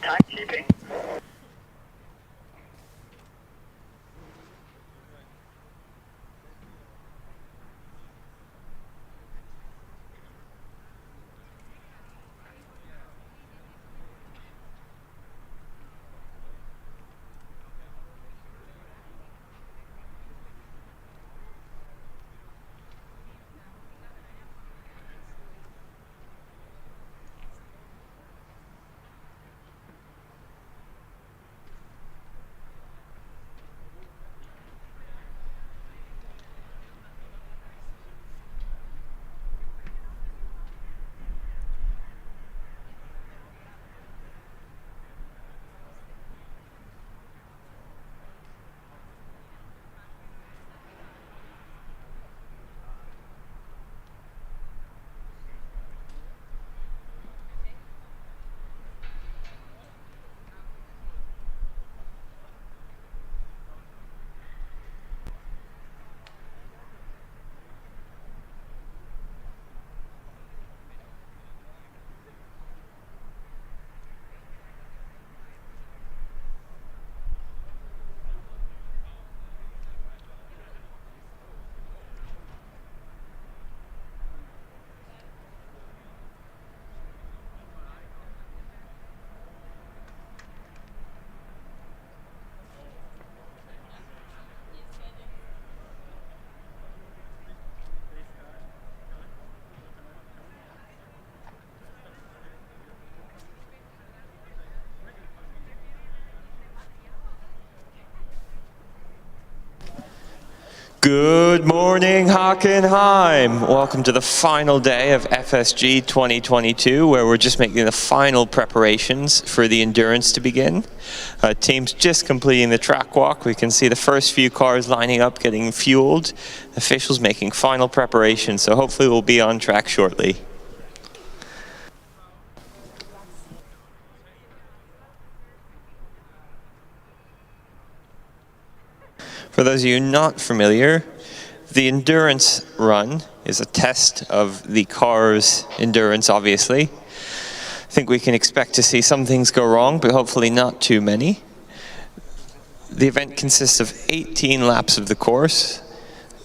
timekeeping. Good morning, Hockenheim. Welcome to the final day of FSG 2022, where we're just making the final preparations for the endurance to begin. Teams just completing the track walk. We can see the first few cars lining up, getting fueled. Officials making final preparations, so hopefully we'll be on track shortly. For those of you not familiar, the endurance run is a test of the car's endurance, obviously. I think we can expect to see some things go wrong, but hopefully not too many. The event consists of 18 laps of the course.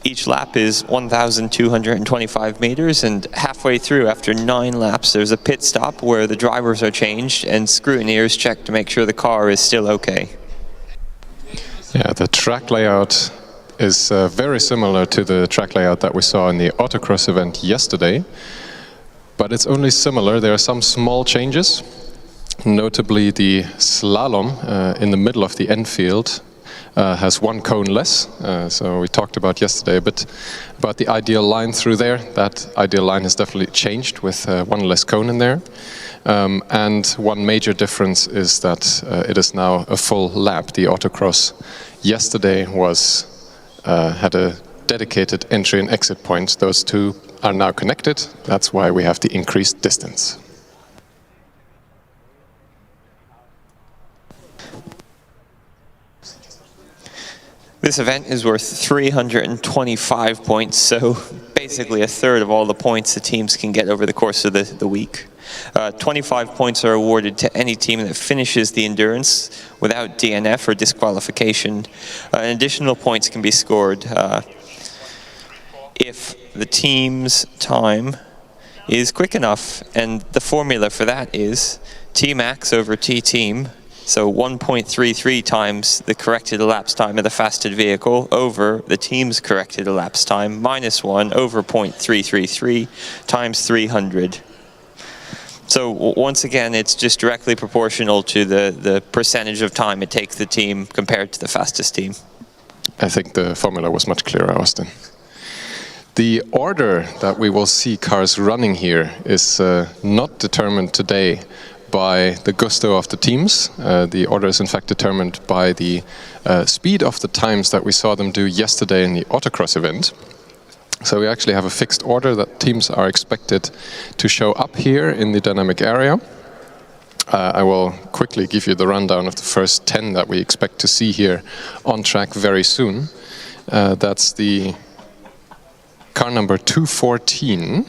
Each lap is 1,225 meters, and halfway through, after 9 laps, there's a pit stop where the drivers are changed and scrutineers check to make sure the car is still okay. Yeah, the track layout is very similar to the track layout that we saw in the autocross event yesterday, but it's only similar. There are some small changes, notably the slalom in the middle of the end field has 1 cone less, so we talked about yesterday a bit about the ideal line through there. That ideal line has definitely changed with 1 less cone in there. And one major difference is that it is now a full lap. The autocross yesterday was had a dedicated entry and exit point. Those two are now connected. That's why we have the increased distance. This event is worth 325 points, so basically a third of all the points the teams can get over the course of the week. 25 points are awarded to any team that finishes the endurance without DNF or disqualification. Additional points can be scored if the team's time is quick enough, and the formula for that is T-max over T-team. So 1.33 times the corrected elapsed time of the fasted vehicle over the team's corrected elapsed time minus 1 over 0.333 times 300. So once again, it's just directly proportional to the percentage of time it takes the team compared to the fastest team. I think the formula was much clearer, Austin. The order that we will see cars running here is not determined today by the gusto of the teams. The order is in fact determined by the speed of the times that we saw them do yesterday in the autocross event. So we actually have a fixed order that teams are expected to show up here in the dynamic area. I will quickly give you the rundown of the first 10 that we expect to see here on track very soon. That's the car number 214.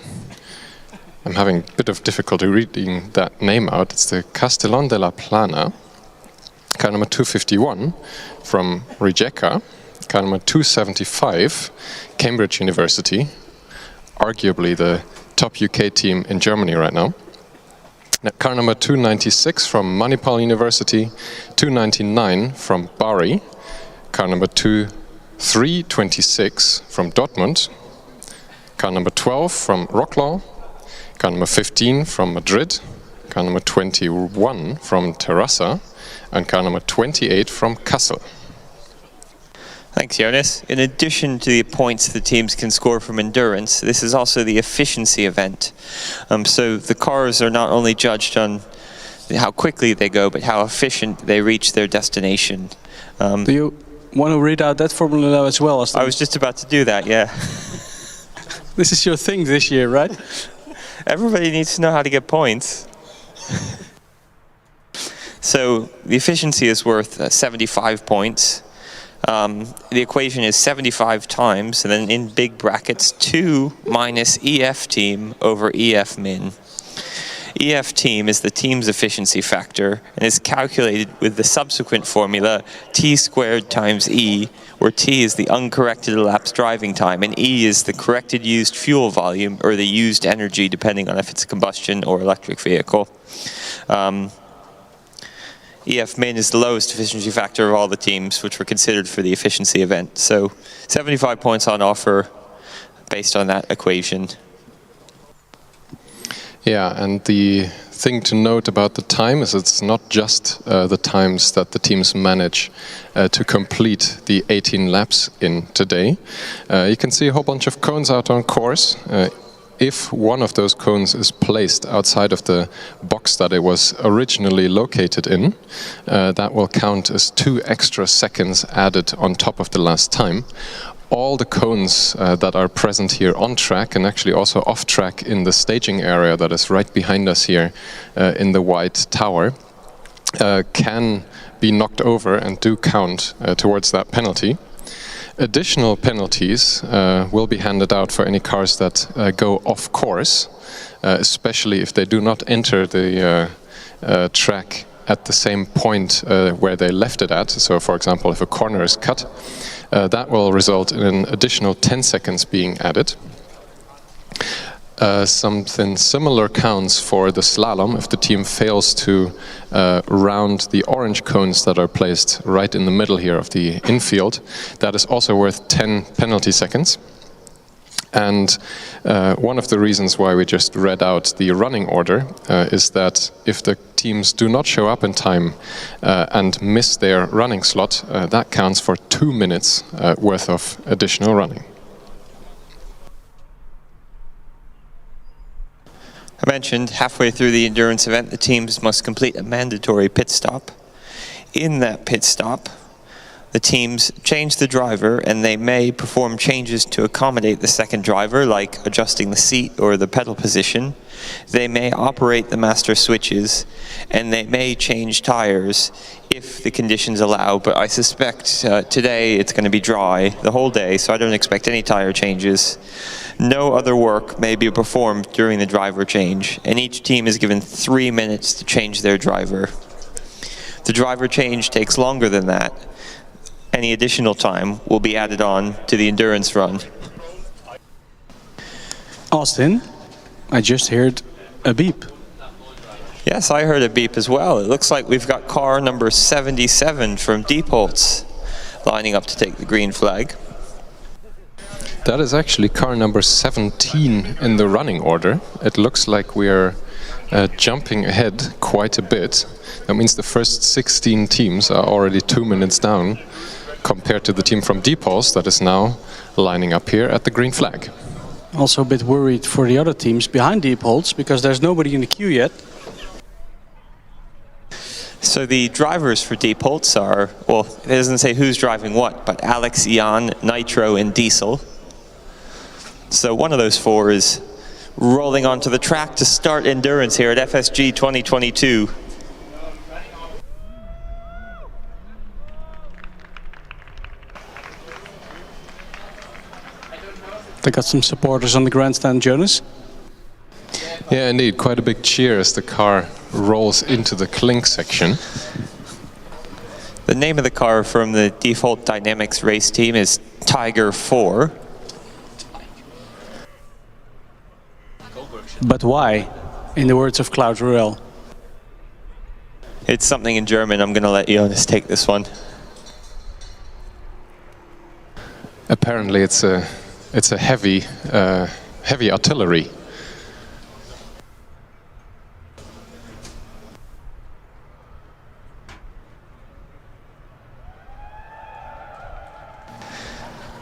I'm having a bit of difficulty reading that name out. It's the Castellón de la Plana, car number 251 from Rijeka, car number 275, Cambridge University, arguably the top UK team in Germany right now. Car number 296 from Manipal University, 299 from Bari, car number 326 from Dortmund, car number 12 from Wroclaw, car number 15 from Madrid, car number 21 from Terrassa, and car number 28 from Kassel. Thanks, Jonas. In addition to the points the teams can score from endurance, this is also the efficiency event. So the cars are not only judged on how quickly they go, but how efficient they reach their destination. Do you want to read out that formula as well? I was just about to do that, yeah. This is your thing this year, right? Everybody needs to know how to get points. So the efficiency is worth 75 points. The equation is 75 times, and then in big brackets, 2 minus EF team over EF min. EF team is the team's efficiency factor and is calculated with the subsequent formula T squared times E, where T is the uncorrected elapsed driving time and E is the corrected used fuel volume, or the used energy, depending on if it's a combustion or electric vehicle. EF min is the lowest efficiency factor of all the teams which were considered for the efficiency event. So 75 points on offer based on that equation. Yeah, and the thing to note about the time is it's not just the times that the teams manage to complete the 18 laps in today. You can see a whole bunch of cones out on course. If one of those cones is placed outside of the box that it was originally located in, that will count as 2 extra seconds added on top of the last time. All the cones that are present here on track, and actually also off track in the staging area that is right behind us here in the white tower, can be knocked over and do count towards that penalty. Additional penalties will be handed out for any cars that go off course, especially if they do not enter the track at the same point where they left it at. So, for example, if a corner is cut, that will result in an additional 10 seconds being added. Something similar counts for the slalom if the team fails to round the orange cones that are placed right in the middle here of the infield. That is also worth 10 penalty seconds. And one of the reasons why we just read out the running order is that if the teams do not show up in time and miss their running slot, that counts for 2 minutes worth of additional running. I mentioned halfway through the endurance event, the teams must complete a mandatory pit stop. In that pit stop, the teams change the driver, and they may perform changes to accommodate the second driver, like adjusting the seat or the pedal position. They may operate the master switches, and they may change tires if the conditions allow, but I suspect today it's going to be dry the whole day, so I don't expect any tire changes. No other work may be performed during the driver change, and each team is given 3 minutes to change their driver. The driver change takes longer than that. Any additional time will be added on to the endurance run. Austin, I just heard a beep. Yes, I heard a beep as well. It looks like we've got car number 77 from Deefholt lining up to take the green flag. That is actually car number 17 in the running order. It looks like we are jumping ahead quite a bit. That means the first 16 teams are already 2 minutes down compared to the team from Deepholz that is now lining up here at the green flag. Also a bit worried for the other teams behind Deepholz because there's nobody in the queue yet. So the drivers for Deepholz are, well, it doesn't say who's driving what, but Alex, Jan, Nitro, and Diesel. So one of those 4 is rolling onto the track to start endurance here at FSG 2022. They got some supporters on the grandstand, Jonas. Yeah, indeed, quite a big cheer as the car rolls into the clink section. The name of the car from the Deefholt Dynamics race team is Tiger 4. But why, in the words of Klaus Ruel? It's something in German. I'm going to let Jonas take this one. Apparently it's a heavy artillery.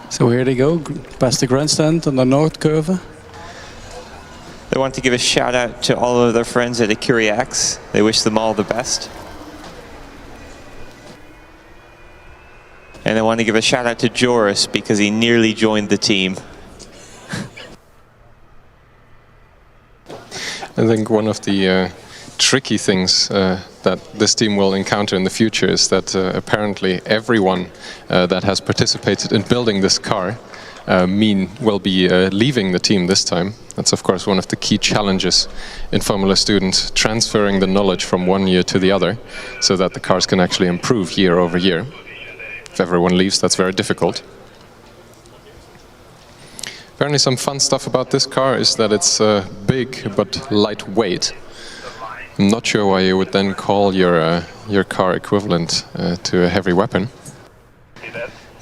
So here they go, past the grandstand on the North Curve. They want to give a shout out to all of their friends at ecoRacing. They wish them all the best. And they want to give a shout out to Joris because he nearly joined the team. I think one of the tricky things that this team will encounter in the future is that apparently everyone that has participated in building this car will be leaving the team this time. That's of course one of the key challenges in Formula Student, transferring the knowledge from one year to the other so that the cars can actually improve year over year. If everyone leaves, that's very difficult. Apparently some fun stuff about this car is that it's big but lightweight. I'm not sure why you would then call your car equivalent to a heavy weapon.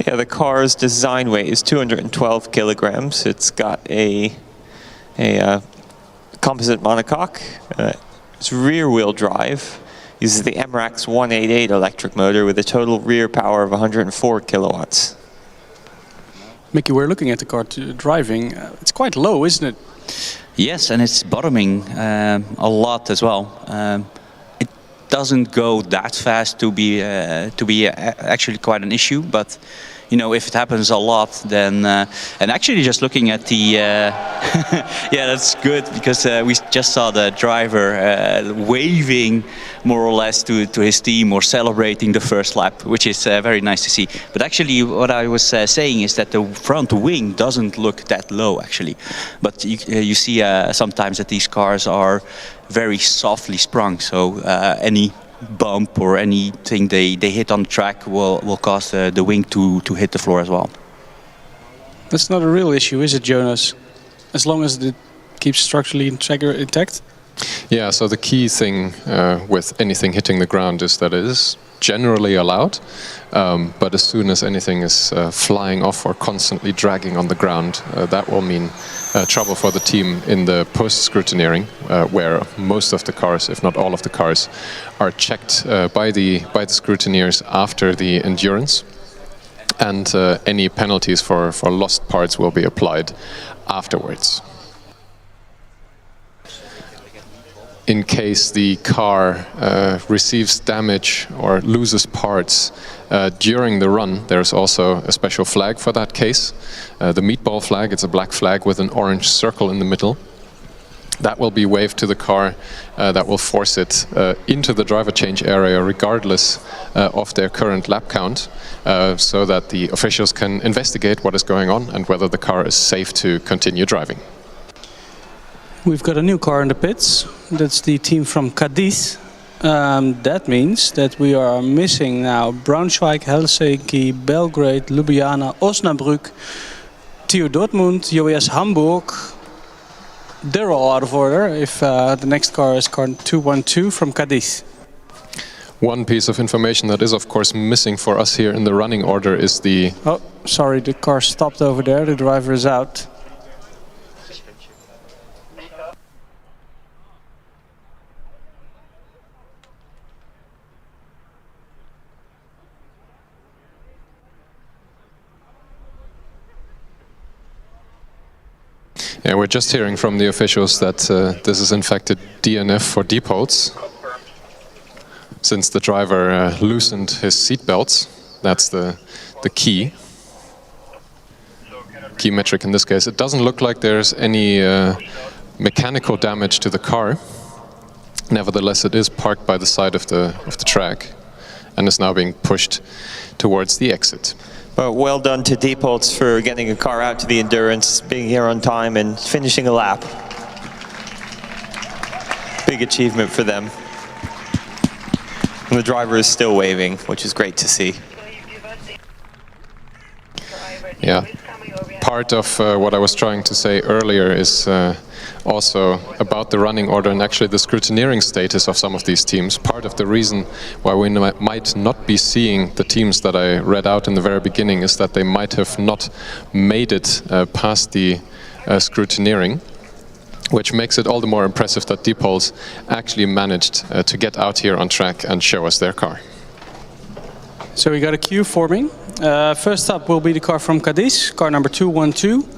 Yeah, the car's design weight is 212 kilograms. It's got a composite monocoque. It's rear-wheel drive. Uses the MRAX 188 electric motor with a total rear power of 104 kilowatts. Mickey, we're looking at the car driving. It's quite low, isn't it? Yes, and it's bottoming a lot as well. It doesn't go that fast to be actually quite an issue, but you know, if it happens a lot, then and actually just looking at the yeah, that's good because we just saw the driver waving more or less to his team or celebrating the first lap, which is very nice to see. But actually, what I was saying is that the front wing doesn't look that low actually, but you see sometimes that these cars are very softly sprung, so any bump or anything they hit on the track will cause the wing to hit the floor as well. That's not a real issue, is it, Jonas? As long as it keeps structurally intact? Yeah, so the key thing with anything hitting the ground is that it is generally allowed, but as soon as anything is flying off or constantly dragging on the ground, that will mean trouble for the team in the post-scrutineering, where most of the cars, if not all of the cars, are checked by the scrutineers after the endurance, and any penalties for lost parts will be applied afterwards. In case the car receives damage or loses parts during the run, there's also a special flag for that case. The meatball flag, it's a black flag with an orange circle in the middle. That will be waved to the car, that will force it into the driver change area regardless of their current lap count, so that the officials can investigate what is going on and whether the car is safe to continue driving. We've got a new car in the pits. That's the team from Gades. That means that we are missing now Braunschweig, Helsinki, Belgrade, Ljubljana, Osnabrück, TU Dortmund, UAS Hamburg. They're all out of order if the next car is car 212 from Gades. One piece of information that is of course missing for us here in the running order is the... Oh, sorry, the car stopped over there. The driver is out. Yeah, we're just hearing from the officials that this is in fact a DNF for Deepholt's, since the driver loosened his seat belts. That's the key metric in this case. It doesn't look like there's any mechanical damage to the car. Nevertheless, it is parked by the side of the track and is now being pushed towards the exit. But well done to Deepholt's for getting a car out to the endurance, being here on time and finishing a lap. Big achievement for them. And the driver is still waving, which is great to see. Yeah, part of what I was trying to say earlier is also about the running order and actually the scrutineering status of some of these teams. Part of the reason why we might not be seeing the teams that I read out in the very beginning is that they might have not made it past the scrutineering, which makes it all the more impressive that Deefholt actually managed to get out here on track and show us their car. So we got a queue forming. First up will be the car from Gades, car number 212.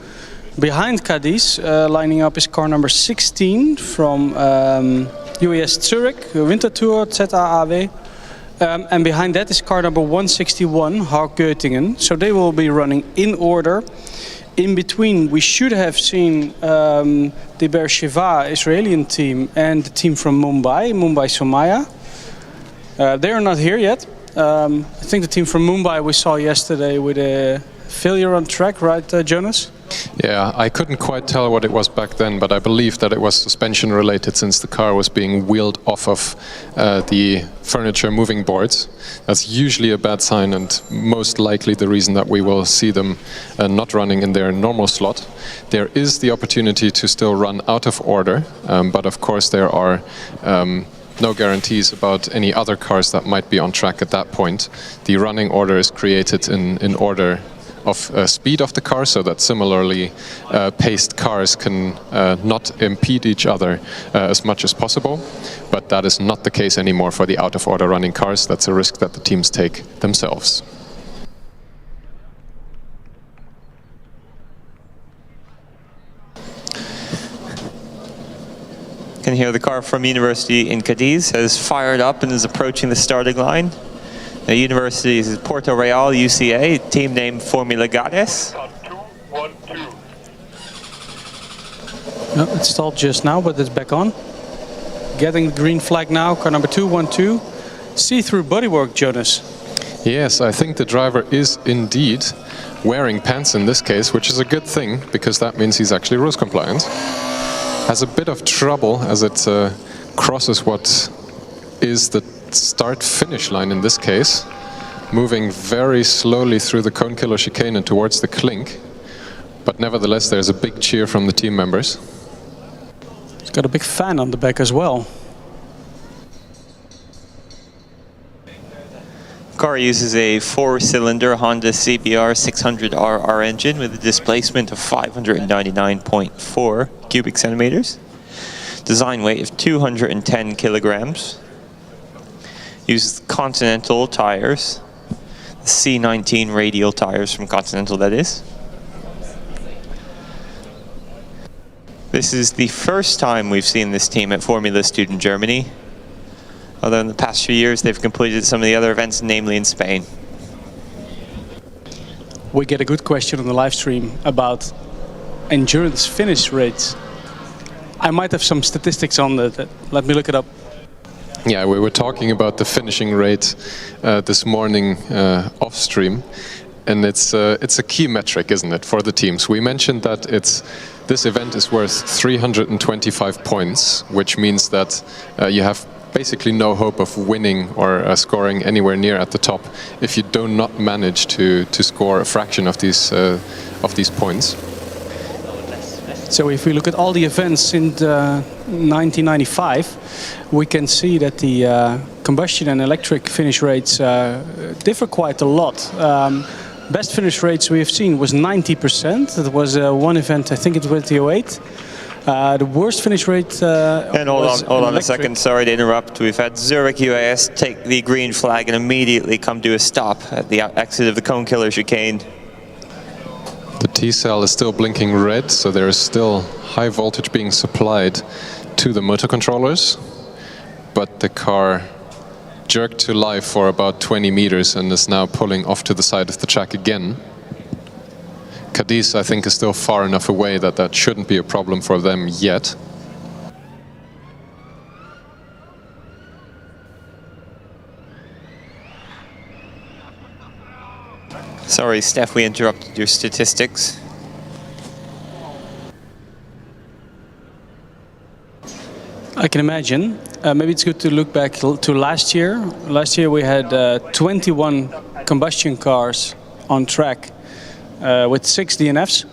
Behind Gades, lining up is car number 16 from UAS Zurich, Winterthur ZAAW. And behind that is car number 161, Haag Göttingen. So they will be running in order. In between, we should have seen the Beersheva Israeli team and the team from Mumbai Somaya. They are not here yet. I think the team from Mumbai we saw yesterday with a failure on track, right, Jonas? Yeah, I couldn't quite tell what it was back then, but I believe that it was suspension related since the car was being wheeled off of the furniture moving boards. That's usually a bad sign and most likely the reason that we will see them not running in their normal slot. There is the opportunity to still run out of order, but of course there are no guarantees about any other cars that might be on track at that point. The running order is created in order of speed of the car, so that similarly paced cars can not impede each other as much as possible. But that is not the case anymore for the out-of-order running cars. That's a risk that the teams take themselves. Can hear the car from University in Cadiz has fired up and is approaching the starting line. The university is Porto Real UCA, team name Formula Gades. No, it stalled just now, but it's back on. Getting the green flag now, car number 212. See-through bodywork, Jonas. Yes, I think the driver is indeed wearing pants in this case, which is a good thing, because that means he's actually rules compliant. Has a bit of trouble as it crosses what is the start-finish line in this case, moving very slowly through the cone killer chicane and towards the clink. But nevertheless, there's a big cheer from the team members. It's got a big fan on the back as well. The car uses a 4-cylinder Honda CBR 600RR engine with a displacement of 599.4 cubic centimeters. Design weight of 210 kilograms. Uses Continental tires, the C19 radial tires from Continental, that is. This is the first time we've seen this team at Formula Student Germany. Although in the past few years they've completed some of the other events, namely in Spain. We get a good question on the live stream about endurance finish rates. I might have some statistics on that. Let me look it up. Yeah, we were talking about the finishing rate this morning off stream, and it's a key metric, isn't it, for the teams? We mentioned that this event is worth 325 points, which means that you have basically no hope of winning or scoring anywhere near at the top if you do not manage to score a fraction of these points. So if we look at all the events since 1995, we can see that the combustion and electric finish rates differ quite a lot. Best finish rates we have seen was 90%. That was one event, I think it was the 08. The worst finish rate and hold on a second, sorry to interrupt. We've had Zurich UAS take the green flag and immediately come to a stop at the exit of the cone killer chicane. The T-cell is still blinking red, so there is still high voltage being supplied to the motor controllers, but the car jerked to life for about 20 meters and is now pulling off to the side of the track again. Cadiz, I think, is still far enough away that that shouldn't be a problem for them yet. Sorry, Steph, we interrupted your I can imagine. Maybe it's good to look back to last year. Last year we had 21 combustion cars on track with 6 DNFs.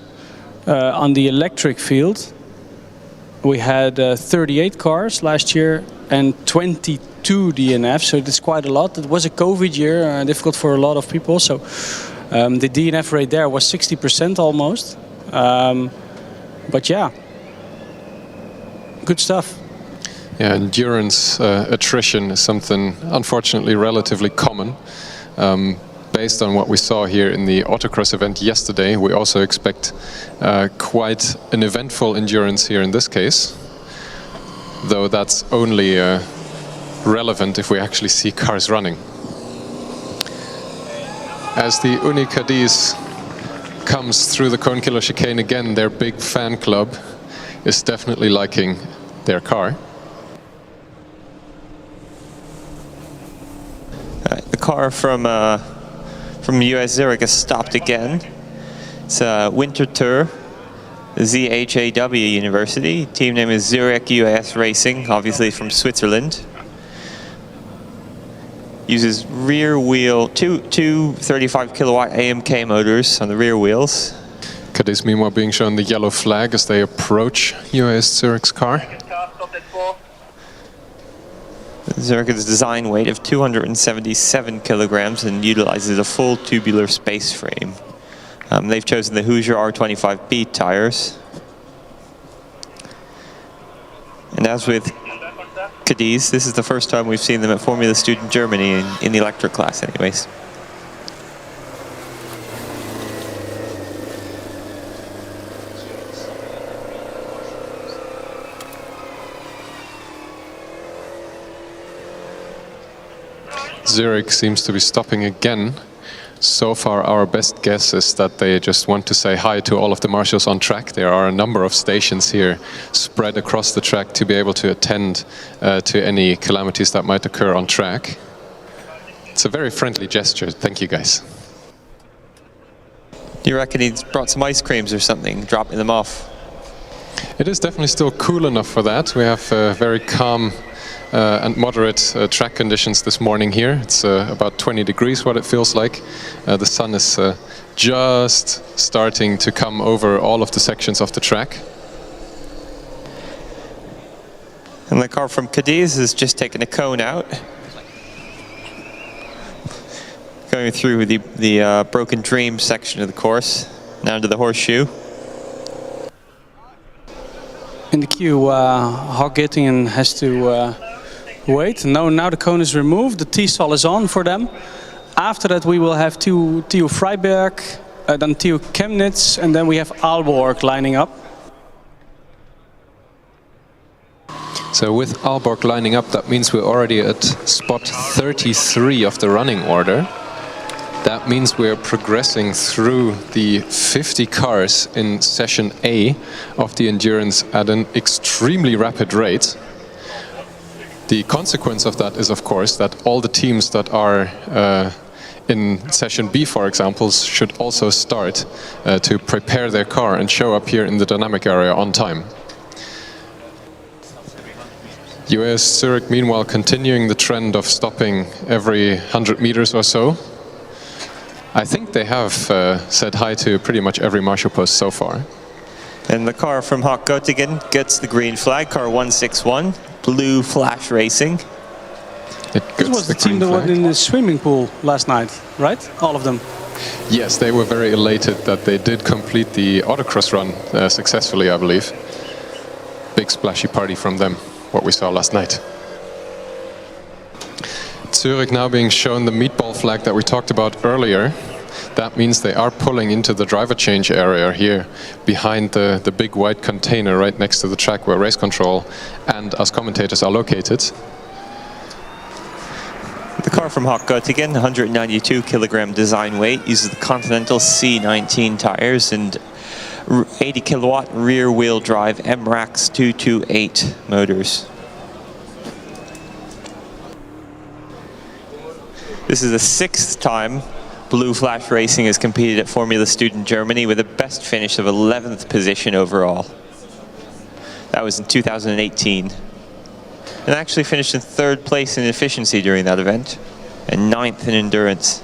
On the electric field, we had 38 cars last year and 22 DNFs, so it's quite a lot. It was a COVID year, difficult for a lot of people, so the DNF rate there was 60% almost. But yeah, good stuff. Yeah, endurance attrition is something unfortunately relatively common. Based on what we saw here in the autocross event yesterday, we also expect quite an eventful endurance here in this case, though that's only relevant if we actually see cars running. As the Uni Gades comes through the Cone Killer chicane again, their big fan club is definitely liking their car. The car from US Zurich has stopped again. It's a winter tour, ZHAW University. Team name is Zurich UAS Racing, obviously from Switzerland. Uses rear wheel, two 35 kilowatt AMK motors on the rear wheels. Gades meanwhile being shown the yellow flag as they approach UAS Zurich's car. Zurich's design weight of 277 kilograms and utilizes a full tubular space frame. They've chosen the Hoosier R25B tires. And as with Gades, this is the first time we've seen them at Formula Student Germany in the electric class anyways. Zurich seems to be stopping again. So far our best guess is that they just want to say hi to all of the marshals on track. There are a number of stations here spread across the track to be able to attend to any calamities that might occur on track. It's a very friendly gesture. Thank you guys. Do you reckon he's brought some ice creams or something, dropping them off? It is definitely still cool enough for that. We have very calm and moderate track conditions this morning here. It's about 20 degrees what it feels like. The sun is just starting to come over all of the sections of the track. And the car from Gades has just taken a cone out. Going through the Broken Dream section of the course, now to the horseshoe. In the queue, Hog-Gittingen has to wait. No, now the cone is removed, the T-Sol is on for them. After that we will have TU Freiberg, then TU Chemnitz, and then we have Aalborg lining up. So with Aalborg lining up, that means we're already at spot 33 of the running order. That means we're progressing through the 50 cars in session A of the endurance at an extremely rapid rate. The consequence of that is, of course, that all the teams that are in session B, for example, should also start to prepare their car and show up here in the dynamic area on time. US Zurich, meanwhile, continuing the trend of stopping every 100 meters or so. I think they have said hi to pretty much every marshal post so far. And the car from Hog-Gittingen gets the green flag, car 161, Blue Flash Racing. This was the team that went in the swimming pool last night, right? All of them. Yes, they were very elated that they did complete the autocross run successfully, I believe. Big splashy party from them, what we saw last night. Zurich now being shown the meatball flag that we talked about earlier. That means they are pulling into the driver change area here behind the big white container right next to the track where race control and us commentators are located. The car from Hog-Gittingen, 192 kilogram design weight, uses the Continental C19 tires and 80 kilowatt rear wheel drive MRAX 228 motors. This is the 6th time Blue Flash Racing has competed at Formula Student Germany with a best finish of 11th position overall. That was in 2018. and actually finished in 3rd place in efficiency during that event, and 9th in endurance.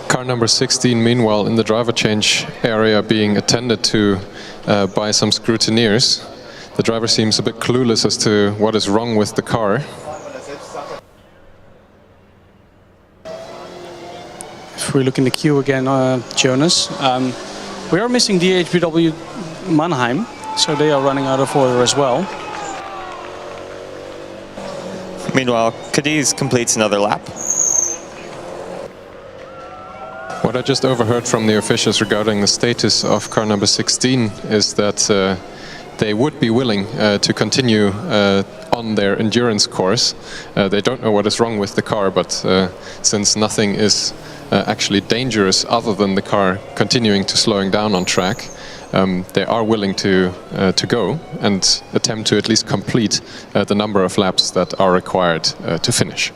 Car number 16, meanwhile, in the driver change area being attended to by some scrutineers. The driver seems a bit clueless as to what is wrong with the car. If we look in the queue again, Jonas, we are missing the HBW Mannheim, so they are running out of order as well. Meanwhile, Cadiz completes another lap. What I just overheard from the officials regarding the status of car number 16 is that they would be willing to continue on their endurance course. They don't know what is wrong with the car, but since nothing is actually dangerous other than the car continuing to slowing down on track, they are willing to go and attempt to at least complete the number of laps that are required to finish.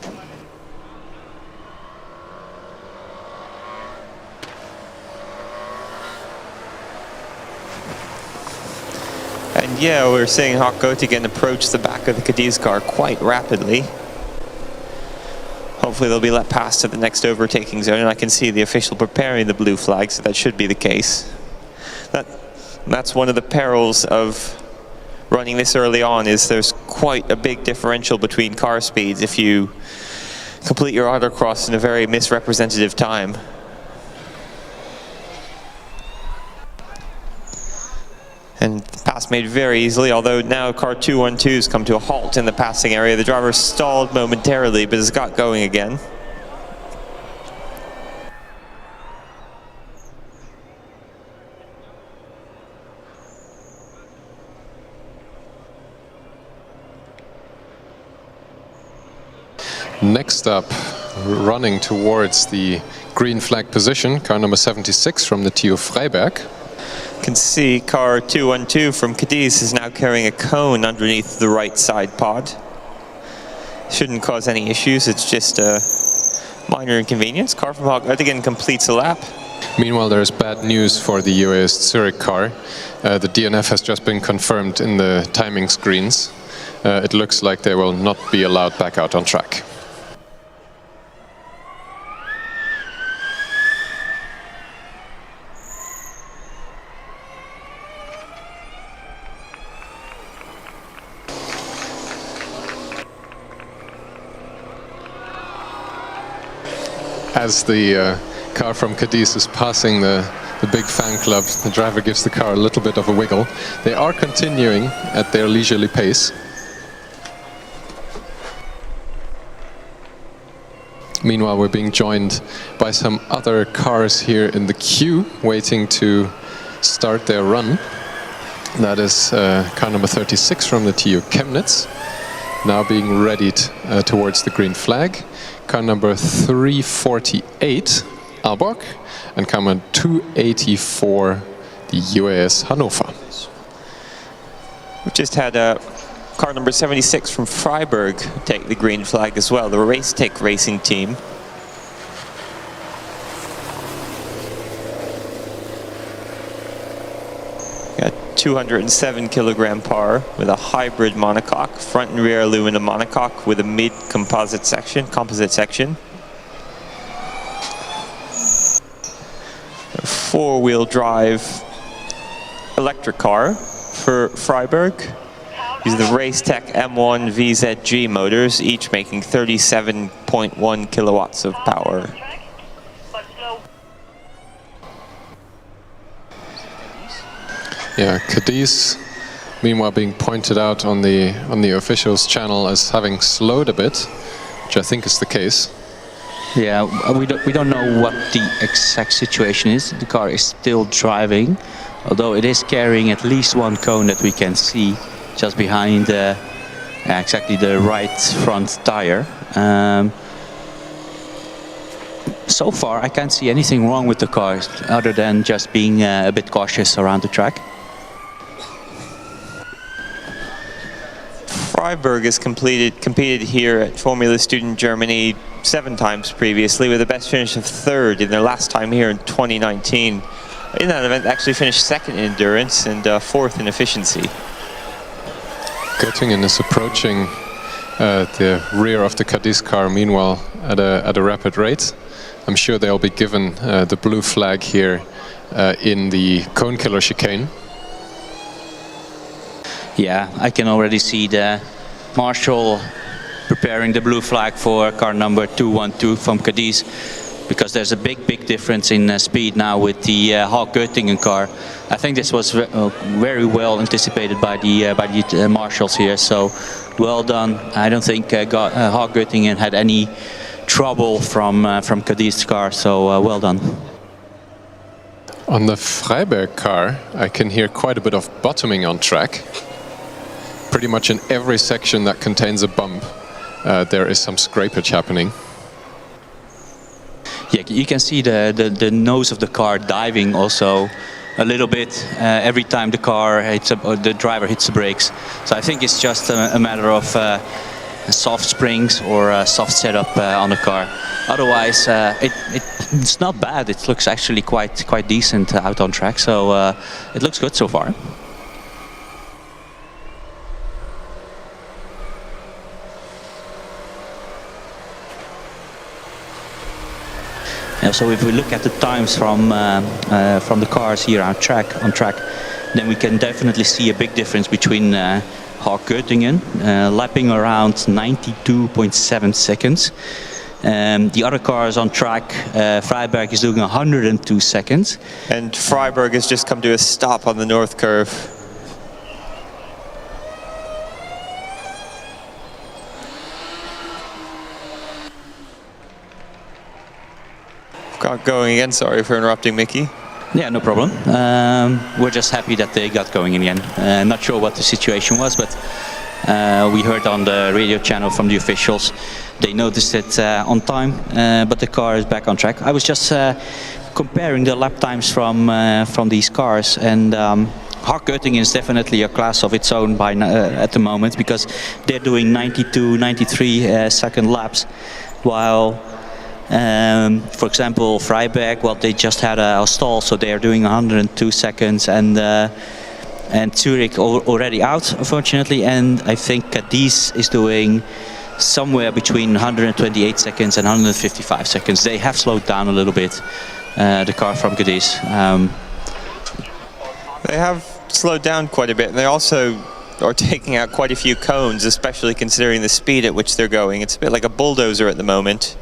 And yeah, we're seeing Hawk Göttingen approach the back of the Cadiz car quite rapidly. Hopefully they'll be let past to the next overtaking zone, and I can see the official preparing the blue flag, so that should be the case. That's one of the perils of running this early on, is there's quite a big differential between car speeds if you complete your autocross in a very misrepresentative time. And the pass made very easily, although now car 212's come to a halt in the passing area. The driver stalled momentarily, but has got going again. Next up, running towards the green flag position, car number 76 from the TU Freiberg. You can see car 212 from Cadiz is now carrying a cone underneath the right side pod. Shouldn't cause any issues, it's just a minor inconvenience. Car from Hawk Göttingen completes a lap. Meanwhile, there is bad news for the UAS Zurich car. The DNF has just been confirmed in the timing screens. It looks like they will not be allowed back out on track. As the car from Cadiz is passing the big fan club, the driver gives the car a little bit of a wiggle. They are continuing at their leisurely pace. Meanwhile, we're being joined by some other cars here in the queue, waiting to start their run. That is car number 36 from the TU Chemnitz, now being readied towards the green flag. Car number 348, Aalborg, and car number 284, the UAS Hannover. We've just had car number 76 from Freiburg take the green flag as well, the Racetech Racing Team. Got 207 kilogram par with a hybrid monocoque, front and rear aluminum monocoque with a mid composite section. A four-wheel drive electric car for Freiburg. These are the Racetech M1 VZG motors, each making 37.1 kilowatts of power. Yeah, Cadiz, meanwhile, being pointed out on the officials' channel as having slowed a bit, which I think is the case. Yeah, we don't know what the exact situation is. The car is still driving, although it is carrying at least one cone that we can see just behind exactly the right front tire. So far, I can't see anything wrong with the car other than just being a bit cautious around the track. Freiburg has competed here at Formula Student Germany 7 times previously, with the best finish of 3rd in their last time here in 2019. In that event, actually finished 2nd in endurance and 4th in efficiency. Göttingen is approaching the rear of the Cadiz car, meanwhile, at a rapid rate. I'm sure they'll be given the blue flag here in the cone killer chicane. Yeah, I can already see the marshal preparing the blue flag for car number 212 from Cadiz, because there's a big difference in speed now with the Hawk Göttingen car. I think this was very well anticipated by the marshals here, so well done. I don't think Hawk Göttingen had any trouble from Cadiz's car, so well done. On the Freiberg car, I can hear quite a bit of bottoming on track. Pretty much in every section that contains a bump, there is some scrapage happening. Yeah, you can see the nose of the car diving also a little bit every time the car hits the driver hits the brakes. So I think it's just a matter of soft springs or a soft setup on the car. Otherwise, it's not bad. It looks actually quite decent out on track. So it looks good so far. Yeah, so if we look at the times from the cars here on track, then we can definitely see a big difference between Hawk Göttingen lapping around 92.7 seconds. The other cars on track, Freiberg is doing 102 seconds. And Freiberg has just come to a stop on the north curve. Got going again, sorry for interrupting, Mickey. Yeah, no problem. We're just happy that they got going again. Not sure what the situation was, but we heard on the radio channel from the officials, they noticed it on time, but the car is back on track. I was just comparing the lap times from these cars, and Hawk Göttingen is definitely a class of its own at the moment, because they're doing 92, 93 second laps, while for example, Freiberg, well, they just had a stall, so they are doing 102 seconds, and Zurich already out, unfortunately, and I think Cadiz is doing somewhere between 128 seconds and 155 seconds. They have slowed down a little bit, the car from Cadiz. They have slowed down quite a bit, and they also are taking out quite a few cones, especially considering the speed at which they're going. It's a bit like a bulldozer at the moment.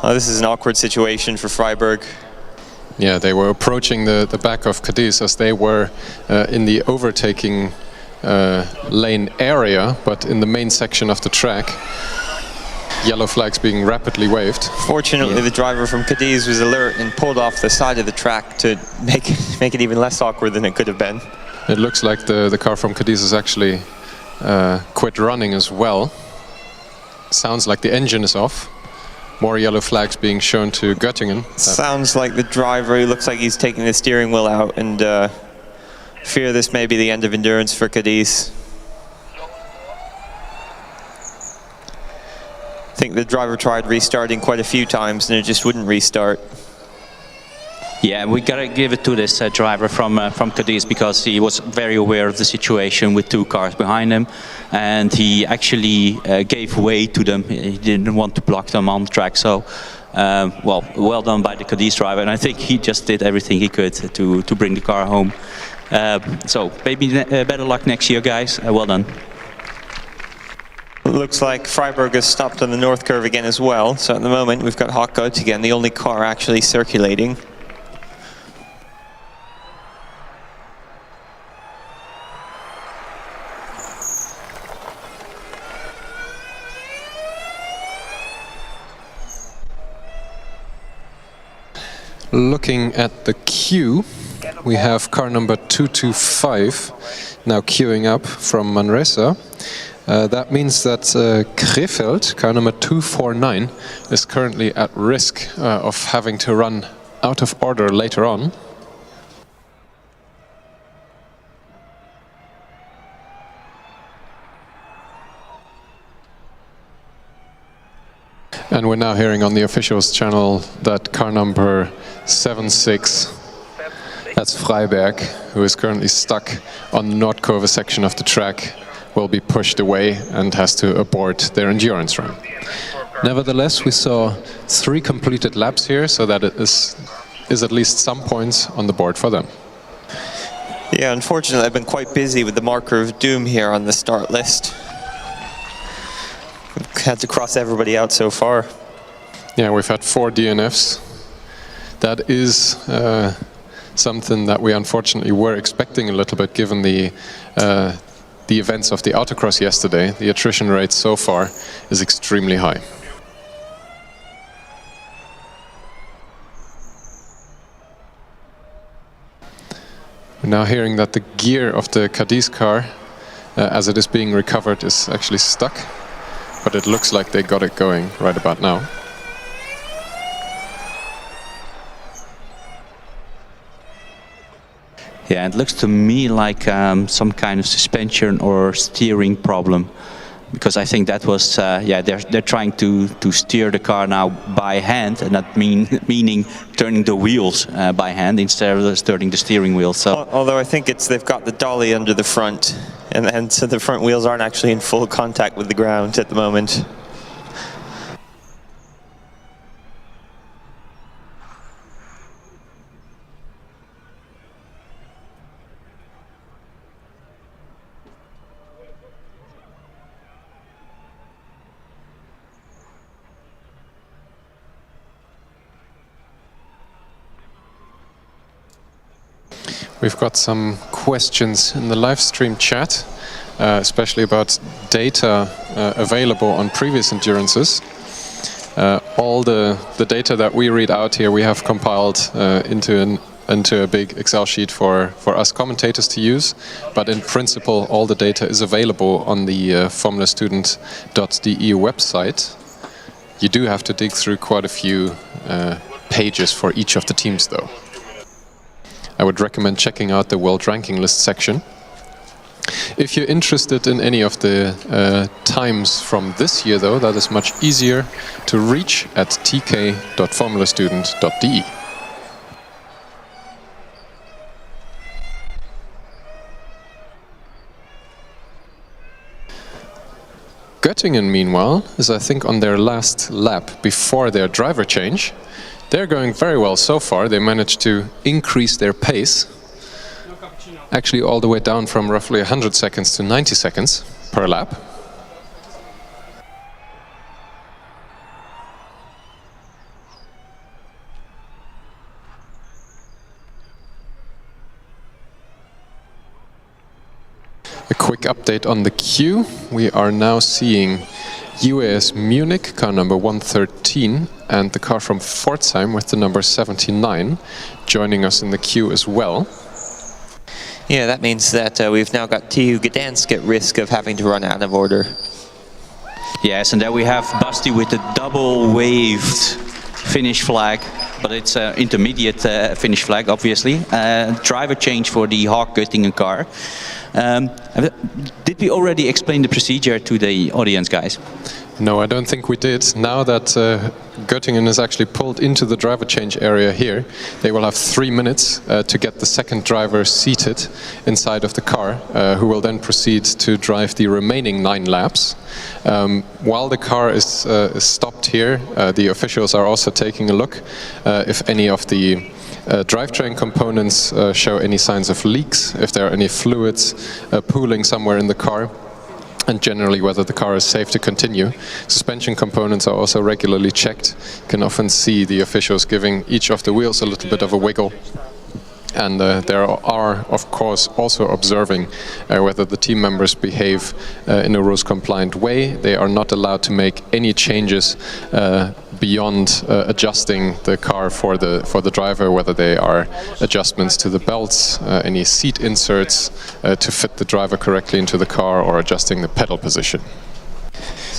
Oh, this is an awkward situation for Freiberg. Yeah, they were approaching the back of Cadiz as they were in the overtaking lane area, but in the main section of the track. Yellow flags being rapidly waved. Fortunately, the driver from Cadiz was alert and pulled off the side of the track to make it even less awkward than it could have been. It looks like the car from Cadiz is actually quit running as well. Sounds like the engine is off. More yellow flags being shown to Göttingen. Sounds like the driver, he looks like he's taking the steering wheel out, and fear this may be the end of endurance for Cadiz. I think the driver tried restarting quite a few times and it just wouldn't restart. Yeah, we gotta give it to this driver from Cadiz, because he was very aware of the situation with two cars behind him, and he actually gave way to them. He didn't want to block them on the track. So, well done by the Cadiz driver, and I think he just did everything he could to bring the car home. So maybe better luck next year, guys. Well done. Looks like Freiberg has stopped on the north curve again as well. So at the moment we've got Hawk Göttingen, the only car actually circulating. Looking at the queue, we have car number 225 now queuing up from Manresa. That means that Krefeld, car number 249, is currently at risk of having to run out of order later on. And we're now hearing on the officials channel that car number 76, that's Freiberg, who is currently stuck on the Nordkurve section of the track, will be pushed away and has to abort their endurance run. Nevertheless, we saw 3 completed laps here, so that it is at least some points on the board for them. Yeah, unfortunately, I've been quite busy with the marker of doom here on the start list. We've had to cross everybody out so far. Yeah, we've had 4 DNFs. That is something that we unfortunately were expecting a little bit, given the events of the autocross yesterday. The attrition rate so far is extremely high. We're now hearing that the gear of the Cadiz car, as it is being recovered, is actually stuck, but it looks like they got it going right about now. Yeah, it looks to me like some kind of suspension or steering problem, because I think that was yeah, they're trying to steer the car now by hand, and that meaning turning the wheels by hand instead of turning the steering wheel. So although I think they've got the dolly under the front, and so the front wheels aren't actually in full contact with the ground at the moment. We've got some questions in the live stream chat, especially about data available on previous endurances. All the data that we read out here we have compiled into a big Excel sheet for us commentators to use, but in principle all the data is available on the formulastudent.de website. You do have to dig through quite a few pages for each of the teams though. I would recommend checking out the World Ranking List section. If you're interested in any of the times from this year though, that is much easier to reach at tk.formulastudent.de. Göttingen, meanwhile, is I think on their last lap before their driver change. They're going very well so far. They managed to increase their pace, actually all the way down from roughly 100 seconds to 90 seconds per lap. A quick update on the queue. We are now seeing UAS Munich, car number 113, and the car from Pforzheim with the number 79, joining us in the queue as well. Yeah, that means that we've now got TU Gdansk at risk of having to run out of order. yes, and there we have Basti with the double waved finish flag, but it's an intermediate finish flag, obviously. Driver change for the Haag Göttingen car. Did we already explain the procedure to the audience, guys? No, I don't think we did. Now that Göttingen is actually pulled into the driver change area here, they will have 3 minutes to get the second driver seated inside of the car, who will then proceed to drive the remaining 9 laps. While the car is stopped here, the officials are also taking a look if any of the drivetrain components show any signs of leaks, if there are any fluids pooling somewhere in the car, and generally whether the car is safe to continue. Suspension components are also regularly checked. You can often see the officials giving each of the wheels a little bit of a wiggle. And they are, of course, also observing whether the team members behave in a rules-compliant way. They are not allowed to make any changes beyond adjusting the car for the driver, whether they are adjustments to the belts, any seat inserts to fit the driver correctly into the car, or adjusting the pedal position.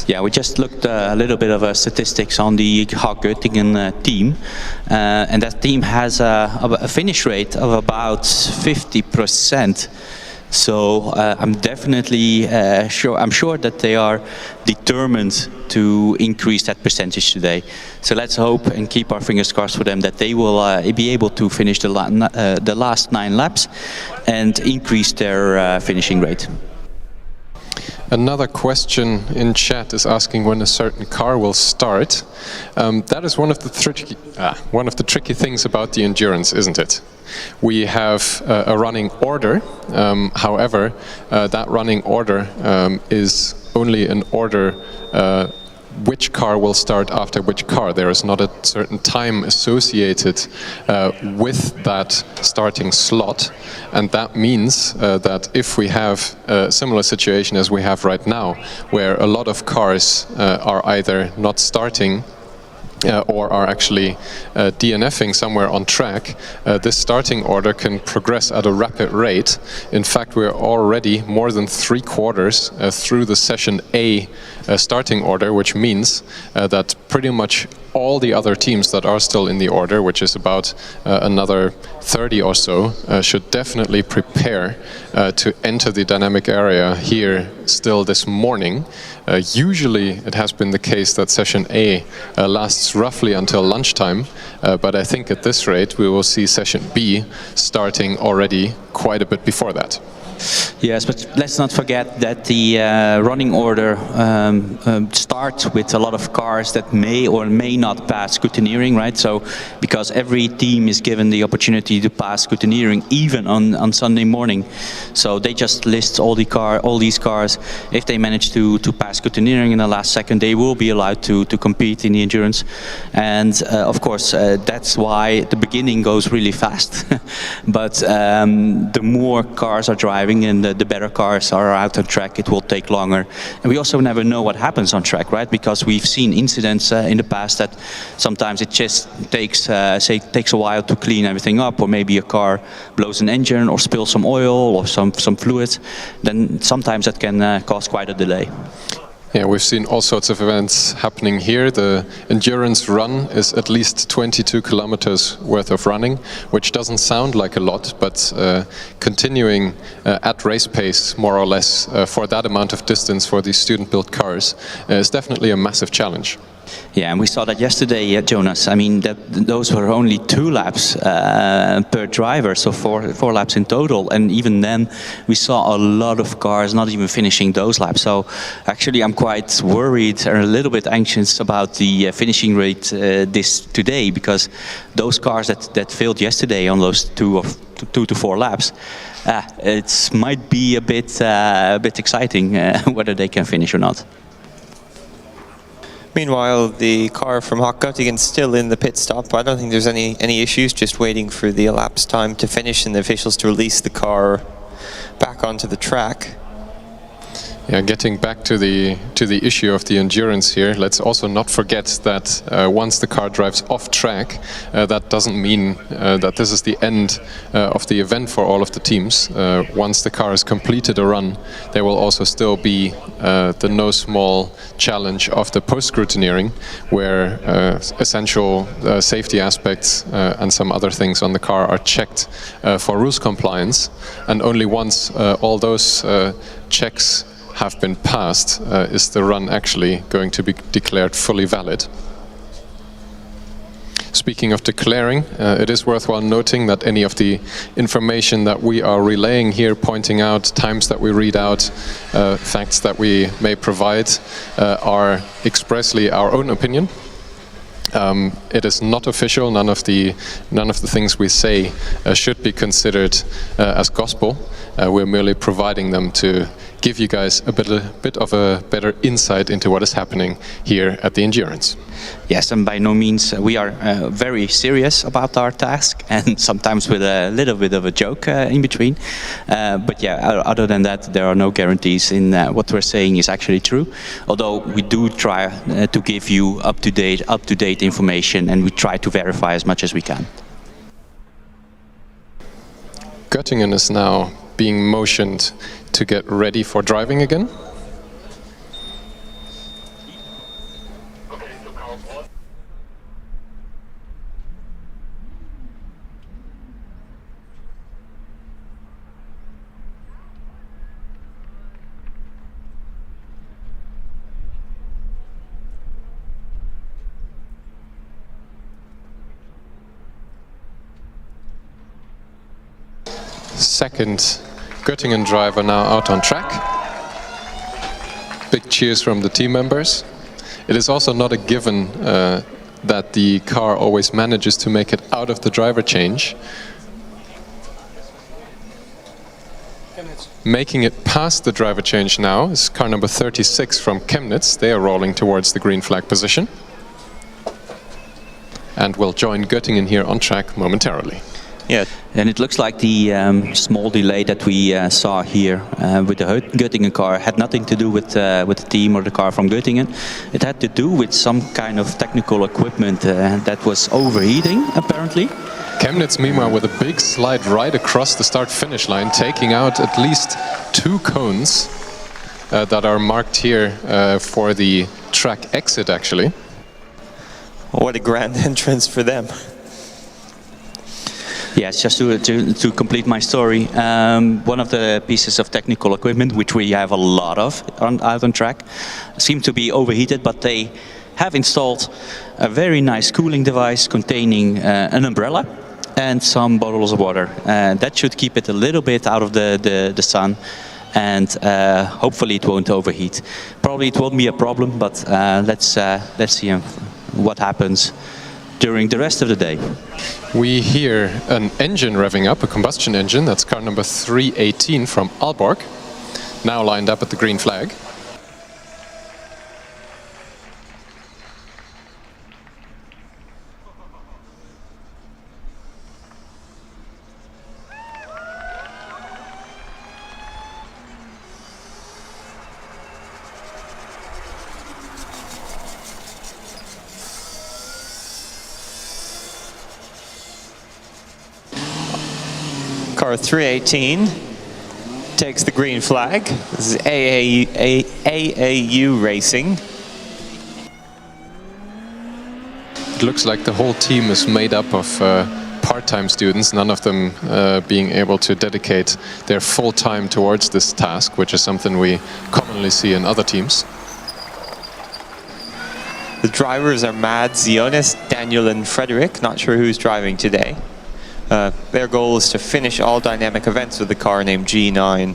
Yeah, we just looked a little bit of statistics on the Haag Göttingen team, and that team has a finish rate of about 50%. So I'm definitely sure that they are determined to increase that percentage today. So let's hope and keep our fingers crossed for them that they will be able to finish the last 9 laps and increase their finishing rate. Another question in chat is asking when a certain car will start. That is one of the tricky things about the endurance, isn't it? We have a running order. However, that running order is only an order which car will start after which car. There is not a certain time associated with that starting slot, and that means that if we have a similar situation as we have right now, where a lot of cars are either not starting or are actually DNFing somewhere on track, this starting order can progress at a rapid rate. In fact, we're already more than 3/4 through the Session A starting order, which means that pretty much all the other teams that are still in the order, which is about another 30 or so, should definitely prepare to enter the dynamic area here still this morning. Usually it has been the case that Session A lasts roughly until lunchtime, but I think at this rate we will see Session B starting already quite a bit before that. Yes, but let's not forget that the running order starts with a lot of cars that may or may not pass scrutineering, right? So, because every team is given the opportunity to pass scrutineering even on Sunday morning. So they just list all these cars. If they manage to pass scrutineering in the last second, they will be allowed to compete in the endurance. And of course, that's why the beginning goes really fast. But the more cars are driving and the better cars are out on track, it will take longer. And we also never know what happens on track, right? Because we've seen incidents in the past that sometimes it just takes a while to clean everything up, or maybe a car blows an engine or spills some oil or some fluid. Then sometimes that can cause quite a delay. Yeah, we've seen all sorts of events happening here. The endurance run is at least 22 kilometers worth of running, which doesn't sound like a lot, but continuing at race pace, more or less, for that amount of distance for these student-built cars is definitely a massive challenge. Yeah, and we saw that yesterday, Jonas. I mean, those were only 2 laps per driver, so four laps in total. And even then, we saw a lot of cars not even finishing those laps. So actually, I'm quite worried and a little bit anxious about the finishing rate today, because those cars that failed yesterday on those 2 to 4 laps, it might be a bit exciting whether they can finish or not. Meanwhile, the car from Göttingen's still in the pit stop. I don't think there's any issues, just waiting for the elapsed time to finish and the officials to release the car back onto the track. Yeah, getting back to the issue of the endurance here, let's also not forget that once the car drives off track, that doesn't mean that this is the end of the event for all of the teams. Once the car has completed a run, there will also still be the no small challenge of the post-scrutineering, where essential safety aspects and some other things on the car are checked for rules compliance, and only once all those checks have been passed, is the run actually going to be declared fully valid. Speaking of declaring, it is worthwhile noting that any of the information that we are relaying here, pointing out times that we read out, facts that we may provide, are expressly our own opinion. It is not official. None of the things we say should be considered as gospel. We're merely providing them to give you guys a bit of a better insight into what is happening here at the endurance. Yes, and by no means we are very serious about our task, and sometimes with a little bit of a joke in between. But yeah, other than that, there are no guarantees in what we're saying is actually true. Although we do try to give you up to date information, and we try to verify as much as we can. Göttingen is now being motioned to get ready for driving again. Second Göttingen driver now out on track. big cheers from the team members. It is also not a given that the car always manages to make it out of the driver change. Making it past the driver change now is car number 36 from Chemnitz. They are rolling towards the green flag position. And will join Göttingen here on track momentarily. Yeah, and it looks like the small delay that we saw here with the Göttingen car had nothing to do with the team or the car from Göttingen. It had to do with some kind of technical equipment that was overheating, apparently. Chemnitz, meanwhile, with a big slide right across the start-finish line, taking out at least 2 cones that are marked here for the track exit, actually. What a grand entrance for them. Yes, just to complete my story, one of the pieces of technical equipment, which we have a lot of out on track, seemed to be overheated, but they have installed a very nice cooling device containing an umbrella and some bottles of water. That should keep it a little bit out of the sun, and hopefully it won't overheat. Probably it won't be a problem, but let's see what happens during the rest of the day. We hear an engine revving up, a combustion engine. That's car number 318 from Aalborg, now lined up at the green flag. Car 318 takes the green flag. This is AAU Racing. It looks like the whole team is made up of part-time students, none of them being able to dedicate their full time towards this task, which is something we commonly see in other teams. The drivers are Mads, Jonas, Daniel and Frederick. Not sure who's driving today. Their goal is to finish all dynamic events with a car named G9.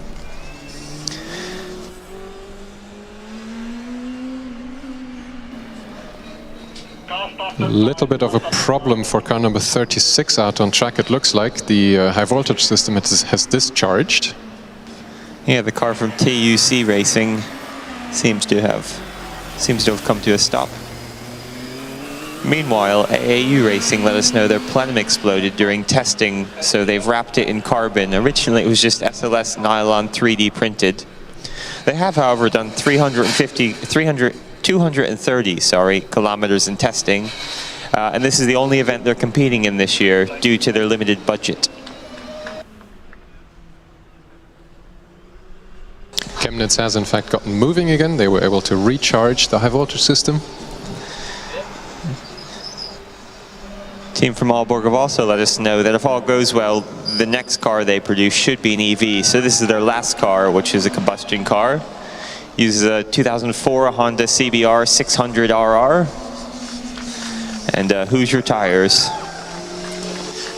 A little bit of a problem for car number 36 out on track. It looks like the high voltage system has discharged. Yeah, the car from T.U.C. Racing seems to have come to a stop. Meanwhile, AAU Racing let us know their plenum exploded during testing, so they've wrapped it in carbon. Originally it was just SLS nylon 3D printed. They have, however, done 230 kilometers in testing, and this is the only event they're competing in this year due to their limited budget. Chemnitz has in fact gotten moving again. They were able to recharge the high voltage system. Team from Aalborg have also let us know that if all goes well, the next car they produce should be an EV. So this is their last car, which is a combustion car. Uses a 2004 Honda CBR 600RR. And Hoosier tires.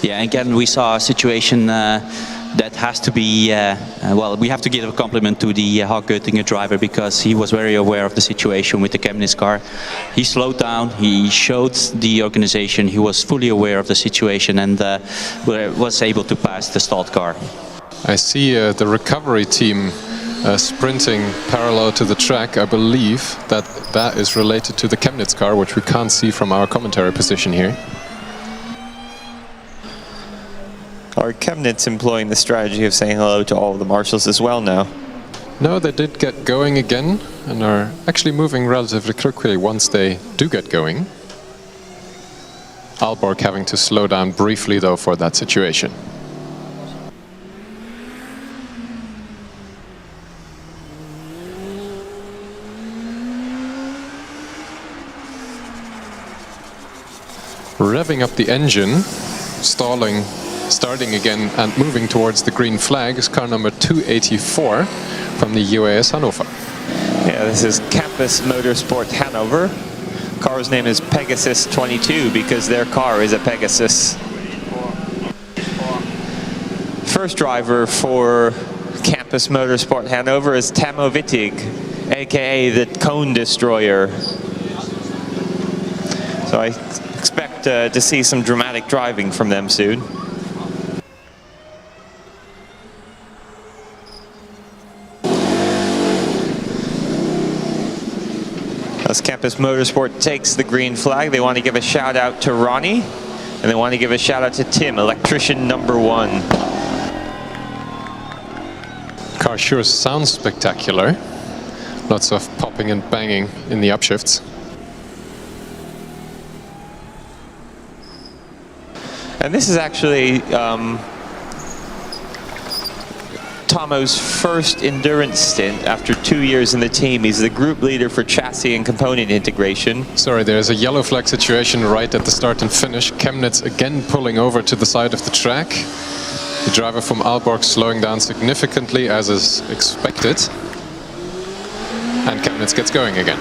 Yeah, again, we saw a situation that has to be, well, we have to give a compliment to the Hag Göttingen driver, because he was very aware of the situation with the Chemnitz car. He slowed down, he showed the organization, he was fully aware of the situation, and was able to pass the stalled car. I see the recovery team sprinting parallel to the track. I believe that is related to the Chemnitz car, which we can't see from our commentary position here. Are Chemnitz employing the strategy of saying hello to all of the marshals as well now? No, they did get going again and are actually moving relatively quickly once they do get going. Aalborg having to slow down briefly though for that situation. Revving up the engine, stalling, starting again and moving towards the green flag is car number 284 from the UAS Hannover. Yeah, this is Campus Motorsport Hannover. Car's name is Pegasus 22 because their car is a Pegasus. First driver for Campus Motorsport Hannover is Tamo Wittig. aka the Cone Destroyer. So I expect to see some dramatic driving from them soon. As Campus Motorsport takes the green flag, they want to give a shout out to Ronnie, and they want to give a shout out to Tim, electrician number 1. Car sure sounds spectacular. Lots of popping and banging in the upshifts. And this is actually Tomo's first endurance stint after 2 years in the team. He's the group leader for chassis and component integration. Sorry, there's a yellow flag situation right at the start and finish. Chemnitz again pulling over to the side of the track. The driver from Aalborg slowing down significantly as is expected. And Chemnitz gets going again.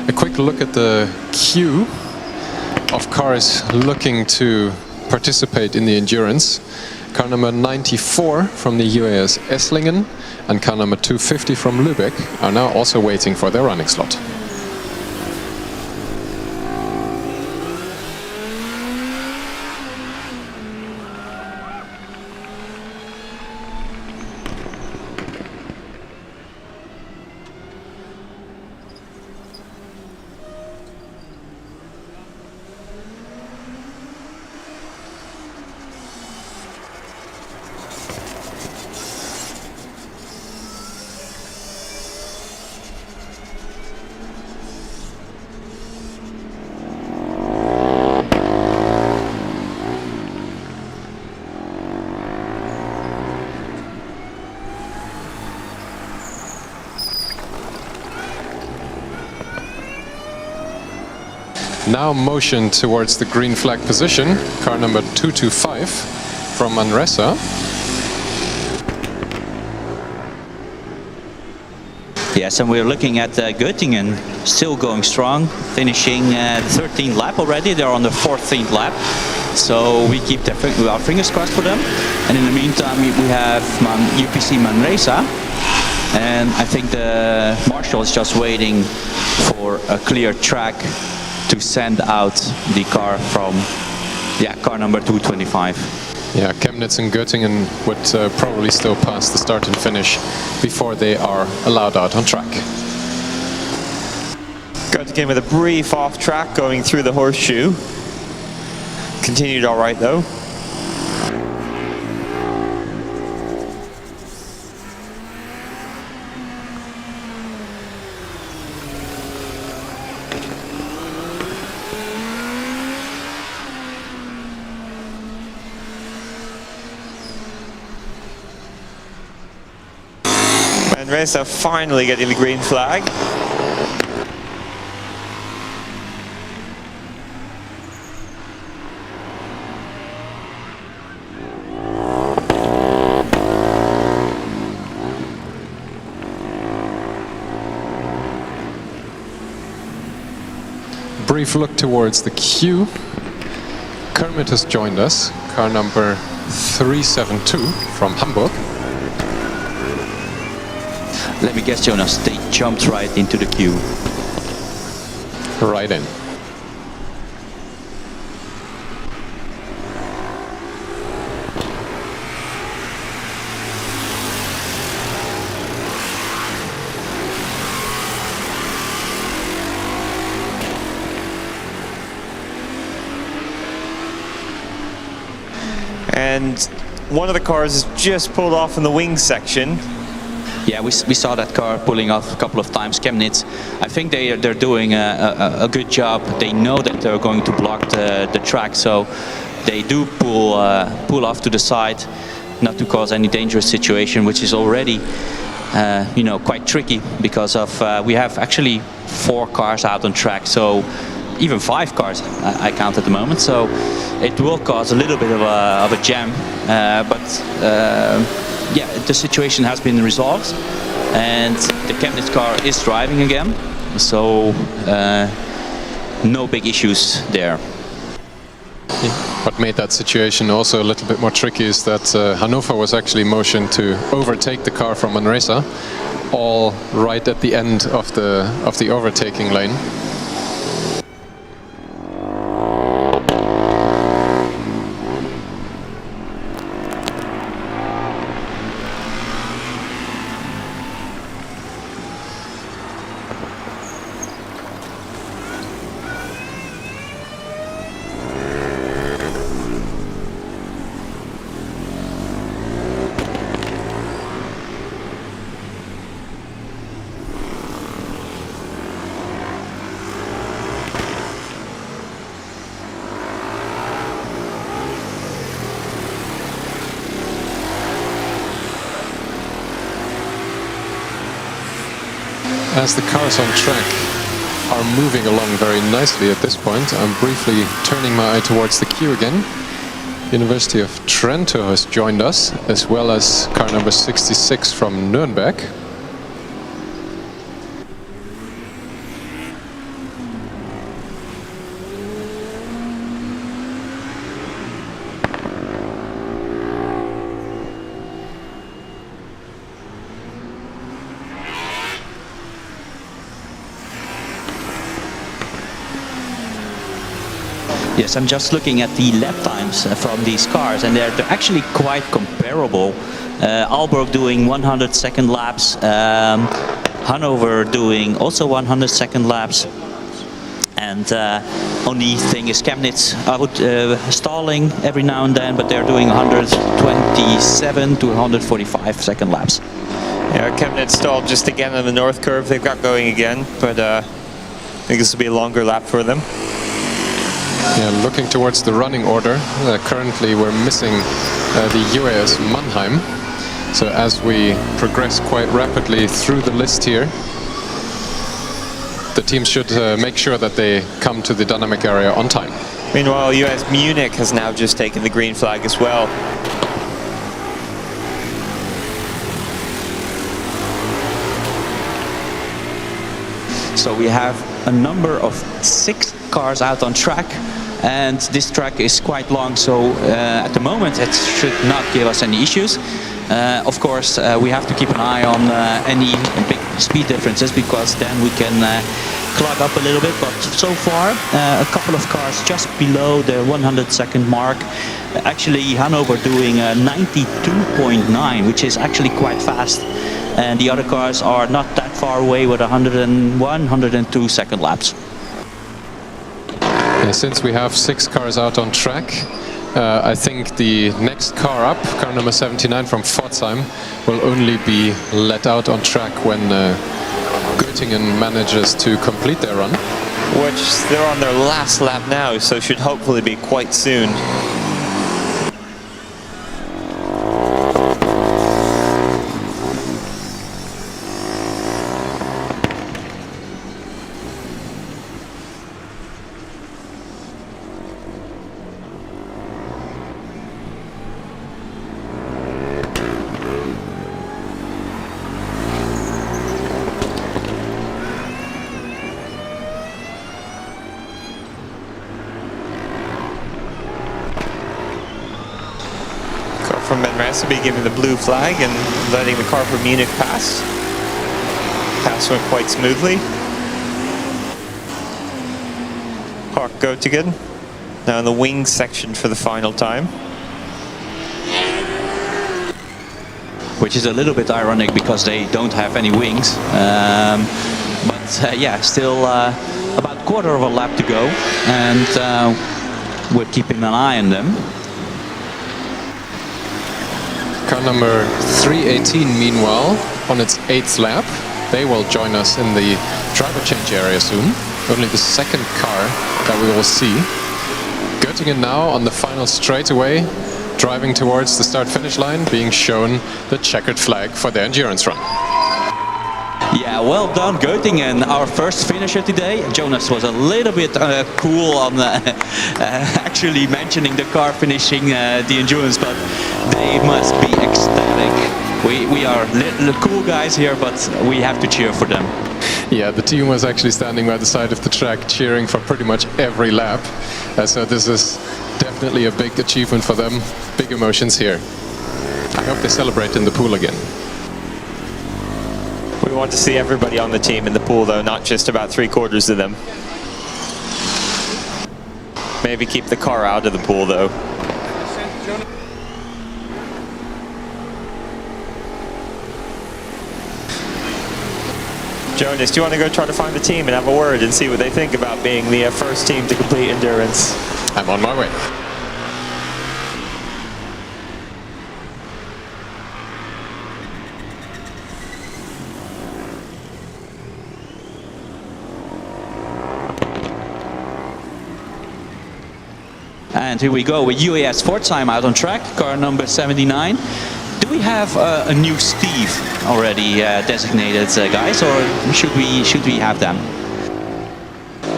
A quick look at the queue of cars looking to participate in the endurance. Car number 94 from the UAS Esslingen and car number 250 from Luebeck are now also waiting for their running slot. Now motion towards the green flag position, car number 225 from Manresa. Yes, and we're looking at Göttingen still going strong, finishing the 13th lap already. They're on the 14th lap, so we keep our fingers crossed for them. And in the meantime, we have UPC Manresa, and I think the marshal is just waiting for a clear track to send out the car from, car number 225. Yeah, Chemnitz and Göttingen would probably still pass the start and finish before they are allowed out on track. Göttingen with a brief off track going through the horseshoe. Continued all right though. Manresa finally getting the green flag. Brief look towards the queue. Kermit has joined us, car number 372 from Hamburg. Let me guess, Jonas, they jumped right into the queue. Right in. And one of the cars has just pulled off in the wing section. Yeah, we saw that car pulling off a couple of times. Chemnitz, I think they're doing a good job. They know that they're going to block the track, so they do pull off to the side, not to cause any dangerous situation, which is already quite tricky because of we have actually 4 cars out on track, so even 5 cars I count at the moment. So it will cause a little bit of a jam, but yeah, the situation has been resolved, and the Chemnitz car is driving again, so no big issues there. What made that situation also a little bit more tricky is that Hannover was actually motioned to overtake the car from Manresa, all right at the end of the overtaking lane. As the cars on track are moving along very nicely at this point, I'm briefly turning my eye towards the queue again. University of Trento has joined us, as well as car number 66 from Nuremberg. Yes, I'm just looking at the lap times from these cars, and they're actually quite comparable. Aalborg doing 100-second laps, Hannover doing also 100-second laps, and only thing is Chemnitz stalling every now and then, but they're doing 127 to 145-second laps. Yeah, Chemnitz stalled just again on the north curve. They've got going again, but I think this will be a longer lap for them. Yeah, looking towards the running order, currently we're missing the UAS Mannheim. So as we progress quite rapidly through the list here, the teams should make sure that they come to the dynamic area on time. Meanwhile, US Munich has now just taken the green flag as well. So we have a number of 6 cars out on track, and this track is quite long, so at the moment it should not give us any issues. Of course, we have to keep an eye on any big speed differences, because then we can clog up a little bit, but so far a couple of cars just below the 100-second mark. Actually, Hannover doing 92.9, which is actually quite fast, and the other cars are not that far away with 101, 102 second laps. Since we have 6 cars out on track, I think the next car up, car number 79 from Pforzheim, will only be let out on track when Göttingen manages to complete their run. Which they're on their last lap now, so should hopefully be quite soon. From Manresa be giving the blue flag and letting the car from Munich pass. Pass went quite smoothly. Park Göttingen now in the wing section for the final time. Which is a little bit ironic because they don't have any wings. But yeah, still about a quarter of a lap to go, and we're keeping an eye on them. Car number 318, meanwhile, on its 8th lap. They will join us in the driver change area soon. Only the second car that we will see. Göttingen now on the final straightaway, driving towards the start-finish line, being shown the checkered flag for their endurance run. Yeah, well done, Göttingen, our first finisher today. Jonas was a little bit cool on actually mentioning the car finishing the endurance, but they must be ecstatic we are little cool guys here, but we have to cheer for them. Yeah, the team was actually standing by the side of the track cheering for pretty much every lap. So this is definitely a big achievement for them. Big emotions here. I hope they celebrate in the pool again. We want to see everybody on the team in the pool, though, not just about 3/4 of them. Maybe keep the car out of the pool, though. Jonas, do you want to go try to find the team and have a word and see what they think about being the first team to complete endurance? I'm on my way. And here we go with UAS Pforzheim out on track, car number 79. Do we have a new Steve already designated, guys, or should we have them?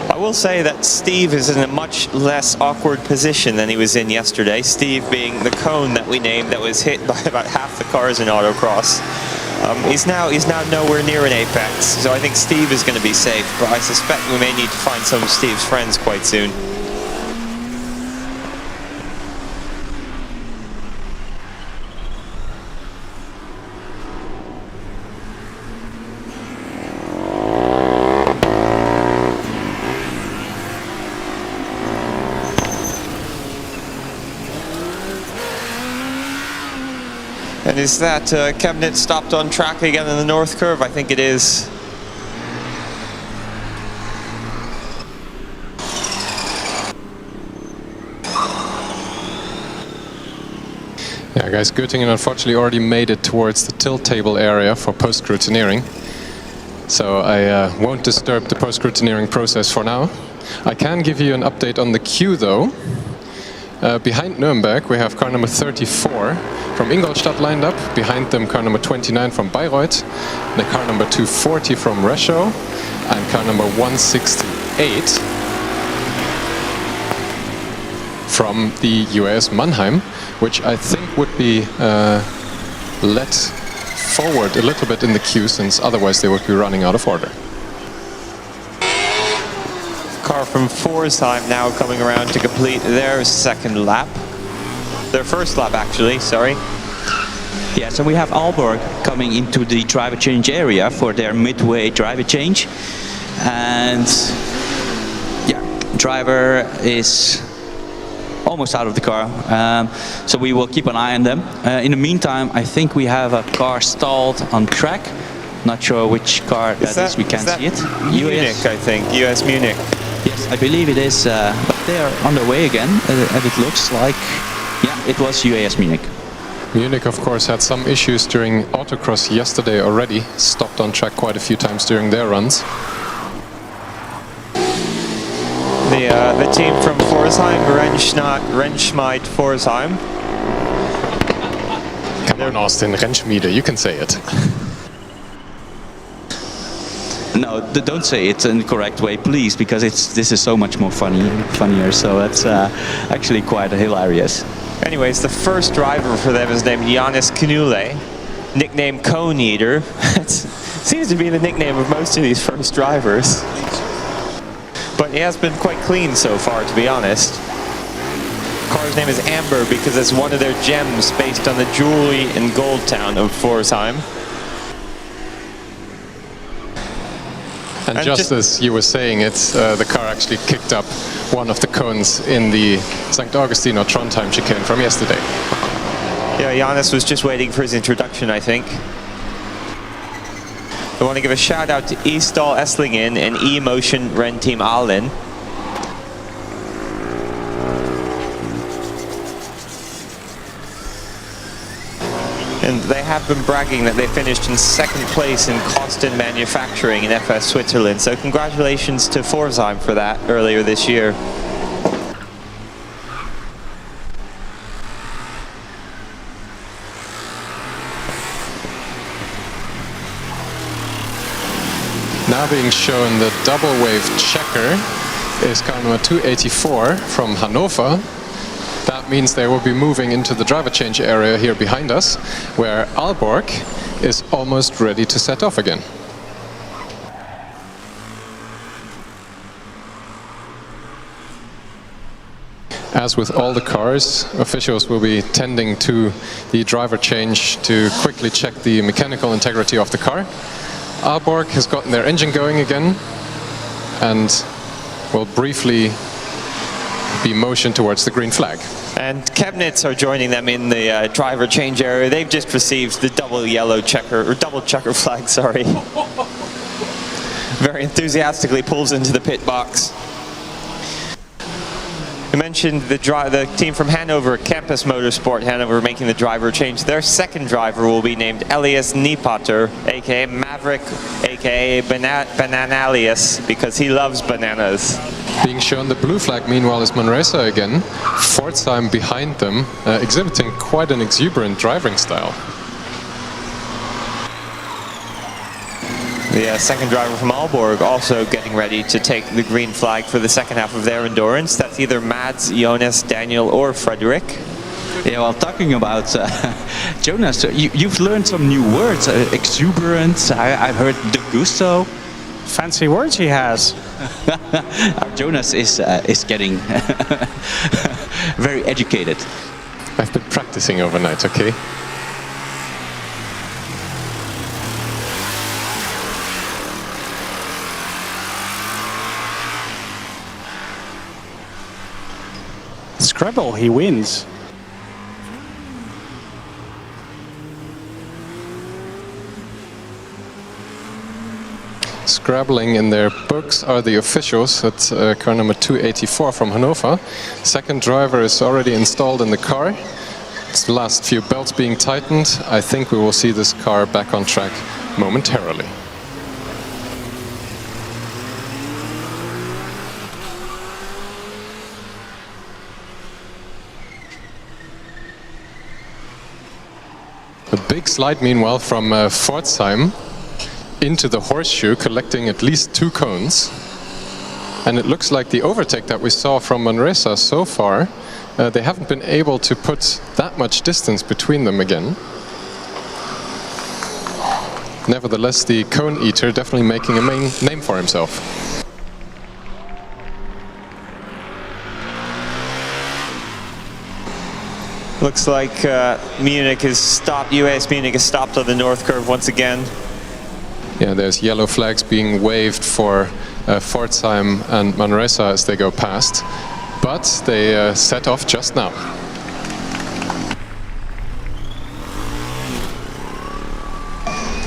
I will say that Steve is in a much less awkward position than he was in yesterday. Steve being the cone that we named that was hit by about half the cars in autocross. He's now nowhere near an apex, so I think Steve is going to be safe, but I suspect we may need to find some of Steve's friends quite soon. And is that cabinet stopped on track again in the north curve? I think it is. Yeah, guys, Göttingen unfortunately already made it towards the tilt table area for post-scrutineering. So I won't disturb the post-scrutineering process for now. I can give you an update on the queue, though. Behind Nuremberg, we have car number 34 from Ingolstadt lined up. Behind them, car number 29 from Bayreuth, the car number 240 from Reschau, and car number 168 from the UAS Mannheim, which I think would be let forward a little bit in the queue, since otherwise they would be running out of order. Car from Pforzheim now coming around to complete their second lap. Their first lap, actually, sorry. Yeah, so we have Aalborg coming into the driver change area for their midway driver change. And yeah, driver is almost out of the car. So we will keep an eye on them. In the meantime, I think we have a car stalled on track. Not sure which car that is, we can't see it. Munich, I think, US Munich. Yes, I believe it is, but they are on their way again, and it looks like, yeah, it was UAS Munich. Munich, of course, had some issues during autocross yesterday already, stopped on track quite a few times during their runs. The team from Pforzheim, Rennschmiede Pforzheim. Come on, Austin, Rennschmiede, you can say it. No, don't say it in the correct way, please, because this is so much more funnier. So it's actually quite hilarious. Anyways, the first driver for them is named Janis Knule, nicknamed Cone Eater. It seems to be the nickname of most of these first drivers. But he has been quite clean so far, to be honest. The car's name is Amber because it's one of their gems based on the jewelry and gold town of Pforzheim. And just as you were saying, it's the car actually kicked up one of the cones in the St. Augustine or Trondheim chicane from yesterday. Yeah, Janis was just waiting for his introduction, I think. I want to give a shout out to eStall Esslingen and eMotion Renn Team Aalen. And they have been bragging that they finished in second place in cost and manufacturing in FS Switzerland. So congratulations to Pforzheim for that earlier this year. Now being shown the double wave checker is car number 284 from Hannover. That That means they will be moving into the driver change area here behind us, where Aalborg is almost ready to set off again. As with all the cars, officials will be tending to the driver change to quickly check the mechanical integrity of the car. Aalborg has gotten their engine going again and will briefly be motioned towards the green flag. And Chemnitz are joining them in the driver change area. They've just received the double checker flag, sorry. Very enthusiastically pulls into the pit box. I mentioned the team from Hannover, Campus Motorsport Hannover, making the driver change. Their second driver will be named Elias Niepater, aka Maverick, aka Bananalius, because he loves bananas. Being shown the blue flag, meanwhile, is Manresa again. Pforzheim behind them, exhibiting quite an exuberant driving style. The second driver from Aalborg also getting ready to take the green flag for the second half of their endurance. That's either Mads, Jonas, Daniel or Frederick. Yeah, well, talking about Jonas, you've learned some new words. Exuberant, I've heard de gusto. Fancy words he has. Jonas is getting very educated. I've been practicing overnight, okay? Scrabble, he wins. Scrabbling in their books are the officials at car number 284 from Hannover. Second driver is already installed in the car. It's the last few belts being tightened. I think we will see this car back on track momentarily. A big slide, meanwhile, from Pforzheim into the horseshoe, collecting at least 2 cones. And it looks like the overtake that we saw from Manresa so far, they haven't been able to put that much distance between them again. Nevertheless, the cone eater definitely making a name for himself. Looks like Munich is stopped. UAS Munich is stopped on the north curve once again. Yeah, there's yellow flags being waved for Pforzheim and Manresa as they go past, but they set off just now.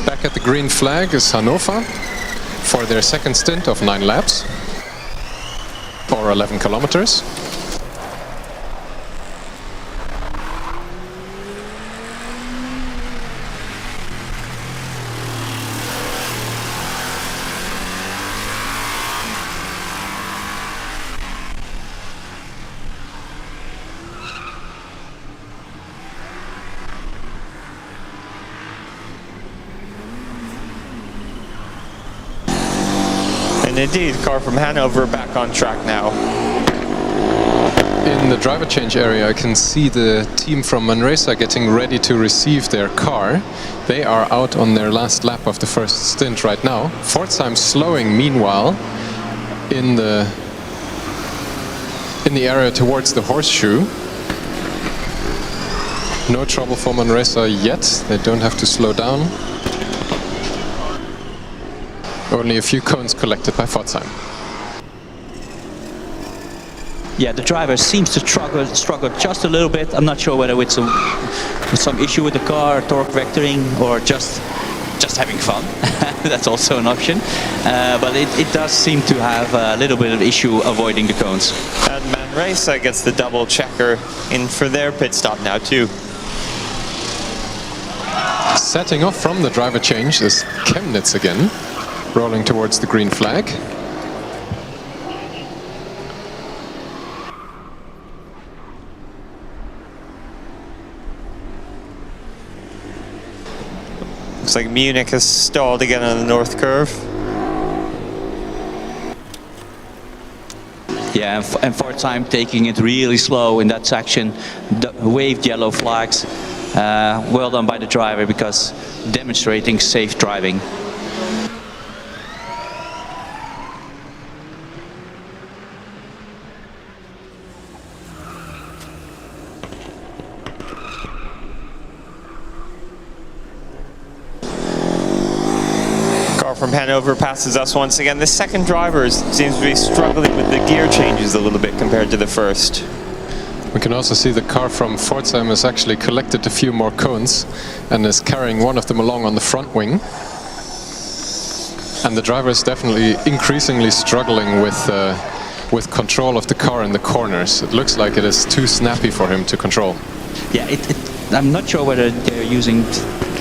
Back at the green flag is Hannover for their second stint of 9 laps, or 11 kilometers. And indeed, car from Hanover back on track now. In the driver change area, I can see the team from Manresa getting ready to receive their car. They are out on their last lap of the first stint right now. Pforzheim slowing, meanwhile, in the area towards the horseshoe. No trouble for Manresa yet. They don't have to slow down. Only a few cones collected by Pforzheim. Yeah, the driver seems to struggle just a little bit. I'm not sure whether it's some issue with the car, torque vectoring, or just having fun. That's also an option. But it does seem to have a little bit of issue avoiding the cones. And Manresa gets the double checker in for their pit stop now too. Setting off from the driver change is Chemnitz again, rolling towards the green flag. Looks like Munich has stalled again on the north curve. Yeah, and Pforzheim taking it really slow in that section, waved yellow flags. Well done by the driver, because demonstrating safe driving. From Hannover passes us once again. The second driver seems to be struggling with the gear changes a little bit compared to the first. We can also see the car from Pforzheim has actually collected a few more cones and is carrying one of them along on the front wing. And the driver is definitely increasingly struggling with control of the car in the corners. It looks like it is too snappy for him to control. Yeah, I'm not sure whether they're using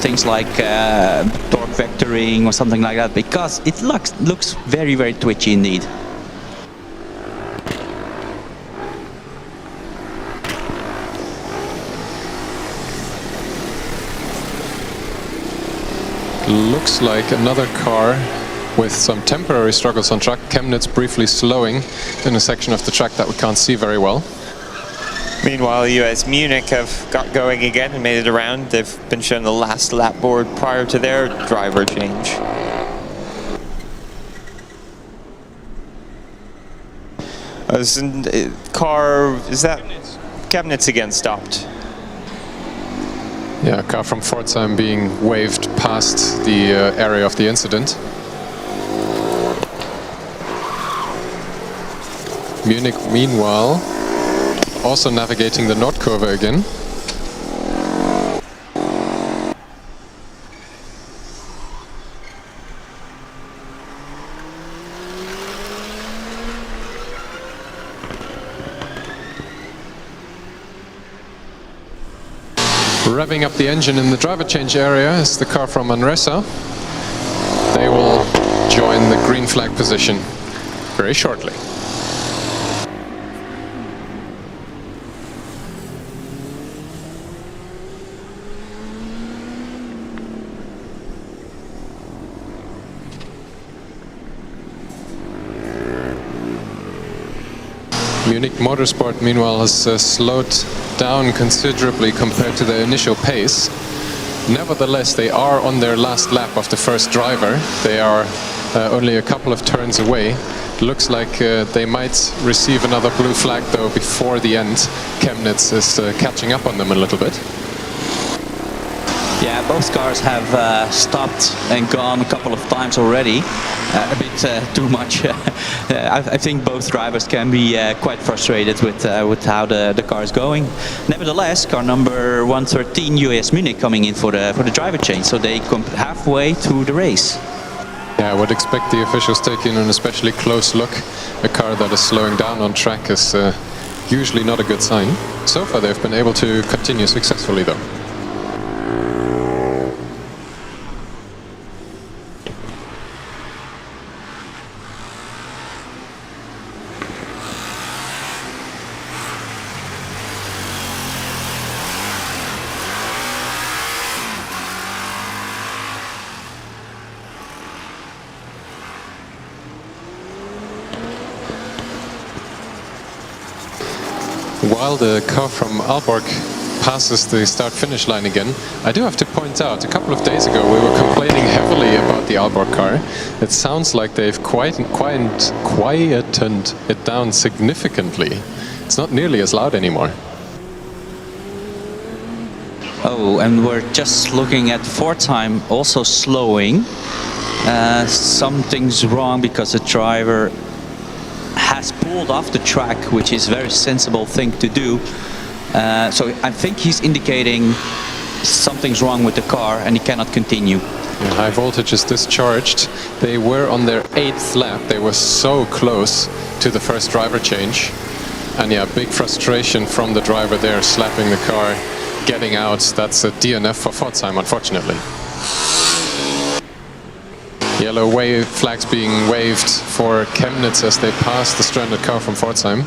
things like torque vectoring or something like that, because it looks very, very twitchy indeed. Looks like another car with some temporary struggles on track. Chemnitz briefly slowing in a section of the track that we can't see very well. Meanwhile, US Munich have got going again and made it around. They've been shown the last lap board prior to their driver change. Car, is that Chemnitz again stopped? Yeah, a car from Pforzheim being waved past the area of the incident. Munich, meanwhile, also navigating the Nordkurve again. Revving up the engine in the driver change area is the car from Manresa. They will join the green flag position very shortly. eMotorsport, meanwhile, has slowed down considerably compared to their initial pace. Nevertheless, they are on their last lap of the first driver. They are only a couple of turns away. Looks like they might receive another blue flag, though, before the end. Chemnitz is catching up on them a little bit. Yeah, both cars have stopped and gone a couple of times already. A bit too much. I think both drivers can be quite frustrated with how the car is going. Nevertheless, car number 113, UAS Munich, coming in for the driver change, so they come halfway through the race. Yeah, I would expect the officials taking an especially close look. A car that is slowing down on track is usually not a good sign. So far, they've been able to continue successfully, though. While the car from Aalborg passes the start-finish line again, I do have to point out, a couple of days ago we were complaining heavily about the Aalborg car. It sounds like they've quietened it down significantly. It's not nearly as loud anymore. Oh, and we're just looking at Pforzheim also slowing. Something's wrong because the driver has pulled off the track, which is a very sensible thing to do. So I think he's indicating something's wrong with the car and he cannot continue. Yeah, high voltage is discharged. They were on their 8th lap. They were so close to the first driver change. And yeah, big frustration from the driver there, slapping the car, getting out. That's a DNF for Pforzheim, unfortunately. Yellow wave flags being waved for Chemnitz as they pass the stranded car from Pforzheim.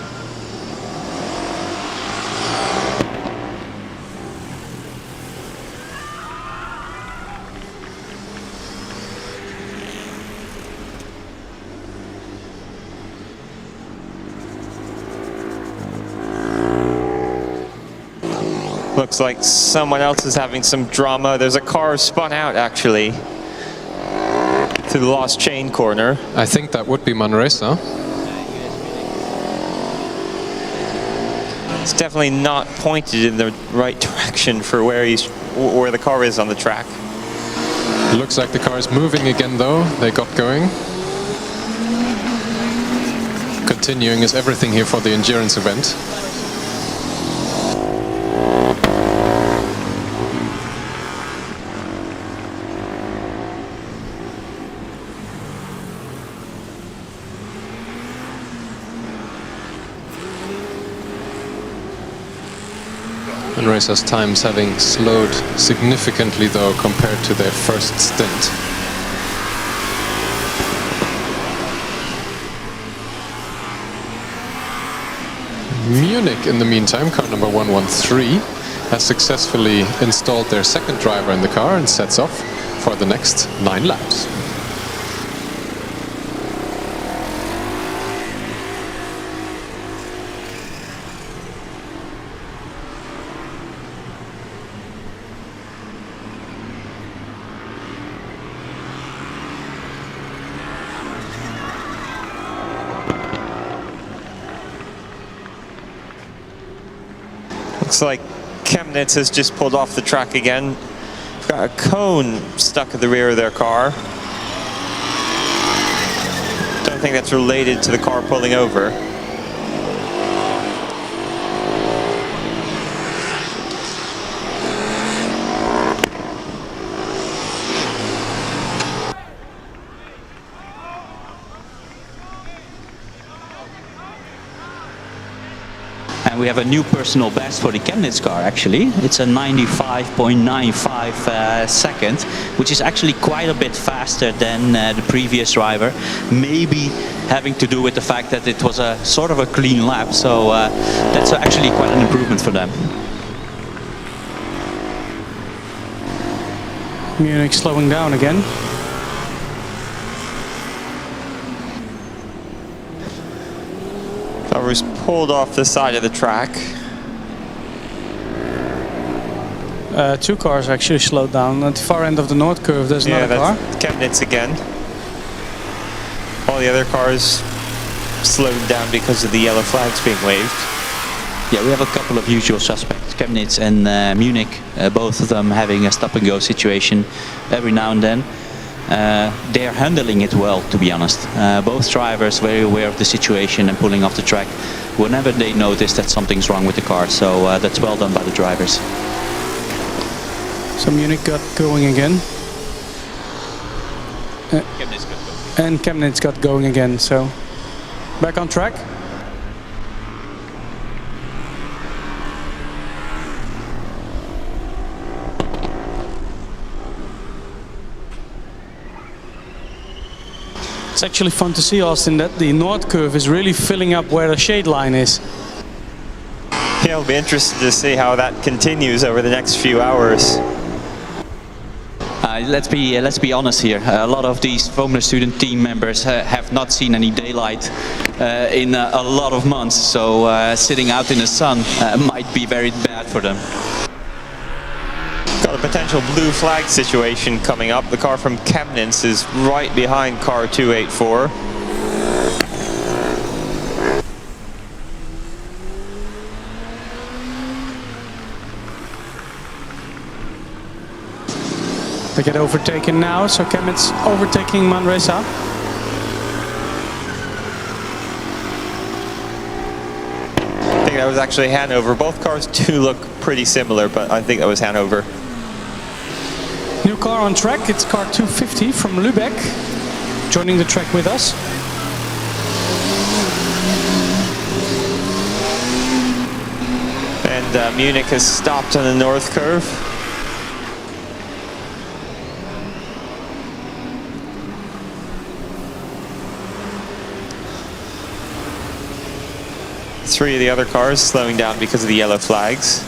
Looks like someone else is having some drama. There's a car spun out, actually, to the lost chain corner. I think that would be Manresa. It's definitely not pointed in the right direction for where the car is on the track. Looks like the car is moving again, though. They got going. Continuing is everything here for the endurance event. Manresa's times having slowed significantly, though, compared to their first stint. Munich, in the meantime, car number 113, has successfully installed their second driver in the car and sets off for the next 9 laps. Looks like Chemnitz has just pulled off the track again. We've got a cone stuck at the rear of their car. Don't think that's related to the car pulling over. And we have a new personal best for the Chemnitz car, actually. It's a 95.95 second, which is actually quite a bit faster than the previous driver. Maybe having to do with the fact that it was a sort of a clean lap, so that's actually quite an improvement for them. Munich slowing down again. Was pulled off the side of the track. 2 cars actually slowed down. At the far end of the north curve, there's another car. Chemnitz again. All the other cars slowed down because of the yellow flags being waved. Yeah, we have a couple of usual suspects, Chemnitz and Munich, both of them having a stop-and-go situation every now and then. They are handling it well, to be honest. Both drivers very aware of the situation and pulling off the track whenever they notice that something's wrong with the car. So that's well done by the drivers. So Munich got going again. And Chemnitz got going again. So back on track. It's actually fun to see, Austin, that the north curve is really filling up where the shade line is. Yeah, I'll be interested to see how that continues over the next few hours. Let's be honest here. A lot of these Formula Student team members have not seen any daylight in a lot of months, so sitting out in the sun might be very bad for them. Got a potential blue flag situation coming up. The car from Chemnitz is right behind car 284. They get overtaken now, so Chemnitz overtaking Manresa. I think that was actually Hanover. Both cars do look pretty similar, but I think that was Hanover. New car on track, it's car 250 from Luebeck, joining the track with us. And Munich has stopped on the north curve. Three of the other cars slowing down because of the yellow flags.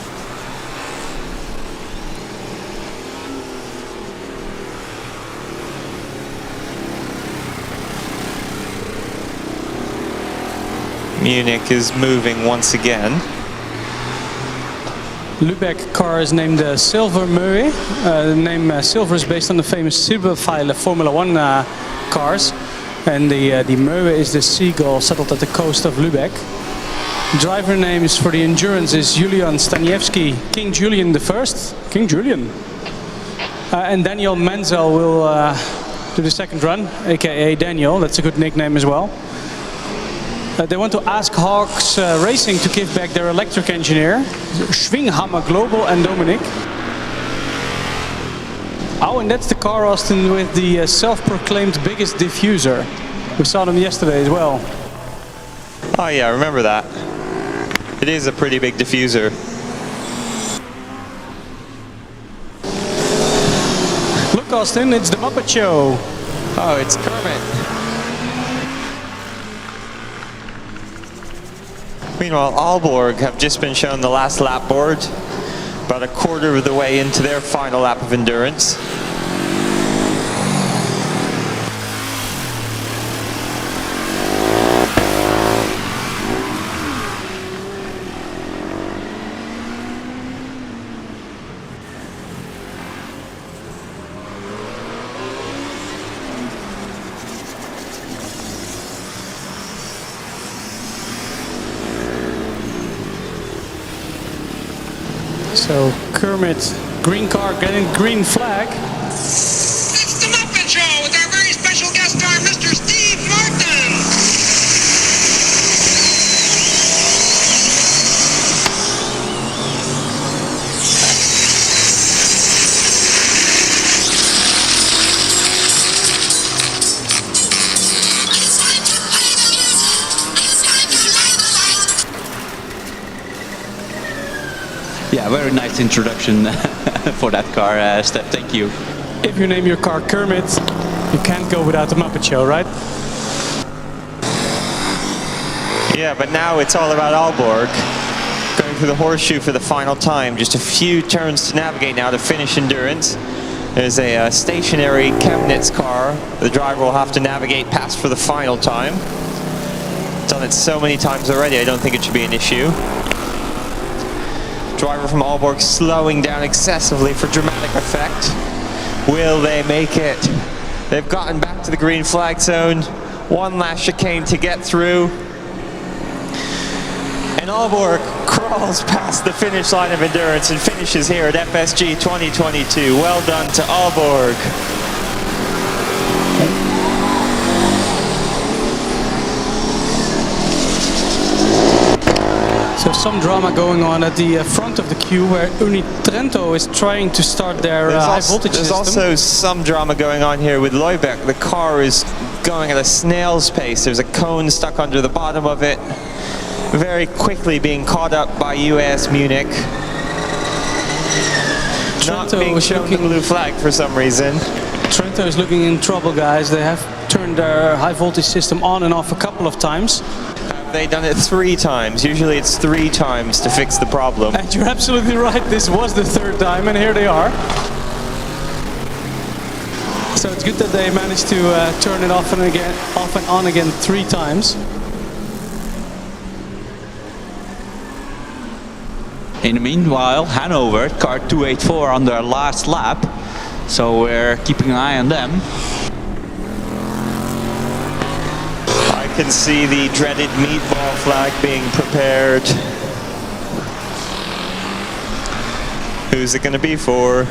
Munich is moving once again. Luebeck car is named Silver Murray. The name Silver is based on the famous Superfile Formula 1 cars. And the Murray is the seagull settled at the coast of Luebeck. Driver names for the endurance is Julian Staniewski, King Julian I. King Julian. And Daniel Menzel will do the second run, aka Daniel. That's a good nickname as well. They want to ask HSNR Racing to give back their electric engineer, Schwinghammer Global and Dominic. Oh, and that's the car, Austin, with the self-proclaimed biggest diffuser. We saw them yesterday as well. Oh yeah, I remember that. It is a pretty big diffuser. Look, Austin, it's the Muppet Show. Oh, it's Kermit. Meanwhile, Aalborg have just been shown the last lap board, about a quarter of the way into their final lap of endurance. So Kermit, green car, getting green flag. It's the Muppet Show with our very special guest star, Mr. Steve Martin. Yeah, very nice introduction for that car, Steph. Thank you. If you name your car Kermit, you can't go without the Muppet Show, right? Yeah, but now it's all about Aalborg. Going through the horseshoe for the final time. Just a few turns to navigate now to finish endurance. There's a stationary Chemnitz car the driver will have to navigate past for the final time. Done it so many times already, I don't think it should be an issue. Driver from Aalborg slowing down excessively for dramatic effect. Will they make it? They've gotten back to the green flag zone. One last chicane to get through. And Aalborg crawls past the finish line of endurance and finishes here at FSG 2022. Well done to Aalborg. So some drama going on at the front of the queue where Trento is trying to start their high voltage There's system. also some drama going on here with Luebeck. The car is going at a snail's pace. There's a cone stuck under the bottom of it. Very quickly being caught up by UAS Munich. Not being shown the blue flag for some reason. Trento is looking in trouble, guys. They have turned their high voltage system on and off a couple of times. They've done it 3 times. Usually it's 3 times to fix the problem. And you're absolutely right, this was the 3rd time, and here they are. So it's good that they managed to turn it off and on again 3 times. In the meanwhile, Hannover, car 284 on their last lap. So we're keeping an eye on them. I can see the dreaded meatball flag being prepared. Who's it going to be for?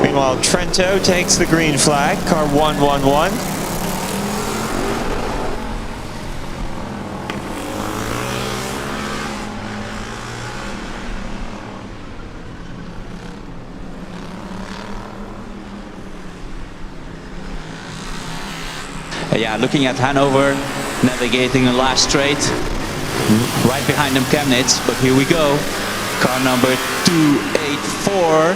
Meanwhile, Trento takes the green flag, car 111. Yeah, looking at Hannover, navigating the last straight. Right behind them Chemnitz, but here we go. Car number 284,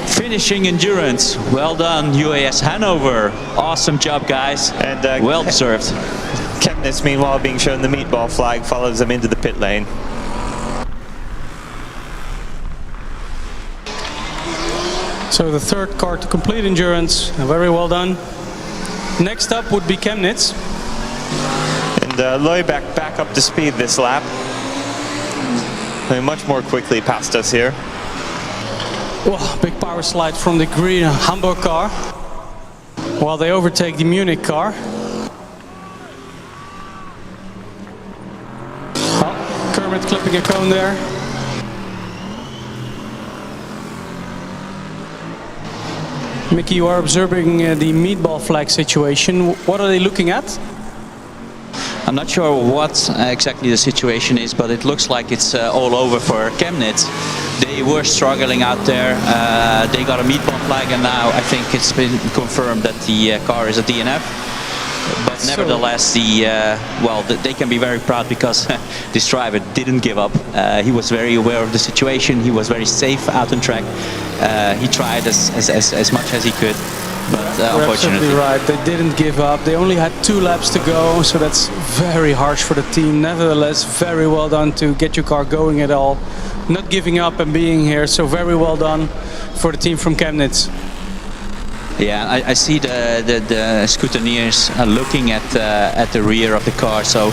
finishing endurance. Well done, UAS Hannover. Awesome job, guys. And well deserved. Chemnitz, meanwhile, being shown the meatball flag, follows them into the pit lane. So the 3rd car to complete endurance, very well done. Next up would be Chemnitz. And Luebeck back up to speed this lap. I mean, much more quickly past us here. Oh, big power slide from the green Hamburg car, while they overtake the Munich car. Oh, Kermit clipping a cone there. Mickey, you are observing the meatball flag situation. What are they looking at? I'm not sure what exactly the situation is, but it looks like it's all over for Chemnitz. They were struggling out there. They got a meatball flag, and now I think it's been confirmed that the car is a DNF. But nevertheless, they can be very proud because this driver didn't give up. He was very aware of the situation. He was very safe out on track. He tried as much as he could. But unfortunately, absolutely right. They didn't give up. They only had 2 laps to go, so that's very harsh for the team. Nevertheless, very well done to get your car going at all, not giving up and being here. So very well done for the team from Chemnitz. Yeah, I see the scrutineers looking at the rear of the car. So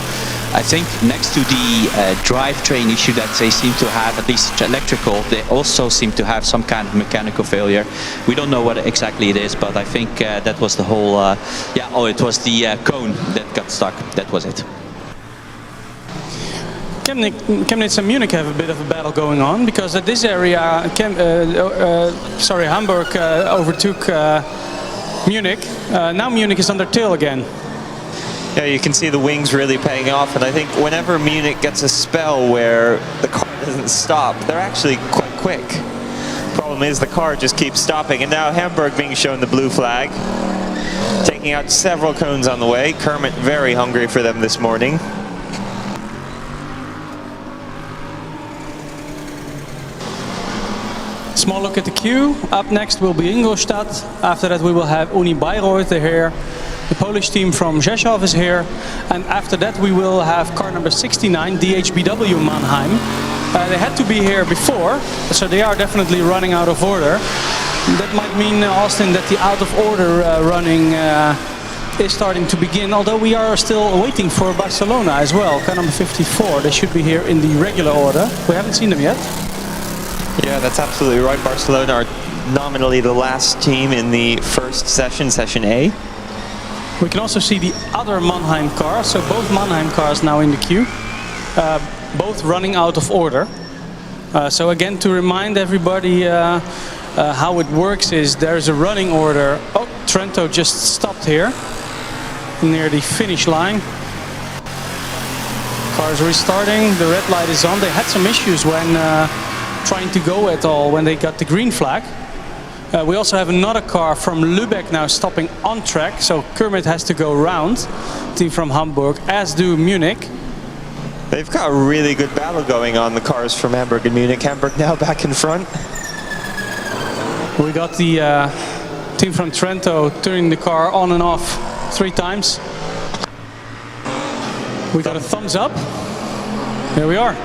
I think next to the drivetrain issue that they seem to have, at least electrical, they also seem to have some kind of mechanical failure. We don't know what exactly it is, but I think that was the whole. It was the cone that got stuck. That was it. Chemnitz and Munich have a bit of a battle going on, because at this area, Hamburg overtook Munich. Now Munich is under tail again. Yeah, you can see the wings really paying off, and I think whenever Munich gets a spell where the car doesn't stop, they're actually quite quick. Problem is the car just keeps stopping, and now Hamburg being shown the blue flag, taking out several cones on the way. Kermit very hungry for them this morning. Small look at the queue. Up next will be Ingolstadt. After that we will have Uni Bayreuth here. The Polish team from Rzeszów is here. And after that we will have car number 69, DHBW Mannheim. They had to be here before, so they are definitely running out of order. That might mean, Austin, that the out of order running is starting to begin, although we are still waiting for Barcelona as well. Car number 54, they should be here in the regular order. We haven't seen them yet. Yeah, that's absolutely right. Barcelona are nominally the last team in the first session, session A. We can also see the other Mannheim cars, so both Mannheim cars now in the queue, both running out of order. So again, to remind everybody how it works is there's a running order. Oh, Trento just stopped here near the finish line. Cars restarting, the red light is on. They had some issues when trying to go at all when they got the green flag. We also have another car from Luebeck now stopping on track, so Kermit has to go round. Team from Hamburg, as do Munich. They've got a really good battle going on, the cars from Hamburg and Munich. Hamburg now back in front. We got the team from Trento turning the car on and off 3 times. We got a thumbs up. Here we are.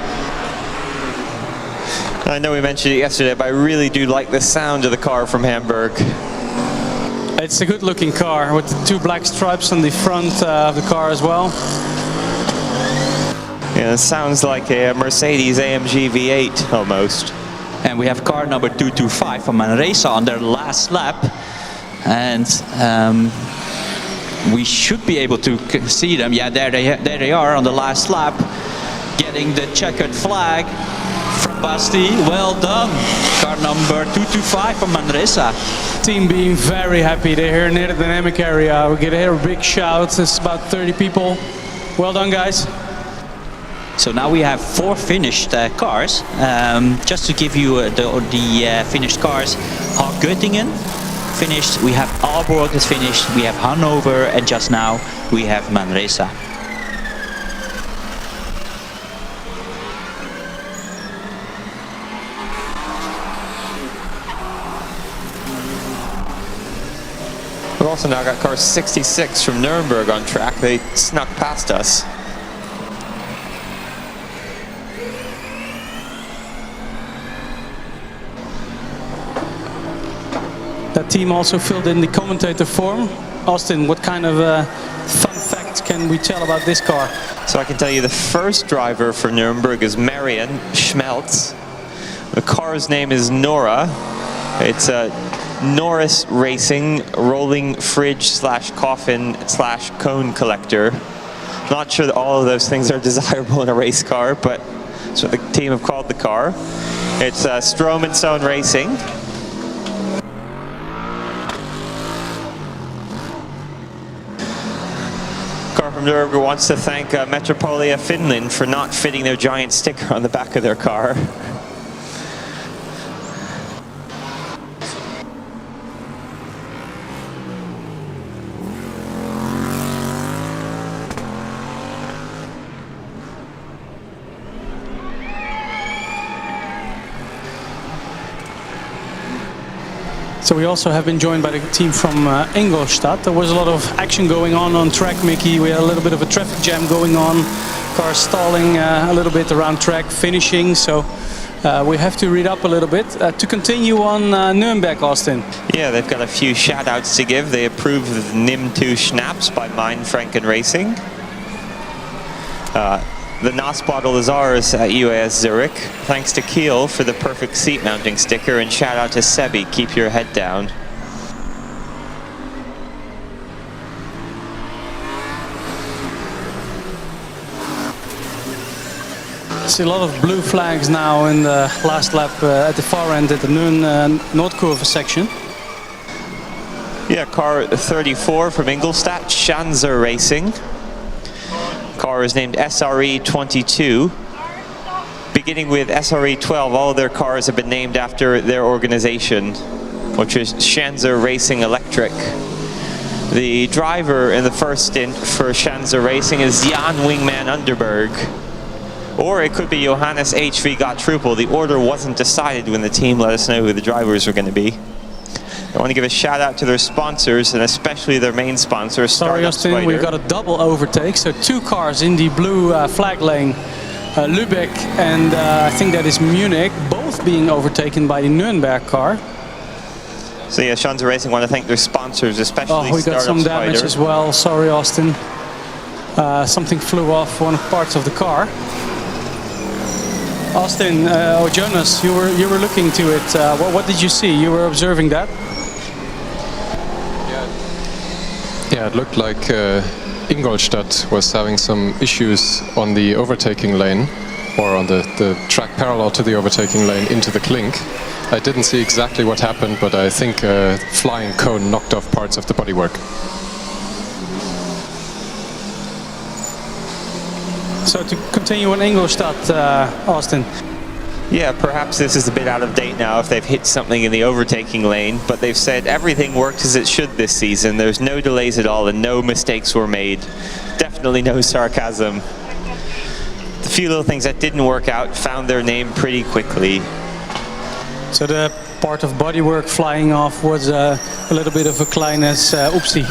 I know we mentioned it yesterday, but I really do like the sound of the car from Hamburg. It's a good looking car with the 2 black stripes on the front of the car as well. Yeah, it sounds like a Mercedes AMG V8 almost. And we have car number 225 from Manresa on their last lap. And we should be able to see them. Yeah, there they are on the last lap, getting the checkered flag. Basti, well done. Car number 225 from Manresa. Team being very happy. They're here near the dynamic area. We get here a big shout. It's about 30 people. Well done, guys. So now we have 4 finished cars. Just to give you the finished cars, Göttingen finished. We have Aalborg is finished. We have Hannover, and just now we have Manresa. We've also now got car 66 from Nuremberg on track. They snuck past us. That team also filled in the commentator form. Austin, what kind of fun fact What can we tell about this car? So I can tell you the first driver for Nuremberg is Marian Schmelz. The car's name is Nora. It's a Norris Racing rolling fridge slash coffin slash cone collector. Not sure that all of those things are desirable in a race car, but that's what the team have called the car. It's Strohm Söhne Racing. Car from Nuremberg wants to thank Metropolia Finland for not fitting their giant sticker on the back of their car. So we also have been joined by the team from Ingolstadt. There was a lot of action going on track, Mickey. We had a little bit of a traffic jam going on. Cars stalling a little bit around track, finishing. So we have to read up a little bit. To continue on Nuremberg, Austin. Yeah, they've got a few shout-outs to give. They approved of NIM2 Schnaps by Mainfranken Racing. The NOS bottle is ours at UAS Zurich. Thanks to Kiel for the perfect seat mounting sticker, and shout out to Sebi, keep your head down. I see a lot of blue flags now in the last lap at the far end at the Nordkurve section. Yeah, car 34 from Ingolstadt, Schanzer Racing. Car is named SRE22. Beginning with SRE12, all of their cars have been named after their organization, which is Schanzer Racing Electric. The driver in the first stint for Schanzer Racing is Jan Wingman Underberg. Or it could be Johannes H.V. Gottrupel. The order wasn't decided when the team let us know who the drivers were going to be. I want to give a shout out to their sponsors, and especially their main sponsor, Sorry, Austin, we've got a double overtake. So two cars in the blue flag lane, Luebeck and I think that is Munich, both being overtaken by the Nuremberg car. So yeah, Schanzer Racing want to thank their sponsors, especially we got some damage Spider. as well. Sorry, Austin. Something flew off one of the parts of the car. Austin, or Jonas, you were looking to it. What did you see? You were observing that? Yeah, it looked like Ingolstadt was having some issues on the overtaking lane, or on the track parallel to the overtaking lane into the clink. I didn't see exactly what happened, but I think a flying cone knocked off parts of the bodywork. So to continue on Ingolstadt, Austin. Yeah, perhaps this is a bit out of date now if they've hit something in the overtaking lane, but they've said everything worked as it should this season. There's no delays at all and no mistakes were made. Definitely no sarcasm. The few little things that didn't work out found their name pretty quickly. So the part of bodywork flying off was a little bit of a kleines oopsie.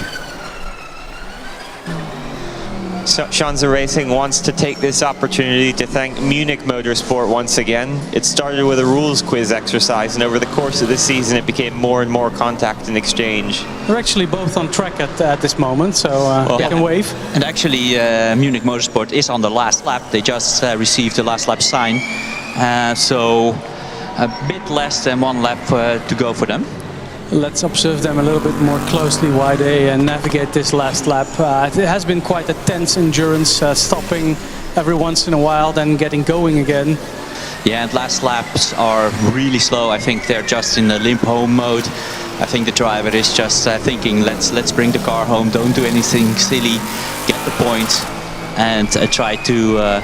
So Schanzer Racing wants to take this opportunity to thank municHMotorsport once again. It started with a rules quiz exercise, and over the course of the season it became more and more contact and exchange. They're actually both on track at this moment, so they can wave. And actually municHMotorsport is on the last lap. They just received the last lap sign, so a bit less than one lap to go for them. Let's observe them a little bit more closely while they navigate this last lap. It has been quite a tense endurance, stopping every once in a while, then getting going again. Yeah, and last laps are really slow. I think they're just in the limp home mode. I think the driver is just thinking, let's bring the car home, don't do anything silly, get the points, and try to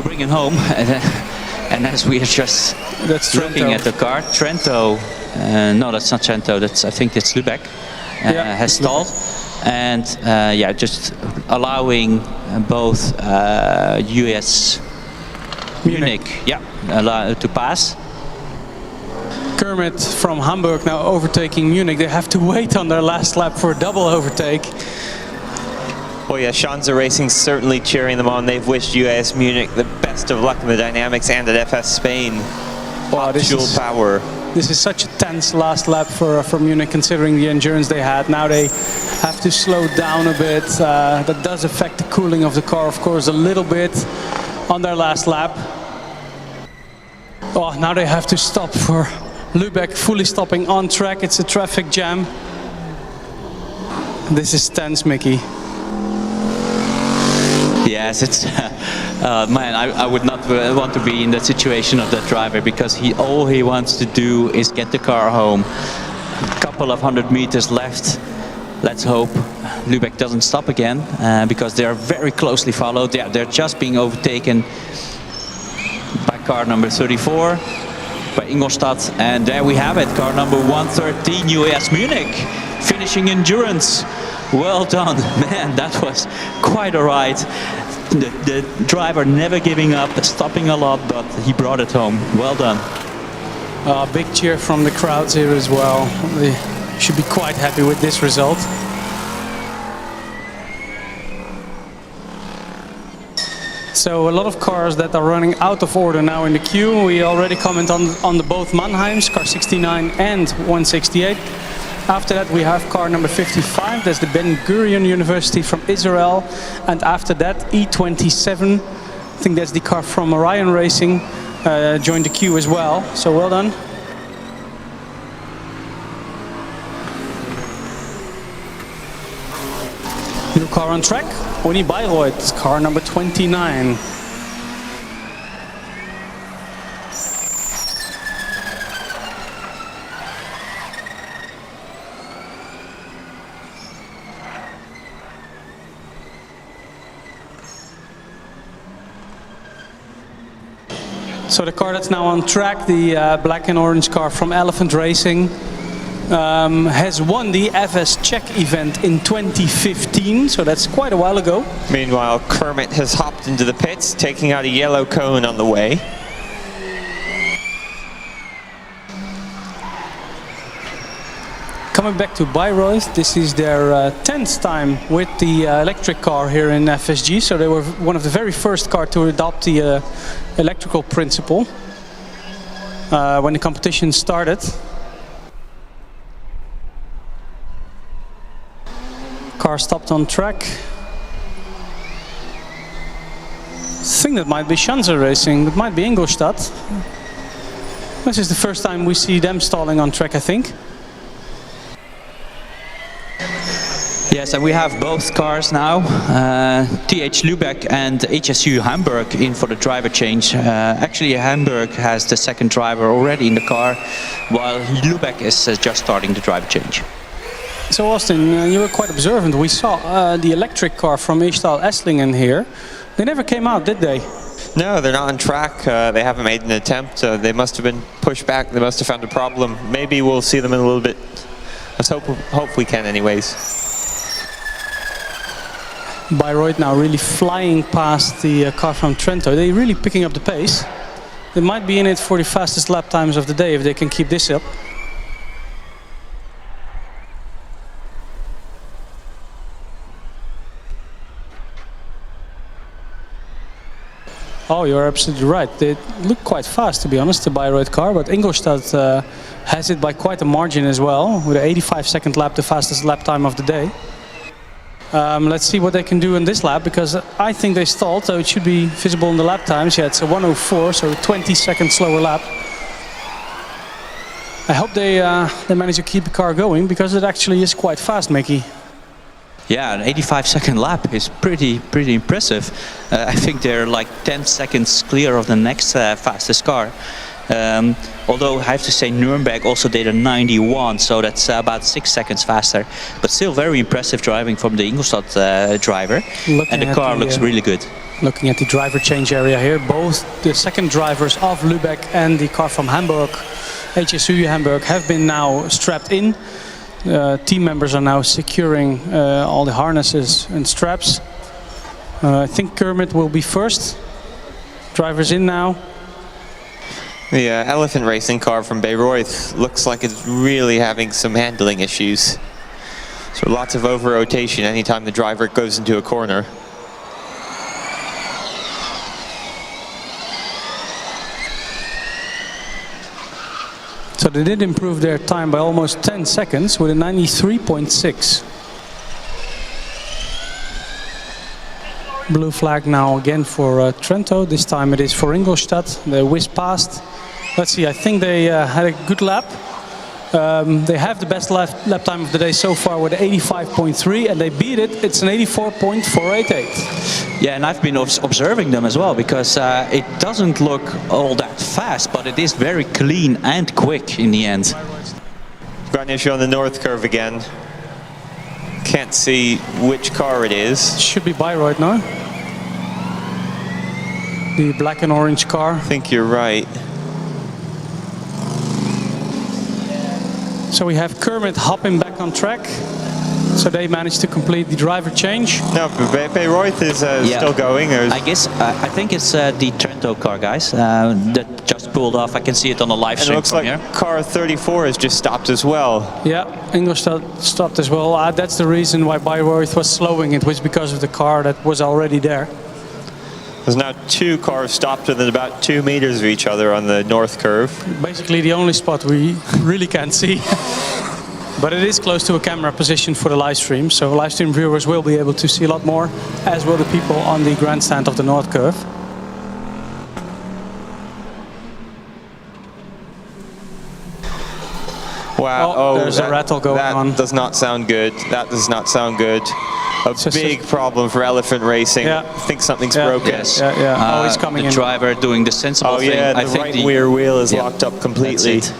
bring it home. And as we are just looking at the car, Trento. No, that's not Trento. I think it's Luebeck. Has stalled, and just allowing both US Munich, to pass. Kermit from Hamburg now overtaking Munich. They have to wait on their last lap for a double overtake. Well, yeah, Schanzer Racing certainly cheering them on. They've wished UAS Munich the best of luck in the Dynamics and at FS Spain. Wow, this Dual is power. This is such a tense last lap for Munich, considering the endurance they had. Now they have to slow down a bit. That does affect the cooling of the car, of course, a little bit on their last lap. Oh, now they have to stop for Luebeck, fully stopping on track. It's a traffic jam. This is tense, Mickey. Yes, it's man. I would not want to be in the situation of that driver, because all he wants to do is get the car home. A couple of 100 meters left. Let's hope Luebeck doesn't stop again, because they are very closely followed. They're just being overtaken by car number 34, by Ingolstadt, and there we have it. Car number 113, UAS Munich, finishing endurance. Well done, man, that was quite a ride. The driver never giving up, stopping a lot, but he brought it home. Well done. Big cheer from the crowds here as well. They should be quite happy with this result. So a lot of cars that are running out of order now in the queue. We already comment on the both Mannheims, car 69 and 168. After that we have car number 55, that's the Ben-Gurion University from Israel. And after that E27, I think that's the car from Orion Racing, joined the queue as well. So well done. New car on track, Oni Bayreuth, car number 29. So the car that's now on track, the black and orange car from Elefant Racing, has won the FSTech event in 2015, so that's quite a while ago. Meanwhile, Kermit has hopped into the pits, taking out a yellow cone on the way. Coming back to Bayreuth, this is their 10th time with the electric car here in FSG, so they were one of the very first cars to adopt the electrical principle when the competition started. Car stopped on track. I think that might be Schanzer Racing, that might be Ingolstadt. This is the first time we see them stalling on track, I think. Yes, and we have both cars now, TH Luebeck and HSU Hamburg in for the driver change. Actually, Hamburg has the second driver already in the car, while Luebeck is just starting the driver change. So Austin, you were quite observant. We saw the electric car from Ishtal Esslingen here. They never came out, did they? No, they're not on track. They haven't made an attempt. They must have been pushed back. They must have found a problem. Maybe we'll see them in a little bit. Let's hope we can anyways. Bayreuth now really flying past the car from Trento. They're really picking up the pace. They might be in it for the fastest lap times of the day if they can keep this up. Oh, you're absolutely right. They look quite fast, to be honest, the Bayreuth car, but Ingolstadt has it by quite a margin as well, with an 85-second lap, the fastest lap time of the day. Let's see what they can do in this lap, because I think they stalled, so it should be visible in the lap times. Yeah, it's a 1:04, so a 20-second slower lap. I hope they manage to keep the car going, because it actually is quite fast, Mickey. Yeah, an 85-second lap is pretty impressive. I think they're like 10 seconds clear of the next fastest car. Although I have to say Nuremberg also did a 91, so that's about 6 seconds faster. But still very impressive driving from the Ingolstadt driver. And the car looks really good. Looking at the driver change area here, both the second drivers of Luebeck and the car from Hamburg, HSU Hamburg, have been now strapped in. Team members are now securing all the harnesses and straps. I think Kermit will be first. Drivers in now. The Elefant Racing car from Bayreuth looks like it's really having some handling issues. So lots of over-rotation anytime the driver goes into a corner. So they did improve their time by almost 10 seconds with a 93.6. Blue flag now again for Trento. This time it is for Ingolstadt. They whizzed past. Let's see, I think they had a good lap. They have the best lap time of the day so far with 85.3, and they beat it. It's an 84.488. Yeah, and I've been observing them as well, because it doesn't look all that fast, but it is very clean and quick in the end. Got an issue on the north curve again. Can't see which car it is. Should be Bayreuth now. The black and orange car. I think you're right. So we have Kermit hopping back on track. So they managed to complete the driver change. No, Bayreuth is still going. I guess, I think it's the Trento car, guys, that just pulled off. I can see it on the live stream. And it looks like here. car 34 has just stopped as well. Yeah, Ingolstadt stopped as well. That's the reason why Bayreuth was slowing. It was because of the car that was already there. There's now two cars stopped within about 2 meters of each other on the north curve. Basically the only spot we really can't see. But it is close to a camera position for the live stream, so live stream viewers will be able to see a lot more, as will the people on the grandstand of the north curve. Wow, oh there's a rattle going on. That does not sound good. That does not sound good. A big problem for Elephant Racing. Yeah. I think something's broken. Yes. Yeah. Oh, he's coming the in. driver doing the sensible thing. Yeah, I the think right rear wheel is locked up completely. That's it.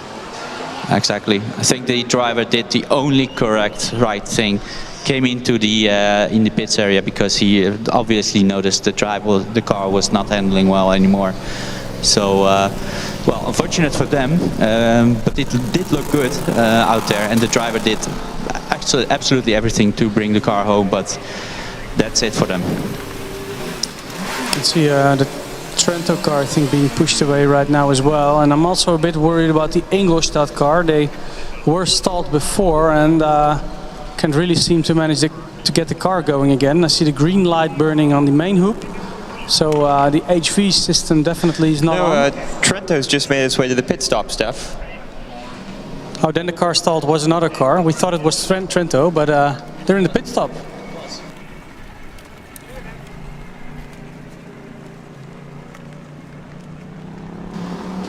Exactly. I think the driver did the only correct right thing. Came into the in the pits area because he obviously noticed the car was not handling well anymore. So, well, unfortunate for them, but it did look good out there, and the driver did actually absolutely everything to bring the car home. But that's it for them. Let's see the Trento car, I think, being pushed away right now as well. And I'm also a bit worried about the Ingolstadt car. They were stalled before and can't really seem to manage to get the car going again. I see the green light burning on the main hoop. So the HV system definitely is not on. Trento's just made its way to the pit stop, Steph. Oh, then the car stalled was another car. We thought it was Trento, but they're in the pit stop.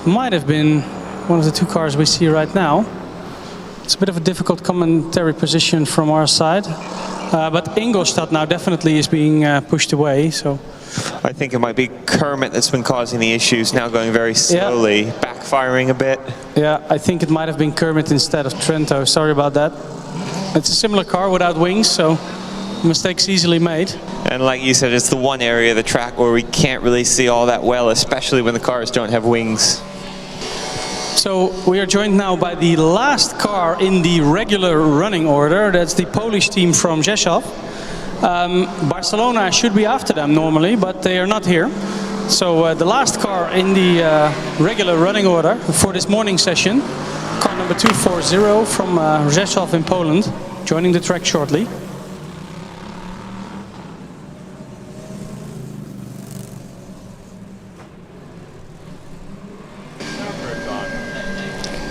Might have been one of the two cars we see right now. It's a bit of a difficult commentary position from our side, but Ingolstadt now definitely is being pushed away. So I think it might be Kermit that's been causing the issues, now going very slowly, backfiring a bit. Yeah, I think it might have been Kermit instead of Trento. Sorry about that. It's a similar car without wings, so mistakes easily made. And like you said, it's the one area of the track where we can't really see all that well, especially when the cars don't have wings. So we are joined now by the last car in the regular running order. That's the Polish team from Rzeszów. Barcelona should be after them normally, but they are not here. So the last car in the regular running order for this morning session, car number 240 from Rzeszów in Poland, joining the track shortly.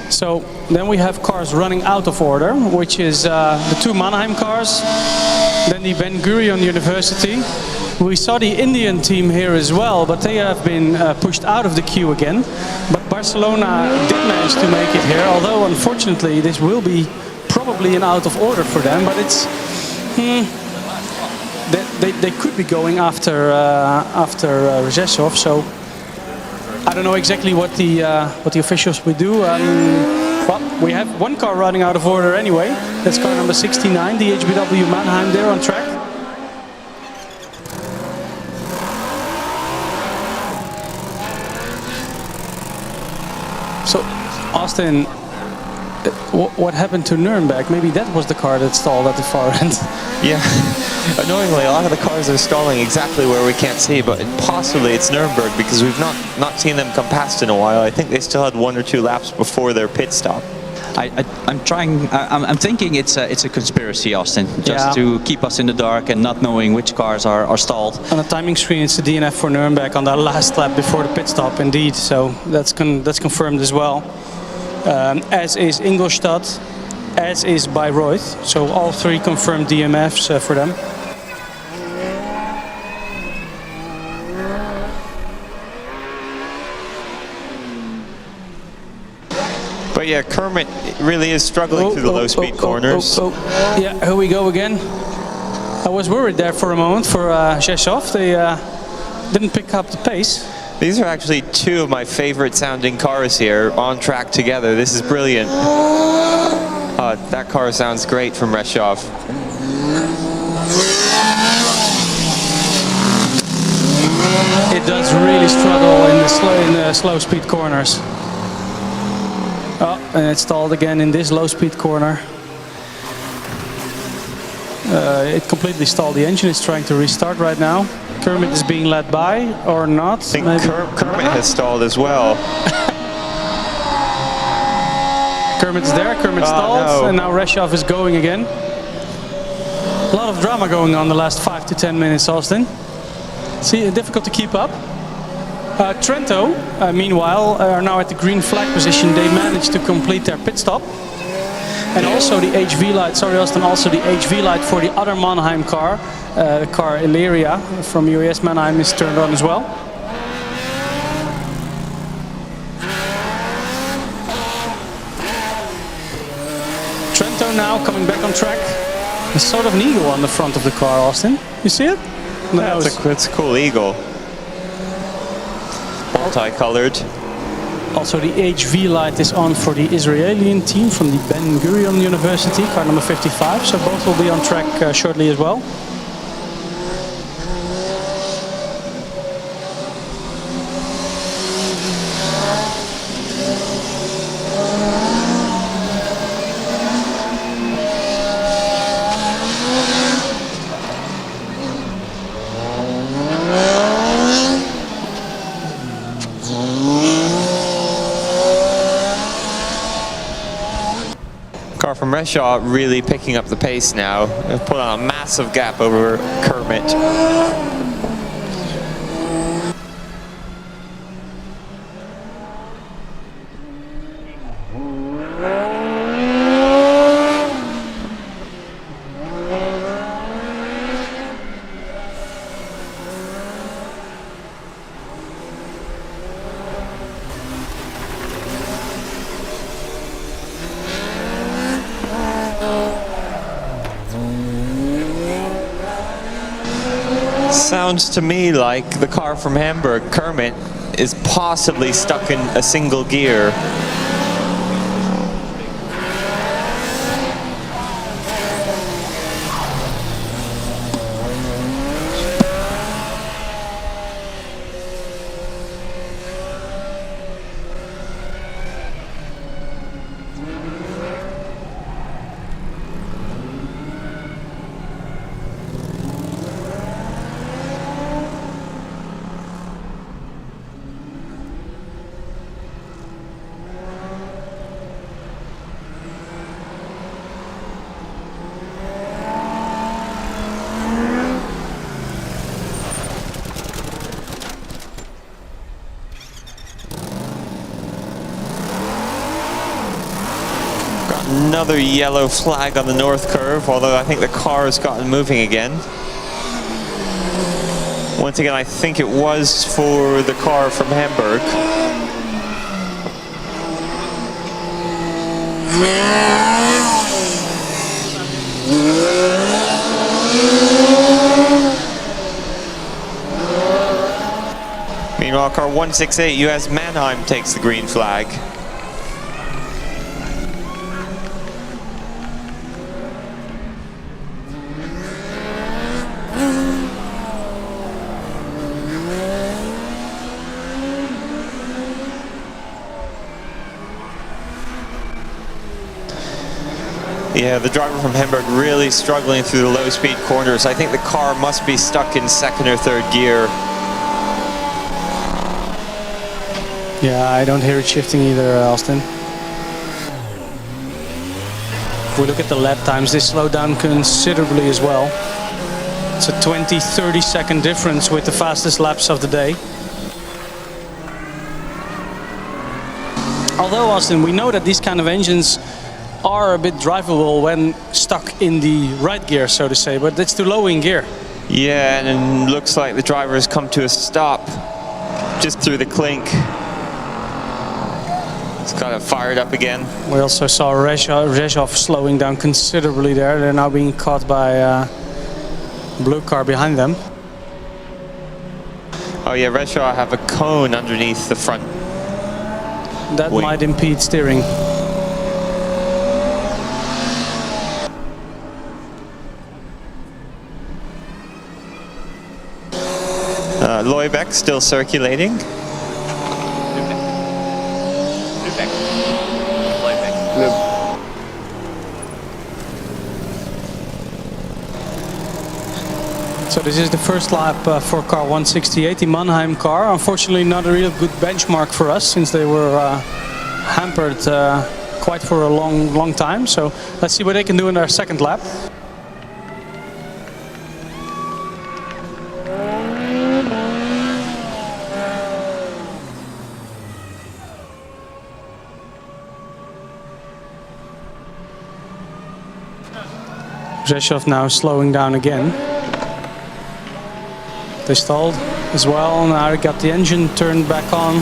So then we have cars running out of order, which is the two Mannheim cars, then the Ben-Gurion University. We saw the Indian team here as well, but they have been pushed out of the queue again. But Barcelona did manage to make it here, although unfortunately this will be probably an out of order for them, but it's they could be going after Rzeszów, so I don't know exactly what the officials will do. Well, we have one car running out of order anyway. That's car number 69, the HBW Mannheim. They're on track. So, Austin, what happened to Nuremberg? Maybe that was the car that stalled at the far end. Yeah, annoyingly, a lot of the cars are stalling exactly where we can't see, but possibly it's Nuremberg because we've not seen them come past in a while. I think they still had 1 or 2 laps before their pit stop. I'm thinking it's a conspiracy, Austin, just to keep us in the dark and not knowing which cars are stalled. On the timing screen, it's the DNF for Nuremberg on that last lap before the pit stop, indeed. So that's confirmed as well. as is Ingolstadt, as is Bayreuth. So all three confirmed DMFs for them. But yeah, Kermit really is struggling through the low-speed corners. Yeah, here we go again. I was worried there for a moment for Rzeszów. They didn't pick up the pace. These are actually two of my favorite sounding cars here on track together. This is brilliant. That car sounds great from Rzeszów. It does really struggle in the slow speed corners. Oh, and it stalled again in this low speed corner. It completely stalled the engine. It's trying to restart right now. Kermit is being led by, or not? I think Kermit has stalled as well. Kermit's there, Kermit stalled, no. and now Rzeszów is going again. A lot of drama going on the last 5 to 10 minutes, Austin. See, difficult to keep up. Trento, meanwhile, are now at the green flag position. They managed to complete their pit stop. And also the HV light, sorry Austin, also the HV light for the other Mannheim car, the car Illyria from UAS Mannheim is turned on as well. Trento now coming back on track. There's sort of an eagle on the front of the car, Austin. You see it? No, it's a cool eagle. Multicolored. Also the HV light is on for the Israeli team from the Ben-Gurion University, car number 55, so both will be on track shortly as well. From Rzeszów really picking up the pace now. They've put on a massive gap over Kermit. Sounds to me like the car from Hamburg, Kermit, is possibly stuck in a single gear. Another yellow flag on the north curve, although I think the car has gotten moving again. Once again, I think it was for the car from Hamburg. Meanwhile, car 168 UAS Mannheim takes the green flag. Yeah, the driver from Hamburg really struggling through the low-speed corners. I think the car must be stuck in second or third gear. Yeah, I don't hear it shifting either, Austin. If we look at the lap times, they slow down considerably as well. It's a 20-30 second difference with the fastest laps of the day. Although, Austin, we know that these kind of engines are a bit drivable when stuck in the right gear, so to say, but it's too low in gear. Yeah, and it looks like the driver has come to a stop just through the clink. It's got it fired up again. We also saw Rezhov slowing down considerably there. They're now being caught by a blue car behind them. Oh yeah, Rezhov have a cone underneath the front. That wing might impede steering. Luebeck still circulating. So this is the first lap for car 168, the Mannheim car. Unfortunately not a real good benchmark for us since they were hampered quite for a long time. So let's see what they can do in their second lap. Rzeszów now slowing down again. They stalled as well. Now they got the engine turned back on.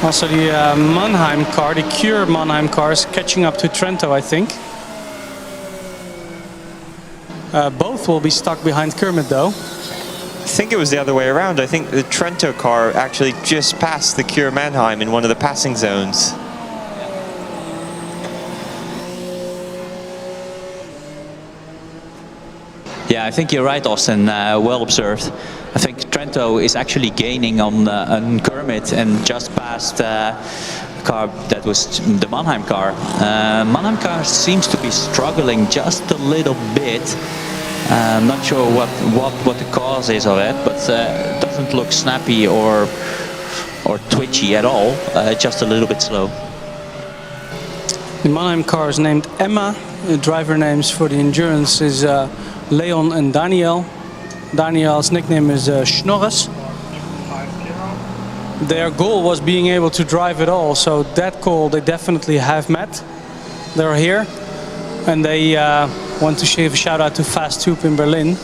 Also the Mannheim car, the Cure Mannheim car, is catching up to Trento, I think. Both will be stuck behind Kermit though. I think it was the other way around. I think the Trento car actually just passed the Cure Mannheim in one of the passing zones. Yeah, I think you're right, Austin. Well observed. I think Trento is actually gaining on Kermit and just passed car that was the Mannheim car. Mannheim car seems to be struggling just a little bit. I'm not sure what the cause is of it, but it doesn't look snappy or twitchy at all. Just a little bit slow. The Mannheim car is named Emma. The driver names for the endurance is Leon and Daniel. Daniel's nickname is Schnorres. Their goal was being able to drive it all, so that goal they definitely have met. They're here, and they want to give a shout out to Fast Tube in Berlin,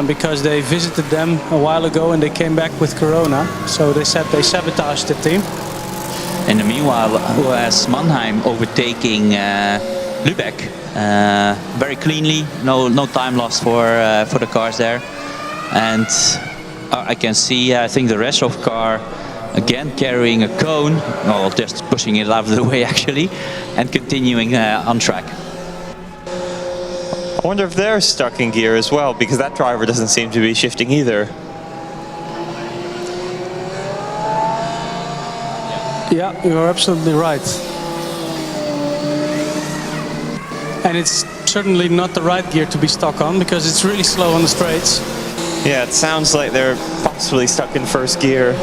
because they visited them a while ago and they came back with Corona, so they said they sabotaged the team. In the meanwhile, UAS Mannheim overtaking Luebeck very cleanly. No time lost for the cars there, and I can see I think the Rezhov car again carrying a cone, well, just pushing it out of the way actually, and continuing on track. I wonder if they're stuck in gear as well, because that driver doesn't seem to be shifting either. Yeah, you're absolutely right. And it's certainly not the right gear to be stuck on, because it's really slow on the straights. Yeah, it sounds like they're possibly stuck in first gear.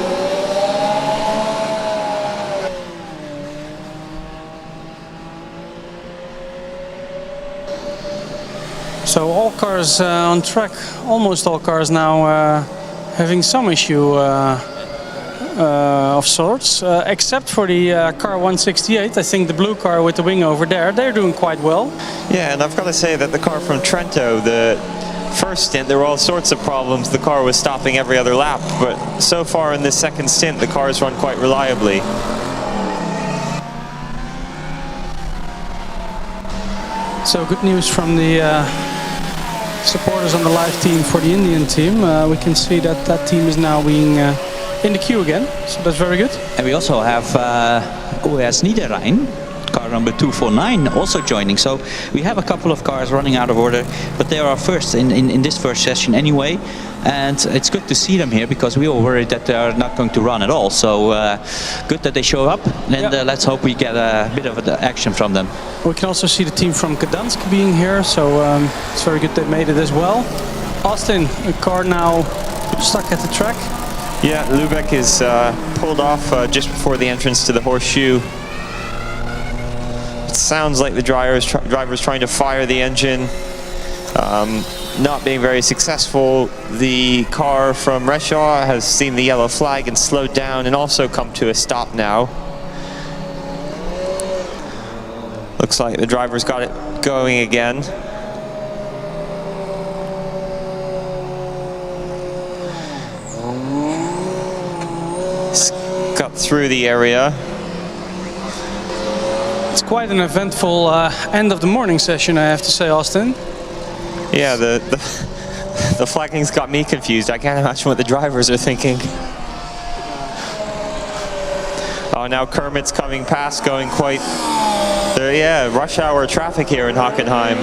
So all cars on track, almost all cars now having some issue of sorts, except for the car 168. I think the blue car with the wing over there, they're doing quite well. Yeah, and I've got to say that the car from Trento, the first stint, there were all sorts of problems. The car was stopping every other lap, but so far in this second stint, the car's run quite reliably. So good news from the supporters on the live team for the Indian team. We can see that that team is now being in the queue again, so that's very good. And we also have UAS Niederrhein, car number 249, also joining. So we have a couple of cars running out of order, but they are first in this first session anyway. And it's good to see them here, because we were worried that they are not going to run at all. So good that they show up, and let's hope we get a bit of action from them. We can also see the team from Gdansk being here, so it's very good they made it as well. Austin, a car now stuck at the track. Yeah, Luebeck is pulled off just before the entrance to the horseshoe. It sounds like the driver's trying to fire the engine. Not being very successful. The car from Rezhov has seen the yellow flag and slowed down and also come to a stop now. Looks like the driver's got it going again. He's got through the area. It's quite an eventful end of the morning session, I have to say, Austin. Yeah, the flagging's got me confused. I can't imagine what the drivers are thinking. Oh, now Kermit's coming past, going quite... yeah, rush hour traffic here in Hockenheim.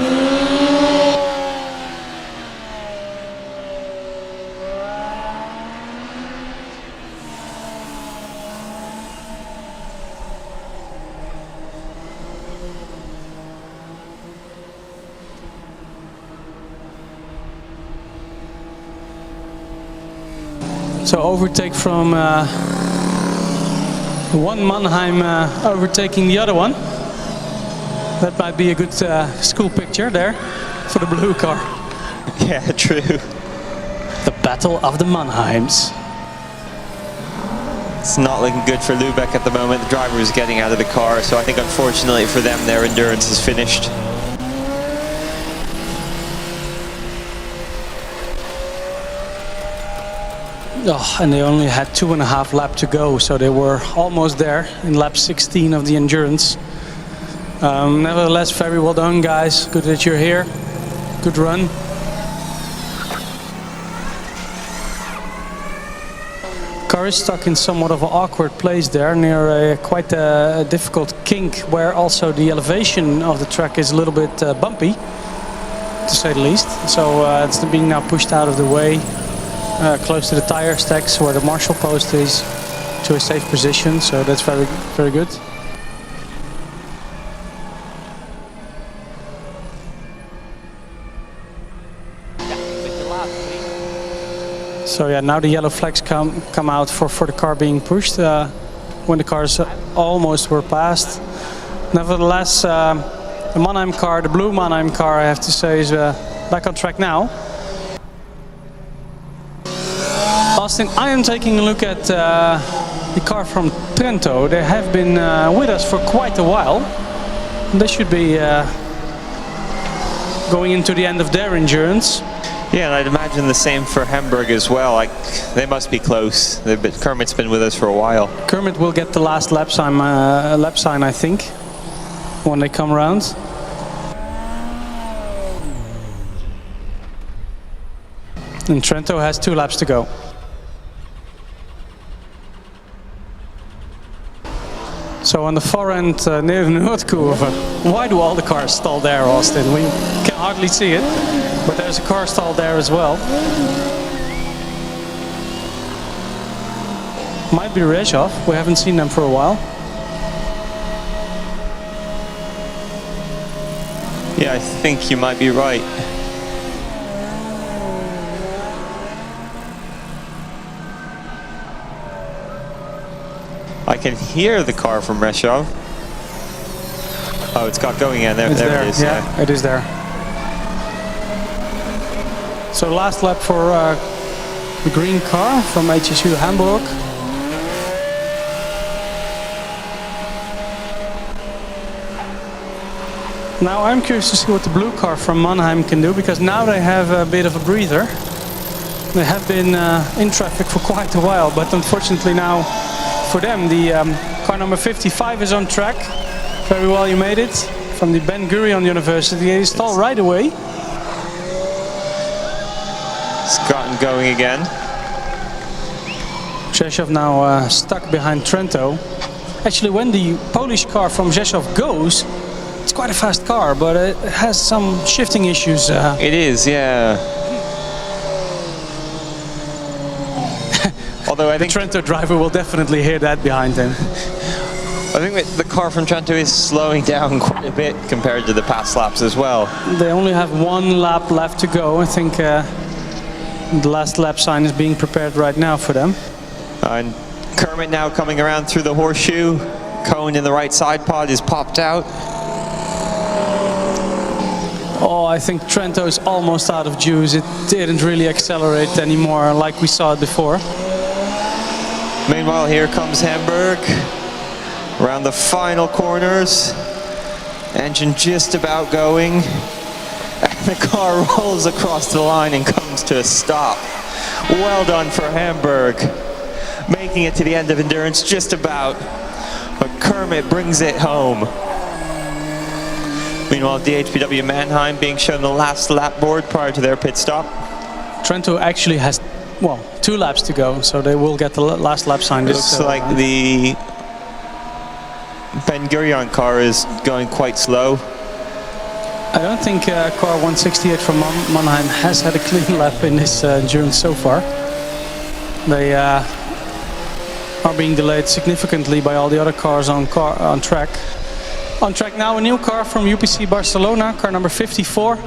So overtake from one Mannheim overtaking the other one. That might be a good school picture there for the blue car. Yeah, true. The Battle of the Mannheims. It's not looking good for Luebeck at the moment. The driver is getting out of the car, so I think unfortunately for them, their endurance is finished. Oh, and they only had 2.5 laps to go, so they were almost there in lap 16 of the endurance. Nevertheless, very well done, guys. Good that you're here. Good run. Car is stuck in somewhat of an awkward place there, near quite a difficult kink, where also the elevation of the track is a little bit bumpy, to say the least. So it's being now pushed out of the way. Close to the tire stacks where the marshal post is, to a safe position, so that's very, very good. So yeah, now the yellow flags come out for the car being pushed when the cars almost were passed. Nevertheless, the Mannheim car, the blue Mannheim car, I have to say, is back on track now. Austin, I am taking a look at the car from Trento. They have been with us for quite a while. They should be going into the end of their endurance. Yeah, and I'd imagine the same for Hamburg as well. Like, they must be close. Kermit's been with us for a while. Kermit will get the last lap sign, I think, when they come around. And Trento has 2 laps to go. So on the far end near the Noordkurve, why do all the cars stall there, Austin? We can hardly see it, but there's a car stall there as well. Might be Rezhov, we haven't seen them for a while. Yeah, I think you might be right. I can hear the car from Rezhov. Oh, it's got going in. There it is. Yeah, it is there. So last lap for the green car from HSU Hamburg. Now I'm curious to see what the blue car from Mannheim can do, because now they have a bit of a breather. They have been in traffic for quite a while, but unfortunately now for them the car number 55 is on track. Very well, you made it from the Ben-Gurion University. They stalled right away. It's gotten going again. Rzeszów now stuck behind Trento. Actually, when the Polish car from Rzeszów goes, it's quite a fast car, but it has some shifting issues. It is, yeah. Although I think the Trento driver will definitely hear that behind him. I think that the car from Trento is slowing down quite a bit compared to the past laps as well. They only have 1 lap left to go. I think the last lap sign is being prepared right now for them. And Kermit now coming around through the horseshoe. Cone in the right side pod is popped out. Oh, I think Trento is almost out of juice. It didn't really accelerate anymore like we saw it before. Meanwhile, here comes Hamburg around the final corners. Engine just about going. And the car rolls across the line and comes to a stop. Well done for Hamburg. Making it to the end of endurance just about. But Kermit brings it home. Meanwhile, DHPW Mannheim being shown the last lap board prior to their pit stop. Trento actually has, well, 2 laps to go, so they will get the last lap sign. Looks like the Ben-Gurion car is going quite slow. I don't think car 168 from Mannheim has had a clean lap in this endurance so far. They are being delayed significantly by all the other cars on track. On track now, a new car from UPC Barcelona, car number 54.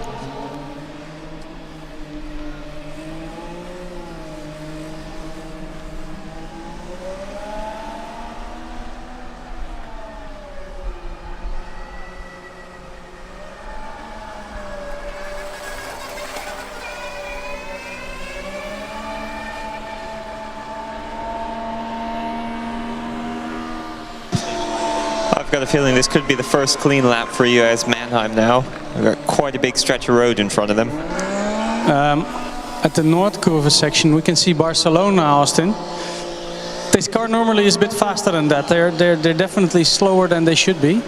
I've got a feeling this could be the first clean lap for UAS Mannheim now. We've got quite a big stretch of road in front of them. At the Noordkurve section we can see Barcelona, Austin. This car normally is a bit faster than that. They're definitely slower than they should be.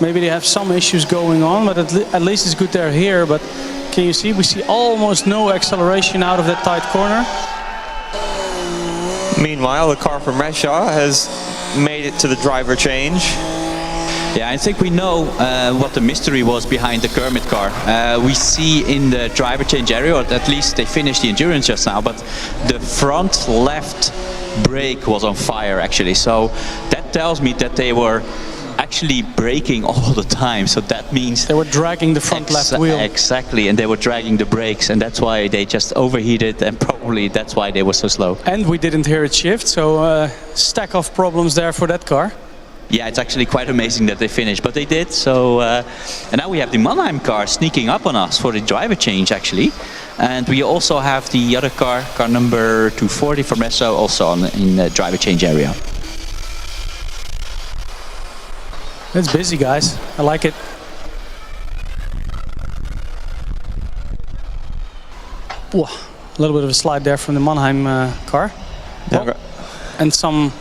Maybe they have some issues going on, but at least it's good they're here. But can you see, we see almost no acceleration out of that tight corner. Meanwhile, the car from Reshaw has made it to the driver change. Yeah, I think we know what the mystery was behind the Kermit car. We see in the driver change area, or at least they finished the endurance just now, but the front left brake was on fire actually. So that tells me that they were actually braking all the time. So that means they were dragging the front left wheel. Exactly, and they were dragging the brakes, and that's why they just overheated, and probably that's why they were so slow. And we didn't hear it shift, so stack of problems there for that car. Yeah, it's actually quite amazing that they finished, but they did. So, and now we have the Mannheim car sneaking up on us for the driver change actually. And we also have the other car number 240 from Resso, also in the driver change area. It's busy, guys. I like it. Whoa, a little bit of a slide there from the Mannheim car. Yeah. And some...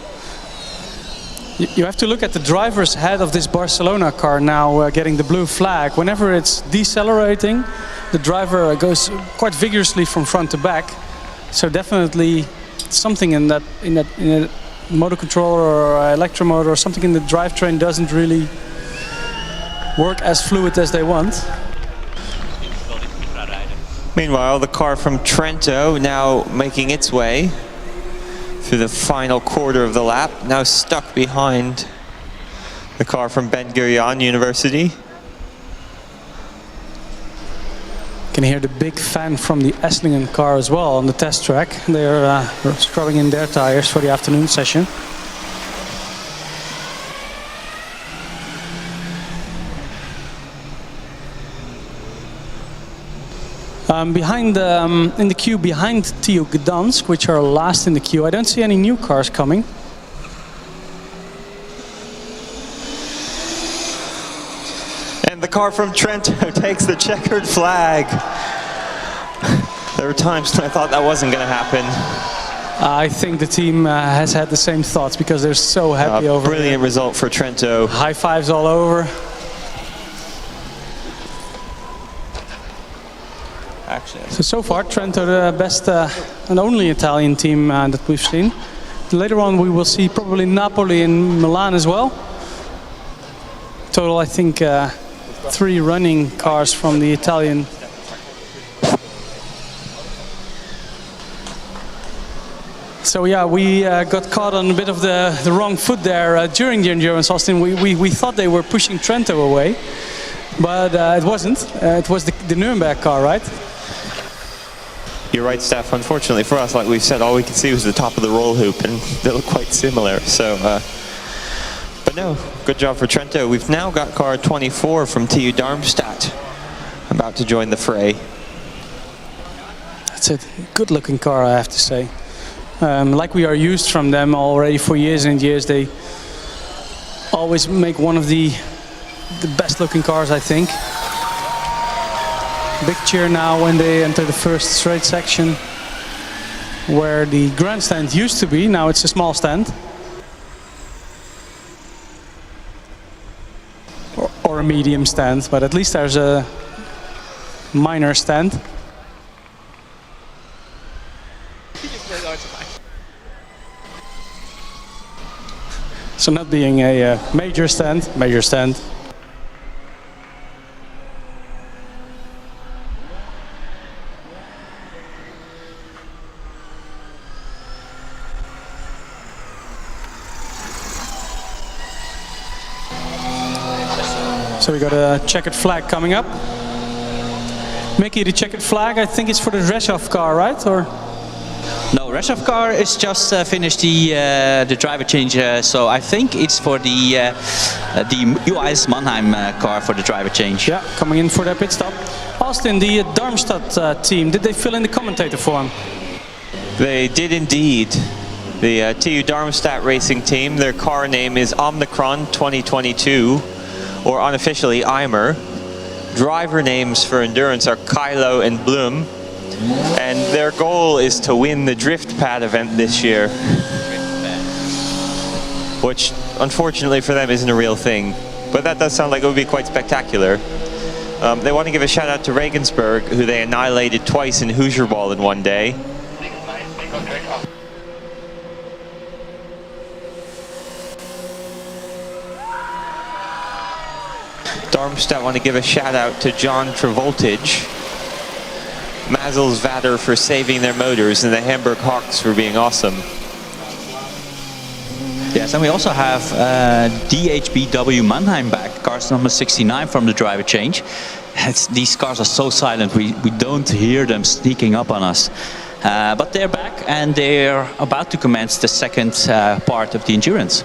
You have to look at the driver's head of this Barcelona car now getting the blue flag. Whenever it's decelerating, the driver goes quite vigorously from front to back. So definitely something in a motor controller or electromotor or something in the drivetrain doesn't really work as fluid as they want. Meanwhile, the car from Trento now making its way through the final quarter of the lap, now stuck behind the car from Ben-Gurion University. Can hear the big fan from the Esslingen car as well on the test track. They're scrubbing in their tires for the afternoon session. Behind in the queue behind TU Gdansk, which are last in the queue, I don't see any new cars coming. And the car from Trento takes the checkered flag. There were times when I thought that wasn't going to happen. I think the team has had the same thoughts because they're so happy over it. Brilliant result for Trento. High fives all over. So far, Trento the best and only Italian team that we've seen. Later on we will see probably Napoli and Milan as well. Total, I think, 3 running cars from the Italian. So yeah, we got caught on a bit of the wrong foot there during the endurance, Austin. We thought they were pushing Trento away, but it wasn't. It was the Nuremberg car, right? You're right, Steph. Unfortunately for us, like we've said, all we could see was the top of the roll hoop, and they look quite similar. So, but no, good job for Trento. We've now got car 24 from TU Darmstadt about to join the fray. That's a good-looking car, I have to say. Like we are used from them already for years and years, they always make one of the the best looking cars, I think. Big cheer now when they enter the first straight section, where the grandstand used to be. Now it's a small stand. Or a medium stand, but at least there's a minor stand. So not being a major stand, major stand. So we got a checkered flag coming up. Mickey, the checkered flag, I think it's for the Reshov car, right? Or? No, Reshov car is just finished the driver change, so I think it's for the UAS Mannheim car for the driver change. Yeah, coming in for their pit stop. Austin, the Darmstadt team, did they fill in the commentator form? They did indeed. The TU Darmstadt Racing Team, their car name is Omnicron 2022, or unofficially Eimer. Driver names for endurance are Kylo and Blum, and their goal is to win the drift pad event this year, which unfortunately for them isn't a real thing, but that does sound like it would be quite spectacular. They want to give a shout out to Regensburg, who they annihilated twice in Hoosier Ball in one day. Darmstadt want to give a shout out to John Travoltage, Mazels Vader for saving their motors, and the Hamburg Hawks for being awesome. Yes, and we also have DHBW Mannheim back, cars number 69 from the driver change. These cars are so silent, we don't hear them sneaking up on us. But they're back and they're about to commence the second part of the endurance.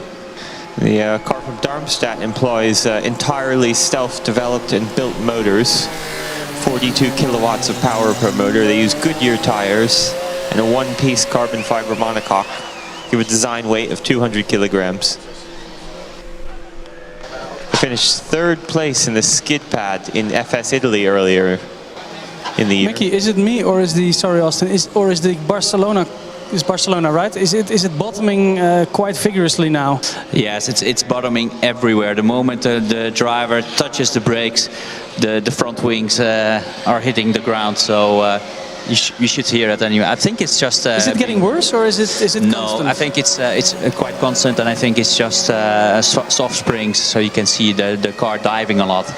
The car from Darmstadt employs entirely stealth-developed and built motors, 42 kilowatts of power per motor. They use Goodyear tires and a one-piece carbon fiber monocoque, give a design weight of 200 kilograms. They finished third place in the skid pad in FS Italy earlier in the year. Mickey, is it me or is the, sorry Austin, is the Barcelona, is Barcelona right? Is it bottoming quite vigorously now? Yes, it's bottoming everywhere. The moment the driver touches the brakes, the front wings are hitting the ground. So you should hear it anyway. I think it's just. Is it getting worse or is it no, constant? I think it's quite constant, and I think it's just soft springs, so you can see the car diving a lot.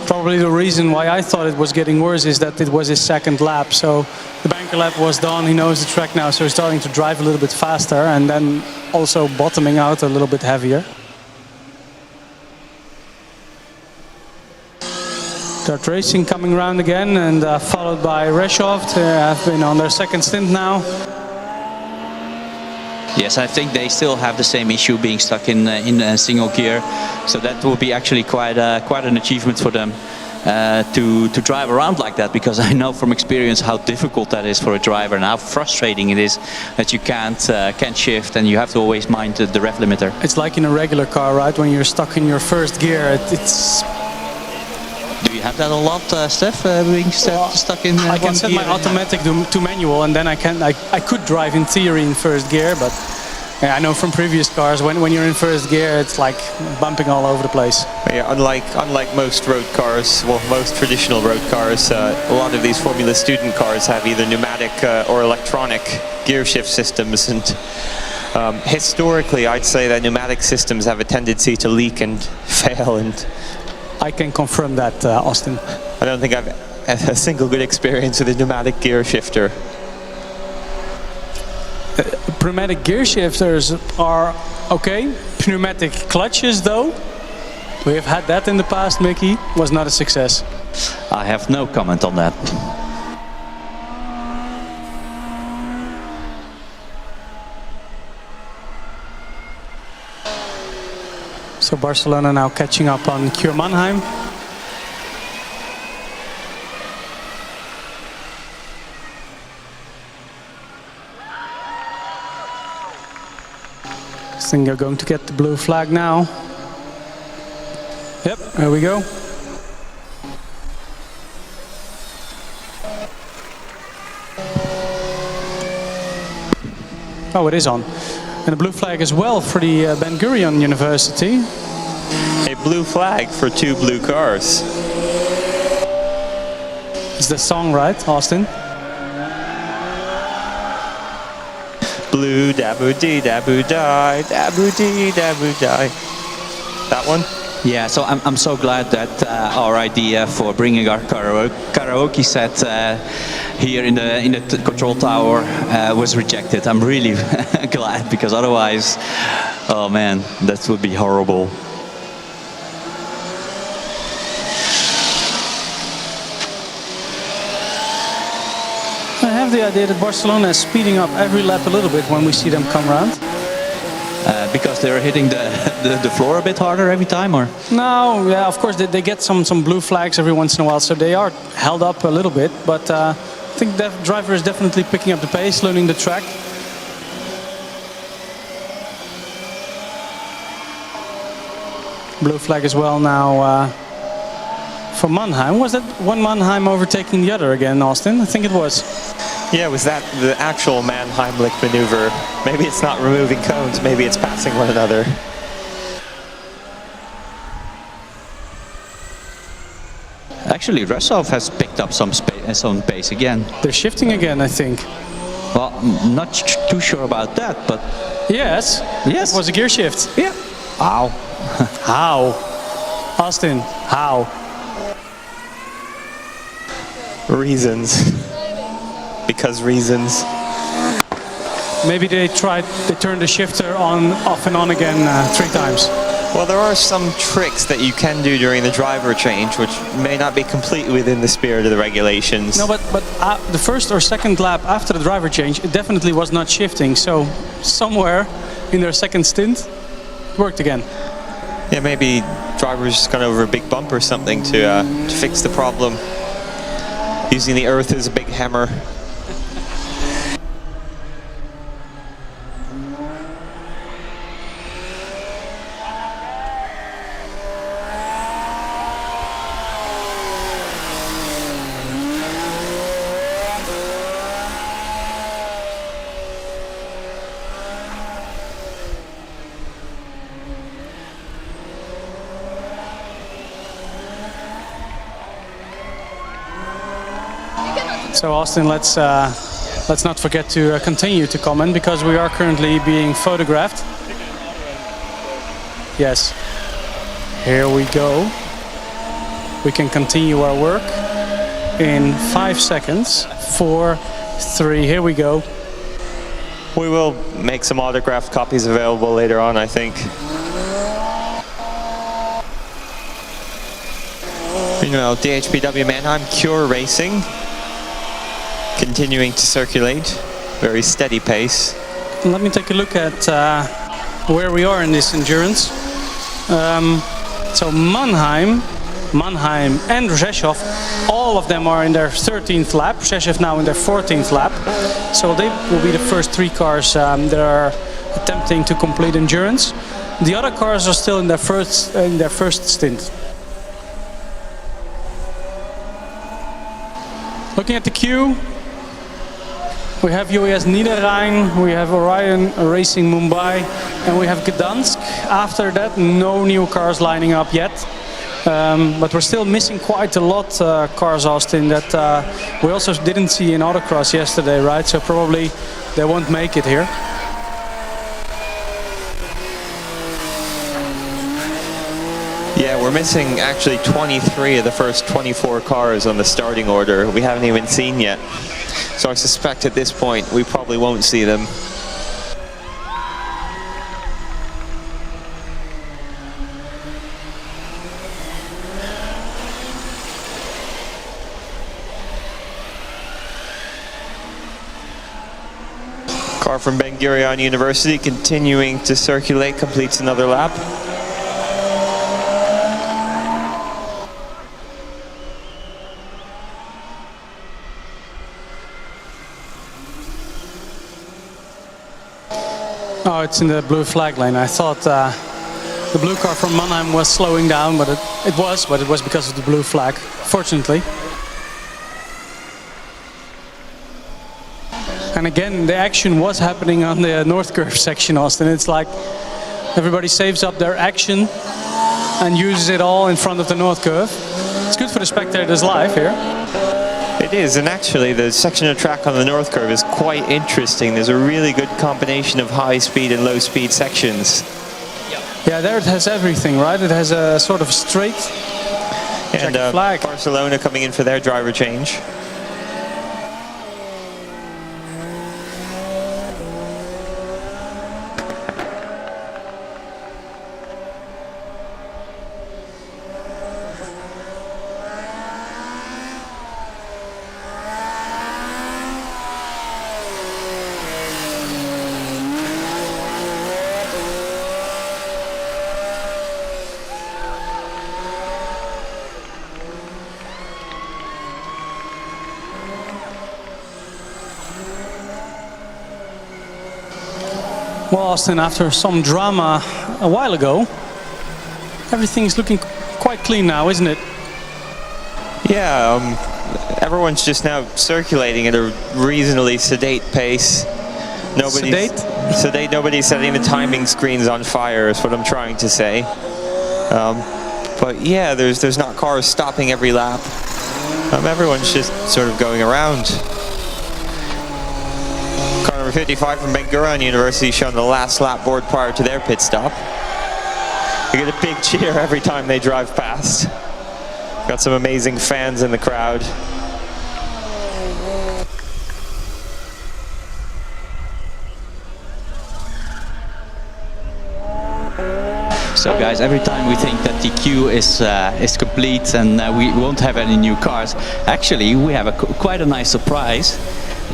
Probably the reason why I thought it was getting worse is that it was his second lap. So the banker lap was done, he knows the track now, so he's starting to drive a little bit faster and then also bottoming out a little bit heavier. Start Racing coming around again and followed by Reshov. They have been on their second stint now. Yes, I think they still have the same issue, being stuck in single gear. So that will be actually quite an achievement for them to drive around like that, because I know from experience how difficult that is for a driver and how frustrating it is that you can't shift and you have to always mind the rev limiter. It's like in a regular car, right? When you're stuck in your first gear, it's... Do you have that a lot, Steph, being stuck in I can set my automatic to manual, and then I could drive in theory in first gear, but yeah, I know from previous cars when you're in first gear it's like bumping all over the place. Yeah, unlike most road cars, well, most traditional road cars, a lot of these Formula student cars have either pneumatic or electronic gear shift systems, and historically I'd say that pneumatic systems have a tendency to leak and fail, and I can confirm that, Austin. I don't think I've had a single good experience with a pneumatic gear shifter. Pneumatic gear shifters are okay. Pneumatic clutches, though, we have had that in the past, Mickey, was not a success. I have no comment on that. So Barcelona now catching up on Cure Mannheim. I think they're going to get the blue flag now. Yep, there we go. Oh, it is on. And a blue flag as well for the Ben-Gurion University. A blue flag for 2 blue cars. Is the song right, Austin? Blue dabu dee dabu die, dabu dee dabu die. That one? Yeah, so I'm so glad that our idea for bringing our karaoke set here in the control tower was rejected. I'm really glad, because otherwise, oh man, that would be horrible. I have the idea that Barcelona is speeding up every lap a little bit when we see them come around. Because they're hitting the floor a bit harder every time, or? No, yeah, of course they get some blue flags every once in a while, so they are held up a little bit. But I think that driver is definitely picking up the pace, learning the track. Blue flag as well now for Mannheim. Was that one Mannheim overtaking the other again, Austin? I think it was. Yeah, was that the actual Mannheimlich maneuver? Maybe it's not removing cones, maybe it's passing one another. Actually, Resov has picked up some pace again. They're shifting again, I think. Well, I'm not too sure about that, but... Yes. Yes. It was a gear shift. Yeah. Ow. How? Austin, how? Reasons. Because reasons. Maybe they turned the shifter on, off and on again 3 times. Well, there are some tricks that you can do during the driver change, which may not be completely within the spirit of the regulations. No, but the first or second lap after the driver change, it definitely was not shifting. So somewhere in their second stint, it worked again. Yeah, maybe drivers just gone over a big bump or something to fix the problem. Using the earth as a big hammer. So Austin, let's not forget to continue to comment, because we are currently being photographed. Yes. Here we go. We can continue our work in 5 seconds. 4, 3. Here we go. We will make some autographed copies available later on, I think. Meanwhile, DHBW Mannheim, Cure Racing. Continuing to circulate, very steady pace. Let me take a look at where we are in this endurance. So Mannheim and Rzeszów, all of them are in their 13th lap. Rzeszów now in their 14th lap. So they will be the first 3 cars that are attempting to complete endurance. The other cars are still in their first stint. Looking at the queue, we have UAS Niederrhein, we have Orion Racing Mumbai, and we have Gdansk. After that, no new cars lining up yet. But we're still missing quite a lot cars, Austin, that we also didn't see in autocross yesterday, right? So probably they won't make it here. Yeah, we're missing actually 23 of the first 24 cars on the starting order. We haven't even seen yet. So I suspect at this point we probably won't see them. Car from Ben-Gurion University continuing to circulate, completes another lap. Oh, it's in the blue flag lane. I thought the blue car from Mannheim was slowing down, but it was because of the blue flag, fortunately. And again, the action was happening on the North Curve section, Austin. It's like everybody saves up their action and uses it all in front of the North Curve. It's good for the spectators live here. It is, and actually the section of track on the North Curve is quite interesting. There's a really good combination of high speed and low speed sections. Yeah, there it has everything, right? It has a sort of straight and flag. Barcelona coming in for their driver change. Well, Austin, after some drama a while ago, everything's looking quite clean now, isn't it? Yeah, everyone's just now circulating at a reasonably sedate pace. Sedate? Nobody's setting the timing screens on fire, is what I'm trying to say. But yeah, there's not cars stopping every lap. Everyone's just sort of going around. Car number 55 from Ben-Gurion University showing the last lap board prior to their pit stop. You get a big cheer every time they drive past. Got some amazing fans in the crowd. So guys, every time we think that the queue is complete and we won't have any new cars, actually we have quite a nice surprise,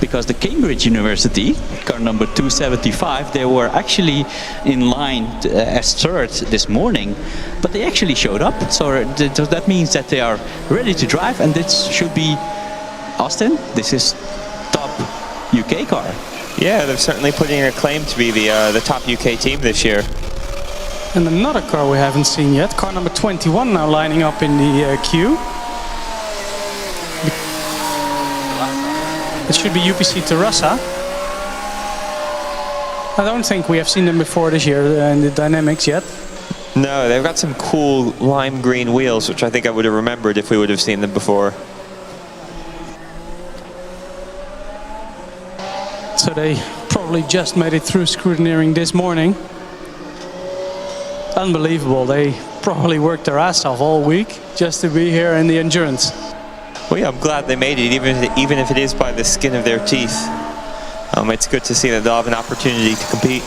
because the Cambridge University, car number 275, they were actually in line as third this morning, but they actually showed up. So that means that they are ready to drive, and this should be, Austin, this is top UK car. Yeah, they're certainly putting a claim to be the top UK team this year. And another car we haven't seen yet, car number 21 now lining up in the queue. It should be UPC Terrassa. I don't think we have seen them before this year in the Dynamics yet. No, they've got some cool lime green wheels, which I think I would have remembered if we would have seen them before. So they probably just made it through scrutineering this morning. Unbelievable, they probably worked their ass off all week just to be here in the endurance. Well, yeah, I'm glad they made it, even if it is by the skin of their teeth. It's good to see that they'll have an opportunity to compete.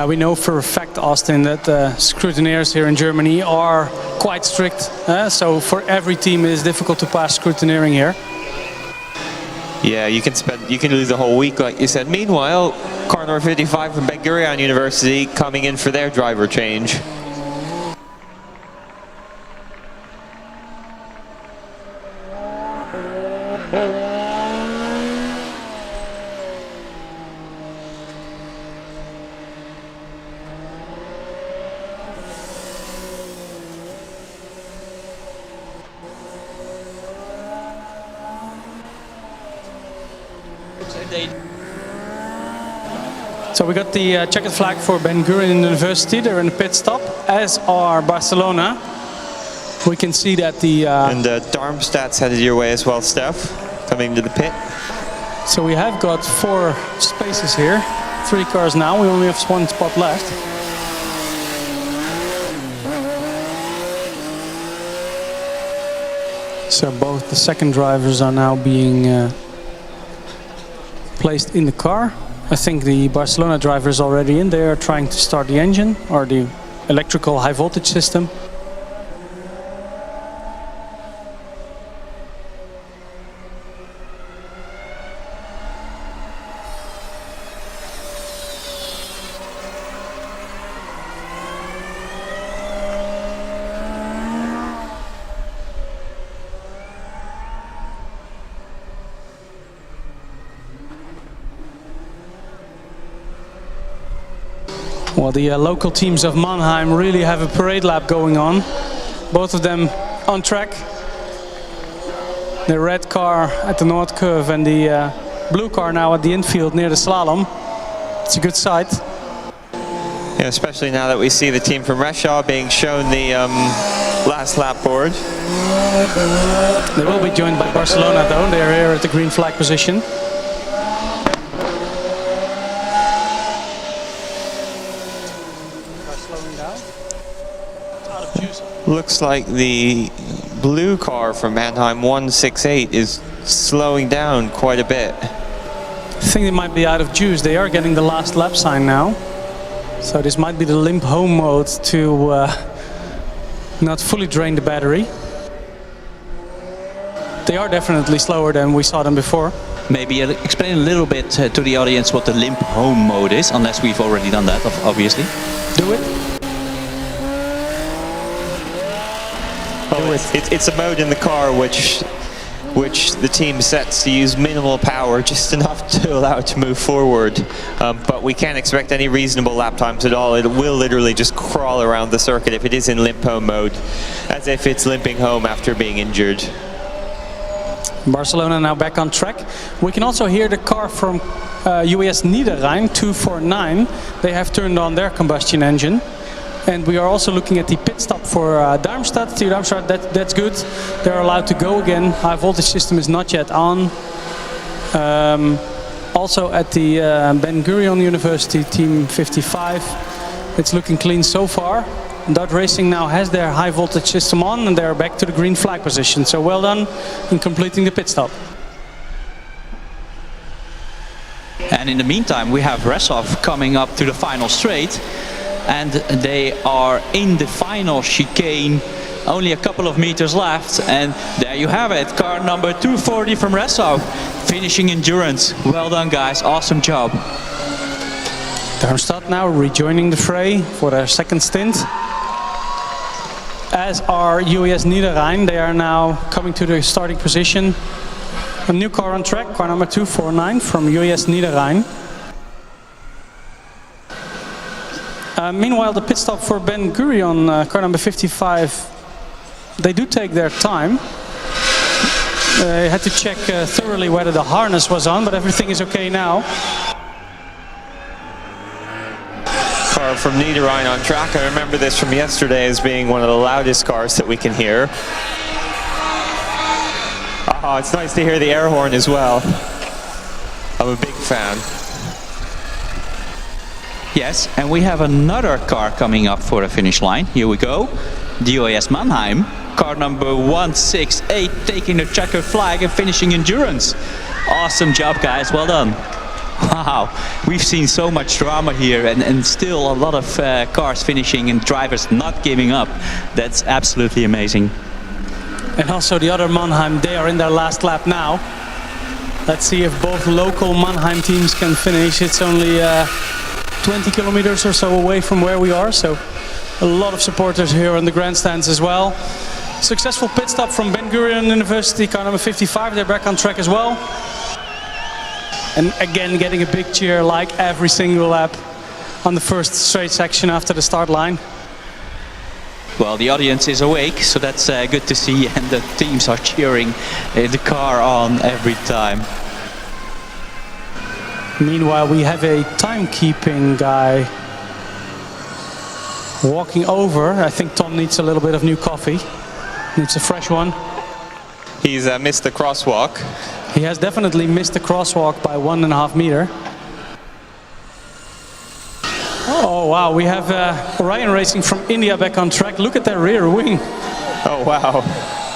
We know for a fact, Austin, that scrutineers here in Germany are quite strict. So for every team it is difficult to pass scrutineering here. Yeah, you can lose a whole week, like you said. Meanwhile, car number 55 from Ben-Gurion University coming in for their driver change. So we got the checkered flag for Ben-Gurion University. They're in the pit stop, as are Barcelona. We can see that the... and Darmstadt's headed your way as well, Steph, coming to the pit. So we have got 4 spaces here. 3 cars now, we only have 1 spot left. So both the second drivers are now being placed in the car. I think the Barcelona driver is already in there trying to start the engine or the electrical high voltage system. Well, the local teams of Mannheim really have a parade lap going on. Both of them on track. The red car at the north curve and the blue car now at the infield near the slalom. It's a good sight. Yeah, especially now that we see the team from Rennschmiede being shown the last lap board. They will be joined by Barcelona though. They're here at the green flag position. Looks like the blue car from Mannheim 168 is slowing down quite a bit. I think they might be out of juice. They are getting the last lap sign now. So this might be the limp home mode to not fully drain the battery. They are definitely slower than we saw them before. Maybe explain a little bit to the audience what the limp home mode is, unless we've already done that, obviously. Do it. Oh, it's a mode in the car which the team sets to use minimal power, just enough to allow it to move forward. But we can't expect any reasonable lap times at all. It will literally just crawl around the circuit if it is in limp home mode, as if it's limping home after being injured. Barcelona now back on track. We can also hear the car from UAS Niederrhein 249. They have turned on their combustion engine. And we are also looking at the pit stop for Darmstadt. TU Darmstadt, that's good. They're allowed to go again. High voltage system is not yet on. Also at the Ben-Gurion University team 55. It's looking clean so far. PRz Racing now has their high voltage system on and they're back to the green flag position. So well done in completing the pit stop. And in the meantime, we have Resov coming up to the final straight. And they are in the final chicane, only a couple of meters left, and there you have it, car number 240 from Resov, finishing endurance. Well done guys, awesome job. Darmstadt now rejoining the fray for their second stint. As are UAS Niederrhein, they are now coming to the starting position. A new car on track, car number 249 from UAS Niederrhein. Meanwhile, the pit stop for Ben-Gurion, car number 55, they do take their time. They had to check thoroughly whether the harness was on, but everything is okay now. Car from Niederrhein on track. I remember this from yesterday as being one of the loudest cars that we can hear. Oh, it's nice to hear the air horn as well. I'm a big fan. Yes, and we have another car coming up for the finish line. Here we go. The UAS Mannheim, car number 168, taking the checkered flag and finishing endurance. Awesome job, guys. Well done. Wow, we've seen so much drama here and still a lot of cars finishing and drivers not giving up. That's absolutely amazing. And also the other Mannheim, they are in their last lap now. Let's see if both local Mannheim teams can finish. It's only 20 kilometers or so away from where we are, so a lot of supporters here on the grandstands as well. Successful pit stop from Ben-Gurion University, car number 55, they're back on track as well. And again getting a big cheer like every single lap on the first straight section after the start line. Well, the audience is awake, so that's good to see, and the teams are cheering the car on every time. Meanwhile, we have a timekeeping guy walking over. I think Tom needs a little bit of new coffee. Needs a fresh one. He's missed the crosswalk. He has definitely missed the crosswalk by 1.5 meters. Oh wow, we have Orion Racing from India back on track. Look at their rear wing. Oh wow.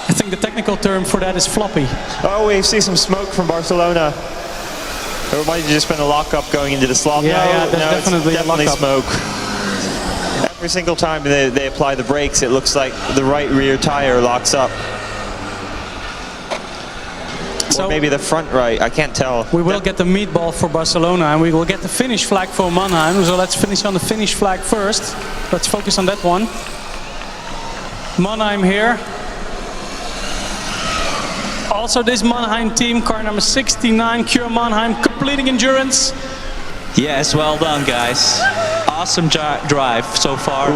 I think the technical term for that is floppy. Oh, we see some smoke from Barcelona. Or might have just been a lockup going into the slot. Yeah, there's definitely smoke. Every single time they apply the brakes, it looks like the right rear tire locks up. Or maybe the front right, I can't tell. We will get the meatball for Barcelona and we will get the finish flag for Mannheim. So let's finish on the finish flag first. Let's focus on that one. Mannheim here. Also this Mannheim team, car number 69, Cure Mannheim, completing endurance. Yes, well done, guys. Awesome drive so far.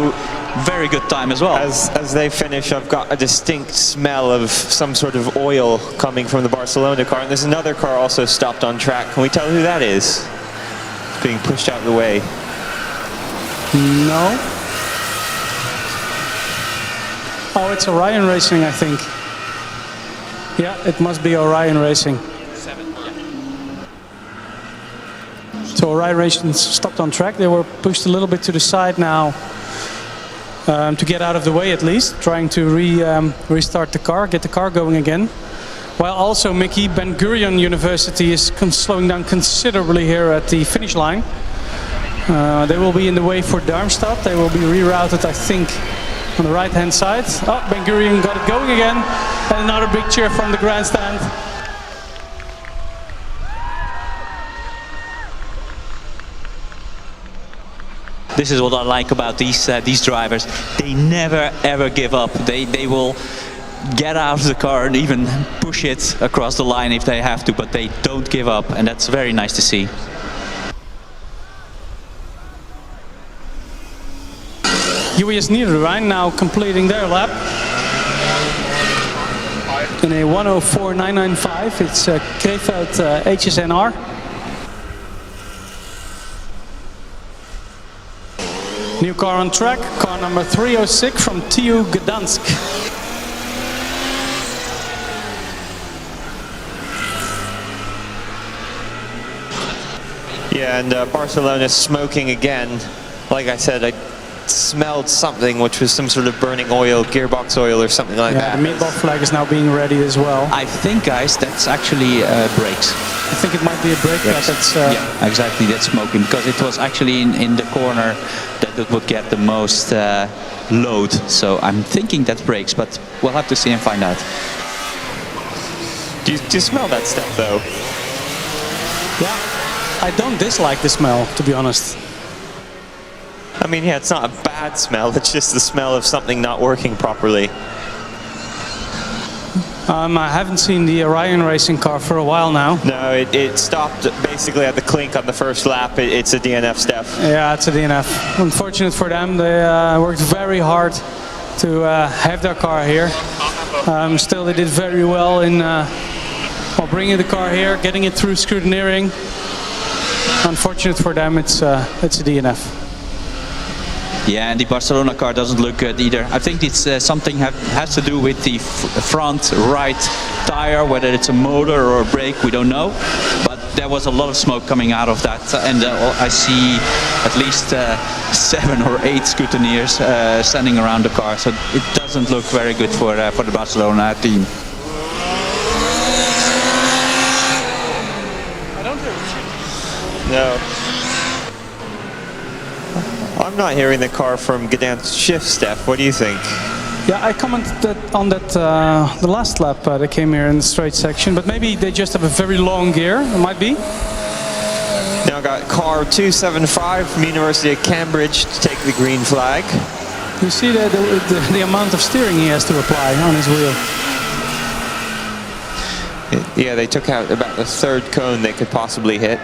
Very good time as well. As they finish, I've got a distinct smell of some sort of oil coming from the Barcelona car, and there's another car also stopped on track. Can we tell who that is? It's being pushed out of the way. No. Oh, it's Orion Racing, I think. Yeah, it must be Orion Racing. So Orion Racing stopped on track. They were pushed a little bit to the side now to get out of the way at least, trying to restart the car, get the car going again. While also Mickey, Ben-Gurion University is slowing down considerably here at the finish line. They will be in the way for Darmstadt. They will be rerouted, I think, on the right-hand side. Oh, Ben-Gurion got it going again. And another big cheer from the grandstand. This is what I like about these drivers. They never ever give up. They will get out of the car and even push it across the line if they have to, but they don't give up, and that's very nice to see. UAS Racing now completing their lap in a 1:04.995. It's Krefeld HSNR. New car on track, car number 306 from T.U.C Gdansk. Yeah, and Barcelona smoking again. Like I said, I smelled something which was some sort of burning oil, gearbox oil or something like that. The meatball flag is now being ready as well. I think, guys, that's actually brakes. I think it might be a brake, yes. but it's... yeah, exactly, that's smoking, because it was actually in the corner that it would get the most load. So I'm thinking that's brakes, but we'll have to see and find out. Do you smell that stuff, though? Yeah, I don't dislike the smell, to be honest. I mean, yeah, it's not a bad smell, it's just the smell of something not working properly. I haven't seen the Orion Racing car for a while now. No, it stopped basically at the clink on the first lap. It's a DNF step. Yeah, it's a DNF. Unfortunate for them, they worked very hard to have their car here. Still, they did very well in bringing the car here, getting it through scrutineering. Unfortunate for them, it's a DNF. Yeah, and the Barcelona car doesn't look good either. I think it's something has to do with the front right tire, whether it's a motor or a brake, we don't know. But there was a lot of smoke coming out of that, and I see at least 7 or 8 scrutineers standing around the car, so it doesn't look very good for the Barcelona team. I don't hear. No. I'm not hearing the car from Gdansk shift, Steph. What do you think? Yeah, I commented on that the last lap they came here in the straight section, but maybe they just have a very long gear. It might be. Now I got car 275 from University of Cambridge to take the green flag. You see the amount of steering he has to apply on his wheel. Yeah, they took out about the 3rd cone they could possibly hit.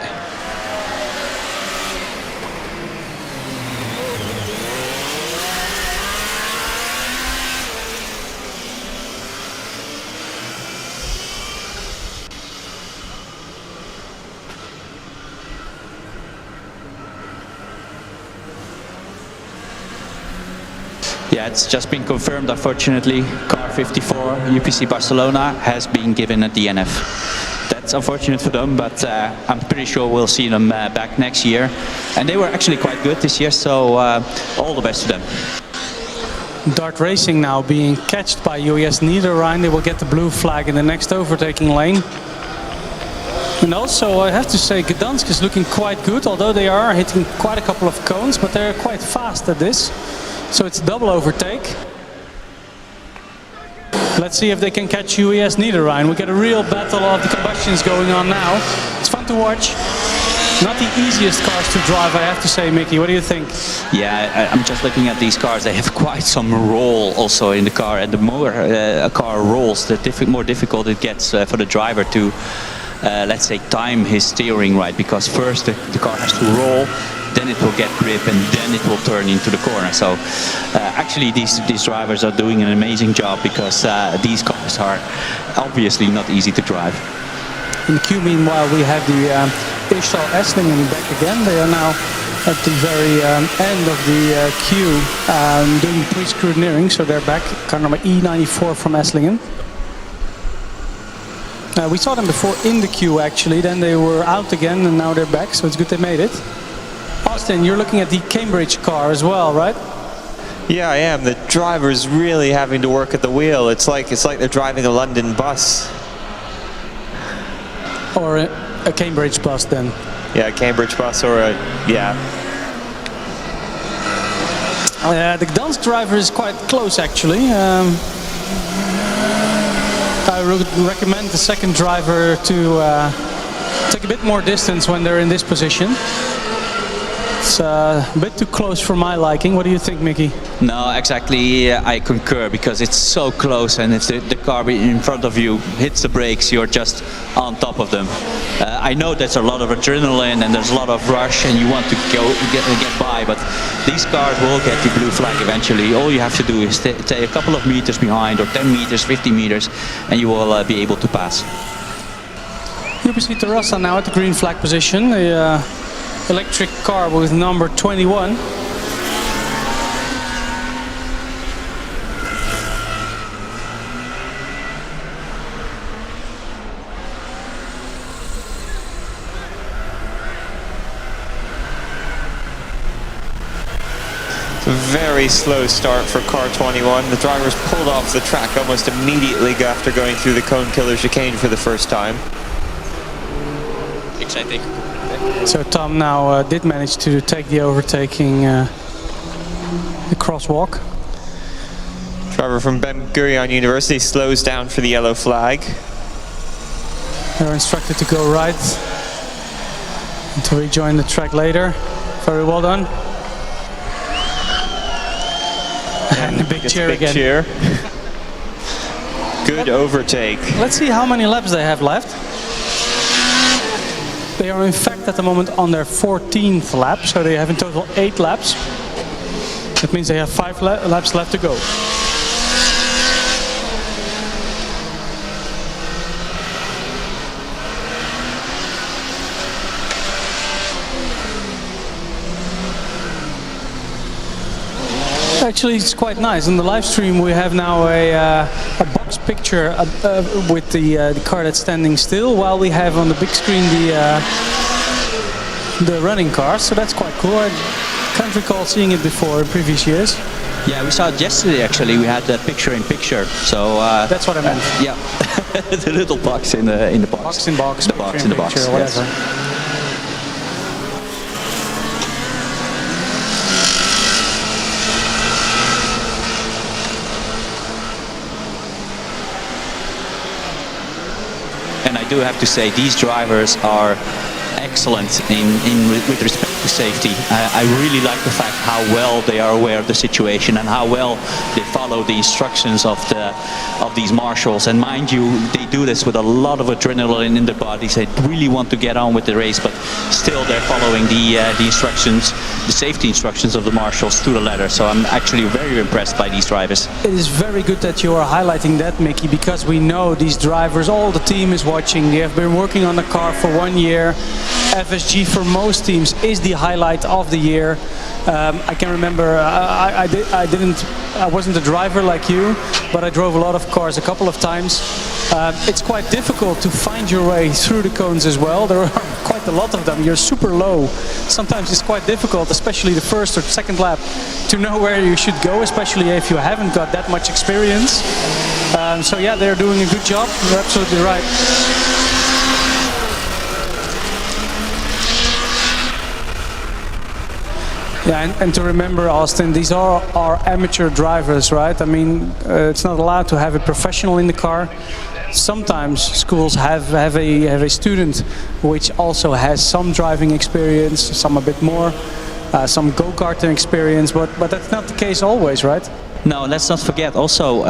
Yeah, it's just been confirmed, unfortunately. Car 54, UPC Barcelona, has been given a DNF. That's unfortunate for them, but I'm pretty sure we'll see them back next year. And they were actually quite good this year, so all the best to them. Dart Racing now being catched by UAS Racing. They will get the blue flag in the next overtaking lane. And also, I have to say, Gdansk is looking quite good, although they are hitting quite a couple of cones, but they're quite fast at this. So it's double overtake. Let's see if they can catch UAS Racing. We get a real battle of the combustions going on now. It's fun to watch. Not the easiest cars to drive, I have to say, Mickey. What do you think? Yeah, I'm just looking at these cars. They have quite some roll also in the car, and the more a car rolls, the more difficult it gets for the driver to let's say, time his steering right, because first the car has to roll, then it will get grip, and then it will turn into the corner. So actually these drivers are doing an amazing job, because these cars are obviously not easy to drive. In the queue, meanwhile, we have the Ishtal Esslingen back again. They are now at the very end of the queue doing pre-scrutineering, so they're back. Car number E94 from Esslingen. We saw them before in the queue actually, then they were out again and now they're back, so it's good they made it. Austin, you're looking at the Cambridge car as well, right? Yeah, I am. The driver's really having to work at the wheel. It's like they're driving a London bus. Or a Cambridge bus then. Yeah, a Cambridge bus or a, yeah. The Gdansk driver is quite close actually. I would recommend the second driver to take a bit more distance when they're in this position. It's a bit too close for my liking. What do you think, Mickey? No, exactly. I concur, because it's so close, and if the car in front of you hits the brakes, you're just on top of them. I know there's a lot of adrenaline and there's a lot of rush, and you want to get by, but these cars will get the blue flag eventually. All you have to do is stay a couple of meters behind, or 10 meters, 50 meters, and you will be able to pass. UPC Terrassa now at the green flag position. The electric car with number 21. Very slow start for car 21. The driver's pulled off the track almost immediately after going through the cone killer chicane for the first time. Exciting. So Tom now did manage to take the overtaking, the crosswalk. Driver from Ben-Gurion University slows down for the yellow flag. They're instructed to go right and to rejoin the track later. Very well done. And a big cheer again. Cheer. Good overtake. Let's see how many laps they have left. They are in fact at the moment on their 14th lap, so they have in total 8 laps. That means they have 5 laps left to go. Actually, it's quite nice. In the live stream, we have now a box picture with the car that's standing still, while we have on the big screen the running car. So that's quite cool. I can't recall seeing it before in previous years. Yeah, we saw it yesterday actually. We had that picture-in-picture. So that's what I meant. Yeah, the little box in the box. Box in box. The box in the box. Picture, whatever. Yes. And I do have to say, these drivers are excellent with respect to safety. I really like the fact how well they are aware of the situation and how well they follow the instructions of these marshals. And mind you, they do this with a lot of adrenaline in their bodies. They really want to get on with the race, but still they're following the instructions, the safety instructions of the marshals to the letter. So I'm actually very impressed by these drivers. It is very good that you are highlighting that, Mickey, because we know these drivers, all the team is watching. They have been working on the car for 1 year. FSG for most teams is the highlight of the year. I can remember I wasn't a driver like you, but I drove a lot of cars a couple of times. It's quite difficult to find your way through the cones as well. There are quite a lot of them. You're super low. Sometimes it's quite difficult, especially the first or second lap, to know where you should go, especially if you haven't got that much experience. So yeah, they're doing a good job. You're absolutely right. Yeah, and to remember, Austin, these are our amateur drivers, right? I mean, it's not allowed to have a professional in the car. Sometimes schools have a student which also has some driving experience, some a bit more, some go-karting experience, but that's not the case always, right? No, let's not forget also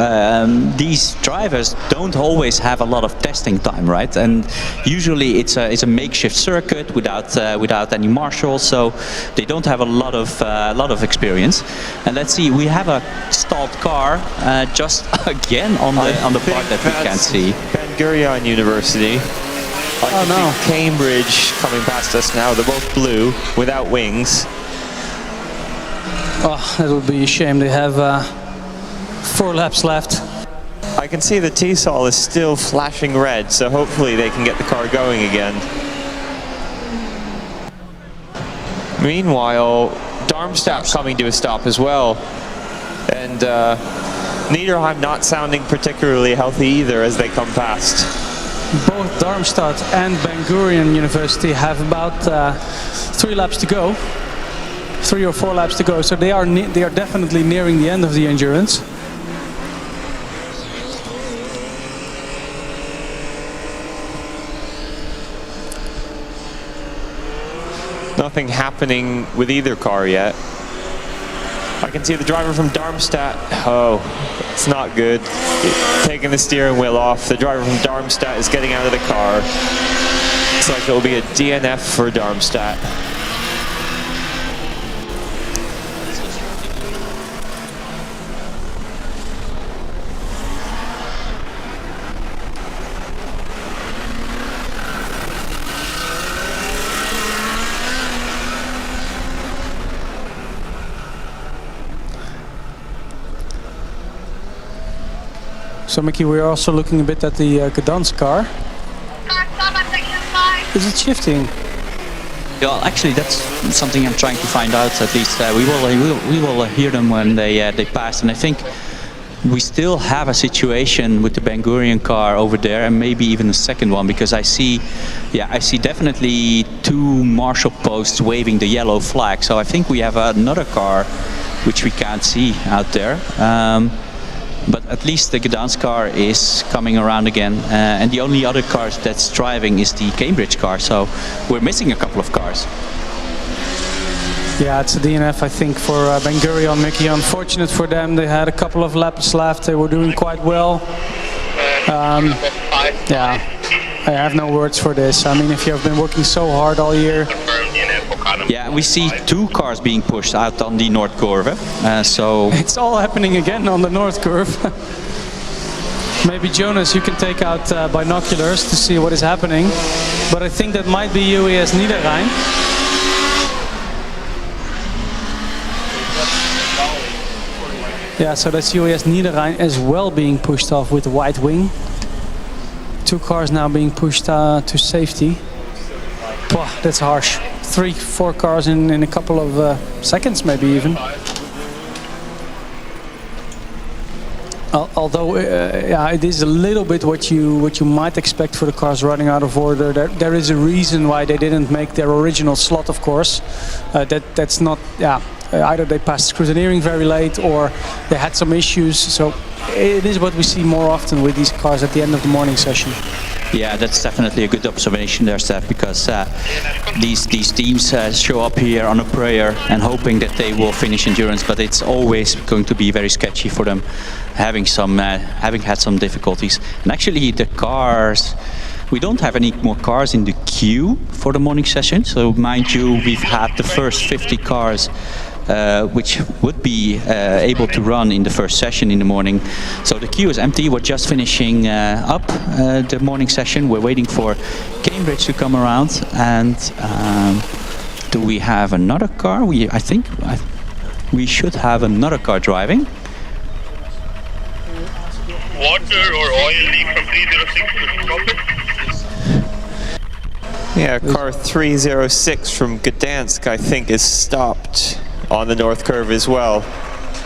these drivers don't always have a lot of testing time, right? And usually it's a makeshift circuit without any marshals, so they don't have a lot of experience. And let's see, we have a stalled car just again on the part that we can't see. Ben-Gurion University. I can see Cambridge coming past us now. They're both blue without wings. Oh, that would be a shame. They have 4 laps left. I can see the T-Sol is still flashing red, so hopefully they can get the car going again. Meanwhile, Darmstadt coming to a stop as well. And Niederheim not sounding particularly healthy either as they come past. Both Darmstadt and Ben-Gurion University have about 3 laps to go. 3 or 4 laps to go, so they are definitely nearing the end of the endurance. Nothing happening with either car yet. I can see the driver from Darmstadt. Oh, it's not good. Taking the steering wheel off. The driver from Darmstadt is getting out of the car. Looks like it will be a DNF for Darmstadt. So Mickey, we're also looking a bit at the Gdansk car. Is it shifting? Yeah, actually, that's something I'm trying to find out. At least we will hear them when they pass, and I think we still have a situation with the Ben-Gurion car over there, and maybe even a second one, because I see definitely 2 marshal posts waving the yellow flag. So I think we have another car which we can't see out there. But at least the Gdansk car is coming around again, and the only other car that's driving is the Cambridge car, so we're missing a couple of cars. Yeah, it's a DNF, I think, for Ben-Gurion, Mickey. Unfortunate for them, they had a couple of laps left, they were doing quite well. Yeah, I have no words for this. I mean, if you have been working so hard all year. Yeah, we see 2 cars being pushed out on the North Curve, so... It's all happening again on the North Curve. Maybe Jonas, you can take out binoculars to see what is happening. But I think that might be UAS Niederrhein. Yeah, so that's UAS Niederrhein as well being pushed off with the white wing. 2 cars now being pushed to safety. Wow, that's harsh. 3, 4 cars in a couple of seconds, maybe even. Although, yeah, it is a little bit what you might expect for the cars running out of order. There is a reason why they didn't make their original slot, of course. That's not, yeah. Either they passed scrutineering very late or they had some issues. So it is what we see more often with these cars at the end of the morning session. Yeah, that's definitely a good observation there, Steph, because these teams show up here on a prayer and hoping that they will finish endurance, but it's always going to be very sketchy for them, having had some difficulties. And actually the cars, we don't have any more cars in the queue for the morning session. So mind you, we've had the first 50 cars which would be able to run in the first session in the morning. So the queue is empty. We're just finishing up the morning session. We're waiting for Cambridge to come around. And do we have another car? I think we should have another car driving. Water or oil leak from 306 to Yeah, car 306 from Gdansk, I think, is stopped on the North Curve as well.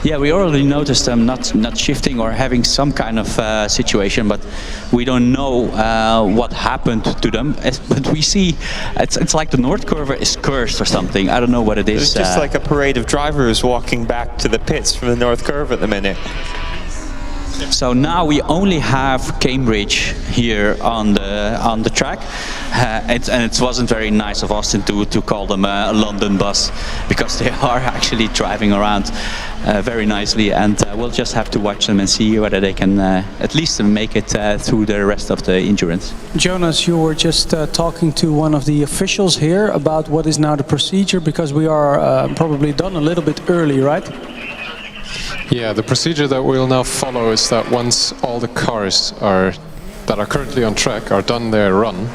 Yeah, we already noticed them not shifting or having some kind of situation, but we don't know what happened to them. But we see it's like the North Curve is cursed or something. I don't know what it is. It's just like a parade of drivers walking back to the pits from the North Curve at the minute. So now we only have Cambridge here on the track, and it wasn't very nice of Austin to call them a London bus, because they are actually driving around very nicely, and we'll just have to watch them and see whether they can at least make it through the rest of the endurance. Jonas, you were just talking to one of the officials here about what is now the procedure, because we are probably done a little bit early, right? Yeah, the procedure that we'll now follow is that once all the cars that are currently on track are done their run,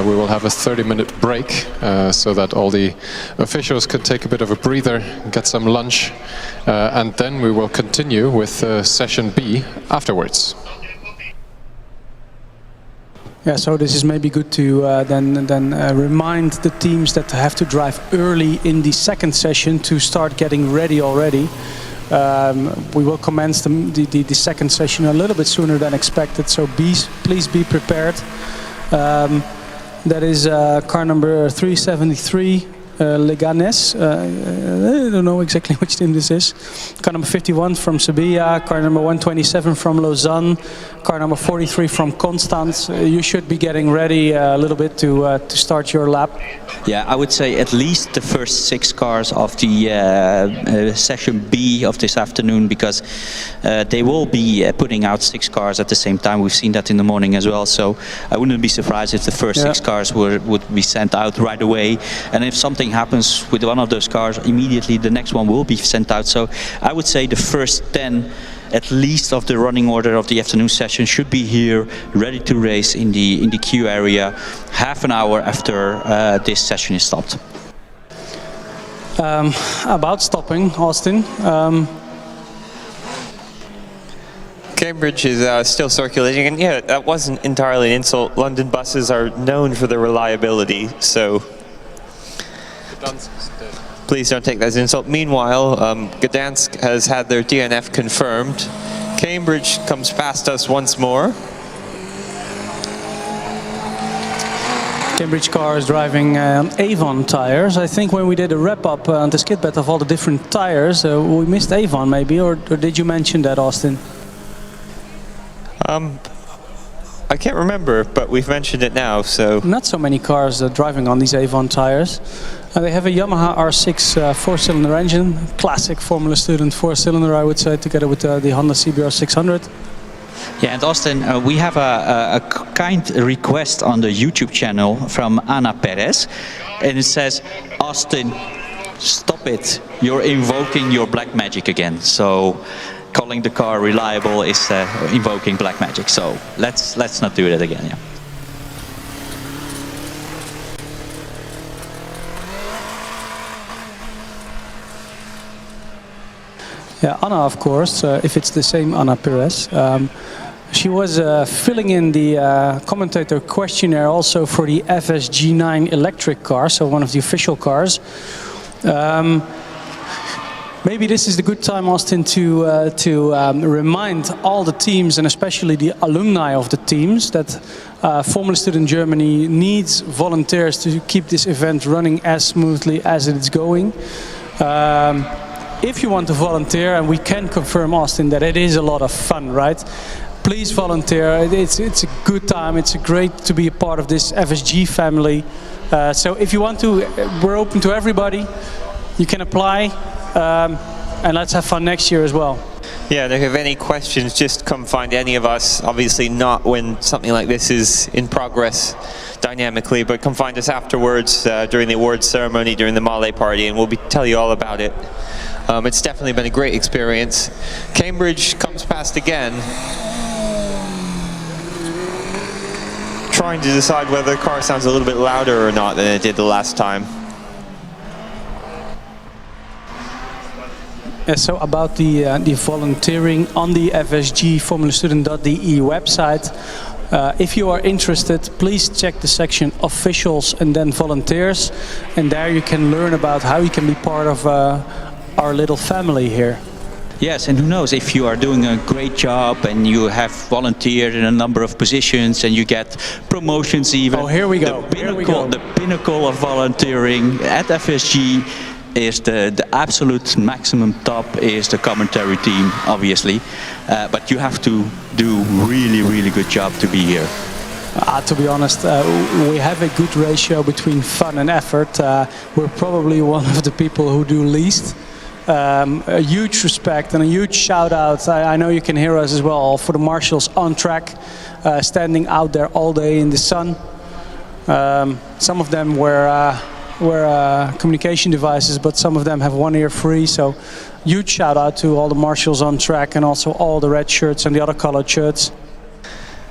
we will have a 30-minute break so that all the officials can take a bit of a breather, get some lunch, and then we will continue with session B afterwards. Yeah, so this is maybe good to then remind the teams that have to drive early in the second session to start getting ready already. We will commence the second session a little bit sooner than expected, so please be prepared. That is car number 373, Leganes. I don't know exactly which team this is. Car number 51 from Sevilla, car number 127 from Lausanne, car number 43 from Constance. You should be getting ready a little bit to start your lap. Yeah, I would say at least the first 6 cars of the session B of this afternoon, because they will be putting out 6 cars at the same time. We've seen that in the morning as well, so I wouldn't be surprised if the first 6 cars would be sent out right away, and if something happens with one of those cars, immediately the next one will be sent out. So I would say the first 10 at least of the running order of the afternoon session should be here ready to race in the queue area half an hour after this session is stopped. About stopping, Austin. Cambridge is still circulating, and yeah, that wasn't entirely an insult. London buses are known for their reliability, so please don't take that as an insult. Meanwhile, Gdansk has had their DNF confirmed. Cambridge comes past us once more. Cambridge car is driving Avon tires. I think when we did a wrap-up on the skid bed of all the different tires, we missed Avon maybe, or did you mention that, Austin? I can't remember, but we've mentioned it now, so... Not so many cars driving on these Avon tires. They have a Yamaha R6 4-cylinder engine, classic Formula Student 4-cylinder, I would say, together with the Honda CBR 600. Yeah, and Austin, we have a kind request on the YouTube channel from Ana Perez, and it says, Austin, stop it, you're invoking your black magic again. So calling the car reliable is invoking black magic, so let's not do that again. Yeah. Yeah, Anna, of course, if it's the same Ana Perez. She was filling in the commentator questionnaire also for the FSG9 electric car, so one of the official cars. Maybe this is the good time, Austin, to remind all the teams, and especially the alumni of the teams, that Formula Student Germany needs volunteers to keep this event running as smoothly as it is going. If you want to volunteer, and we can confirm, Austin, that it is a lot of fun, right? Please volunteer. It's a good time. It's great to be a part of this FSG family. So if you want to, we're open to everybody. You can apply, and let's have fun next year as well. Yeah, and if you have any questions, just come find any of us. Obviously not when something like this is in progress dynamically, but come find us afterwards during the awards ceremony, during the Male party, and we'll tell you all about it. It's definitely been a great experience. Cambridge comes past again, trying to decide whether the car sounds a little bit louder or not than it did the last time. So about the volunteering on the FSG-formulastudent.de website, if you are interested, please check the section officials and then volunteers, and there you can learn about how you can be part of our little family here. Yes, and who knows, if you are doing a great job and you have volunteered in a number of positions and you get promotions even. Oh, here we go. The pinnacle of volunteering at FSG, is the absolute maximum top is the commentary team, obviously. But you have to do really good job to be here. To be honest, we have a good ratio between fun and effort. We're probably one of the people who do least. A huge respect and a huge shout out. I know you can hear us as well for the marshals on track, standing out there all day in the sun. Some of them wear communication devices, but some of them have one ear free. So huge shout out to all the marshals on track and also all the red shirts and the other colored shirts.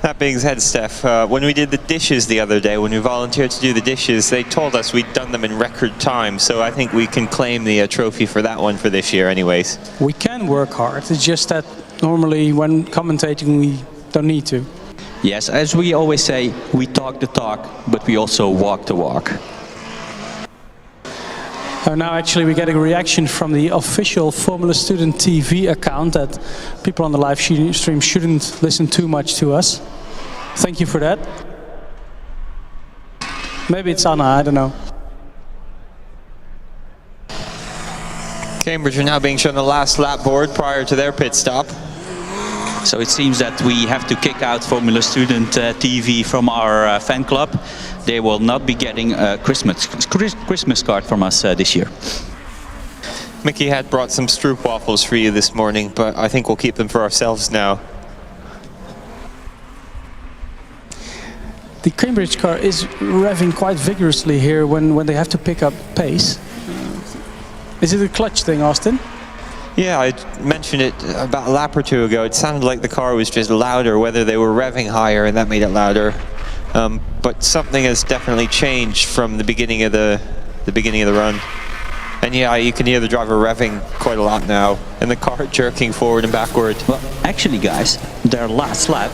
That being said, Steph, when we did the dishes the other day, when we volunteered to do the dishes, they told us we'd done them in record time. So I think we can claim the trophy for that one for this year anyways. We can work hard. It's just that normally when commentating we don't need to. Yes, as we always say, we talk the talk, but we also walk the walk. Now actually we get a reaction from the official Formula Student TV account that people on the live stream shouldn't listen too much to us. Thank you for that. Maybe it's Anna, I don't know. Cambridge are now being shown the last lap board prior to their pit stop. So it seems that we have to kick out Formula Student TV from our fan club. They will not be getting a Christmas card from us this year. Mickey had brought some stroopwafels for you this morning, but I think we'll keep them for ourselves now. The Cambridge car is revving quite vigorously here when they have to pick up pace. Is it a clutch thing, Austin? Yeah, I mentioned it about a lap or two ago. It sounded like the car was just louder, whether they were revving higher and that made it louder. But something has definitely changed from the beginning of the run. And yeah, you can hear the driver revving quite a lot now, and the car jerking forward and backward. Well, actually, guys, their last lap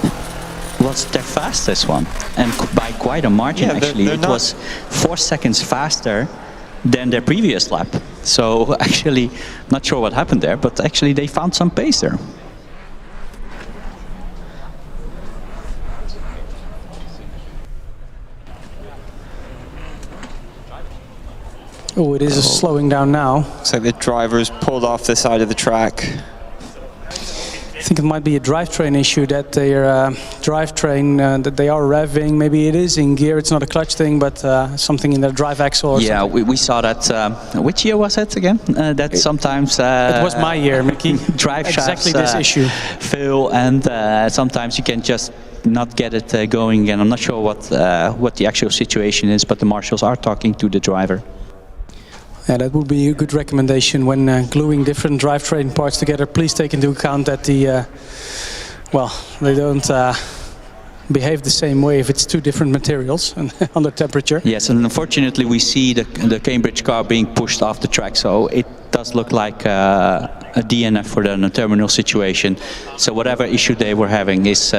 was their fastest one, and by quite a margin. Yeah, actually, it was 4 seconds faster than their previous lap. So actually, not sure what happened there, but actually they found some pace there. Oh, it is slowing down now. Looks like the driver's pulled off the side of the track. I think it might be a drivetrain issue, that their drivetrain, that they are revving. Maybe it is in gear, it's not a clutch thing, but something in their drive axle or yeah, something. we saw that. Which year was it again? That sometimes... it was my year, Mickey. Drive shafts exactly this issue. fail, and sometimes you can just not get it going again. I'm not sure what the actual situation is, but the marshals are talking to the driver. Yeah, that would be a good recommendation when gluing different drivetrain parts together. Please take into account that they don't behave the same way if it's two different materials and under temperature. Yes, and unfortunately we see the Cambridge car being pushed off the track, so it does look like a DNF for the terminal situation. So whatever issue they were having is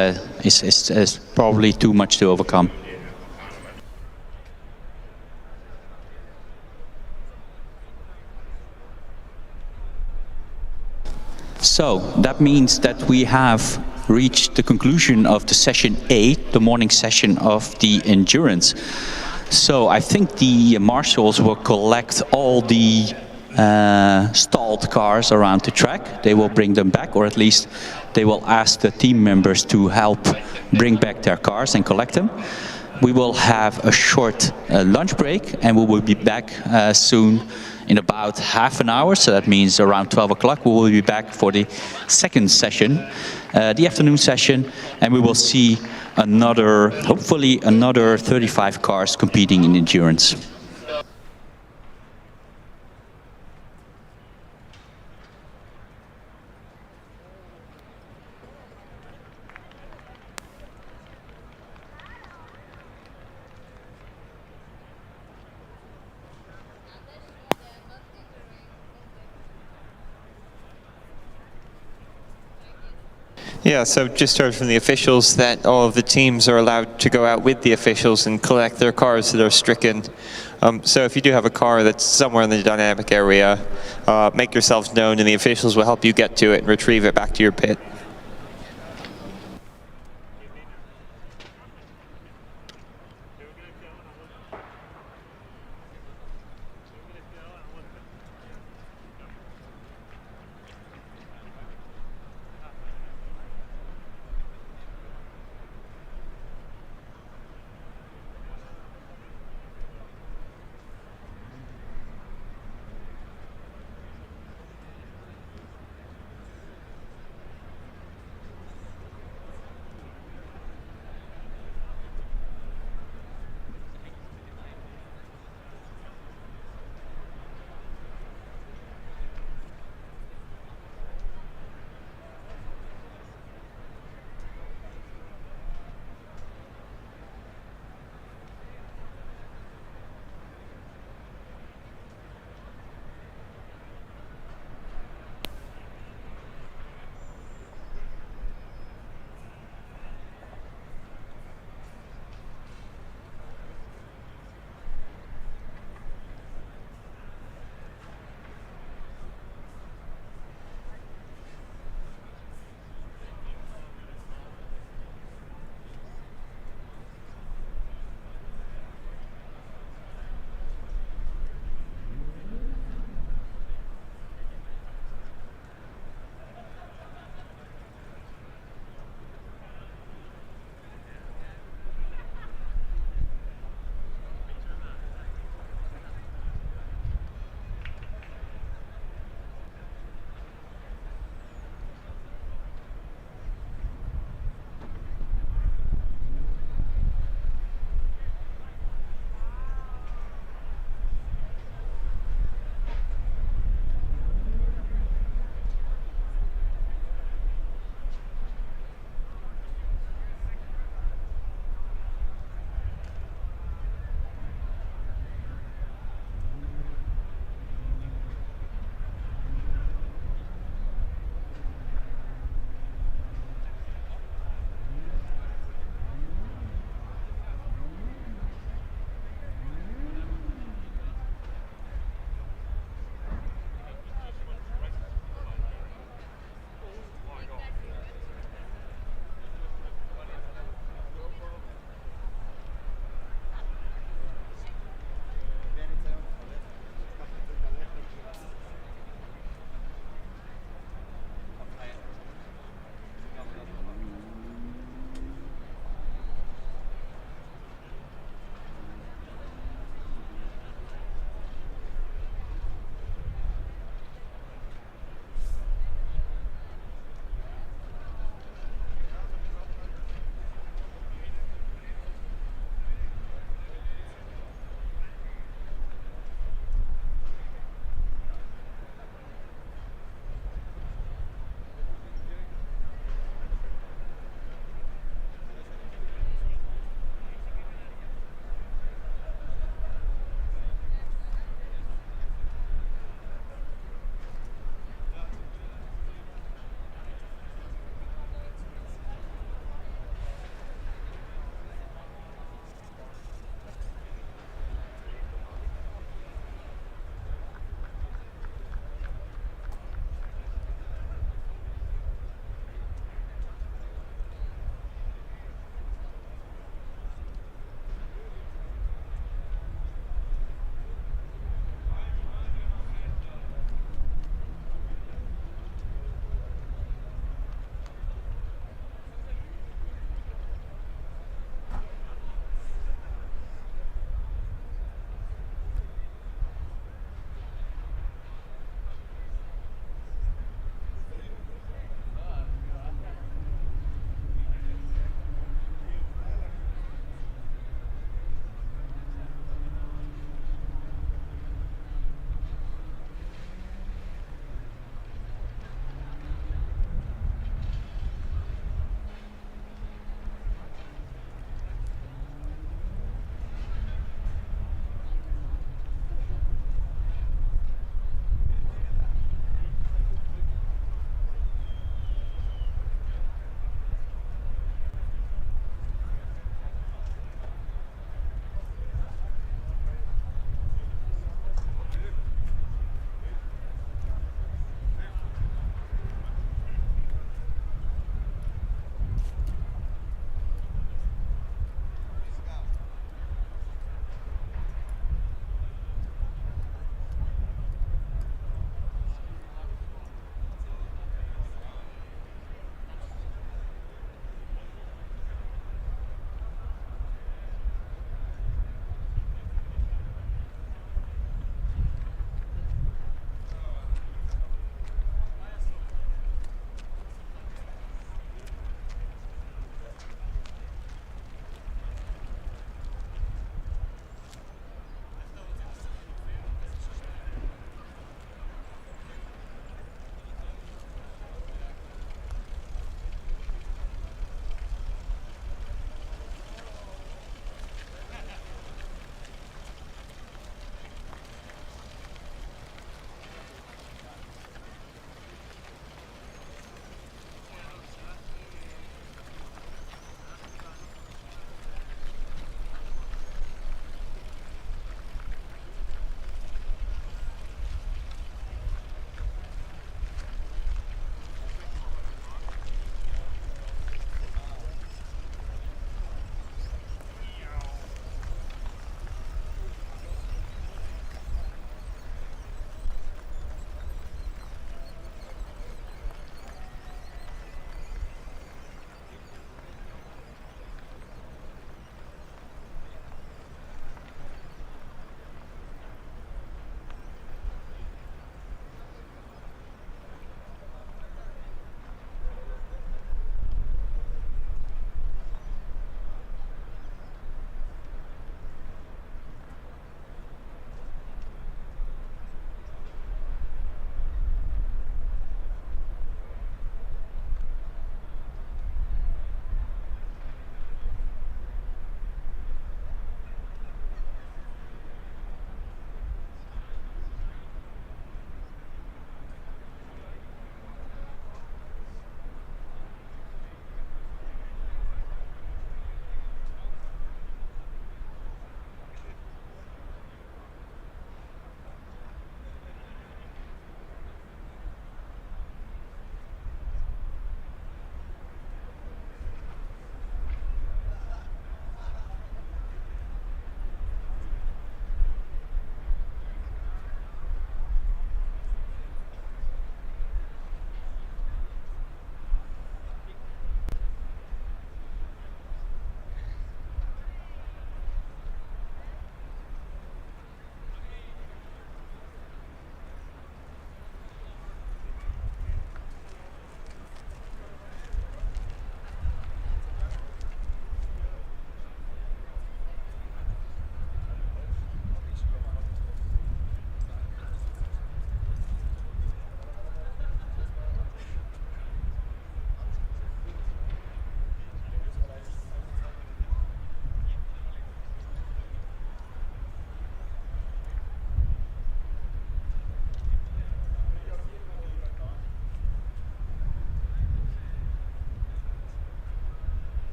probably too much to overcome. So that means that we have reached the conclusion of the session 8, the morning session of the endurance. So I think the marshals will collect all the stalled cars around the track. They will bring them back, or at least they will ask the team members to help bring back their cars and collect them. We will have a short lunch break, and we will be back soon in about half an hour, so that means around 12 o'clock we will be back for the second session, the afternoon session, and we will see hopefully another 35 cars competing in endurance. Yeah, so just heard from the officials that all of the teams are allowed to go out with the officials and collect their cars that are stricken. So if you do have a car that's somewhere in the dynamic area, make yourselves known and the officials will help you get to it and retrieve it back to your pit.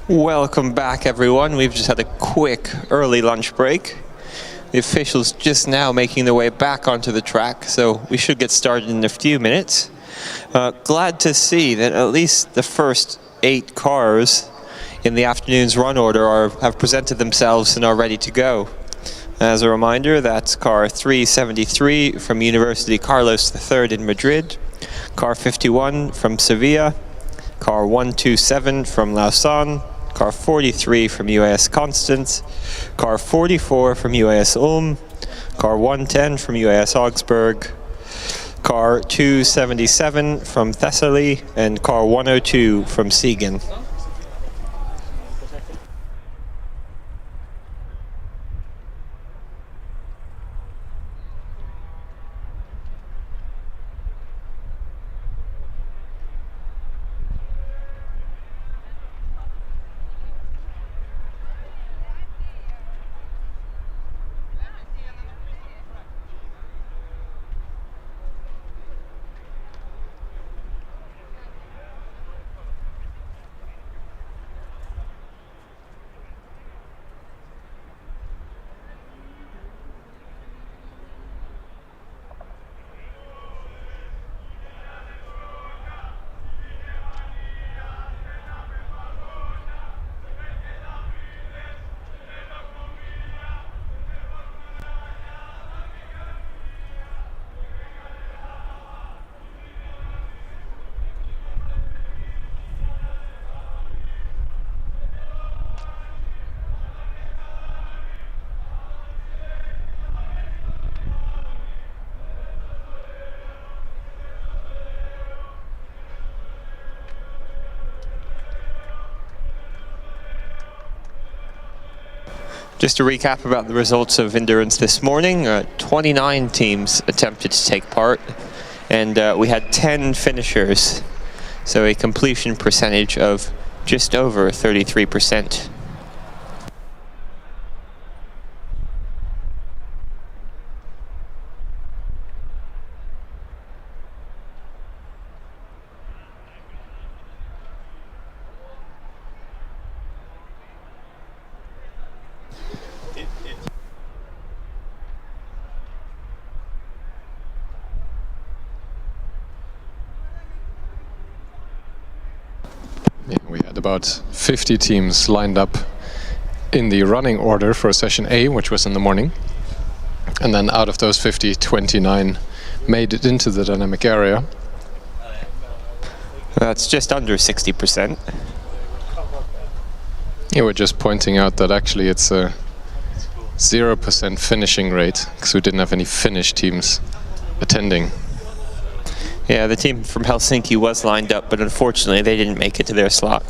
Welcome back, everyone. We've just had a quick early lunch break. The officials just now making their way back onto the track, so we should get started in a few minutes. Glad to see that at least the first 8 cars in the afternoon's run order have presented themselves and are ready to go. As a reminder, that's car 373 from University Carlos III in Madrid, car 51 from Sevilla, car 127 from Lausanne, car 43 from UAS Constance, car 44 from UAS Ulm, car 110 from UAS Augsburg, car 277 from Thessaly, and car 102 from Siegen. Just to recap about the results of endurance this morning, 29 teams attempted to take part, and we had 10 finishers, so a completion percentage of just over 33%. We had about 50 teams lined up in the running order for session A, which was in the morning. And then out of those 50, 29 made it into the dynamic area. That's just under 60%. Yeah, we're just pointing out that actually it's a 0% finishing rate, because we didn't have any Finnish teams attending. Yeah, the team from Helsinki was lined up, but unfortunately they didn't make it to their slot.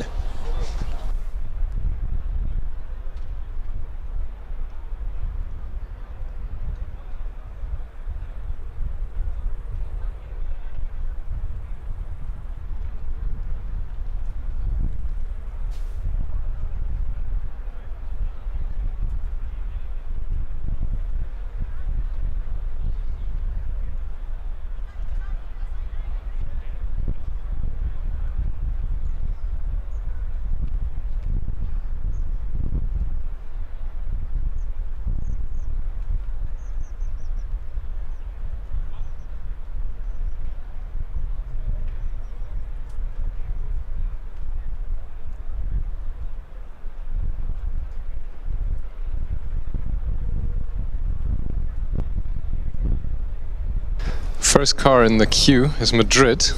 First car in the queue is Madrid.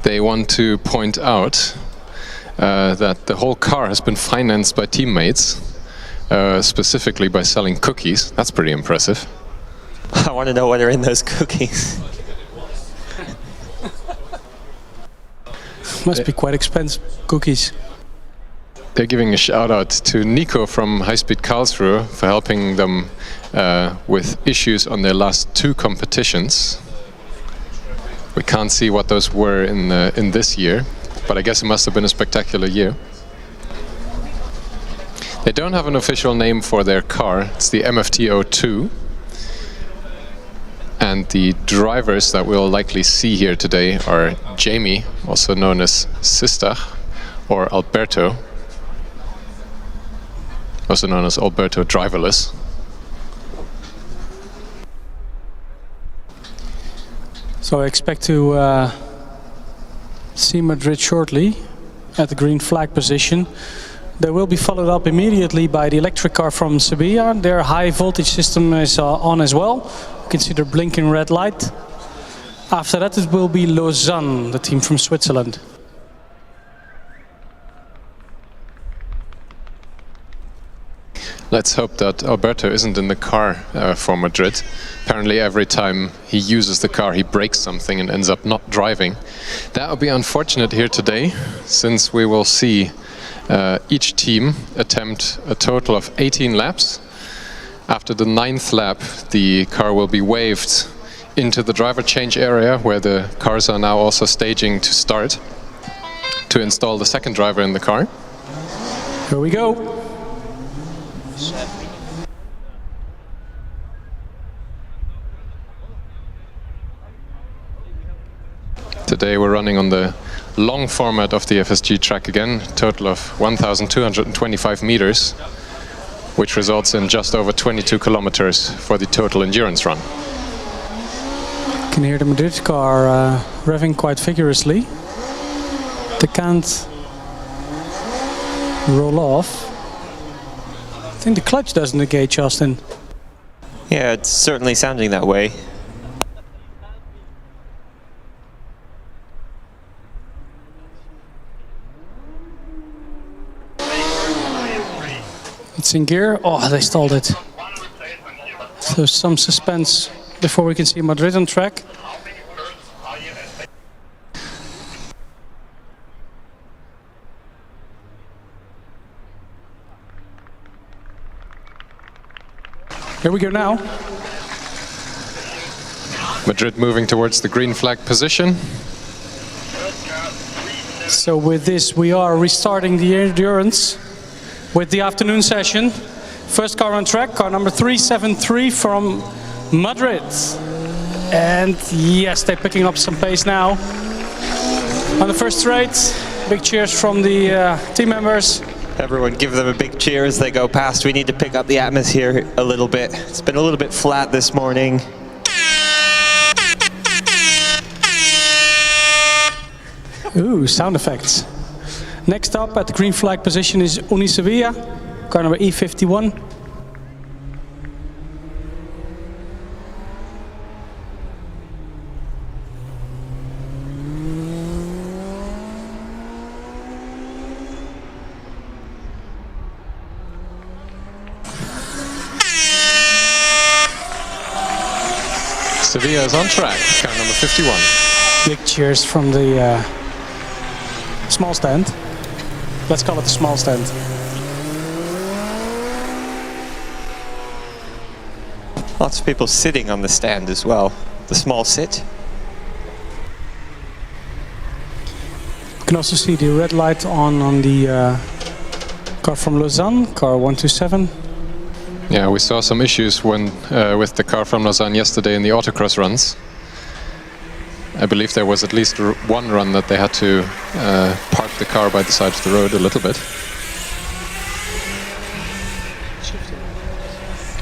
They want to point out that the whole car has been financed by teammates, specifically by selling cookies. That's pretty impressive. I want to know what are in those cookies. Must be quite expensive cookies. They're giving a shout out to Nico from High Speed Karlsruhe for helping them with issues on their last 2 competitions. We can't see what those were in this year, but I guess it must have been a spectacular year. They don't have an official name for their car. It's the MFT-02. And the drivers that we'll likely see here today are Jamie, also known as Sistach, or Alberto, also known as Alberto Driverless. So I expect to see Madrid shortly at the green flag position. They will be followed up immediately by the electric car from Sevilla. Their high voltage system is on as well. You can see the blinking red light. After that it will be Lausanne, the team from Switzerland. Let's hope that Alberto isn't in the car for Madrid. Apparently every time he uses the car he breaks something and ends up not driving. That will be unfortunate here today, since we will see each team attempt a total of 18 laps. After the 9th lap, the car will be waved into the driver change area, where the cars are now also staging to start, to install the second driver in the car. Here we go. Today we're running on the long format of the FSG track again, total of 1,225 meters, which results in just over 22 kilometers for the total endurance run. You can hear the Madrid car revving quite vigorously. They can't roll off. I think the clutch doesn't engage, Justin. Yeah, it's certainly sounding that way. It's in gear. Oh, they stalled it. So some suspense before we can see Madrid on track. Here we go now. Madrid moving towards the green flag position. So with this we are restarting the endurance with the afternoon session. First car on track, car number 373 from Madrid. And yes, they're picking up some pace now. On the first straight, big cheers from the team members. Everyone give them a big cheer as they go past. We need to pick up the atmosphere a little bit. It's been a little bit flat this morning. Ooh, sound effects. Next up at the green flag position is Sevilla, car number E51. Sevilla is on track, car number 51. Big cheers from the small stand. Let's call it the small stand. Lots of people sitting on the stand as well. The small sit. You can also see the red light on the car from Lausanne, car 127. Yeah, we saw some issues when with the car from Lausanne yesterday in the autocross runs. I believe there was at least one run that they had to park the car by the side of the road a little bit.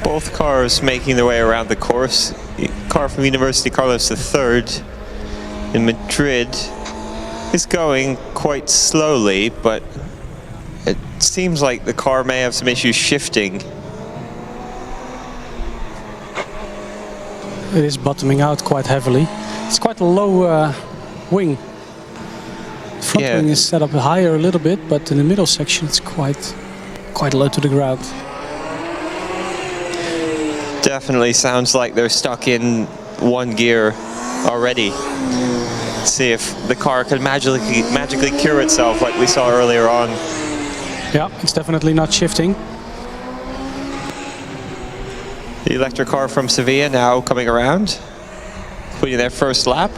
Both cars making their way around the course. The car from University Carlos III in Madrid is going quite slowly, but it seems like the car may have some issues shifting. It is bottoming out quite heavily. It's quite a low wing. The front wing is set up higher a little bit, but in the middle section it's quite low to the ground. Definitely sounds like they're stuck in one gear already. Let's see if the car can magically cure itself like we saw earlier on. Yeah, it's definitely not shifting. The electric car from Sevilla now coming around, completing their first lap.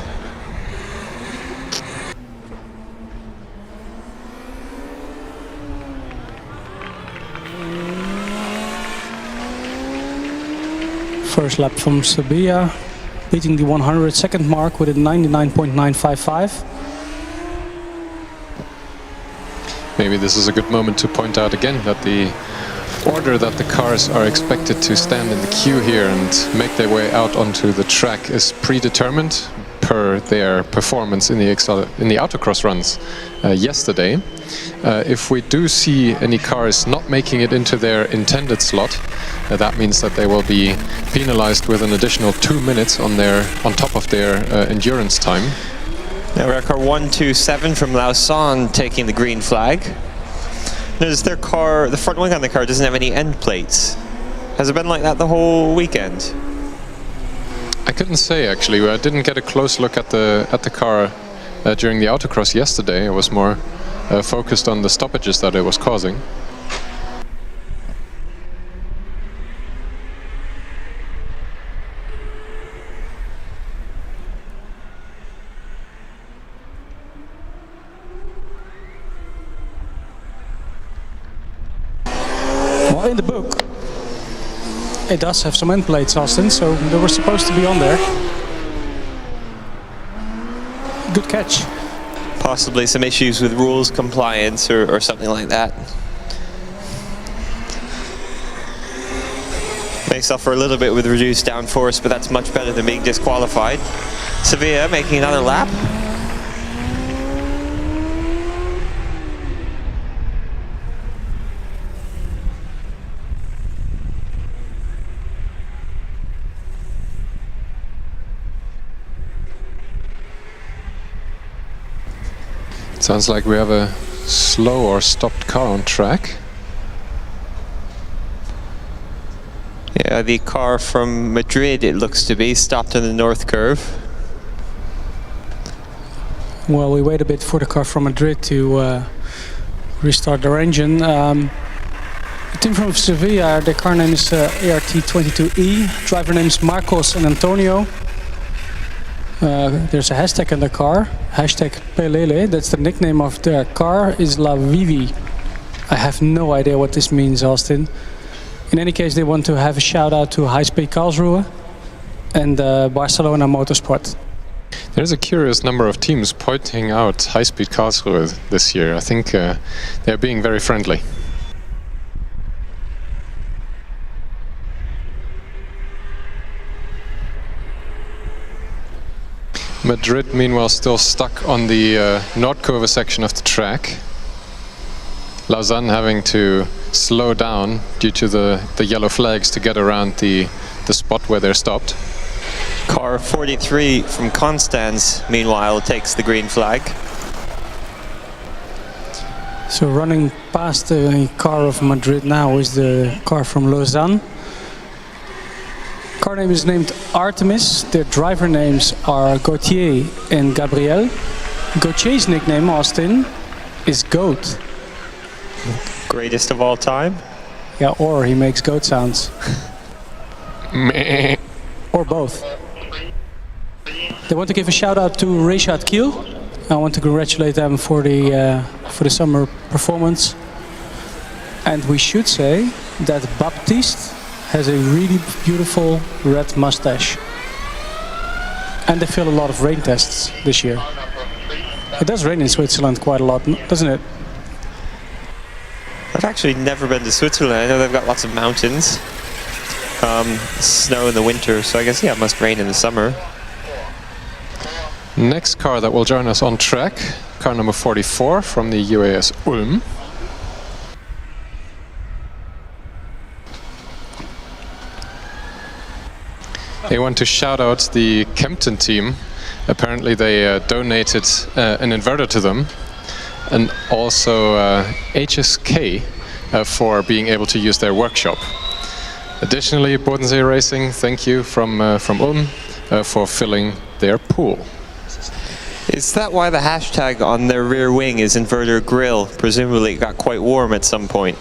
First lap from Sevilla, beating the 100-second mark with a 99.955. Maybe this is a good moment to point out again that the order that the cars are expected to stand in the queue here and make their way out onto the track is predetermined per their performance in the autocross runs yesterday. If we do see any cars not making it into their intended slot, that means that they will be penalized with an additional 2 minutes on top of their endurance time. Now record 127 from Lausanne taking the green flag. Notice their car, the front wing on the car doesn't have any end plates. Has it been like that the whole weekend? I couldn't say actually. I didn't get a close look at the car during the autocross yesterday. I was more focused on the stoppages that it was causing. Well, in the book, it does have some end plates, Austin, so they were supposed to be on there. Good catch. Possibly some issues with rules compliance or something like that. May suffer a little bit with reduced downforce, but that's much better than being disqualified. Sevilla making another lap. Sounds like we have a slow or stopped car on track. Yeah, the car from Madrid, it looks to be, stopped in the north curve. Well, we wait a bit for the car from Madrid to restart their engine. The team from Sevilla, their car name is ART22E. Driver names Marcos and Antonio. There's a hashtag in the car, hashtag Pelele. That's the nickname of their car, is La Vivi. I have no idea what this means, Austin. In any case, they want to have a shout out to High Speed Karlsruhe and Barcelona Motorsport. There's a curious number of teams pointing out High Speed Karlsruhe this year. I think they're being very friendly. Madrid, meanwhile, still stuck on the Nordkurve section of the track. Lausanne having to slow down due to the yellow flags to get around the spot where they're stopped. Car 43 from Constance, meanwhile, takes the green flag. So running past the car of Madrid now is the car from Lausanne. Car name is named Artemis. Their driver names are Gauthier and Gabriel. Gauthier's nickname, Austin, is Goat. Greatest of all time? Yeah, or he makes goat sounds. Or both. They want to give a shout out to Rashad Kiel. I want to congratulate them for the summer performance. And we should say that Baptiste has a really beautiful red mustache. And they fail a lot of rain tests this year. It does rain in Switzerland quite a lot, doesn't it? I've actually never been to Switzerland. I know they've got lots of mountains. Snow in the winter, so I guess, yeah, it must rain in the summer. Next car that will join us on track, car number 44 from the UAS Ulm. They want to shout out the Kempton team. Apparently they donated an inverter to them, and also HSK for being able to use their workshop. Additionally, Bodensee Racing, thank you from Ulm for filling their pool. Is that why the hashtag on their rear wing is inverter grill? Presumably it got quite warm at some point.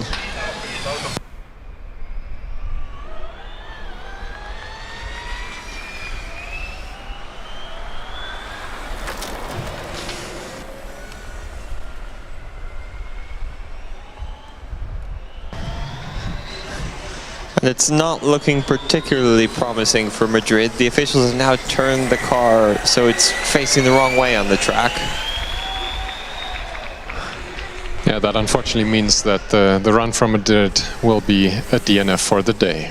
It's not looking particularly promising for Madrid. The officials have now turned the car so it's facing the wrong way on the track. Yeah, that unfortunately means that the run from Madrid will be a DNF for the day.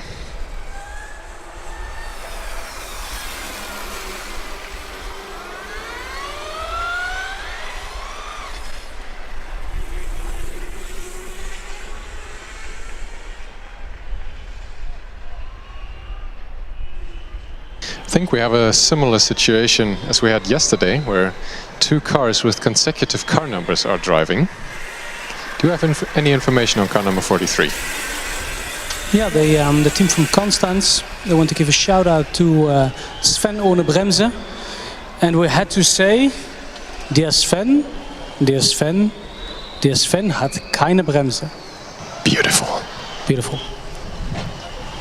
I think we have a similar situation as we had yesterday, where two cars with consecutive car numbers are driving. Do you have any information on car number 43? Yeah, the team from Constance, they want to give a shout out to Sven ohne Bremse. And we had to say, der Sven hat keine Bremse. Beautiful. Beautiful.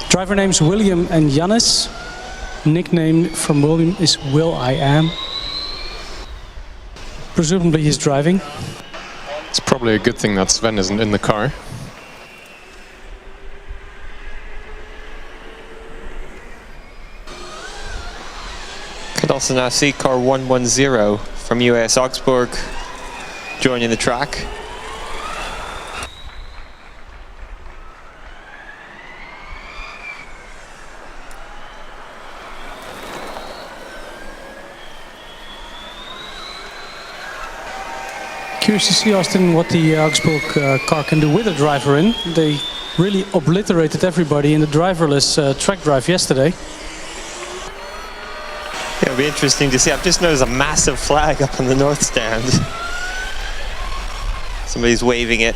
Driver names William and Jannis. Nickname from William is Will I Am. Presumably he's driving. It's probably a good thing that Sven isn't in the car. Could also now see car 110 from UAS Augsburg joining the track. Curious to see, Austin, what the Augsburg car can do with a driver in. They really obliterated everybody in the driverless track drive yesterday. Yeah, it'll be interesting to see. I've just noticed a massive flag up on the north stand. Somebody's waving it.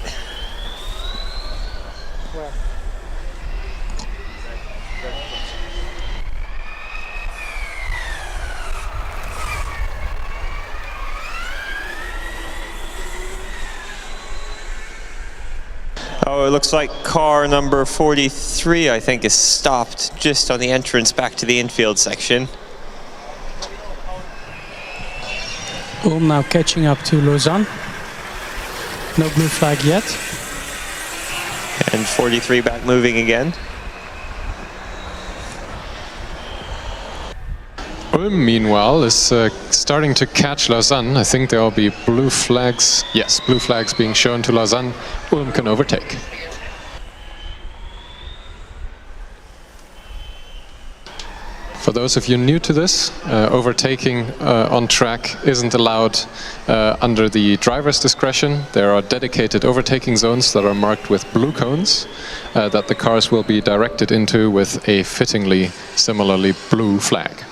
Oh, it looks like car number 43, I think, is stopped just on the entrance back to the infield section. Ulm now catching up to Lausanne. No blue flag yet. And 43 back moving again. Ulm, meanwhile, is starting to catch Lausanne. I think there will be blue flags. Yes, blue flags being shown to Lausanne. Ulm can overtake. For those of you new to this, overtaking on track isn't allowed under the driver's discretion. There are dedicated overtaking zones that are marked with blue cones that the cars will be directed into with a fittingly, similarly blue flag.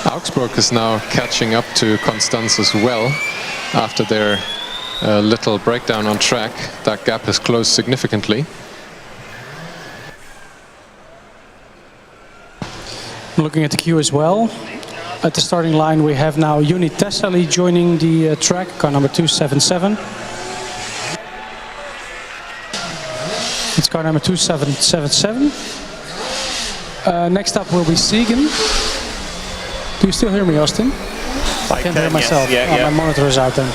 Augsburg is now catching up to Constance as well. After their little breakdown on track, that gap has closed significantly. Looking at the queue as well. At the starting line we have now Unit Thessaly joining the track, car number 277. It's car number 2777. Next up will be Siegen. Do you still hear me, Austin? I can't hear myself. Yes. Yeah. My monitor is out then.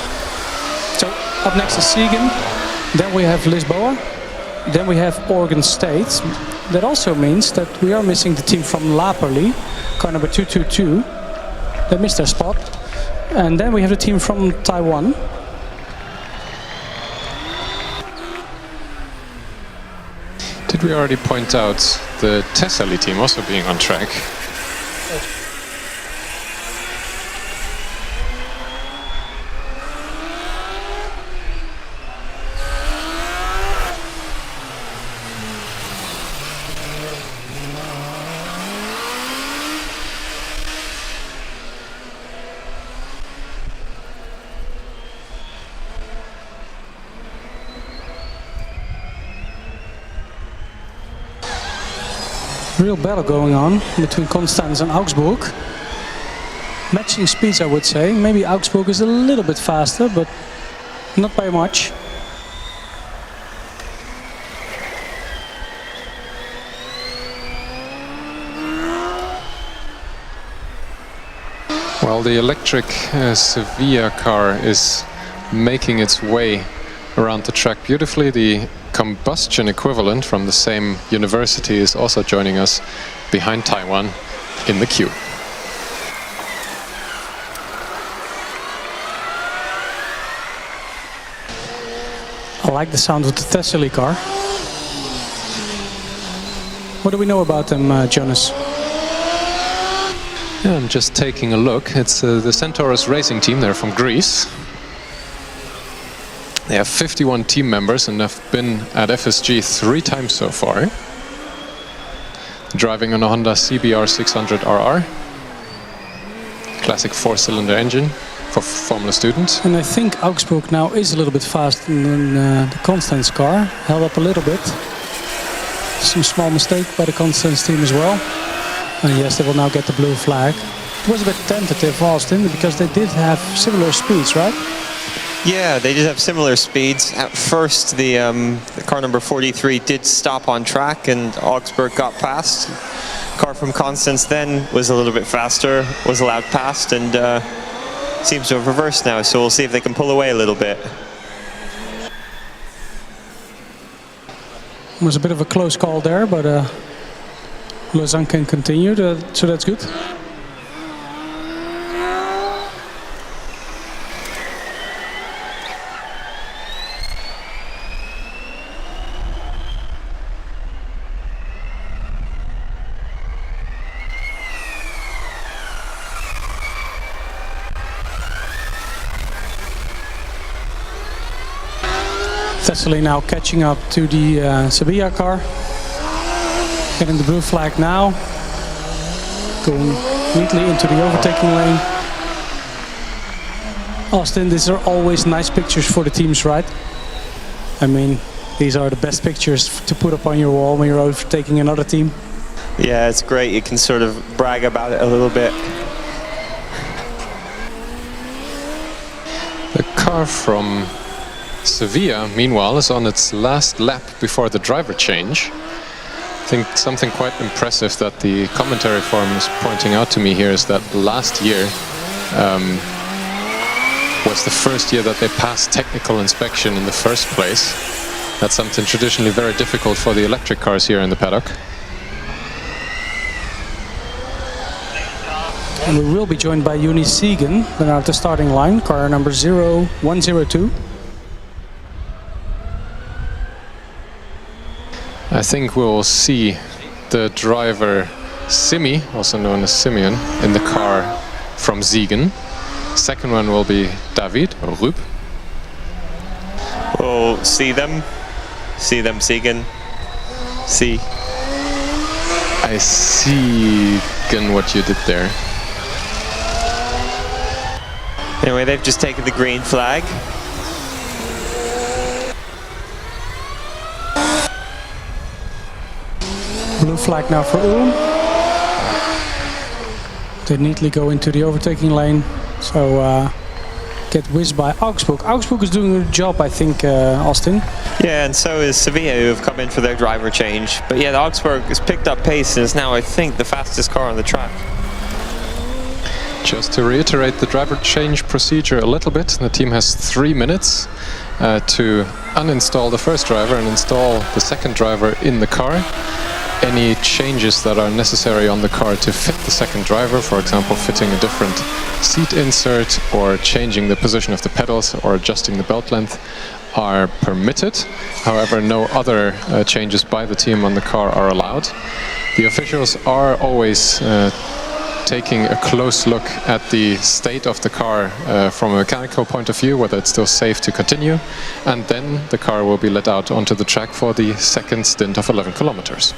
So up next is Siegen. Then we have Lisboa. Then we have Oregon State. That also means that we are missing the team from Laperly, car number 222. They missed their spot. And then we have the team from Taiwan. Did we already point out the Thessaly team also being on track? Real battle going on between Constance and Augsburg. Matching speeds, I would say. Maybe Augsburg is a little bit faster, but not by much. Well, the electric Sevilla car is making its way around the track beautifully. The combustion equivalent from the same university is also joining us behind Taiwan in the queue. I like the sound of the Thessaly car. What do we know about them, Jonas? Yeah, I'm just taking a look. It's the PRz Racing Team. They're from Greece. They have 51 team members and have been at FSG 3 times so far. Driving on a Honda CBR 600RR. Classic 4-cylinder engine for Formula students. And I think Augsburg now is a little bit faster than the Constance car. Held up a little bit. Some small mistake by the Constance team as well. And yes, they will now get the blue flag. It was a bit tentative, Austin, because they did have similar speeds, right? Yeah, they did have similar speeds. At first, the car number 43 did stop on track and Augsburg got past. Car from Constance then was a little bit faster, was allowed past, and seems to have reversed now, so we'll see if they can pull away a little bit. It was a bit of a close call there, but Lausanne can continue, so that's good. Thessaly now catching up to the Sevilla car. Getting the blue flag now. Going neatly into the overtaking lane. Austin, these are always nice pictures for the teams, right? I mean, these are the best pictures to put up on your wall when you're overtaking another team. Yeah, it's great. You can sort of brag about it a little bit. The car from Sevilla, meanwhile, is on its last lap before the driver change. I think something quite impressive that the commentary forum is pointing out to me here is that last year was the first year that they passed technical inspection in the first place. That's something traditionally very difficult for the electric cars here in the paddock. And we will be joined by Juni Siegen, then at the starting line, car number 0102. I think we'll see the driver Simi, also known as Simeon, in the car from Siegen. Second one will be David, or Rüb. We'll see them, Siegen. See. I see what you did there. Anyway, they've just taken the green flag. Blue flag now for Ulm. They neatly go into the overtaking lane, so get whizzed by Augsburg. Augsburg is doing a good job, I think, Austin. Yeah, and so is Sevilla, who have come in for their driver change. But yeah, Augsburg has picked up pace and is now, I think, the fastest car on the track. Just to reiterate the driver change procedure a little bit, the team has 3 minutes to uninstall the first driver and install the second driver in the car. Any changes that are necessary on the car to fit the second driver, for example fitting a different seat insert or changing the position of the pedals or adjusting the belt length, are permitted. However, no other changes by the team on the car are allowed. The officials are always taking a close look at the state of the car from a mechanical point of view, whether it's still safe to continue, and then the car will be let out onto the track for the second stint of 11 kilometers.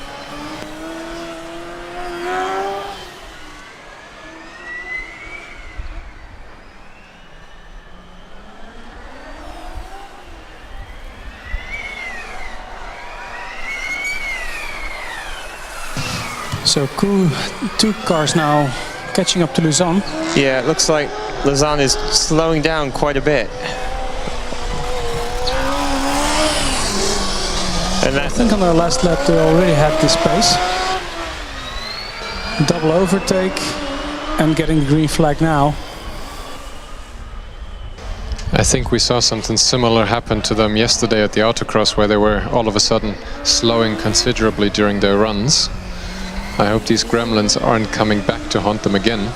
So two cars now catching up to Lausanne. Yeah, it looks like Lausanne is slowing down quite a bit. And I think on their last lap they already had this pace. Double overtake and getting the green flag now. I think we saw something similar happen to them yesterday at the autocross, where they were all of a sudden slowing considerably during their runs. I hope these gremlins aren't coming back to haunt them again.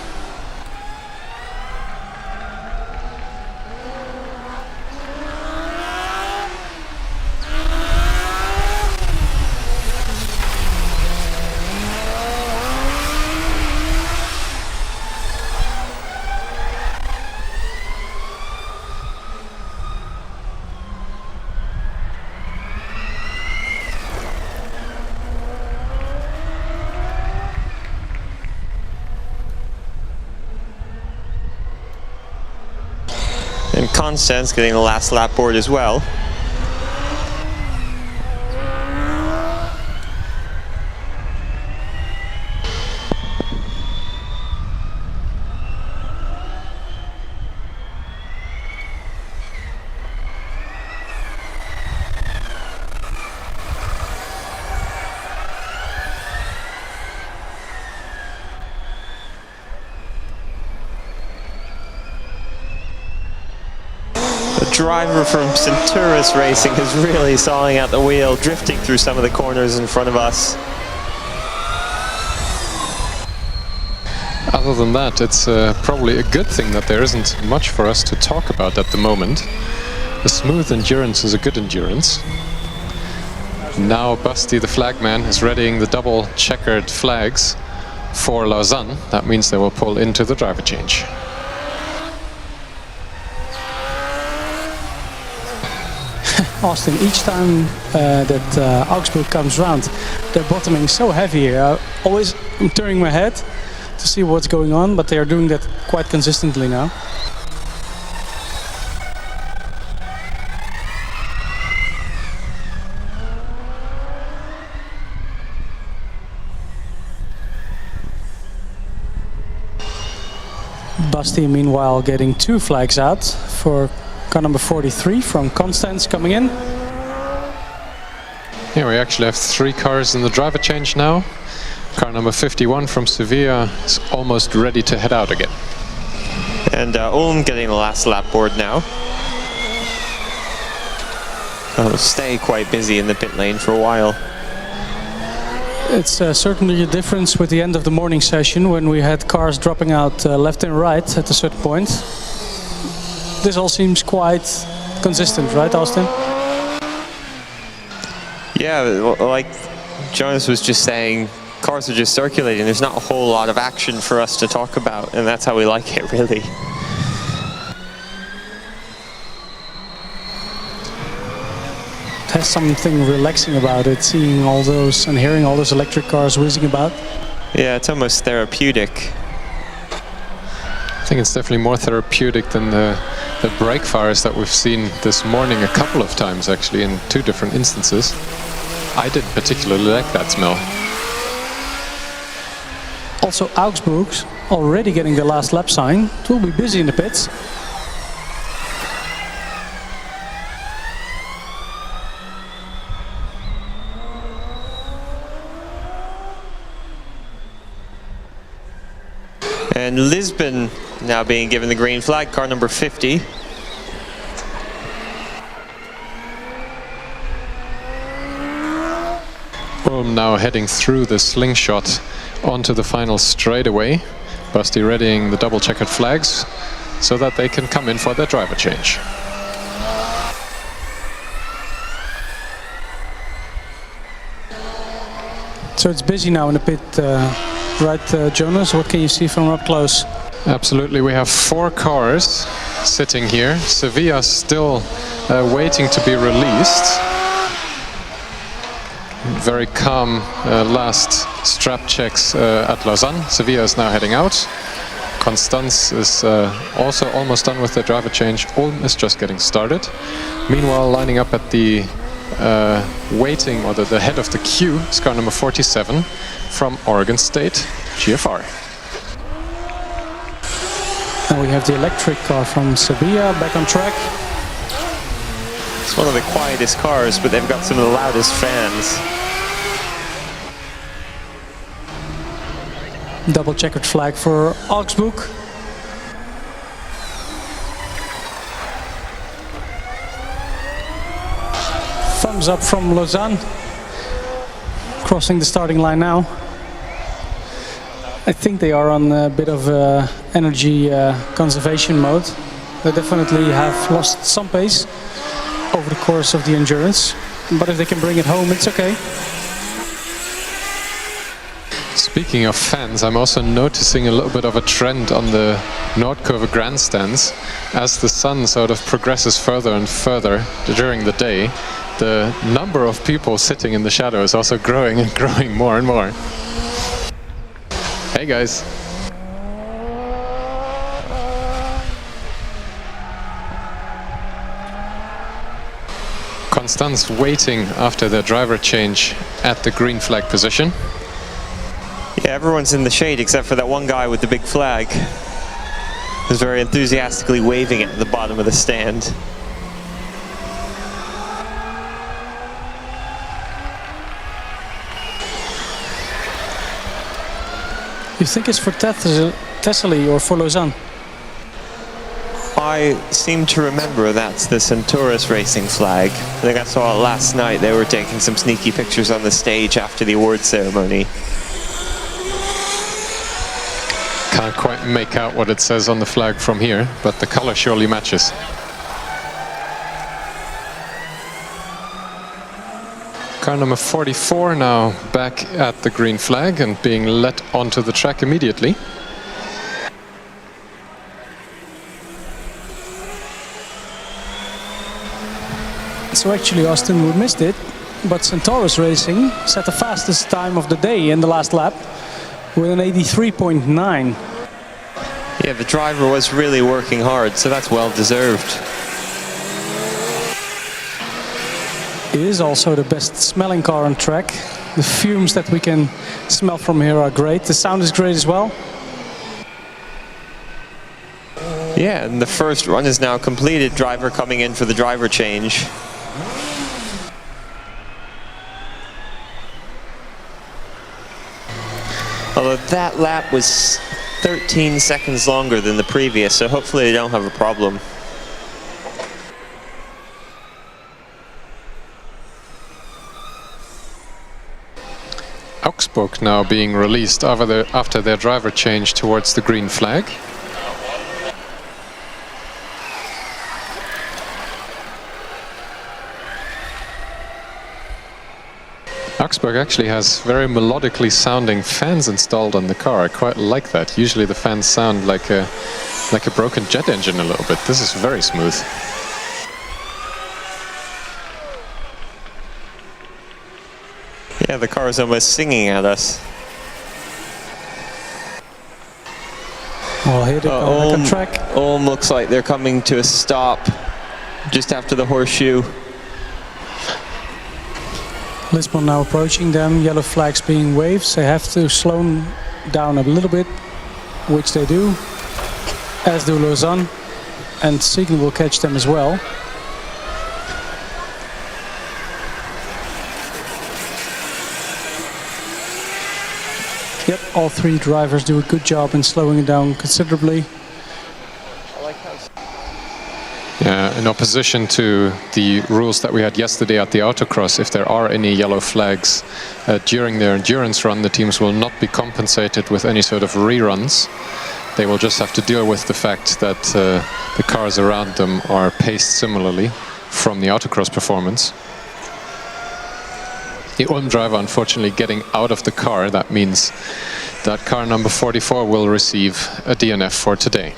And Constance getting the last lap board as well. Driver from Centuris Racing is really sawing out the wheel, drifting through some of the corners in front of us. Other than that, it's probably a good thing that there isn't much for us to talk about at the moment. A smooth endurance is a good endurance. Now Basti, the flagman, is readying the double checkered flags for Lausanne. That means they will pull into the driver change. Austin, each time that Augsburg comes round, they're bottoming so heavy here. Always I'm turning my head to see what's going on, but they are doing that quite consistently now. Basti, meanwhile, getting 2 flags out for car number 43 from Constance coming in. Yeah, we actually have 3 cars in the driver change now. Car number 51 from Sevilla is almost ready to head out again. And Ulm getting the last lap board now. Will stay quite busy in the pit lane for a while. It's certainly a difference with the end of the morning session, when we had cars dropping out left and right at a certain point. This all seems quite consistent, right, Austin? Yeah, like Jonas was just saying, cars are just circulating. There's not a whole lot of action for us to talk about, and that's how we like it, really. It has something relaxing about it, seeing all those and hearing all those electric cars whizzing about. Yeah, it's almost therapeutic. I think it's definitely more therapeutic than the brake fires that we've seen this morning a couple of times, actually, in 2 different instances. I didn't particularly like that smell. Also, Augsburg's already getting the last lap sign. It will be busy in the pits. And Lisbon now being given the green flag, car number 50. Ulm now heading through the slingshot onto the final straightaway. Basti readying the double checkered flags so that they can come in for their driver change. So it's busy now in the pit, right, Jonas? What can you see from up close? Absolutely, we have 4 cars sitting here. Sevilla still waiting to be released. Very calm last strap checks at Lausanne. Sevilla is now heading out. Constance is also almost done with the driver change. Ulm is just getting started. Meanwhile, lining up at the waiting, or the head of the queue, is car number 47 from Oregon State, GFR. And we have the electric car from Sevilla back on track. It's one of the quietest cars, but they've got some of the loudest fans. Double checkered flag for Augsburg. comes up from Lausanne, crossing the starting line now. I think they are on a bit of energy conservation mode. They definitely have lost some pace over the course of the endurance, but if they can bring it home, it's okay. Speaking of fans, I'm also noticing a little bit of a trend on the Nordkurve grandstands. As the sun sort of progresses further and further during the day, the number of people sitting in the shadow is also growing and growing more and more. Hey guys! Constance waiting after their driver change at the green flag position. Yeah, everyone's in the shade except for that one guy with the big flag, who's very enthusiastically waving it at the bottom of the stand. You think it's for Thessaly or for Lausanne? I seem to remember that's the Centaurus Racing flag. I think I saw it last night. They were taking some sneaky pictures on the stage after the award ceremony. Can't quite make out what it says on the flag from here, but the color surely matches. Car number 44 now back at the green flag and being let onto the track immediately. So actually, Austin, we missed it, but Centaurus Racing set the fastest time of the day in the last lap with an 83.9. Yeah, the driver was really working hard, so that's well deserved. It is also the best smelling car on track. The fumes that we can smell from here are great. The sound is great as well. Yeah, and the first run is now completed. Driver coming in for the driver change. Although that lap was 13 seconds longer than the previous, so hopefully they don't have a problem. Augsburg now being released after their driver change towards the green flag. Augsburg actually has very melodically sounding fans installed on the car. I quite like that. Usually the fans sound like a broken jet engine a little bit. This is very smooth. Yeah, the car is almost singing at us. Well, here they go back on track. Ulm looks like they're coming to a stop just after the horseshoe. Lisbon now approaching them, yellow flags being waved. They have to slow them down a little bit, which they do, as do Lausanne, and Siegen will catch them as well. Yep, all three drivers do a good job in slowing it down considerably. Yeah, in opposition to the rules that we had yesterday at the autocross, if there are any yellow flags during their endurance run, the teams will not be compensated with any sort of reruns. They will just have to deal with the fact that the cars around them are paced similarly from the autocross performance. The Ulm driver unfortunately getting out of the car. That means that car number 44 will receive a DNF for today.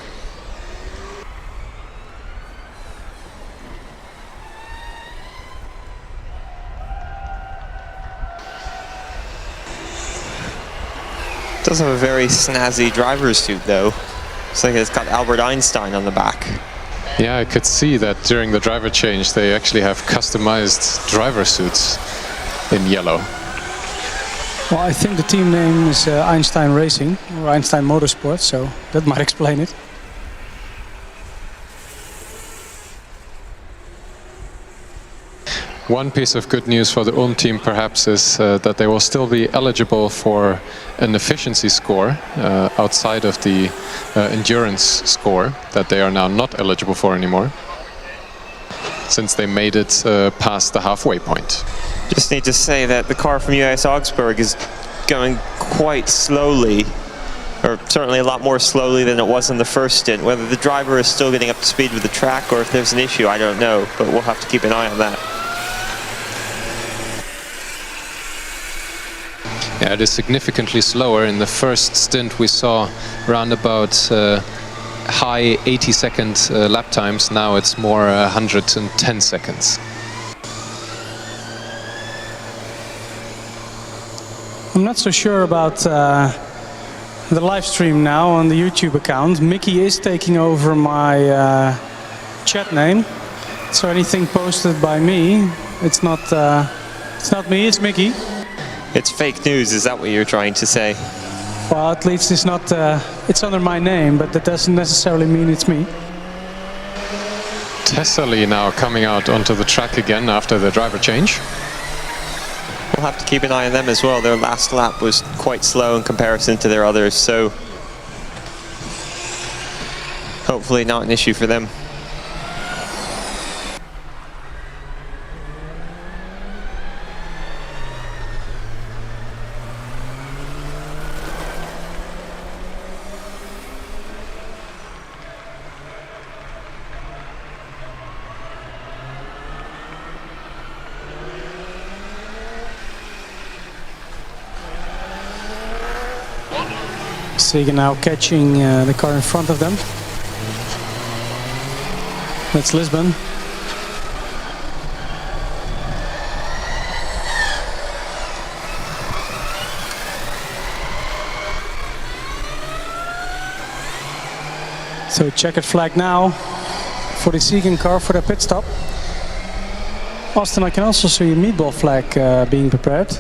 Does have a very snazzy driver's suit though. It's like it's got Albert Einstein on the back. Yeah, I could see that during the driver change they actually have customized driver suits in yellow. Well, I think the team name is Einstein Racing or Einstein Motorsport, so that might explain it. One piece of good news for the Ulm team perhaps is that they will still be eligible for an efficiency score outside of the endurance score that they are now not eligible for anymore. since they made it past the halfway point. Just need to say that the car from UAS Augsburg is going quite slowly, or certainly a lot more slowly than it was in the first stint. Whether the driver is still getting up to speed with the track or if there's an issue, I don't know, but we'll have to keep an eye on that. Yeah, it is significantly slower. In the first stint we saw around about high 80-second lap times. Now it's more 110 seconds. I'm not so sure about the live stream now on the YouTube account. Mickey is taking over my chat name, so anything posted by me, it's not me, it's Mickey. It's fake news, is that what you're trying to say? Well, at least it's not. It's under my name, but that doesn't necessarily mean it's me. Thessaly now coming out onto the track again after the driver change. We'll have to keep an eye on them as well. Their last lap was quite slow in comparison to their others, so hopefully not an issue for them. Sega now catching the car in front of them. That's Lisbon. So checkered flag now for the Segan car for the pit stop. Austin, I can also see a meatball flag being prepared.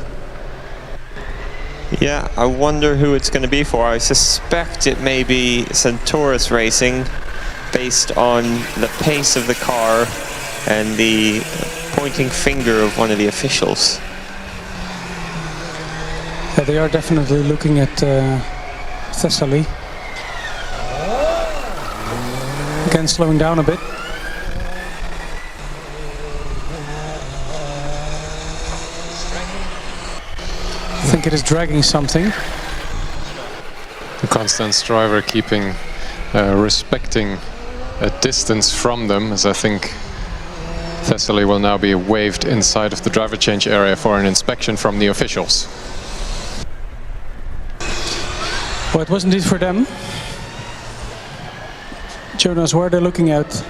Yeah, I wonder who it's going to be for. I suspect it may be Centaurus Racing, based on the pace of the car and the pointing finger of one of the officials. Yeah, they are definitely looking at Thessaly. Again, slowing down a bit. I think it is dragging something. The Constance driver keeping, respecting a distance from them, as I think Thessaly will now be waved inside of the driver change area for an inspection from the officials. Well, it was indeed for them. Jonas, where are they looking at?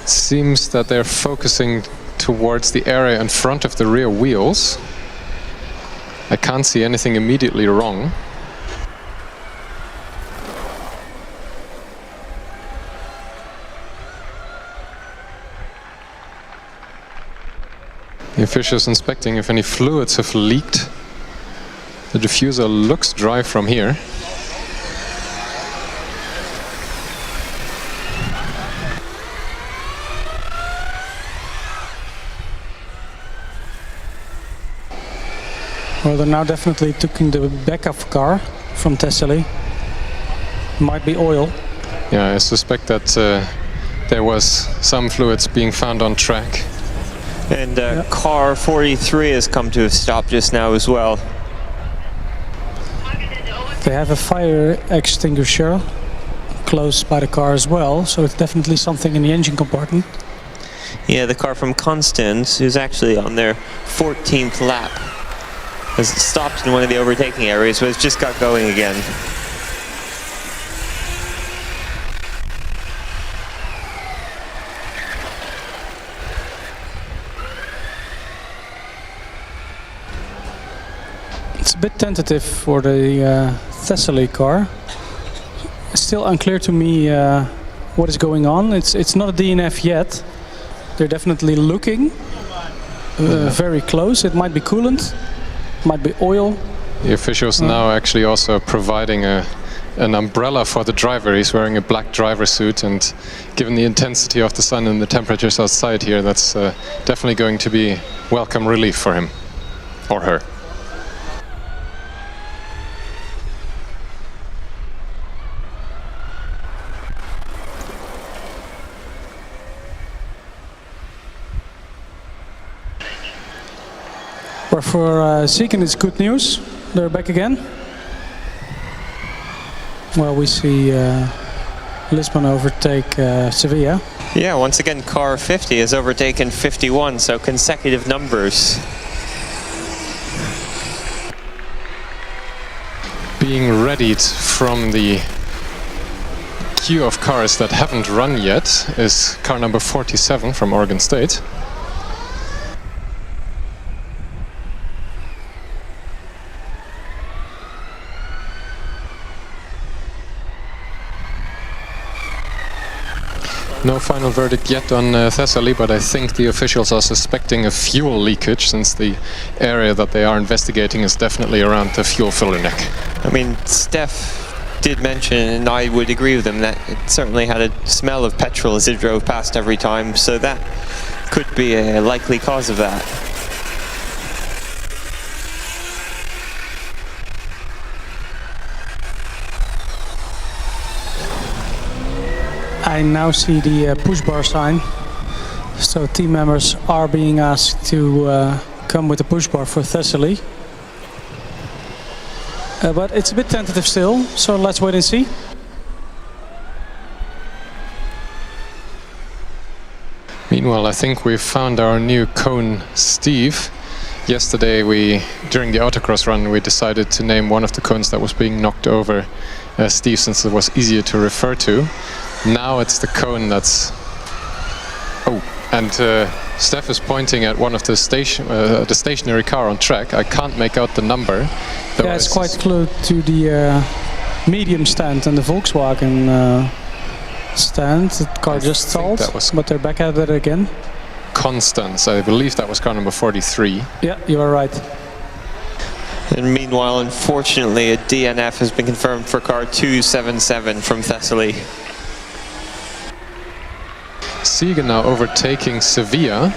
It seems that they're focusing towards the area in front of the rear wheels. I can't see anything immediately wrong. The officials inspecting if any fluids have leaked. The diffuser looks dry from here. Well, they're now definitely taking the backup car from Thessaly. Might be oil. Yeah, I suspect that there was some fluids being found on track. And car 43 has come to a stop just now as well. They have a fire extinguisher close by the car as well, so it's definitely something in the engine compartment. Yeah, the car from Constance, who's actually on their 14th lap, has stopped in one of the overtaking areas, but it's just got going again. It's a bit tentative for the Thessaly car. It's still unclear to me what is going on. It's not a DNF yet. They're definitely looking very close. It might be coolant. Might be oil. The officials now actually also providing an umbrella for the driver. He's wearing a black driver suit, and given the intensity of the sun and the temperatures outside here, that's definitely going to be welcome relief for him or her. for Seeken, it's good news. They're back again. Well, we see Lisbon overtake Sevilla. Yeah, once again, car 50 has overtaken 51, so consecutive numbers. Being readied from the queue of cars that haven't run yet is car number 47 from Oregon State. No final verdict yet on Thessaly, but I think the officials are suspecting a fuel leakage, since the area that they are investigating is definitely around the fuel filler neck. I mean, Steph did mention, and I would agree with him, that it certainly had a smell of petrol as it drove past every time, so that could be a likely cause of that. I now see the push bar sign, so team members are being asked to come with the push bar for Thessaly. But it's a bit tentative still, so let's wait and see. Meanwhile, I think we've found our new cone, Steve. Yesterday, during the autocross run, we decided to name one of the cones that was being knocked over Steve, since it was easier to refer to. Now it's the cone that's... Oh, and Steph is pointing at one of the stationary car on track. I can't make out the number. Yeah, it's quite close to the medium stand and the Volkswagen stand. The car just stalled, but they're back at it again. Constance, I believe that was car number 43. Yeah, you are right. And meanwhile, unfortunately, a DNF has been confirmed for car 277 from Thessaly. Siegen now overtaking Sevilla.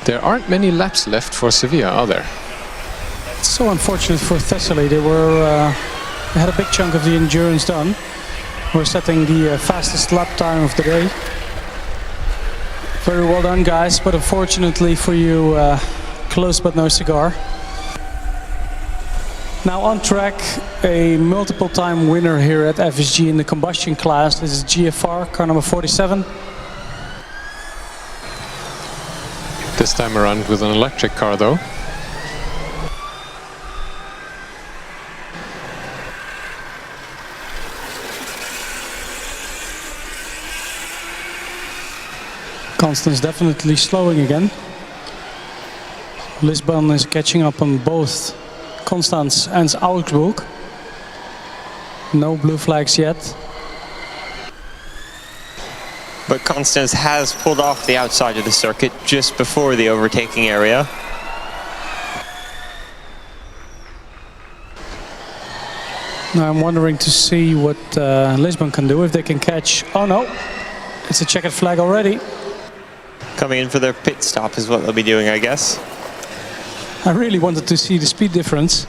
There aren't many laps left for Sevilla, are there? It's so unfortunate for Thessaly. They had a big chunk of the endurance done. We're setting the fastest lap time of the day. Very well done, guys, but unfortunately for you, close but no cigar. Now on track, a multiple time winner here at FSG in the combustion class. This is GFR, car number 47. This time around with an electric car, though. Constance definitely slowing again. Lisbon is catching up on both Constance and Augsburg. No blue flags yet. But Constance has pulled off the outside of the circuit just before the overtaking area. Now I'm wondering to see what Lisbon can do, if they can catch... Oh no, it's a checkered flag already. Coming in for their pit stop is what they'll be doing, I guess. I really wanted to see the speed difference,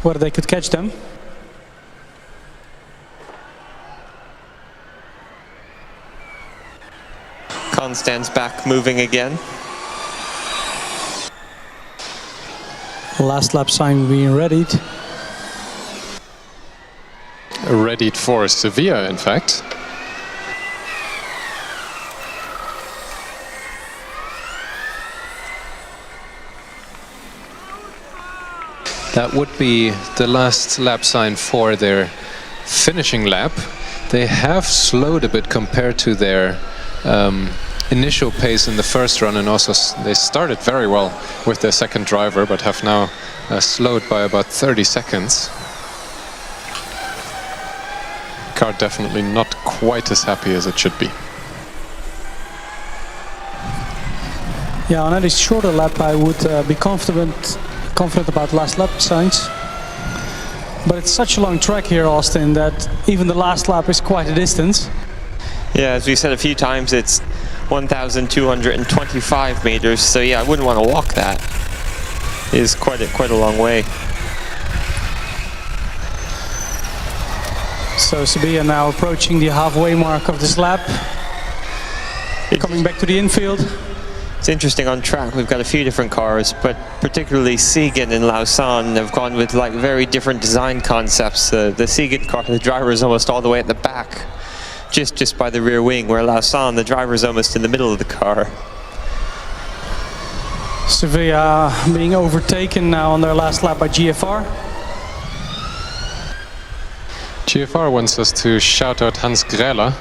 whether they could catch them. Constance back moving again. Last lap sign being readied. Readied for Sevilla, in fact. That would be the last lap sign for their finishing lap. They have slowed a bit compared to their initial pace in the first run, and also they started very well with their second driver, but have now slowed by about 30 seconds. Car definitely not quite as happy as it should be. Yeah, on any shorter lap I would be confident about last lap signs. But it's such a long track here, Austin, that even the last lap is quite a distance. Yeah, as we said a few times, it's 1,225 meters, so yeah, I wouldn't want to walk that. It is quite a long way. So Sevilla now approaching the halfway mark of this lap. Coming back to the infield. It's interesting on track. We've got a few different cars, but particularly Siegen and Lausanne have gone with like very different design concepts. The Siegen car, the driver is almost all the way at the back, just by the rear wing, where Lausanne, the driver is almost in the middle of the car. Sevilla being overtaken now on their last lap by GFR. GFR wants us to shout out Hans Gräler.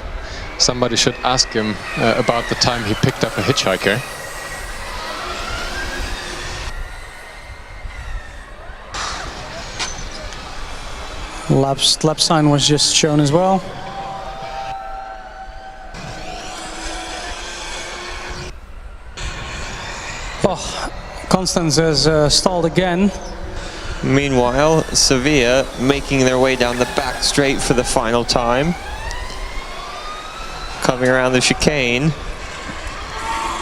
Somebody should ask him about the time he picked up a hitchhiker. Lap sign was just shown as well. Oh, Constance has stalled again. Meanwhile, Sevilla making their way down the back straight for the final time. Coming around the chicane.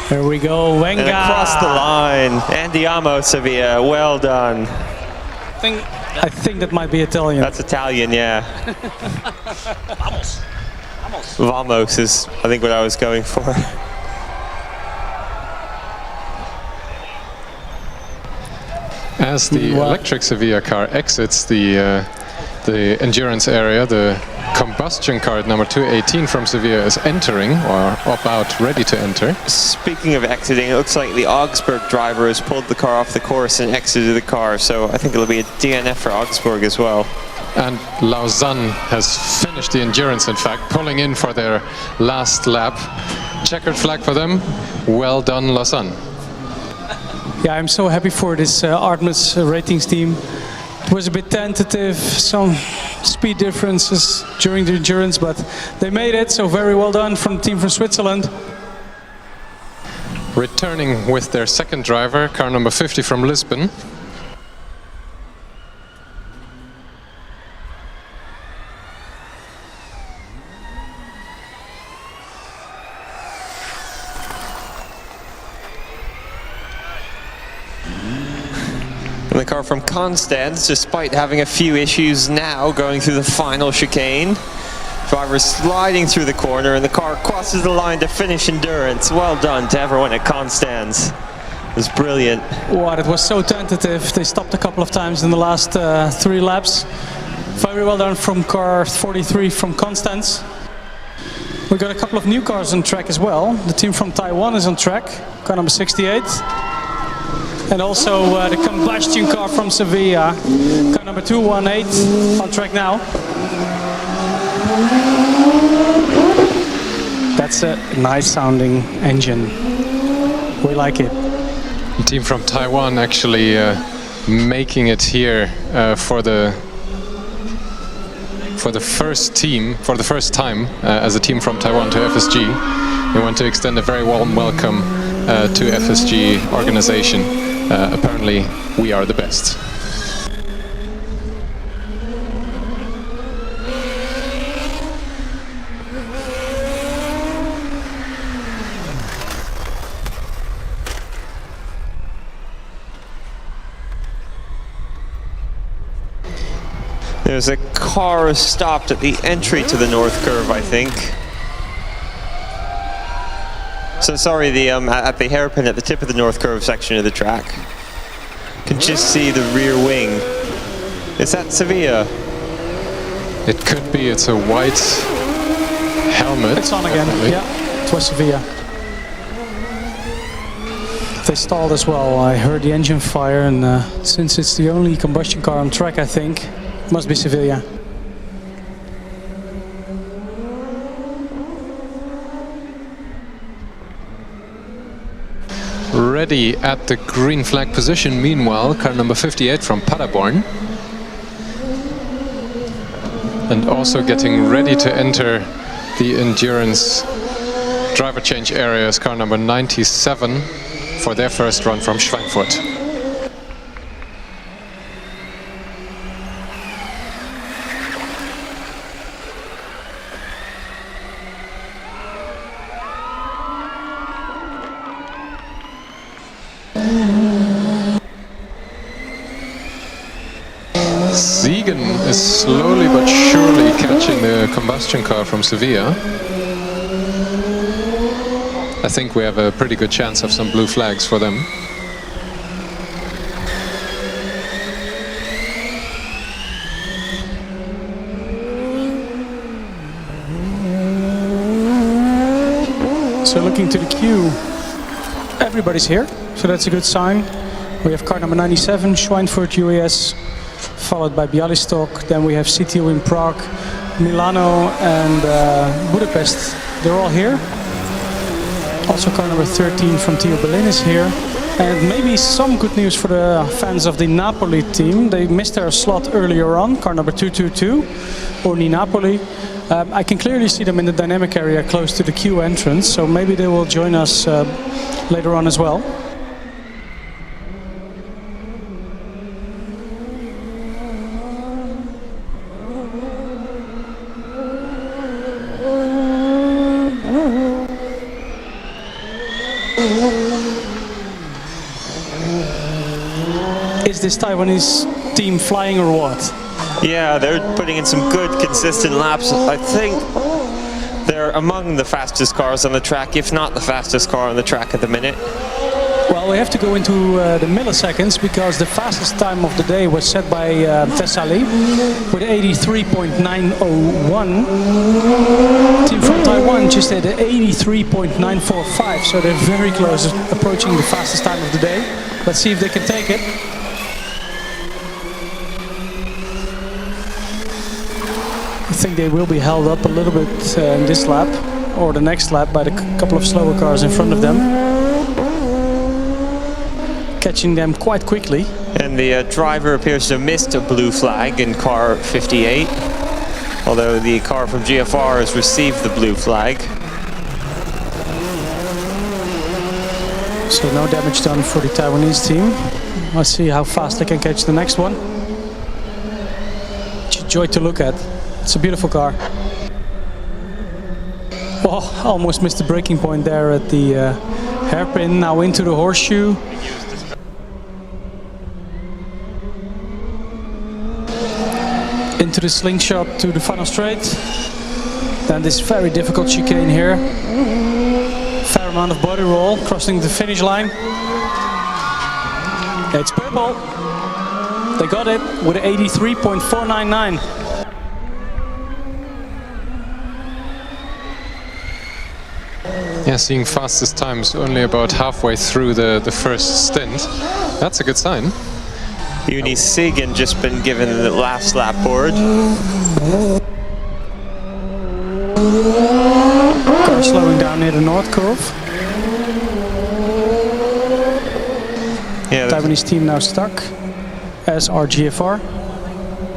There we go, Wenger. And across the line. Andiamo, Sevilla, well done. I think that might be Italian. That's Italian, yeah. Vamos. Vamos is, I think, what I was going for. As the electric Sevilla car exits the endurance area, the combustion car at number 218 from Sevilla is entering, or about ready to enter. Speaking of exiting, it looks like the Augsburg driver has pulled the car off the course and exited the car, so I think it'll be a DNF for Augsburg as well. And Lausanne has finished the endurance, in fact, pulling in for their last lap. Checkered flag for them. Well done, Lausanne. Yeah, I'm so happy for this Artemis ratings team. It was a bit tentative, some speed differences during the endurance, but they made it, so very well done from the team from Switzerland. Returning with their second driver, car number 50 from Lisbon. And the car from Constance, despite having a few issues now going through the final chicane. Driver sliding through the corner and the car crosses the line to finish endurance. Well done to everyone at Constance. It was brilliant. Wow, it was so tentative. They stopped a couple of times in the last 3 laps. Very well done from car 43 from Constance. We got a couple of new cars on track as well. The team from Taiwan is on track, car number 68. And also the combustion car from Sevilla, car number 218, on track now. That's a nice sounding engine. We like it. The team from Taiwan actually making it here for the first time as a team from Taiwan to FSG. We want to extend a very warm welcome to FSG organization. Apparently, we are the best. There's a car stopped at the entry to the north curve, I think. So sorry, at the hairpin at the tip of the north curve section of the track. You can just see the rear wing. Is that Sevilla? It could be. It's a white helmet. It's on again. Definitely. Yeah, it was Sevilla. They stalled as well. I heard the engine fire, and since it's the only combustion car on track, I think it must be Sevilla. Ready at the green flag position, meanwhile, car number 58 from Paderborn. And also getting ready to enter the endurance driver change area is car number 97 for their first run from Schweinfurt. Siegen is slowly but surely catching the combustion car from Sevilla. I think we have a pretty good chance of some blue flags for them. So looking to the queue, everybody's here, so that's a good sign. We have car number 97, Schweinfurt UAS, followed by Bialystok. Then we have CTO in Prague, Milano and Budapest. They're all here. Also car number 13 from TU Berlin is here. And maybe some good news for the fans of the Napoli team. They missed their slot earlier on, car number 222, Orni Napoli. I can clearly see them in the dynamic area close to the queue entrance, so maybe they will join us later on as well. Is this Taiwanese team flying or what? Yeah, they're putting in some good, consistent laps. I think they're among the fastest cars on the track, if not the fastest car on the track at the minute. Well, we have to go into the milliseconds because the fastest time of the day was set by Thessaly with 83.901. Team from Taiwan just had 83.945, so they're very close, approaching the fastest time of the day. Let's see if they can take it. I think they will be held up a little bit in this lap or the next lap by the couple of slower cars in front of them, catching them quite quickly. And the driver appears to have missed a blue flag in car 58, although the car from GFR has received the blue flag. So no damage done for the Taiwanese team. Let's see how fast they can catch the next one. It's a joy to look at. It's a beautiful car. Oh, almost missed the braking point there at the hairpin. Now into the horseshoe. Into the slingshot to the final straight. Then this very difficult chicane here. Fair amount of body roll, crossing the finish line. It's purple. They got it with 83.499. Yeah, seeing fastest times only about halfway through the first stint. That's a good sign. Uni Siegen just been given the last lap board. Car slowing down near the North Cove. Yeah, Taiwanese team now stuck, as are GFR.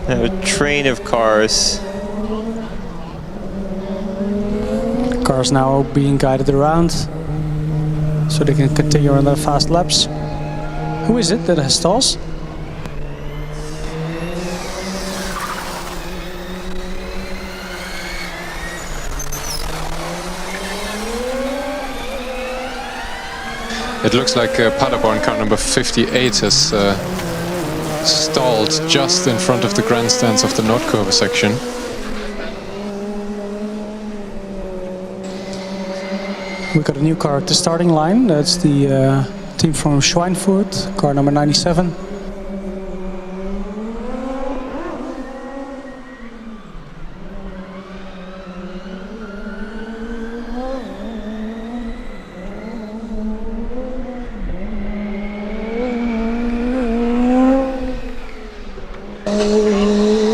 a train of cars. Cars now being guided around so they can continue on their fast laps. Who is it that has stalls? It looks like Paderborn car number 58 has stalled just in front of the grandstands of the Nordkurve section. We got a new car at the starting line. That's the team from Schweinfurt, car number 97.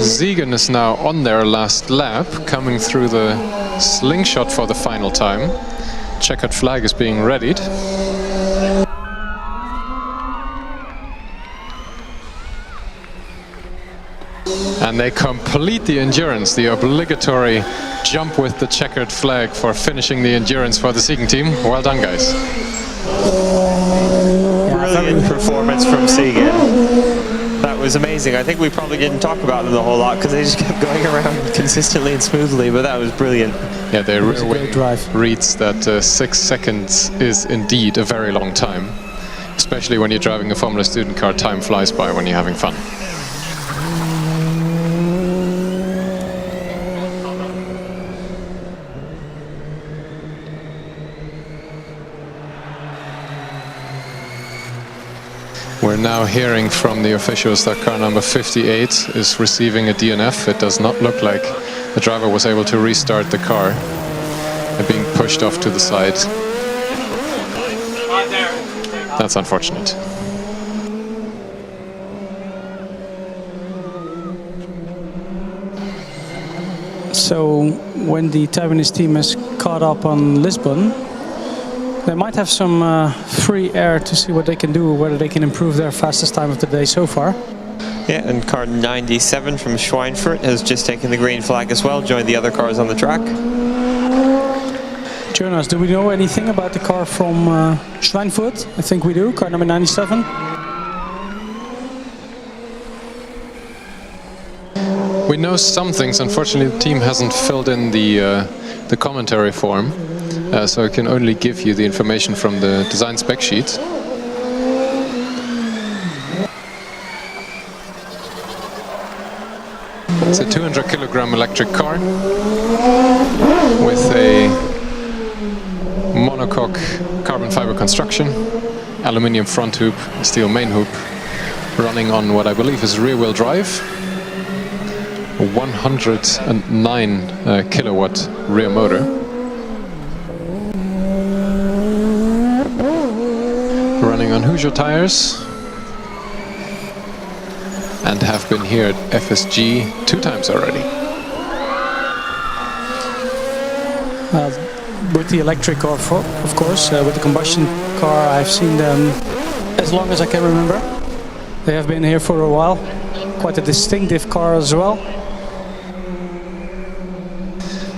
Siegen is now on their last lap, coming through the slingshot for the final time. Checkered flag is being readied. And they complete the endurance, the obligatory jump with the checkered flag for finishing the endurance for the Siegen team. Well done, guys. Brilliant performance from Siegen. That was amazing. I think we probably didn't talk about them a whole lot because they just kept going around consistently and smoothly, but that was brilliant. Yeah, their drive reads that 6 seconds is indeed a very long time. Especially when you're driving a Formula student car, time flies by when you're having fun. now hearing from the officials that car number 58 is receiving a DNF. It does not look like the driver was able to restart the car and being pushed off to the side. That's unfortunate. So when the Taiwanese team is caught up on Lisbon, they might have some free air to see what they can do, whether they can improve their fastest time of the day so far. Yeah, and car 97 from Schweinfurt has just taken the green flag as well, joined the other cars on the track. Jonas, do we know anything about the car from Schweinfurt? I think we do, car number 97. We know some things. Unfortunately, the team hasn't filled in the commentary form, so I can only give you the information from the design spec sheet. It's a 200 kilogram electric car with a monocoque carbon fiber construction, aluminium front hoop, steel main hoop, running on what I believe is rear-wheel drive. 109 kilowatt rear motor. Running on Hoosier tires and have been here at FSG 2 times already. With the electric car, of course, with the combustion car, I've seen them as long as I can remember. They have been here for a while. Quite a distinctive car as well.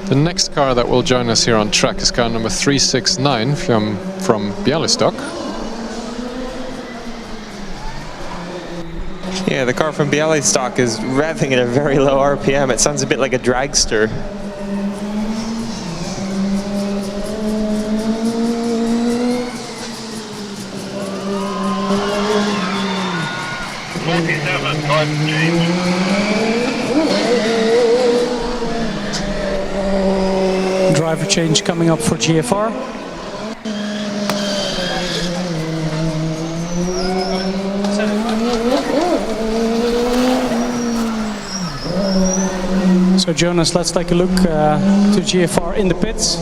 The next car that will join us here on track is car number 369 from Bialystok. Yeah, the car from Bialystok is revving at a very low RPM. It sounds a bit like a dragster. Driver change coming up for GFR. So Jonas, let's take a look to GFR in the pits.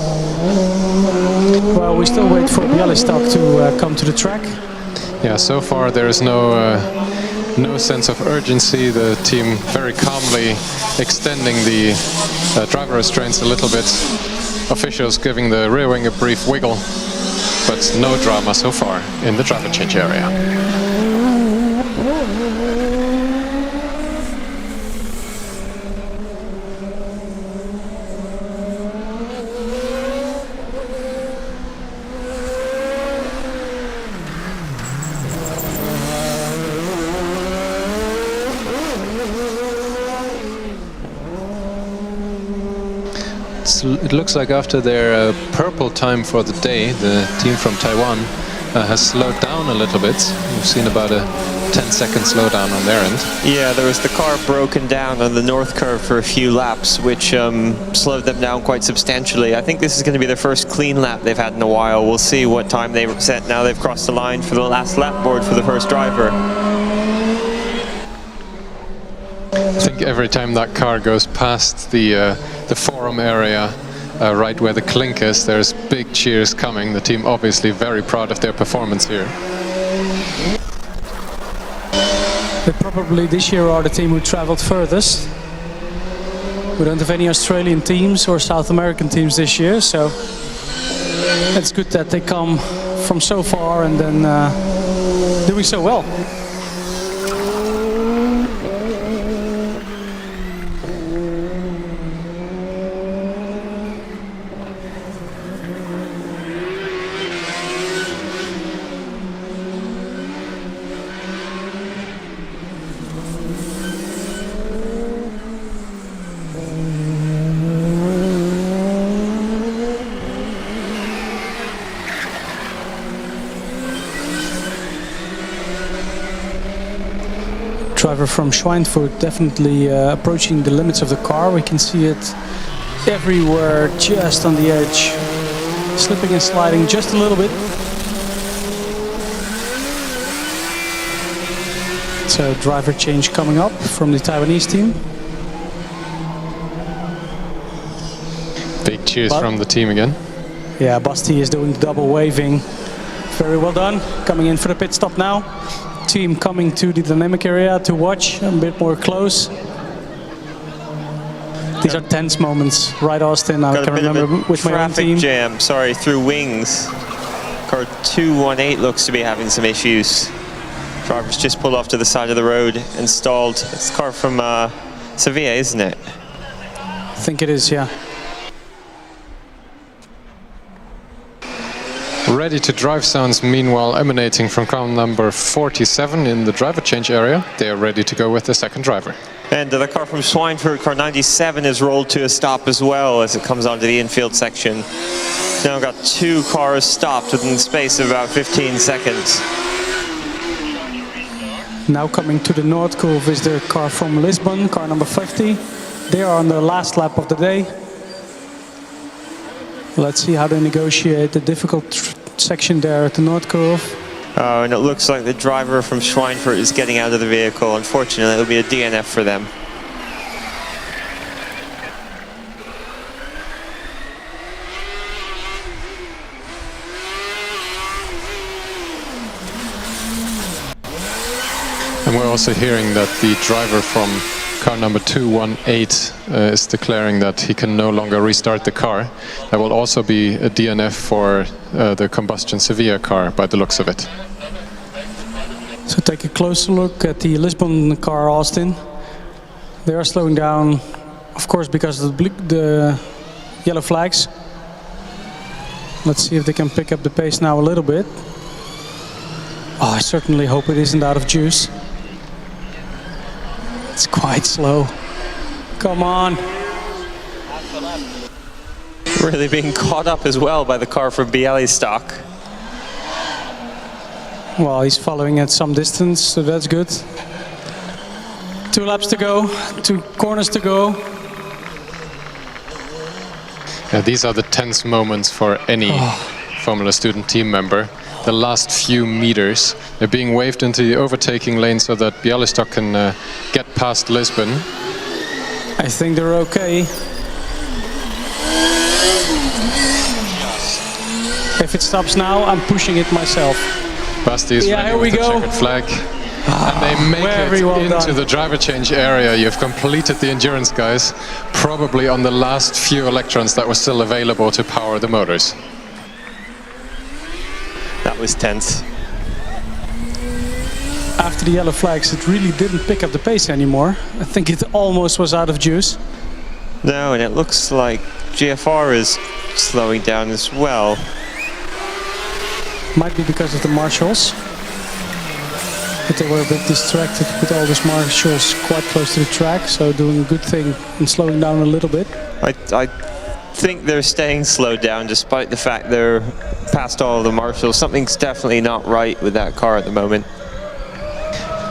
Well, we still wait for Bialystok to come to the track. Yeah, so far there is no sense of urgency. The team very calmly extending the driver restraints a little bit. Officials giving the rear wing a brief wiggle, but no drama so far in the driver change area. It looks like after their purple time for the day, the team from Taiwan has slowed down a little bit. We've seen about a 10-second slowdown on their end. Yeah, there was the car broken down on the north curve for a few laps, which slowed them down quite substantially. I think this is going to be their first clean lap they've had in a while. We'll see what time they set now they've crossed the line for the last lap board for the first driver. I think every time that car goes past the forum area, right where the clink is, there's big cheers coming. The team obviously very proud of their performance here. They probably this year are the team who traveled furthest. We don't have any Australian teams or South American teams this year, so it's good that they come from so far and then doing so well. Driver from Schweinfurt definitely approaching the limits of the car. We can see it everywhere, just on the edge, slipping and sliding just a little bit. So driver change coming up from the Taiwanese team. Big cheers from the team again. Yeah, Basti is doing the double waving. Very well done. Coming in for the pit stop now. Team coming to the dynamic area to watch a bit more close. These are tense moments, right, Austin? I can remember with my own team. Traffic jam, sorry, through wings. Car 218 looks to be having some issues. Driver's just pulled off to the side of the road and stalled. It's a car from Sevilla, isn't it? I think it is, yeah. Ready to drive sounds meanwhile emanating from car number 47 in the driver change area. They are ready to go with the second driver. And the car from Schweinfurt, car 97, is rolled to a stop as well as it comes onto the infield section. Now got 2 cars stopped within the space of about 15 seconds. Now coming to the North Curve is the car from Lisbon, car number 50. They are on the last lap of the day. Let's see how they negotiate the difficult section there at the North Curve. Oh, and it looks like the driver from Schweinfurt is getting out of the vehicle. Unfortunately, it'll be a DNF for them. And we're also hearing that the driver from car number 218 is declaring that he can no longer restart the car. That will also be a DNF for the combustion Sevilla car by the looks of it. So take a closer look at the Lisbon car, Austin. They are slowing down, of course, because of the yellow flags. Let's see if they can pick up the pace now a little bit. Oh, I certainly hope it isn't out of juice. It's quite slow. Come on. Really being caught up as well by the car from Bialystok. Well, he's following at some distance, so that's good. 2 laps to go, 2 corners to go. Yeah, these are the tense moments for any Formula student team member. The last few meters, they're being waved into the overtaking lane so that Bialystok can get past Lisbon. I think they're okay. If it stops now, I'm pushing it myself. Basti is ready with the checkered flag. And they make it into the driver change area. You've completed the endurance, guys. Probably on the last few electrons that were still available to power the motors. That was tense. After the yellow flags, it really didn't pick up the pace anymore. I think it almost was out of juice. No, and it looks like GFR is slowing down as well. Might be because of the marshals. But they were a bit distracted with all these marshals quite close to the track, so doing a good thing and slowing down a little bit. I think they're staying slowed down despite the fact they're past all of the marshals. Something's definitely not right with that car at the moment.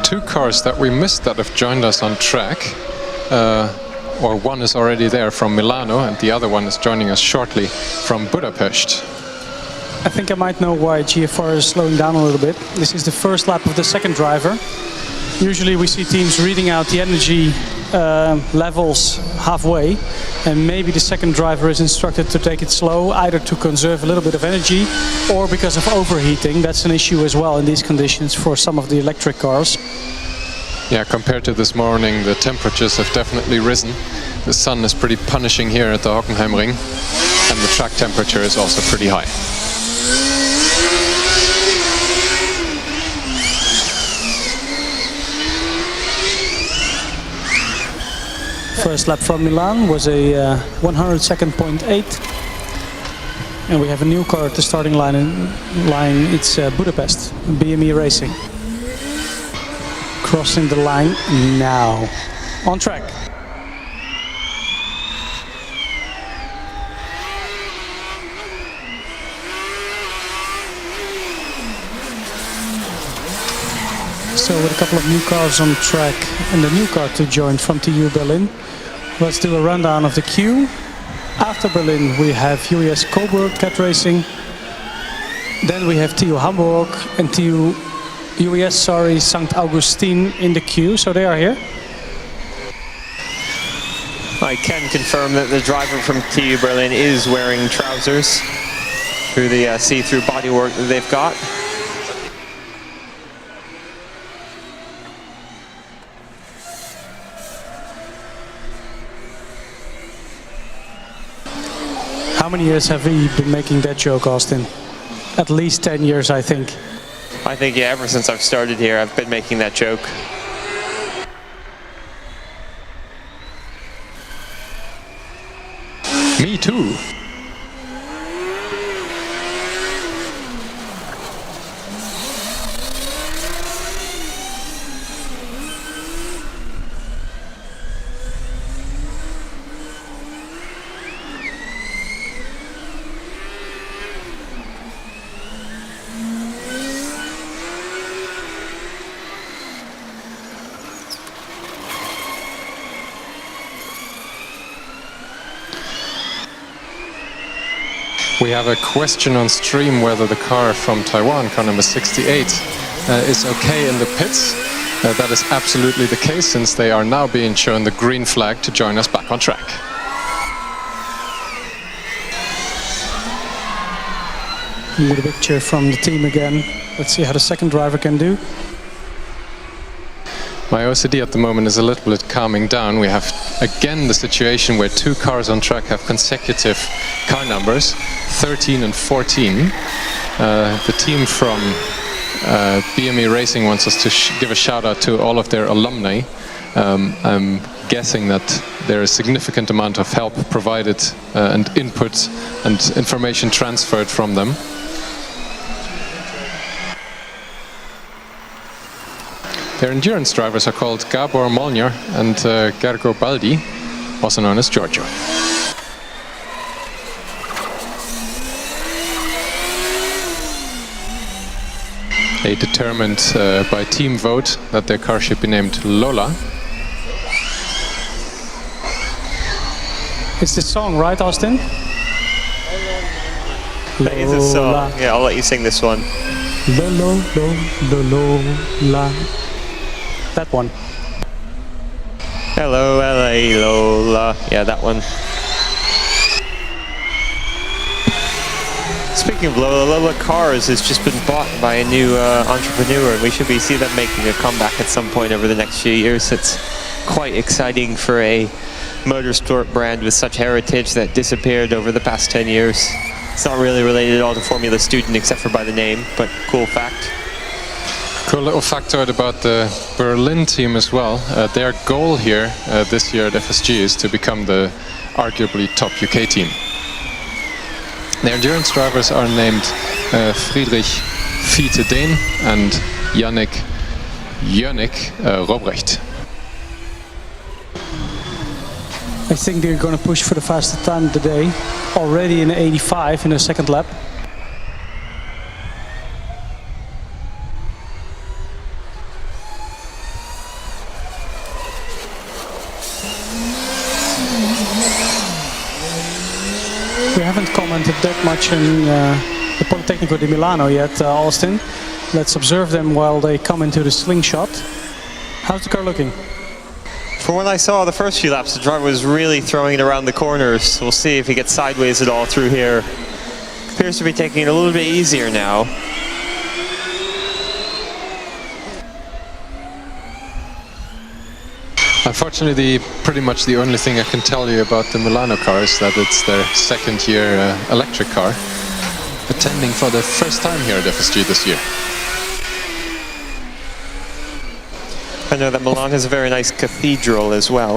2 cars that we missed that have joined us on track, or one is already there from Milano and the other one is joining us shortly from Budapest. I think I might know why GFR is slowing down a little bit. This is the first lap of the second driver. Usually we see teams reading out the energy levels halfway, and maybe the second driver is instructed to take it slow, either to conserve a little bit of energy or because of overheating. That's an issue as well in these conditions for some of the electric cars. Yeah, compared to this morning, the temperatures have definitely risen. The sun is pretty punishing here at the Hockenheimring, and the track temperature is also pretty high. First lap from Milan was a 100.8, and we have a new car at the starting line. It's Budapest, BME Racing. Crossing the line now. On track. So with a couple of new cars on track and the new car to join from TU Berlin, let's do a rundown of the queue. After Berlin we have UAS Coburg Cat Racing, then we have TU Hamburg and TU UAS, St. Augustine in the queue, so they are here. I can confirm that the driver from TU Berlin is wearing trousers through the see-through bodywork that they've got. How many years have we been making that joke, Austin? At least 10 years, I think. I think, yeah, ever since I've started here, I've been making that joke. Me too. We have a question on stream whether the car from Taiwan, car number 68, is okay in the pits. That is absolutely the case, since they are now being shown the green flag to join us back on track. You get a picture from the team again. Let's see how the second driver can do. My OCD at the moment is a little bit calming down. We have again the situation where two cars on track have consecutive car numbers, 13 and 14. The team from BME Racing wants us to give a shout out to all of their alumni. I'm guessing that there is a significant amount of help provided and input and information transferred from them. Their endurance drivers are called Gabor Molnar and Gergo Baldi, also known as Giorgio. They determined by team vote that their car should be named Lola. It's the song, right, Austin? That is a song. Yeah, I'll let you sing this one. Lola. That one. Hello, LA, Lola. Yeah, that one. Speaking of Lola, Lola Cars has just been bought by a new entrepreneur, and we should see them making a comeback at some point over the next few years. It's quite exciting for a motorsport brand with such heritage that disappeared over the past 10 years. It's not really related at all to Formula Student except for by the name, but cool fact. Cool little factoid about the Berlin team as well. Their goal here this year at FSG is to become the arguably top UK team. Their endurance drivers are named Friedrich Fiete Dehn and Yannick Robrecht. I think they're going to push for the fastest time of the day. Already in 85 in the second lap. We haven't commented that much in the Politecnico di Milano yet, Austin. Let's observe them while they come into the slingshot. How's the car looking? From what I saw the first few laps, the driver was really throwing it around the corners. We'll see if he gets sideways at all through here. Appears to be taking it a little bit easier now. Unfortunately, pretty much the only thing I can tell you about the Milano car is that it's their second year electric car, attending for the first time here at FSG this year. I know that Milan has a very nice cathedral as well.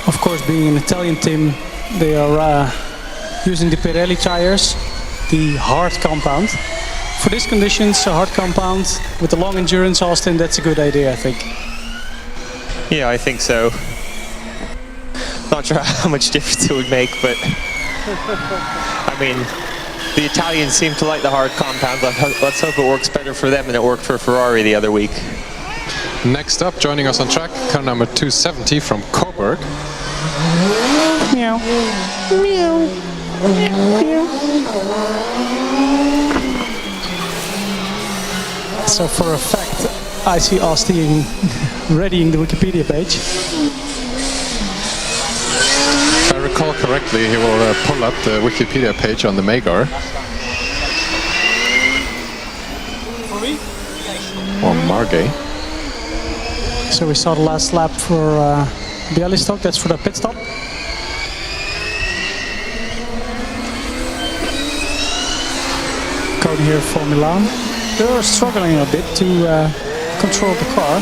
Of course, being an Italian team, they are using the Pirelli tires, the hard compound. For these conditions, a hard compound with the long endurance, Austin, that's a good idea, I think. Yeah, I think so. Not sure how much difference it would make, but I mean, the Italians seem to like the hard compound. Let's hope it works better for them than it worked for Ferrari the other week. Next up, joining us on track, car number 270 from Coburg. Meow. Meow. Meow. So for a fact, I see Austin readying the Wikipedia page. If I recall correctly, he will pull up the Wikipedia page on the Magar. Or Margay. So we saw the last lap for Bialystok, that's for the pit stop. Code here for Milan. They're struggling a bit to control the car.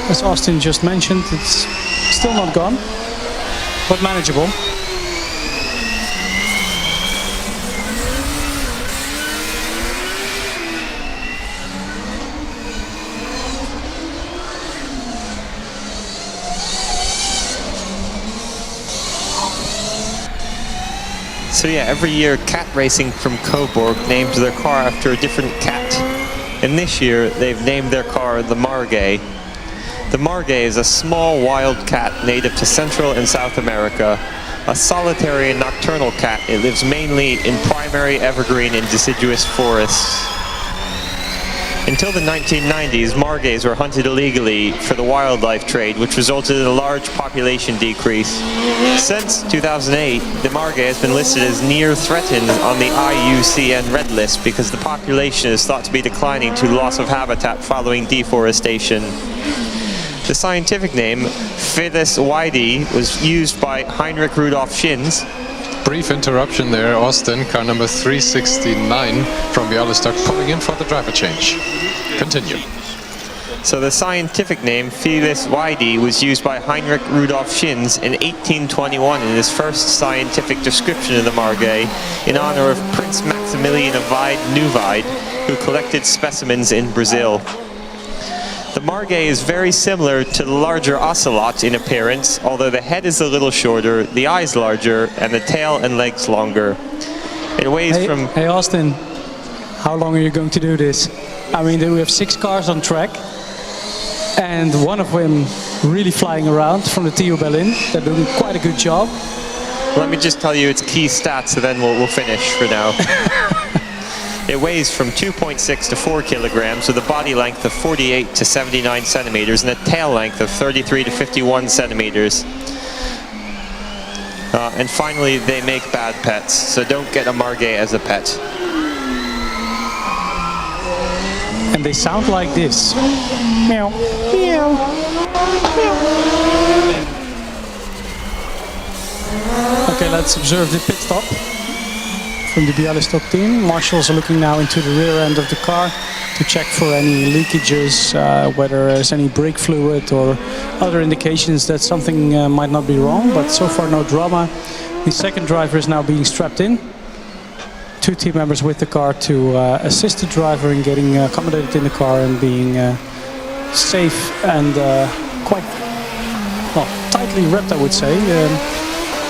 As Austin just mentioned, it's still not gone, but manageable. So yeah, every year Cat Racing from Coburg names their car after a different cat. And this year they've named their car the Margay. The Margay is a small wild cat native to Central and South America. A solitary and nocturnal cat, it lives mainly in primary evergreen and deciduous forests. Until the 1990s, Margays were hunted illegally for the wildlife trade, which resulted in a large population decrease. Since 2008, the Margay has been listed as near threatened on the IUCN Red List because the population is thought to be declining to loss of habitat following deforestation. The scientific name, Felis wiedi, was used by Heinrich Rudolf Schinz. Brief interruption there, Austin, car number 369 from Bialystok, pulling in for the driver change. Continue. So the scientific name, Felis wiedi, was used by Heinrich Rudolf Schinz in 1821 in his first scientific description of the Margay in honor of Prince Maximilian of Wied-Neuwied, who collected specimens in Brazil. The Margay is very similar to the larger ocelot in appearance, although the head is a little shorter, the eyes larger, and the tail and legs longer. It weighs from... Hey Austin, how long are you going to do this? I mean, we have 6 cars on track, and one of them really flying around from the TU Berlin. They're doing quite a good job. Let me just tell you its key stats, and then we'll finish for now. It weighs from 2.6 to 4 kilograms with a body length of 48 to 79 centimeters and a tail length of 33 to 51 centimeters. And finally, they make bad pets, so don't get a Margay as a pet. And they sound like this. Meow. Meow. Okay, let's observe the pit stop from the Bialystok team. Marshals are looking now into the rear end of the car to check for any leakages, whether there's any brake fluid or other indications that something might not be wrong, but so far no drama. The second driver is now being strapped in. 2 team members with the car to assist the driver in getting accommodated in the car and being safe and quite tightly wrapped, I would say.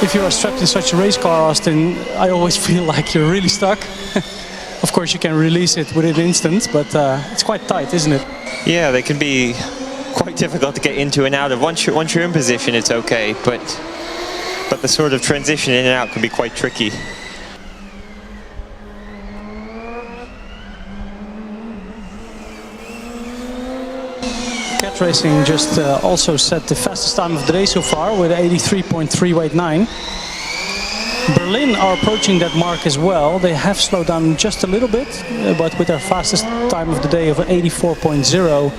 If you are strapped in such a race car, Austin, I always feel like you're really stuck. Of course, you can release it within instants, but it's quite tight, isn't it? Yeah, they can be quite difficult to get into and out of. Once you're in position, it's okay, but the sort of transition in and out can be quite tricky. Cat Racing just also set the fastest time of the day so far with 83.389. Berlin are approaching that mark as well. They have slowed down just a little bit, but with their fastest time of the day of 84.0,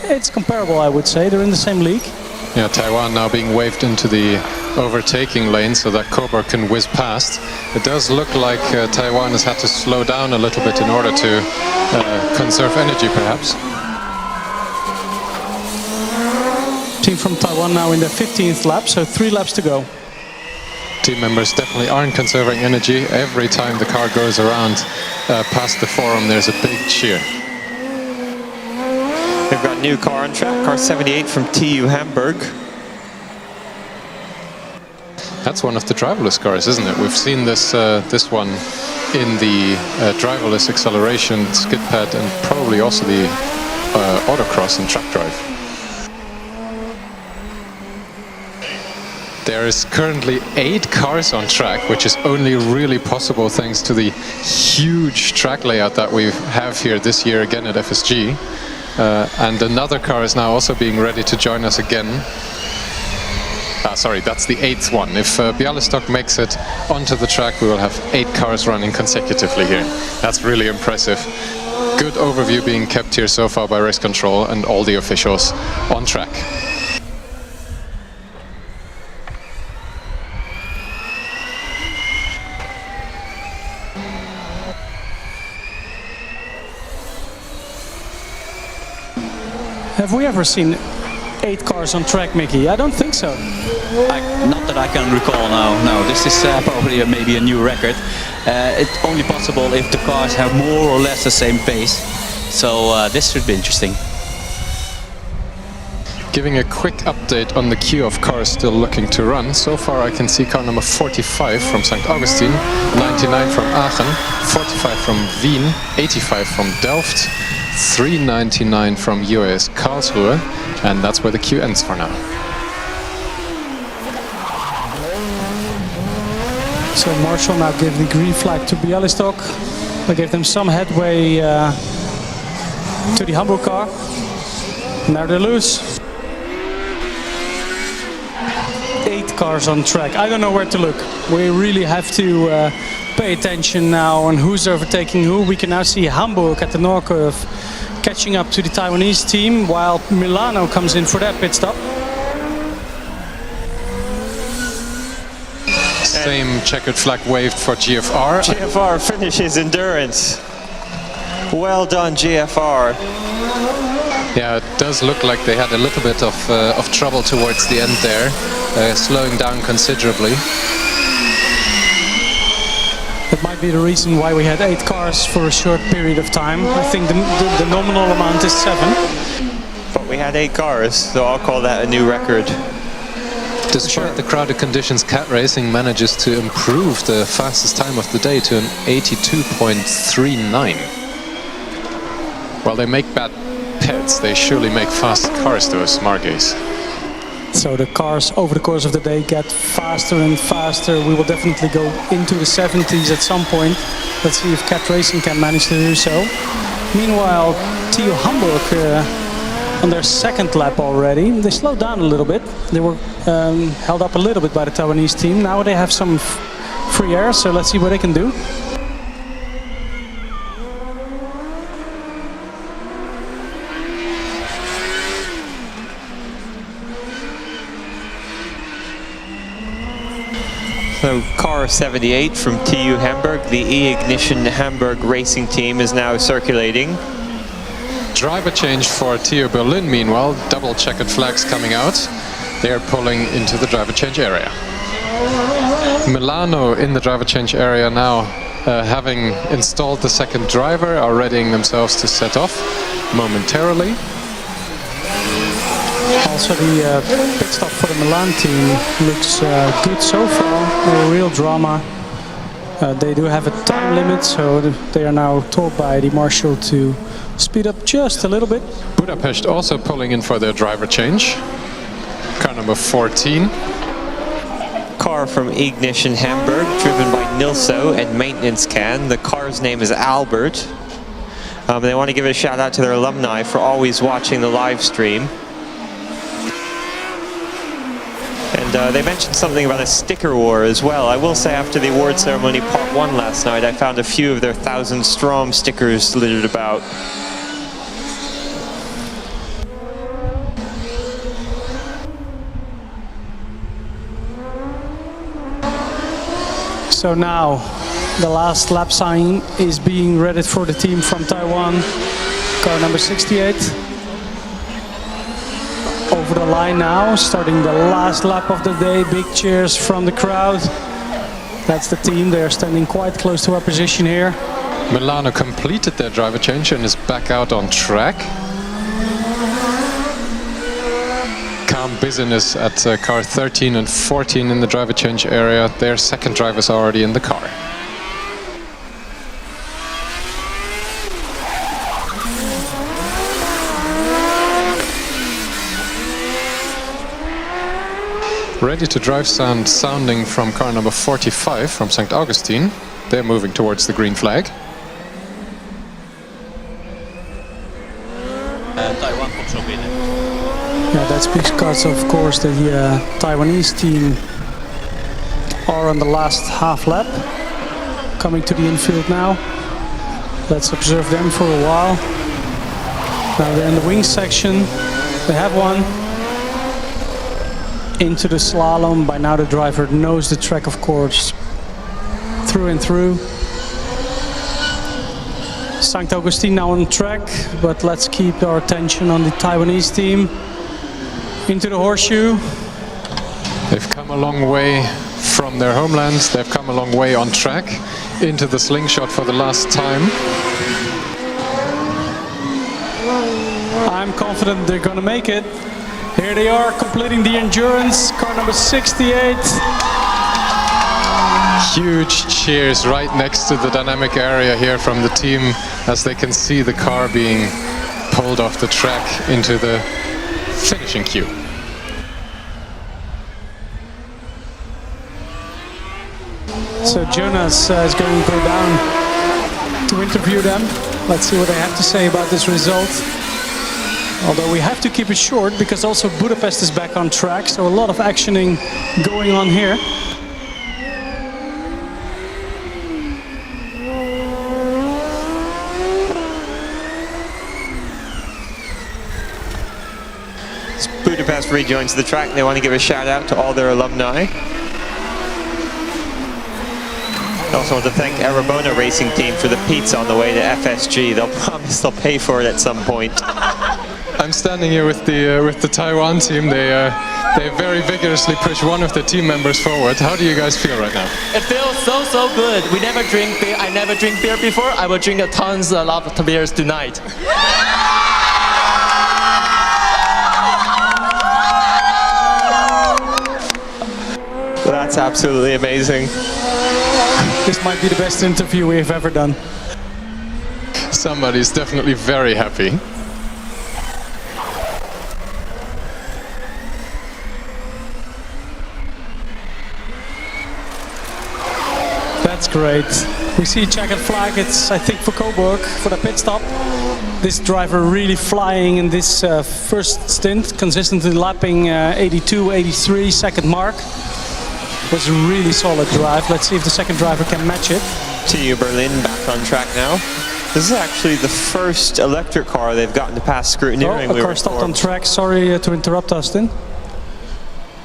it's comparable, I would say. They're in the same league. Yeah, Taiwan now being waved into the overtaking lane so that Coburg can whiz past. It does look like Taiwan has had to slow down a little bit in order to conserve energy, perhaps. Team from Taiwan now in their 15th lap, so 3 laps to go. Team members definitely aren't conserving energy. Every time the car goes around past the forum, there's a big cheer. We've got a new car on track, car 78 from TU Hamburg. That's one of the driverless cars, isn't it? We've seen this one in the driverless acceleration, skid pad, and probably also the autocross and track drive. There is currently 8 cars on track, which is only really possible thanks to the huge track layout that we have here this year again at FSG. And another car is now also being ready to join us again. Sorry, that's the 8th one. If Bialystok makes it onto the track, we will have 8 cars running consecutively here. That's really impressive. Good overview being kept here so far by race control and all the officials on track. Have we ever seen 8 cars on track, Mickey? I don't think so. Not that I can recall now. No, this is probably maybe a new record. It's only possible if the cars have more or less the same pace. So this should be interesting. Giving a quick update on the queue of cars still looking to run. So far I can see car number 45 from St. Augustin, 99 from Aachen, 45 from Wien, 85 from Delft, 399 from UAS Karlsruhe, and that's where the queue ends for now. So Marshall now gave the green flag to Bialystok. They gave them some headway to the Hamburg car. Now they're loose. 8 cars on track. I don't know where to look. We really have to pay attention now on who's overtaking who. We can now see Hamburg at the North Curve catching up to the Taiwanese team, while Milano comes in for that pit stop. Same checkered flag waved for GFR. GFR finishes endurance. Well done, GFR. Yeah, it does look like they had a little bit of trouble towards the end there, slowing down considerably. That might be the reason why we had 8 cars for a short period of time. I think the nominal amount is 7. But we had 8 cars, so I'll call that a new record. Despite the crowded conditions, Cat Racing manages to improve the fastest time of the day to an 82.39. While they make bad pits, they surely make fast cars, those Margays. So the cars over the course of the day get faster and faster. We will definitely go into the 70s at some point. Let's see if Cat Racing can manage to do so. Meanwhile, TU Hamburg on their 2nd lap already. They slowed down a little bit. They were held up a little bit by the Taiwanese team. Now they have some free air, so let's see what they can do. So car 78 from TU Hamburg, the E-Ignition Hamburg Racing Team, is now circulating. Driver change for TU Berlin, meanwhile, double checkered flags coming out. They're pulling into the driver change area. Milano in the driver change area now, having installed the 2nd driver, are readying themselves to set off momentarily. Also the pit stop for the Milan team looks good so far. No real drama. They do have a time limit, so they are now told by the marshal to speed up just a little bit. Budapest also pulling in for their driver change. Car number 14. Car from Ignition Hamburg, driven by Nilso and maintenance can. The car's name is Albert. They want to give a shout out to their alumni for always watching the live stream. And they mentioned something about a sticker war as well. I will say, after the award ceremony part 1 last night, I found a few of their 1,000 Strom stickers littered about. So now the last lap sign is being readied for the team from Taiwan. Car number 68. Over the line now, starting the last lap of the day. Big cheers from the crowd. That's the team. They are standing quite close to our position here. Milano completed their driver change and is back out on track. Calm business at car 13 and 14 in the driver change area. Their 2nd drivers are already in the car. Ready to drive sound sounding from car number 45 from St. Augustine. They're moving towards the green flag. Taiwan komt zo binnen. Yeah, that's because, of course, the Taiwanese team are on the last half lap. Coming to the infield now. Let's observe them for a while. Now they're in the wing section. They have one. Into the slalom. By now the driver knows the track, of course, through and through. St. Augustine now on track, but let's keep our attention on the Taiwanese team. Into the horseshoe. They've come a long way from their homelands. They've come a long way on track. Into the slingshot for the last time. I'm confident they're gonna make it. Here they are, completing the endurance, car number 68. Huge cheers right next to the dynamic area here from the team as they can see the car being pulled off the track into the finishing queue. So Jonas is going to go down to interview them. Let's see what they have to say about this result. Although we have to keep it short because also Budapest is back on track, so a lot of actioning going on here. Budapest rejoins the track. They want to give a shout out to all their alumni. I also want to thank Arabona Racing Team for the pizza on the way to FSG. They'll promise they'll pay for it at some point. I'm standing here with the Taiwan team. They very vigorously push one of the team members forward. How do you guys feel right now? It feels so good. We never drink beer. I never drink beer before. I will drink tons of beers tonight. That's absolutely amazing. This might be the best interview we've ever done. Somebody's definitely very happy. That's great. We see a checkered flag. It's, I think, for Coburg for the pit stop. This driver really flying in this first stint, consistently lapping 82, 83 second mark. Was a really solid drive. Let's see if the second driver can match it. TU Berlin back on track now. This is actually the first electric car they've gotten to pass scrutineering. Oh, a car stopped on track. Sorry to interrupt, Austin.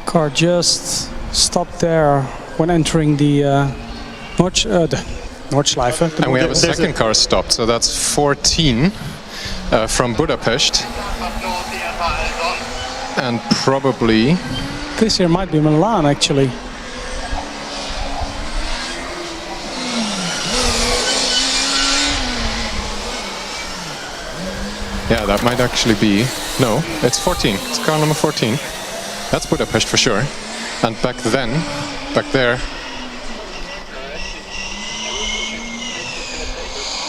Car just stopped there when entering the Nordschleife. And we have a second car stopped, so that's 14 from Budapest. And probably... This here might be Milan, actually. Yeah, that might actually be... No, it's 14. It's car number 14. That's Budapest for sure. And back there...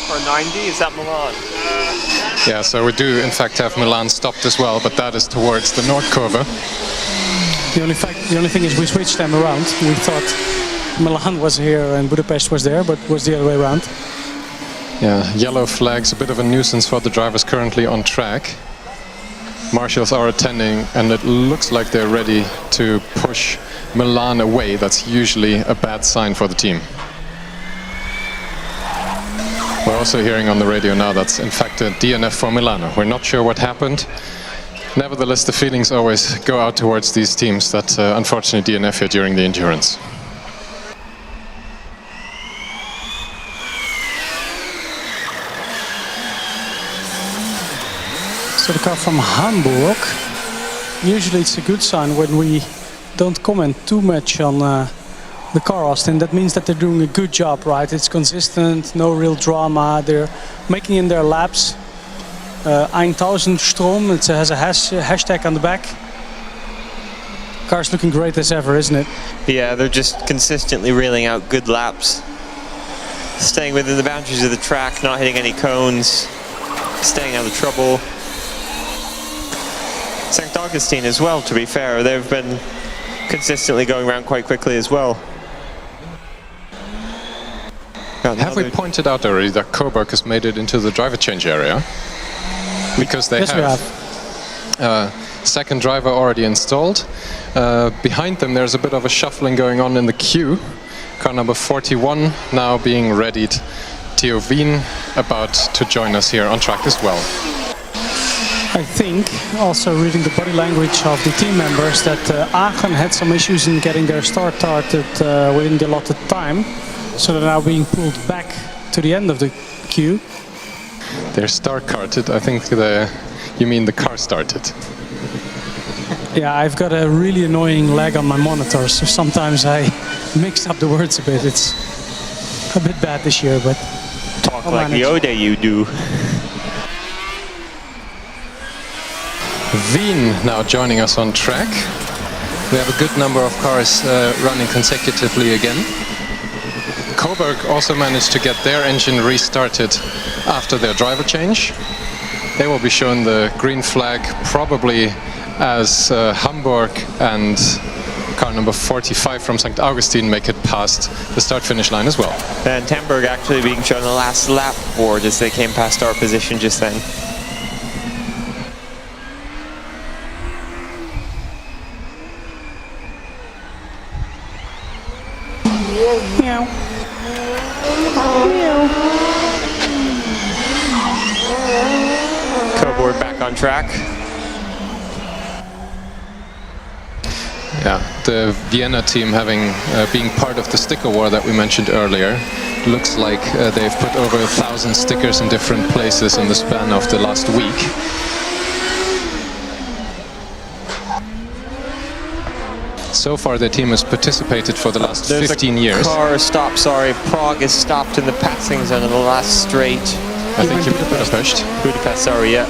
For 90, is that Milan? Yeah, so we do in fact have Milan stopped as well, but that is towards the North Curve. The only thing is we switched them around. We thought Milan was here and Budapest was there, but it was the other way around. Yeah, yellow flags, a bit of a nuisance for the drivers currently on track. Marshals are attending and it looks like they're ready to push Milan away. That's usually a bad sign for the team. We're also hearing on the radio now that's in fact a DNF for Milano. We're not sure what happened. Nevertheless, the feelings always go out towards these teams that unfortunately DNF here during the endurance. So the car from Hamburg. Usually it's a good sign when we don't comment too much on the car, Austin. That means that they're doing a good job, right? It's consistent, no real drama. They're making in their laps. 1000 Strohm, it has a hashtag on the back. Car's looking great as ever, isn't it? Yeah, they're just consistently reeling out good laps. Staying within the boundaries of the track, not hitting any cones, staying out of trouble. St. Augustine as well, to be fair. They've been consistently going around quite quickly as well. Have we pointed out already that Coburg has made it into the driver change area? Because they have. Second driver already installed. Behind them there's a bit of a shuffling going on in the queue. Car number 41 now being readied. T.U.C about to join us here on track as well. I think, also reading the body language of the team members, that Aachen had some issues in getting their start started within the allotted time. So they're now being pulled back to the end of the queue. They're start-carted. I think you mean the car started. Yeah, I've got a really annoying lag on my monitor, so sometimes I mix up the words a bit. It's a bit bad this year, but talk like the Ode you do. Wien now joining us on track. We have a good number of cars running consecutively again. Coburg also managed to get their engine restarted after their driver change. They will be shown the green flag probably as Hamburg and car number 45 from St. Augustine make it past the start-finish line as well. And Hamburg actually being shown the last lap board as they came past our position just then. Coburg back on track. Yeah, the Vienna team being part of the sticker war that we mentioned earlier. Looks like they've put over 1,000 stickers in different places in the span of the last week. So far the team has participated for the last 15 years. Car stop, sorry, Prague is stopped in the passing zone of the last straight. I think you're Budapest. Budapest, sorry, yeah.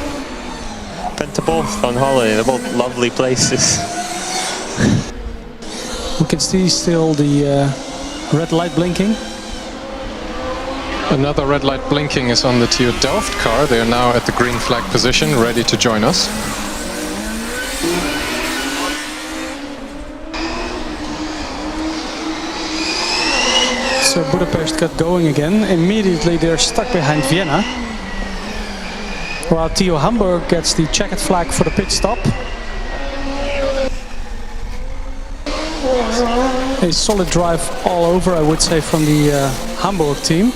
Been to both on holiday, they're both lovely places. We can see still the red light blinking. Another red light blinking is on the TU Delft car. They are now at the green flag position, ready to join us. So Budapest got going again. Immediately they're stuck behind Vienna. While TU Hamburg gets the checkered flag for the pit stop. A solid drive all over, I would say, from the Hamburg team.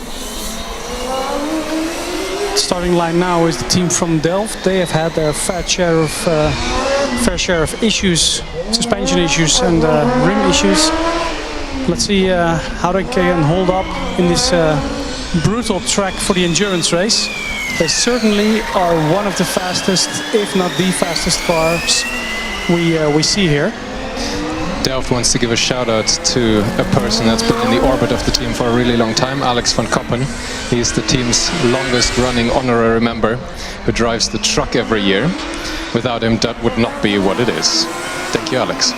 Starting line now is the team from Delft. They have had their fair share of issues, suspension issues and rim issues. Let's see how they can hold up in this brutal track for the endurance race. They certainly are one of the fastest, if not the fastest cars we see here. Delft wants to give a shout out to a person that's been in the orbit of the team for a really long time, Alex van Koppen. He's the team's longest running honorary member who drives the truck every year. Without him, that would not be what it is. Thank you, Alex.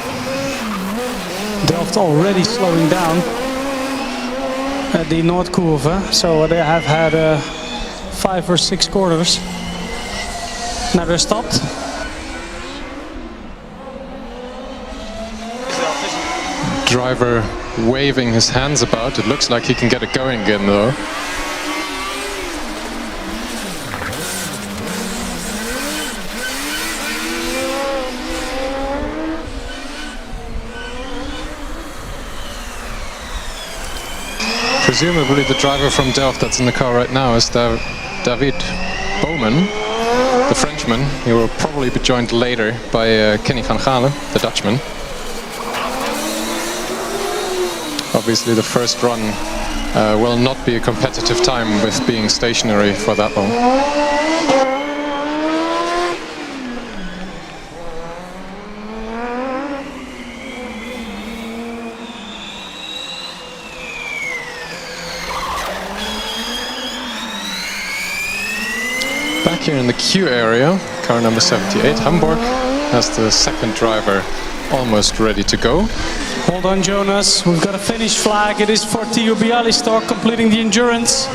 Delft already slowing down at the Noordkurve, so they have had 5 or 6 quarters. Now they're stopped. Driver waving his hands about. It looks like he can get it going again though. Presumably the driver from Delft that's in the car right now is David Bowman, the Frenchman. He will probably be joined later by Kenny van Galen, the Dutchman. Obviously the first run will not be a competitive time with being stationary for that long. Back here in the queue area, car number 78, Hamburg, has the second driver almost ready to go. Hold on, Jonas. We've got a finish flag. It is for TU Bialystok completing the endurance.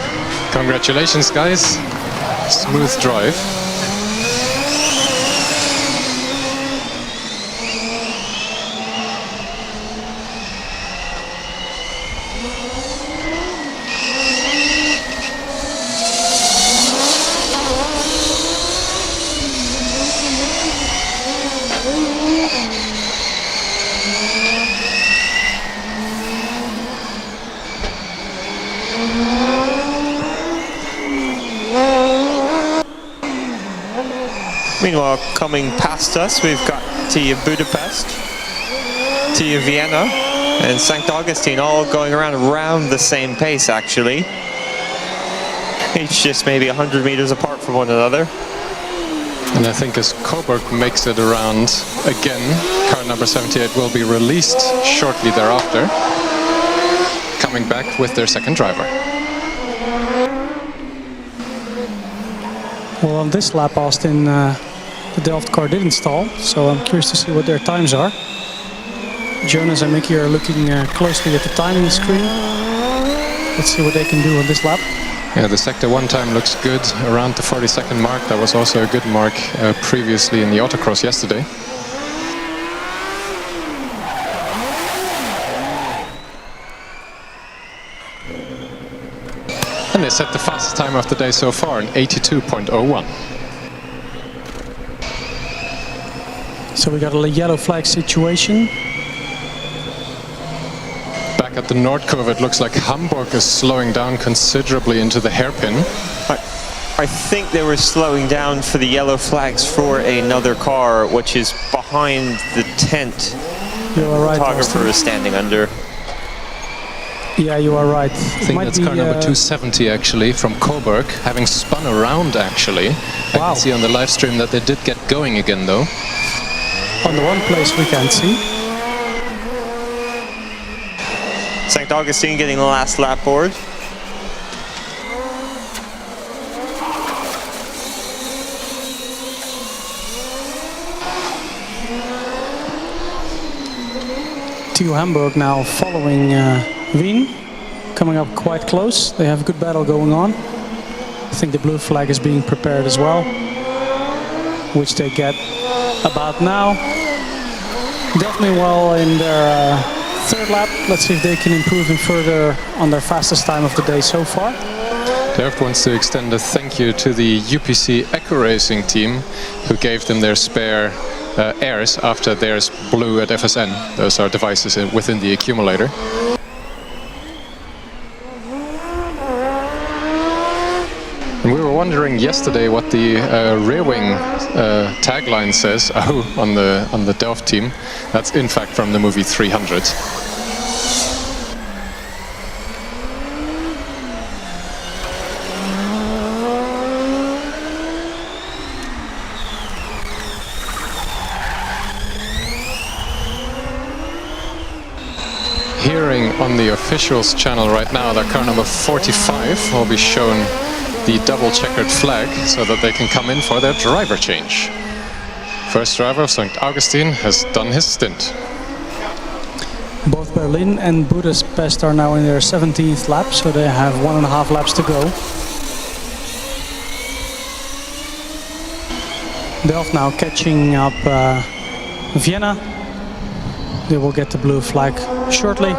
Congratulations, guys. Smooth drive. Meanwhile, coming past us, we've got TU Budapest, TU Vienna, and St. Augustine all going around the same pace, actually. Each just maybe 100 meters apart from one another. And I think as Coburg makes it around again, car number 78 will be released shortly thereafter, coming back with their second driver. Well, on this lap, Austin, the Delft car didn't stall, so I'm curious to see what their times are. Jonas and Mickey are looking closely at the timing screen. Let's see what they can do on this lap. Yeah, the Sector 1 time looks good, around the 40-second mark. That was also a good mark previously in the autocross yesterday. And they set the fastest time of the day so far, an 82.01. So we got a yellow flag situation. Back at the Nord Curve, it looks like Hamburg is slowing down considerably into the hairpin. I think they were slowing down for the yellow flags for another car, which is behind the tent. You are right, photographer is standing under. Yeah, you are right. I think that's car number 270 actually, from Coburg, having spun around actually. I can see on the live stream that they did get going again though. On the one place we can see. St. Augustine getting the last lap board. TU Hamburg now following Wien, coming up quite close. They have a good battle going on. I think the blue flag is being prepared as well, which they get about now. Definitely well in their third lap. Let's see if they can improve them further on their fastest time of the day so far. Delft wants to extend a thank you to the UPC ecoRacing team, who gave them their spare airs after theirs blew at FSN. Those are devices within the accumulator. And we were wondering yesterday what the rear wing tagline says on the Delft team. That's in fact from the movie 300. Hearing on the officials channel right now that car number 45 will be shown the double checkered flag so that they can come in for their driver change. First driver of St. Augustine has done his stint. Both Berlin and Budapest are now in their 17th lap, so they have 1.5 laps to go. Delft now catching up Vienna. They will get the blue flag shortly.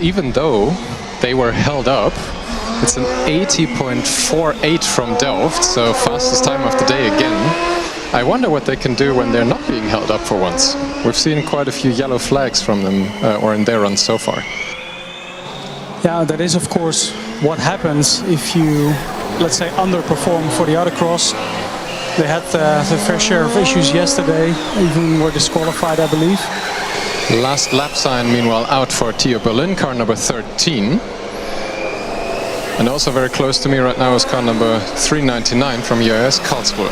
Even though they were held up, it's an 80.48 from Delft, so fastest time of the day again. I wonder what they can do when they're not being held up for once. We've seen quite a few yellow flags from them, or in their run so far. Yeah, that is of course what happens if you, let's say, underperform for the autocross. They had the fair share of issues yesterday, even were disqualified, I believe. Last lap sign, meanwhile, out for TU Berlin, car number 13. And also very close to me right now is car number 399 from UAS Karlsruhe.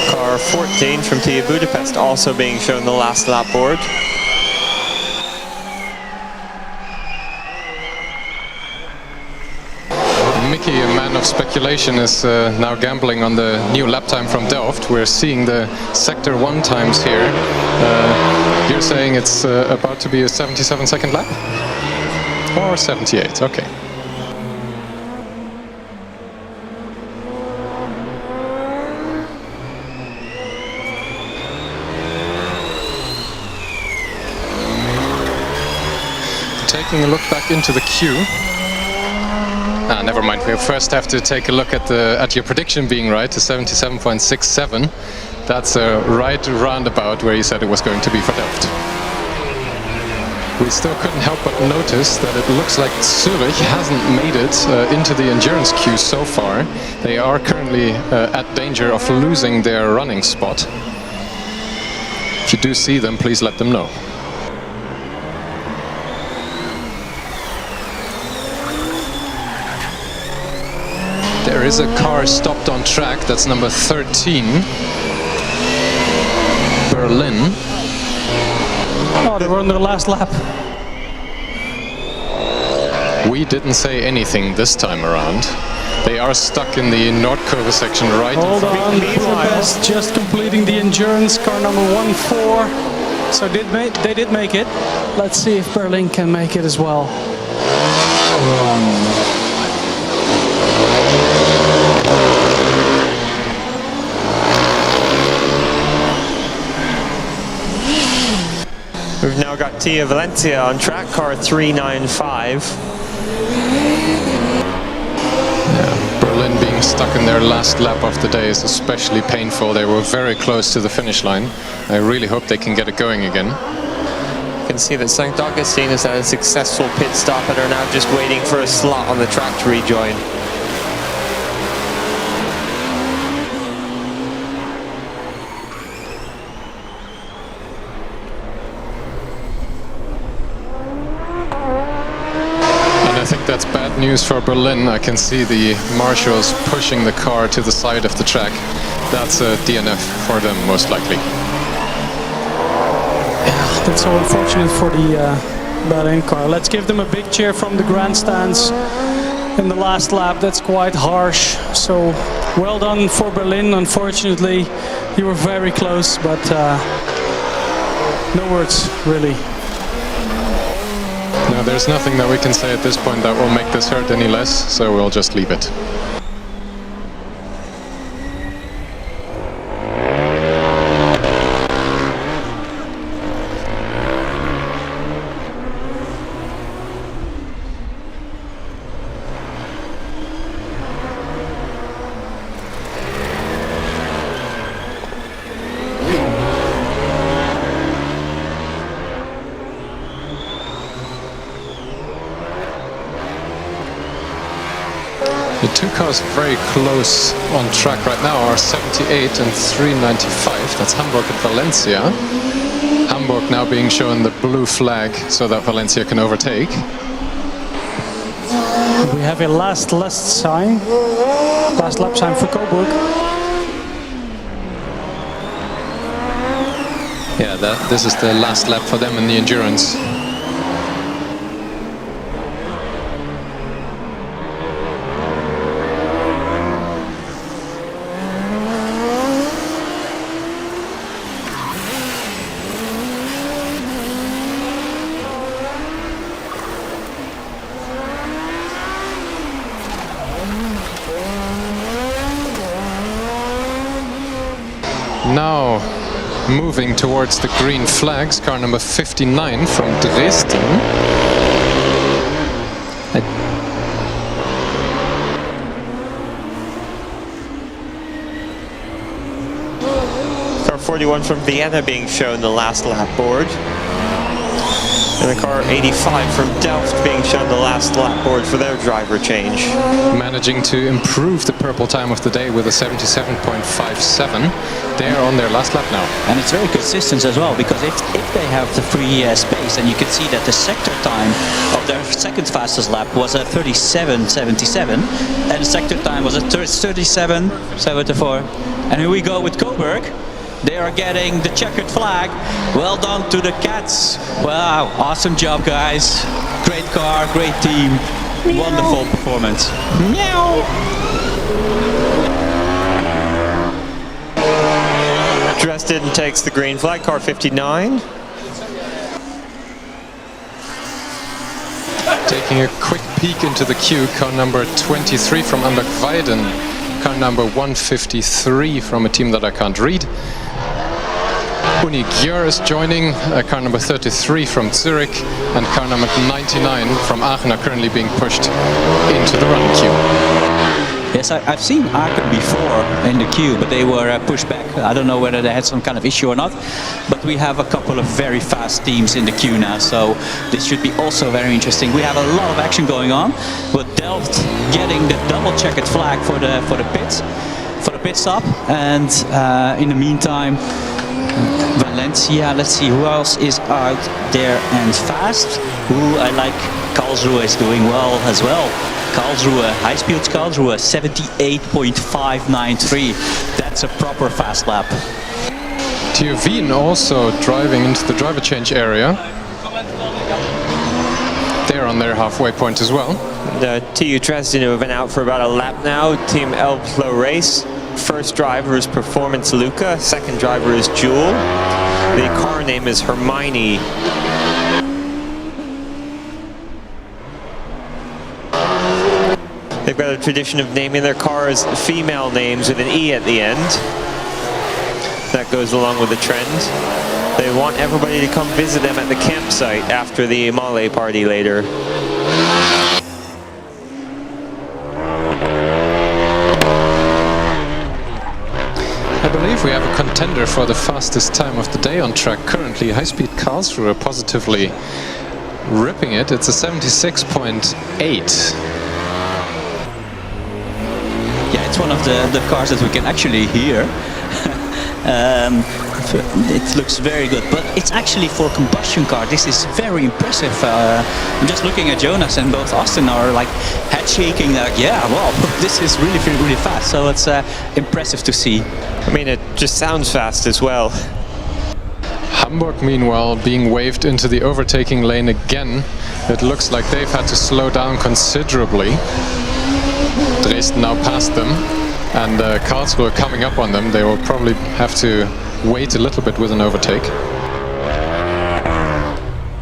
Car 14 from TU Budapest also being shown the last lap board. Mickey, a man of speculation, is now gambling on the new lap time from Delft. We're seeing the Sector 1 times here. You're saying it's about to be a 77-second lap? Or 78, okay. Taking a look back into the queue. Never mind. We first have to take a look at your prediction being right, to 77.67. That's right roundabout where you said it was going to be for Delft. We still couldn't help but notice that it looks like Zurich hasn't made it into the endurance queue so far. They are currently at danger of losing their running spot. If you do see them, please let them know. There is a car stopped on track, that's number 13, Berlin. Oh, they were on their last lap. We didn't say anything this time around. They are stuck in the Nord Curve section right. Hold on, Budapest just completing the endurance, car number 1-4. So they did make it. Let's see if Berlin can make it as well. We've now got Tia Valencia on track, car 395. Berlin being stuck in their last lap of the day is especially painful. They were very close to the finish line. I really hope they can get it going again. You can see that St. Augustine has had a successful pit stop and are now just waiting for a slot on the track to rejoin. I think that's bad news for Berlin. I can see the marshals pushing the car to the side of the track. That's a DNF for them, most likely. Yeah, that's so unfortunate for the Berlin car. Let's give them a big cheer from the grandstands in the last lap. That's quite harsh. So well done for Berlin. Unfortunately, you were very close, but no words, really. Now, there's nothing that we can say at this point that will make this hurt any less, so we'll just leave it. The two cars very close on track right now are 78 and 395. That's Hamburg and Valencia. Hamburg now being shown the blue flag so that Valencia can overtake. We have a last lap sign for Coburg. Yeah, this is the last lap for them in the endurance. Now moving towards the green flags, car number 59 from Dresden. Car 41 from Vienna being shown the last lap board. And the car 85 from Delft being shown the last lap board for their driver change. Managing to improve the purple time of the day with a 77.57. They're on their last lap now. And it's very consistent as well, because if they have the free space, and you can see that the sector time of their second fastest lap was at 37.77, and the sector time was at 37.74. And here we go with Coburg. They are getting the checkered flag. Well done to the Cats. Wow, awesome job, guys. Great car, great team. Meow. Wonderful performance. Meow. Dresden takes the green flag, car 59. Taking a quick peek into the queue, car number 23 from Amberg-Weiden. Car number 153 from a team that I can't read. Gjör is joining, car number 33 from Zurich, and car number 99 from Aachen are currently being pushed into the running queue. Yes, I've seen Aachen before in the queue, but they were pushed back. I don't know whether they had some kind of issue or not, but we have a couple of very fast teams in the queue now, so this should be also very interesting. We have a lot of action going on, with Delft getting the double checkered flag for the pit stop, and in the meantime, Valencia, let's see who else is out there and fast. I like Karlsruhe is doing well as well. Karlsruhe, high-speed Karlsruhe, 78.593. That's a proper fast lap. T.U.C also driving into the driver change area. They're on their halfway point as well. The TU Dresden have been out for about a lap now. Team Elplo Race. First driver is Performance Luca. Second driver is Jewel. The car name is Hermione. They've got a tradition of naming their cars female names with an E at the end. That goes along with the trend. They want everybody to come visit them at the campsite after the Male party later. I believe we have a contender for the fastest time of the day on track currently. High-speed Karlsruhe positively ripping it. It's a 76.8. It's one of the cars that we can actually hear. It looks very good, but it's actually for a combustion car. This is very impressive. I'm just looking at Jonas, and both Austin are like head shaking, like, yeah, wow, this is really, really fast. So it's impressive to see. I mean, it just sounds fast as well. Hamburg, meanwhile, being waved into the overtaking lane again. It looks like they've had to slow down considerably. Dresden now passed them, and Karlsruhe coming up on them. They will probably have to wait a little bit with an overtake.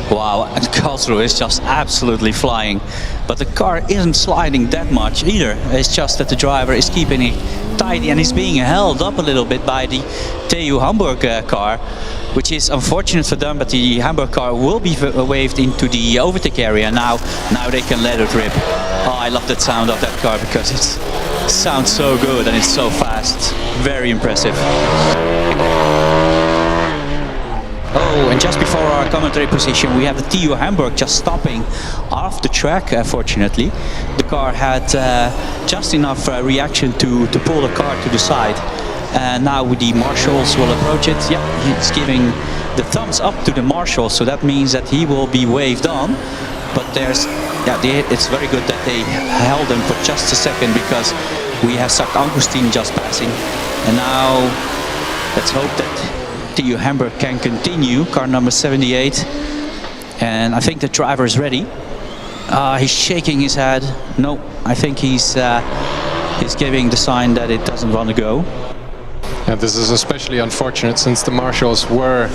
Wow, and Karlsruhe is just absolutely flying. But the car isn't sliding that much either. It's just that the driver is keeping it tidy and is being held up a little bit by the TU Hamburg car, which is unfortunate for them, but the Hamburg car will be waved into the overtake area now. Now they can let it rip. Oh, I love that sound of that car because it sounds so good and it's so fast. Very impressive. Oh, and just before our commentary position, we have the TU Hamburg just stopping off the track, fortunately. The car had just enough reaction to pull the car to the side. And now the marshals will approach it. Yeah, he's giving the thumbs up to the marshal, so that means that he will be waved on. But there's, it's very good that they held him for just a second, because we have St. Augustine just passing. And now let's hope that TU Hamburg can continue. Car number 78, and I think the driver is ready. He's shaking his head. No, I think he's giving the sign that it doesn't want to go. And this is especially unfortunate since the marshals were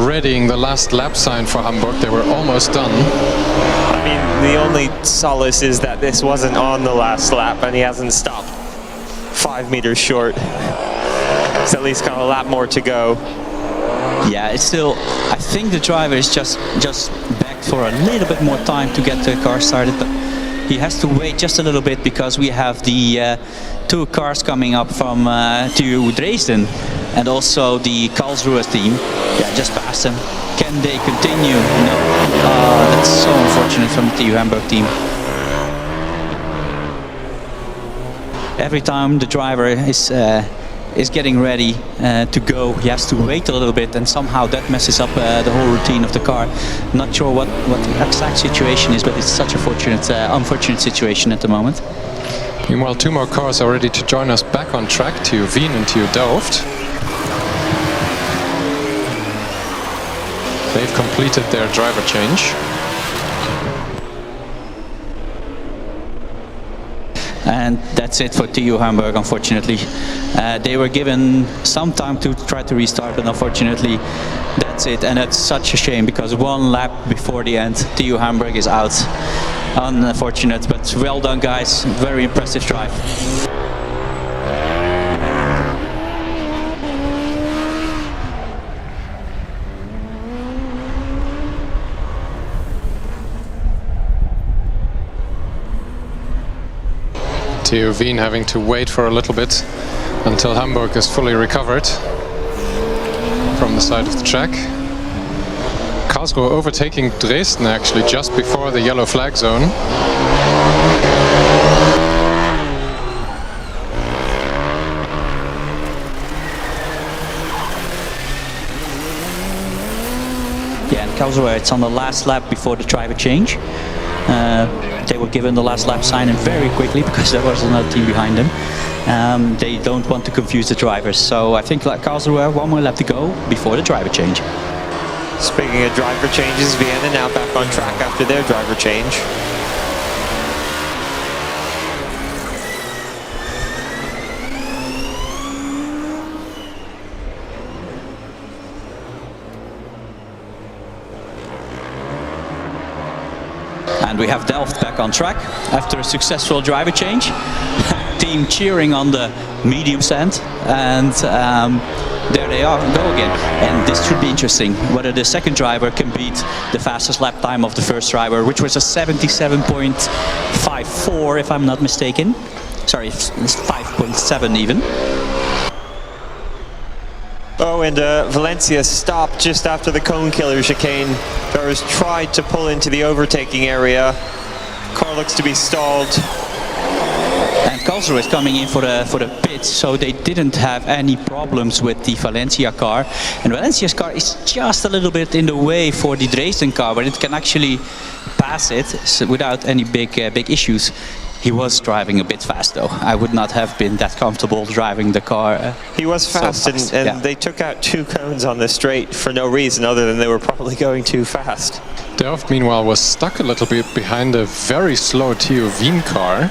readying the last lap sign for Hamburg. They were almost done. I mean, the only solace is that this wasn't on the last lap and he hasn't stopped 5 meters short. It's at least got a lap more to go. Yeah, it's still, I think the driver is just backed for a little bit more time to get the car started, but he has to wait just a little bit because we have the 2 cars coming up from TU Dresden and also the Karlsruhe team. Yeah, just past them. Can they continue? No. That's so unfortunate from the TU Hamburg team. Every time the driver is getting ready to go, he has to wait a little bit, and somehow that messes up the whole routine of the car. Not sure what the exact situation is, but it's such a unfortunate situation at the moment. Meanwhile, 2 more cars are ready to join us back on track, TU Wien and TU Delft. They've completed their driver change. And that's it for TU Hamburg, unfortunately. They were given some time to try to restart, but unfortunately that's it. And that's such a shame, because 1 lap before the end, TU Hamburg is out. Unfortunate, but well done, guys. Very impressive drive. T.U.C having to wait for a little bit until Hamburg is fully recovered from the side of the track. Karlsruhe overtaking Dresden actually just before the yellow flag zone. Yeah, and Karlsruhe, it's on the last lap before the driver change. They were given the last lap sign in very quickly because there was another team behind them. They don't want to confuse the drivers, so I think like Karlsruhe, one more lap to go before the driver change. Speaking of driver changes, Vienna now back on track after their driver change. And we have Delft back on track after a successful driver change. Team cheering on the medium stand, and there they are, go again. And this should be interesting, whether the second driver can beat the fastest lap time of the first driver, which was a 77.54 if I'm not mistaken. Sorry, it's 5.7 even. Oh, and Valencia stopped just after the cone killer chicane. Drivers tried to pull into the overtaking area. Car looks to be stalled. And Karlsruhe is coming in for the pit, so they didn't have any problems with the Valencia car. And Valencia's car is just a little bit in the way for the Dresden car, but it can actually pass it without any big issues. He was driving a bit fast though. I would not have been that comfortable driving the car. He was fast, so fast. And yeah. They took out 2 cones on the straight for no reason other than they were probably going too fast. Delft meanwhile was stuck a little bit behind a very slow T.U.C car.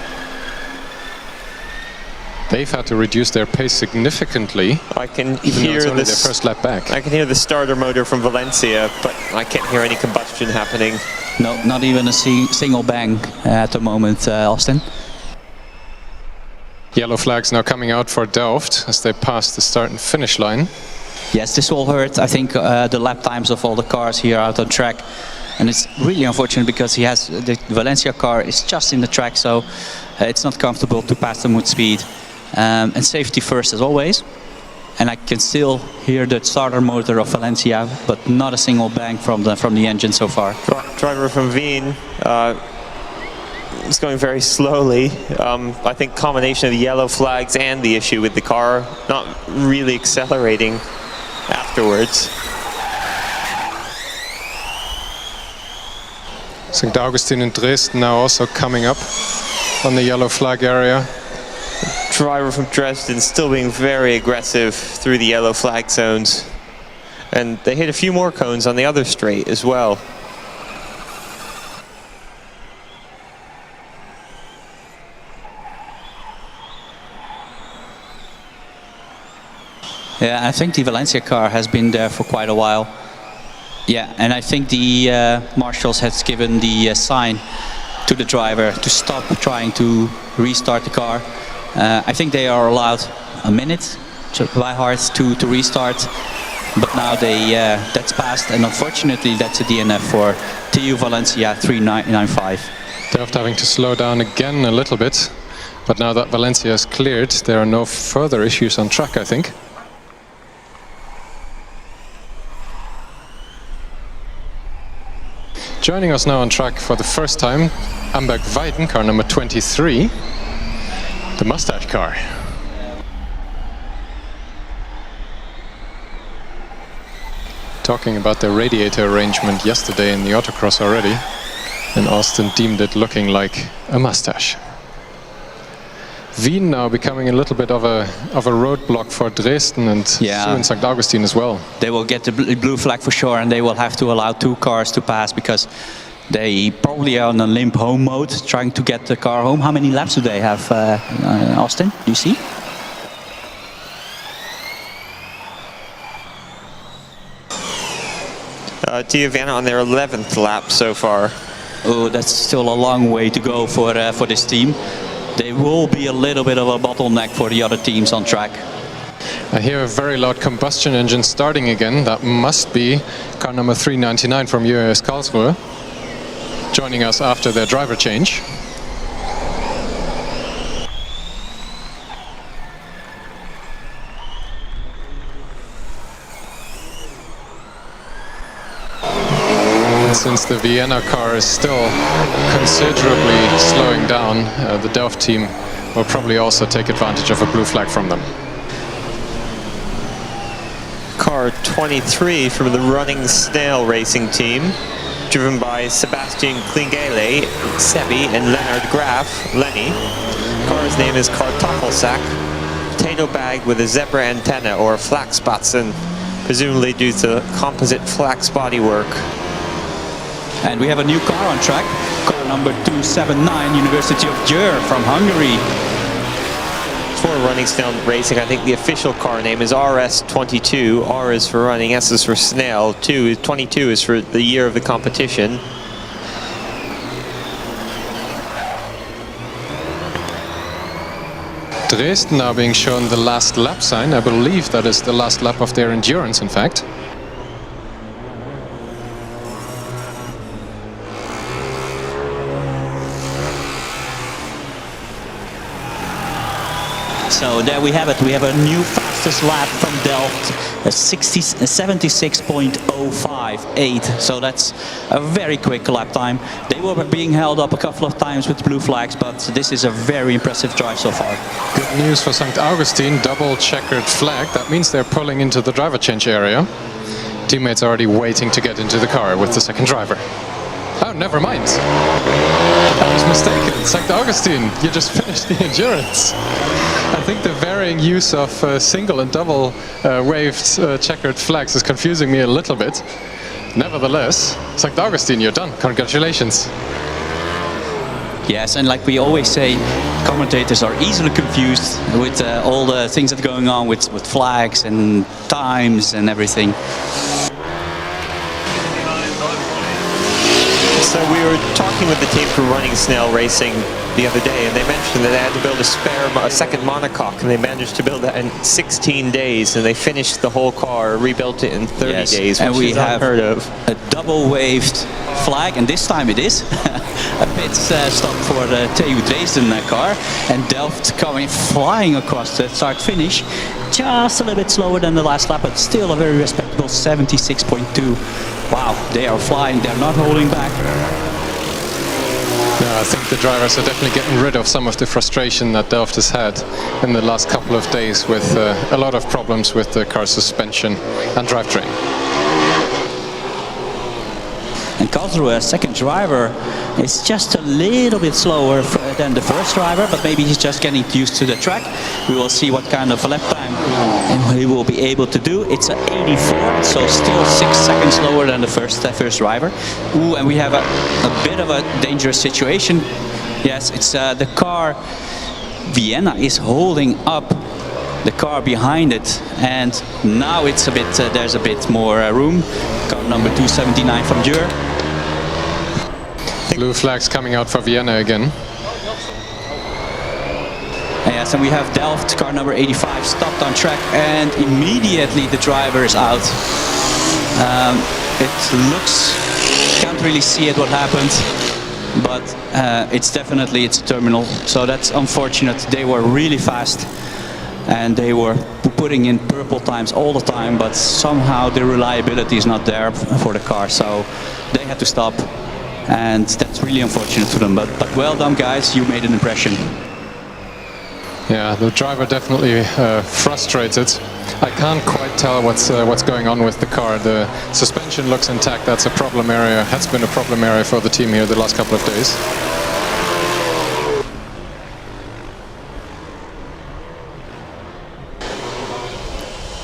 They've had to reduce their pace significantly. I can hear their first lap back. I can hear the starter motor from Valencia, but I can't hear any combustion happening. No, not even a single bang at the moment, Austin. Yellow flags now coming out for Delft as they pass the start and finish line. Yes, this will hurt, I think, the lap times of all the cars here out on track. And it's really unfortunate because the Valencia car is just in the track, so it's not comfortable to pass them with speed. And safety first as always. And I can still hear the starter motor of Valencia, but not a single bang from the engine so far. Driver from Wien is going very slowly. I think combination of the yellow flags and the issue with the car, not really accelerating afterwards. St. Augustine and Dresden now also coming up on the yellow flag area. Driver from Dresden still being very aggressive through the yellow flag zones. And they hit a few more cones on the other straight as well. Yeah, I think the Valencia car has been there for quite a while. Yeah, and I think the marshals has given the sign to the driver to stop trying to restart the car. I think they are allowed a minute by heart to restart, but now that's passed, and unfortunately that's a DNF for TU Valencia 3995. Delft having to slow down again a little bit, but now that Valencia is cleared, there are no further issues on track, I think. Joining us now on track for the first time, Amberg-Weiden, car number 23, the mustache car. Talking about the radiator arrangement yesterday in the autocross already, and Austin deemed it looking like a mustache. Wien now becoming a little bit of a roadblock for Dresden and soon St. Augustine as well. They will get the blue flag for sure, and they will have to allow 2 cars to pass because they probably are on a limp home mode, trying to get the car home. How many laps do they have, Austin? Do you see? TU Vienna on their 11th lap so far. Oh, that's still a long way to go for this team. They will be a little bit of a bottleneck for the other teams on track. I hear a very loud combustion engine starting again. That must be car number 399 from UAS Karlsruhe, joining us after their driver change. since the Vienna car is still considerably slowing down, the Delft team will probably also take advantage of a blue flag from them. Car 23 from the Running Snail Racing Team, driven by Sebastian Klingele, Sebi, and Leonard Graf, Lenny. Car's name is Kartoffelsack, potato bag with a zebra antenna or flaxbatzen, presumably due to composite flax bodywork. And we have a new car on track, car number 279, University of Győr from Hungary. For Running Snail Racing, I think the official car name is RS22. R is for running, S is for snail, 22 is for the year of the competition. Dresden now being shown the last lap sign. I believe that is the last lap of their endurance, in fact. So there we have it. We have a new fastest lap from Delft, a 76.058. So that's a very quick lap time. They were being held up a couple of times with blue flags, but this is a very impressive drive so far. Good news for St. Augustine, double checkered flag. That means they're pulling into the driver change area. Teammates are already waiting to get into the car with the second driver. Oh, never mind. I was mistaken. St. Augustine, you just finished the endurance. I think the varying use of single and double waved checkered flags is confusing me a little bit. Nevertheless, St. Augustine, you're done. Congratulations. Yes, and like we always say, commentators are easily confused with all the things that are going on with flags and times and everything. So we were talking with the team from Running Snail Racing the other day, and they mentioned that they had to build a second monocoque, and they managed to build that in 16 days, and they finished the whole car, rebuilt it in 30 days, and we have unheard of. A double waved flag, and this time it is a pit stop for the T.U.C Dresden car, and Delft coming flying across the start finish, just a little bit slower than the last lap, but still a very respectable 76.2. Wow, they are flying, they're not holding back. Yeah, I think the drivers are definitely getting rid of some of the frustration that Delft has had in the last couple of days with a lot of problems with the car suspension and drivetrain. And Karlsruhe, second driver, is just a little bit slower than the first driver, but maybe he's just getting used to the track. We will see what kind of lap time he will be able to do. It's an 84, so still 6 seconds slower than the first driver. Ooh, and we have a bit of a dangerous situation. Yes, it's the car. Vienna is holding up the car behind it, and now it's a bit. There's a bit more room. Car number 279 from Győr. Blue flags coming out for Vienna again. Yes, and we have Delft, car number 85, stopped on track, and immediately the driver is out. It looks, can't really see it what happened, but it's definitely a terminal, so that's unfortunate. They were really fast, and they were putting in purple times all the time, but somehow the reliability is not there for the car, so they had to stop, and that's really unfortunate for them. But well done, guys, you made an impression. Yeah, the driver definitely frustrated. I can't quite tell what's going on with the car. The suspension looks intact. That's a problem area, has been a problem area for the team here the last couple of days.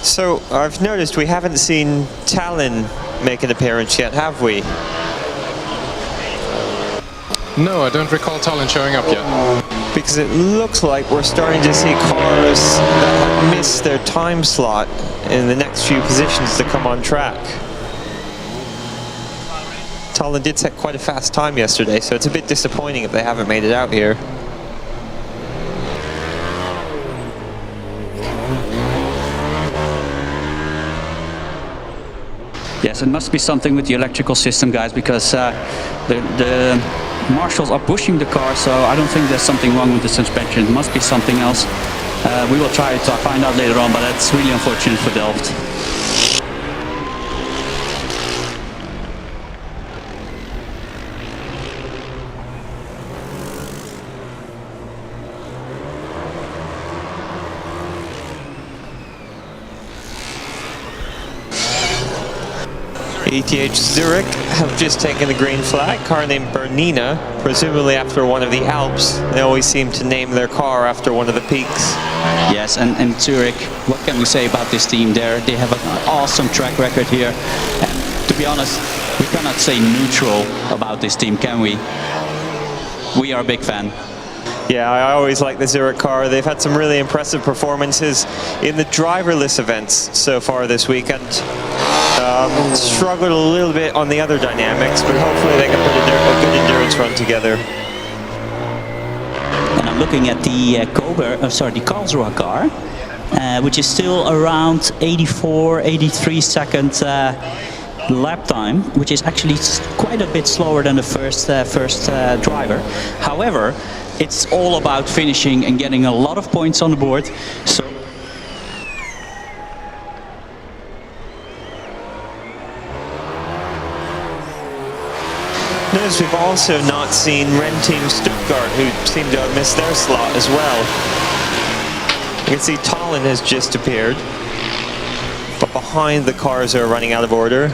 So I've noticed we haven't seen Tallinn make an appearance yet, have we? No, I don't recall Tallinn showing up yet. Because it looks like we're starting to see cars that have missed their time slot in the next few positions to come on track. Tallinn did set quite a fast time yesterday, so it's a bit disappointing if they haven't made it out here. Yes, it must be something with the electrical system, guys, because the marshals are pushing the car, so I don't think there's something wrong with the suspension. It must be something else. We will try to find out later on, but that's really unfortunate for Delft. ETH Zurich have just taken the green flag. Car named Bernina, presumably after one of the Alps. They always seem to name their car after one of the peaks. Yes, and Zurich, what can we say about this team? They have an awesome track record here. And to be honest, we cannot say neutral about this team, can we? We are a big fan. Yeah, I always like the Zurich car. They've had some really impressive performances in the driverless events so far this weekend. Struggled a little bit on the other Dynamics, but hopefully they can put a good endurance run together. And I'm looking at the the Karlsruhe car, which is still around 84, 83 second lap time, which is actually quite a bit slower than the first driver. However, it's all about finishing and getting a lot of points on the board. So notice we've also not seen Team Stuttgart, who seem to have missed their slot as well. You can see Tallinn has just appeared, but behind the cars are running out of order.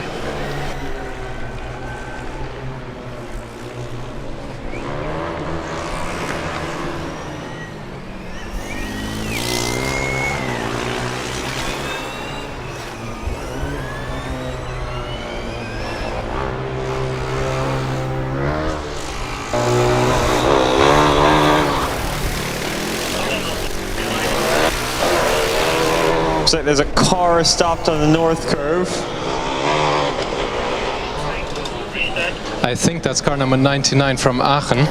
Looks like there's a car stopped on the north curve. I think that's car number 99 from Aachen.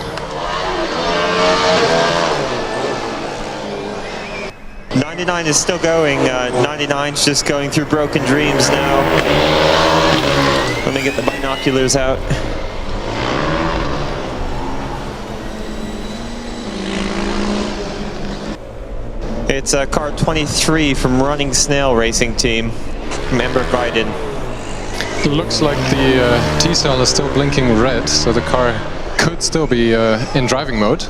99 is still going. 99's just going through Broken Dreams now. Let me get the binoculars out. It's car 23 from Running Snail Racing Team, member Biden. It looks like the T-cell is still blinking red, so the car could still be in driving mode.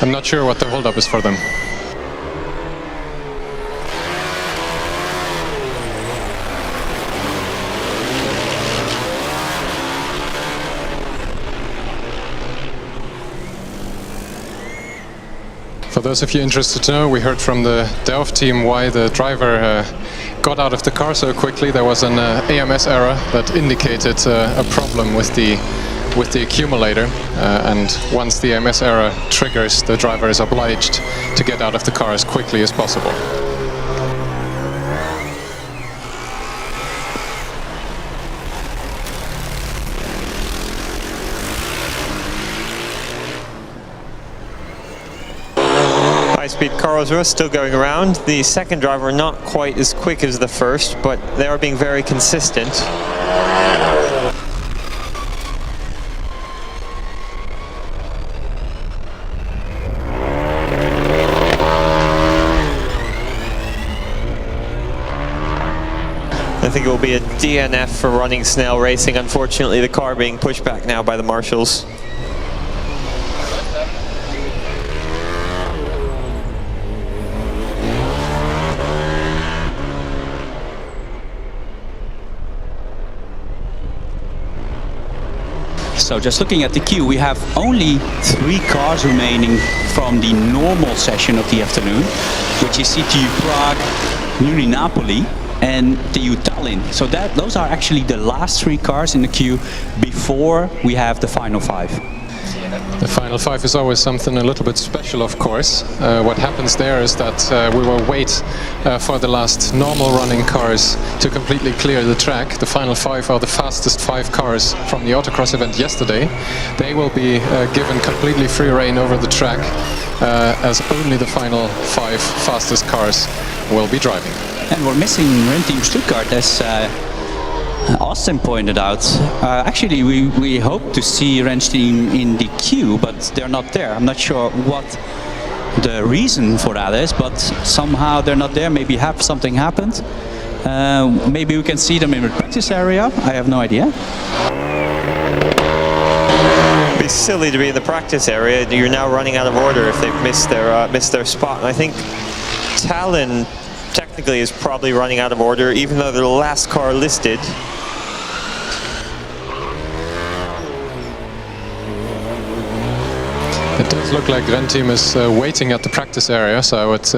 I'm not sure what the holdup is for them. For those of you interested to know, we heard from the Delft team why the driver got out of the car so quickly. There was an AMS error that indicated a problem with the accumulator, and once the AMS error triggers, the driver is obliged to get out of the car as quickly as possible. High-speed Karlsruhe still going around. The second driver not quite as quick as the first, but they are being very consistent. I think it will be a DNF for Running Snail Racing. Unfortunately, the car being pushed back now by the marshals. So just looking at the queue, we have only 3 cars remaining from the normal session of the afternoon, which is CTU Prague, Muni Napoli, and T.U.C Tallinn. So those are actually the last 3 cars in the queue before we have the final 5. The final 5 is always something a little bit special, of course. What happens there is that we will wait for the last normal running cars to completely clear the track. The final 5 are the fastest 5 cars from the autocross event yesterday. They will be given completely free rein over the track, as only the final 5 fastest cars will be driving. And we're missing Team Stuttgart, as Austin pointed out. Actually, we hope to see Rennschmiede in the queue, but they're not there. I'm not sure what the reason for that is, but somehow they're not there. Maybe something happened. Maybe we can see them in the practice area. I have no idea. It'd be silly to be in the practice area. You're now running out of order if they've missed their spot. And I think Tallinn technically is probably running out of order, even though they're the last car listed. It does look like Renn Team is waiting at the practice area, so I would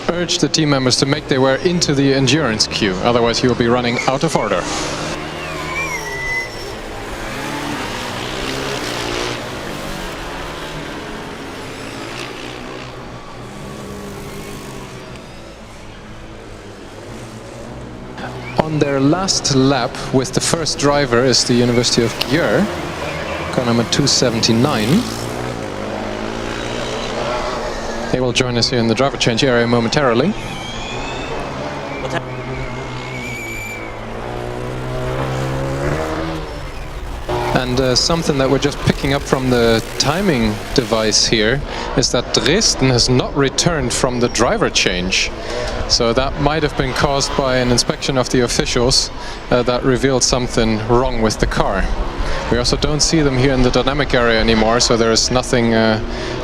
urge the team members to make their way into the endurance queue, otherwise you will be running out of order. On their last lap with the first driver is the University of Győr, car number 279. They will join us here in the driver change area momentarily. And something that we're just picking up from the timing device here is that Dresden has not returned from the driver change. So that might have been caused by an inspection of the officials that revealed something wrong with the car. We also don't see them here in the dynamic area anymore, so there is nothing,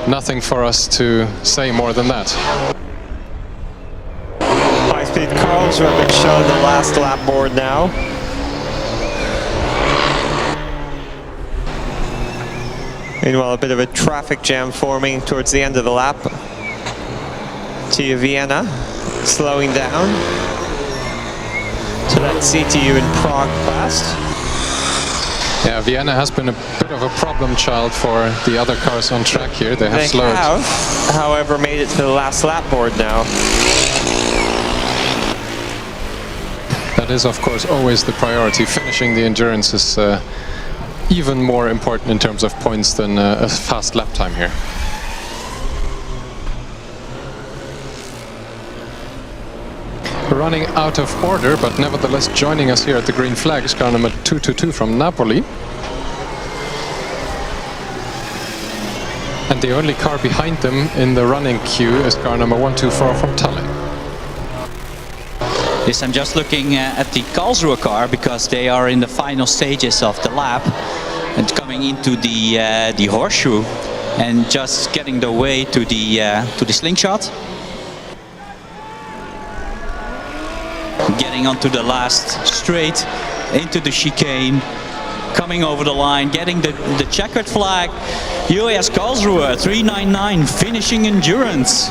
nothing for us to say more than that. High-speed cars are being shown the last lap board now. Meanwhile, a bit of a traffic jam forming towards the end of the lap. TU Vienna slowing down to that CTU in Prague fast. Yeah, Vienna has been a bit of a problem child for the other cars on track here. They have slowed. They have, however, made it to the last lap board now. That is, of course, always the priority. Finishing the endurance is even more important in terms of points than a fast lap time here. Running out of order, but nevertheless joining us here at the green flag is car number 222 from Napoli. And the only car behind them in the running queue is car number 124 from Tallinn. Yes, I'm just looking at the Karlsruhe car because they are in the final stages of the lap and coming into the horseshoe and just getting their way to the slingshot. Getting onto the last straight, into the chicane, coming over the line, getting the checkered flag. UAS Karlsruhe 399, finishing endurance.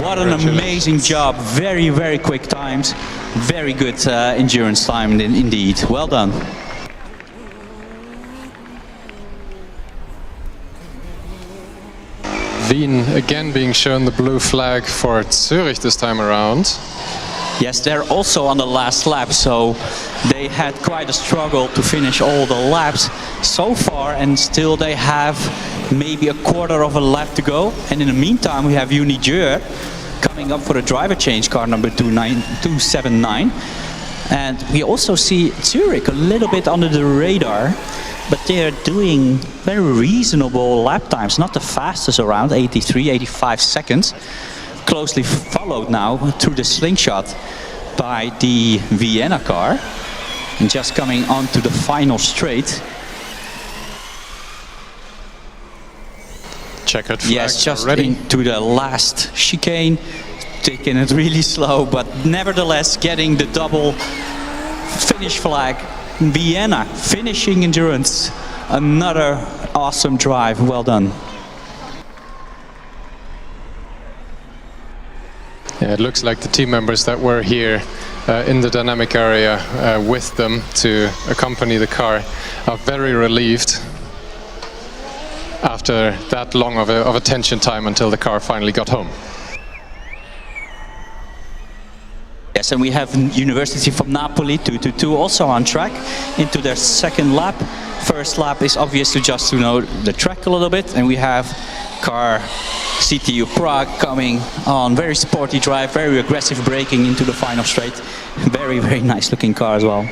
What an amazing job. Very, very quick times. Very good endurance time indeed. Well done. Wien again being shown the blue flag for Zurich this time around. Yes, they're also on the last lap, so they had quite a struggle to finish all the laps so far, and still they have maybe a quarter of a lap to go. And in the meantime, we have UniGyőr coming up for a driver change, car number 279. And we also see Zurich a little bit under the radar, but they are doing very reasonable lap times, not the fastest around, 83, 85 seconds. Closely followed now through the slingshot by the Vienna car, and just coming onto the final straight. Checkered flag. Yes, just already into the last chicane, taking it really slow, but nevertheless getting the double finish flag. Vienna finishing endurance. Another awesome drive. Well done. Yeah, it looks like the team members that were here in the dynamic area with them to accompany the car are very relieved after that long of a tension time until the car finally got home. Yes, and we have University from Napoli 222 also on track into their second lap. First lap is obviously just to know the track a little bit, and we have car CTU Prague coming on, very sporty drive, very aggressive braking into the final straight. Very, very nice looking car as well.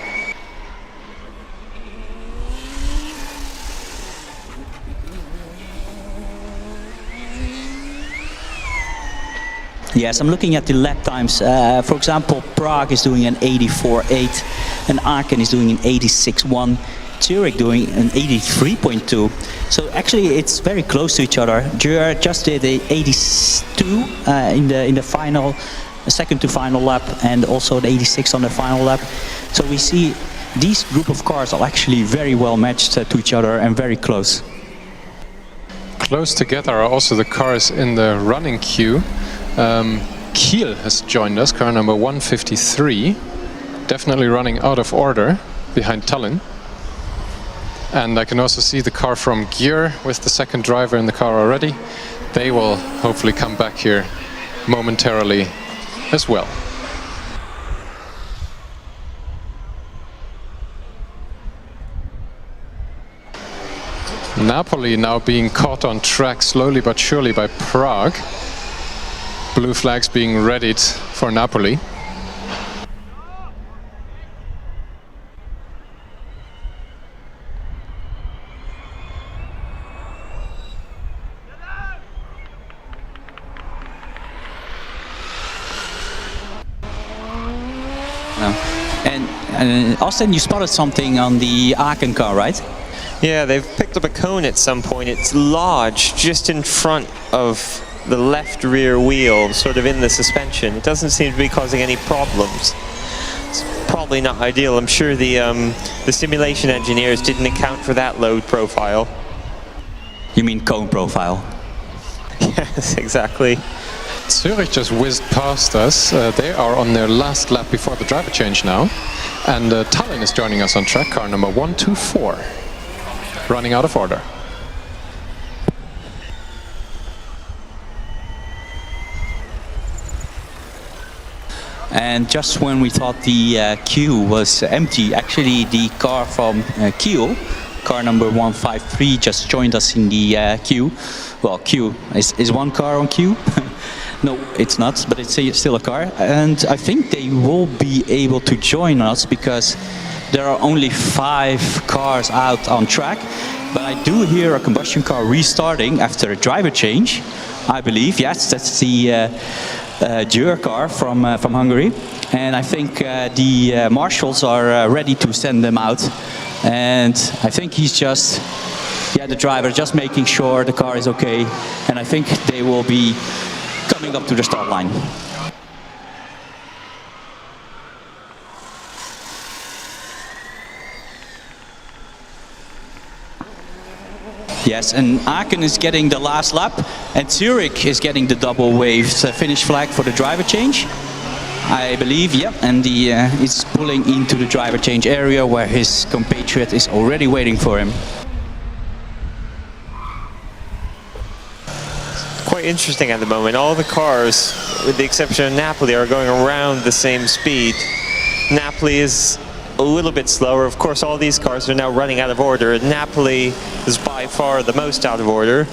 Yes, I'm looking at the lap times. For example, Prague is doing an 84.8 and Aachen is doing an 86.1. Zurich doing an 83.2. So actually it's very close to each other. Győr just did a 82 in the final a second to final lap, and also an 86 on the final lap. So we see these group of cars are actually very well matched to each other and very close. Close together are also the cars in the running queue. Kiel has joined us, car number 153, definitely running out of order behind Tallinn. And I can also see the car from Győr with the second driver in the car already. They will hopefully come back here momentarily as well. Napoli now being caught on track slowly but surely by Prague. Blue flags being readied for Napoli. And Austin, you spotted something on the Aachen car, right? Yeah, they've picked up a cone at some point. It's lodged just in front of the left rear wheel, sort of in the suspension. It doesn't seem to be causing any problems. It's probably not ideal. I'm sure the simulation engineers didn't account for that load profile. You mean cone profile? Yes, exactly. Zurich just whizzed past us. They are on their last lap before the driver change now. And Tallinn is joining us on track, car number 124. Running out of order. And just when we thought the queue was empty, actually the car from Kiel, car number 153, just joined us in the queue. Well, queue is one car on queue. No, it's not, but it's still a car. And I think they will be able to join us because there are only 5 cars out on track. But I do hear a combustion car restarting after a driver change, I believe. Yes, that's the Győr car from Hungary. And I think the marshals are ready to send them out. And I think he's just, the driver just making sure the car is okay. And I think they will be coming up to the start line. Yes, and Aachen is getting the last lap, and Zurich is getting the double waved finish flag for the driver change, I believe. Yep, and he is pulling into the driver change area where his compatriot is already waiting for him. Quite interesting at the moment. All the cars, with the exception of Napoli, are going around the same speed. Napoli is a little bit slower. Of course, all these cars are now running out of order. Napoli is by far the most out of order.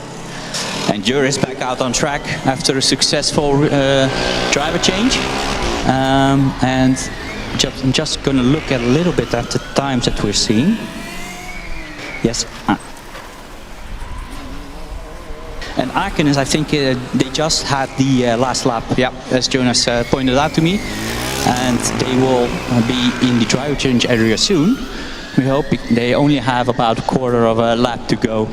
And Győr is back out on track after a successful driver change. And I'm just going to look at a little bit at the times that we're seeing. Yes. And Aachen is, I think, they just had the last lap, as Jonas pointed out to me. And they will be in the driver change area soon. We hope they only have about a quarter of a lap to go.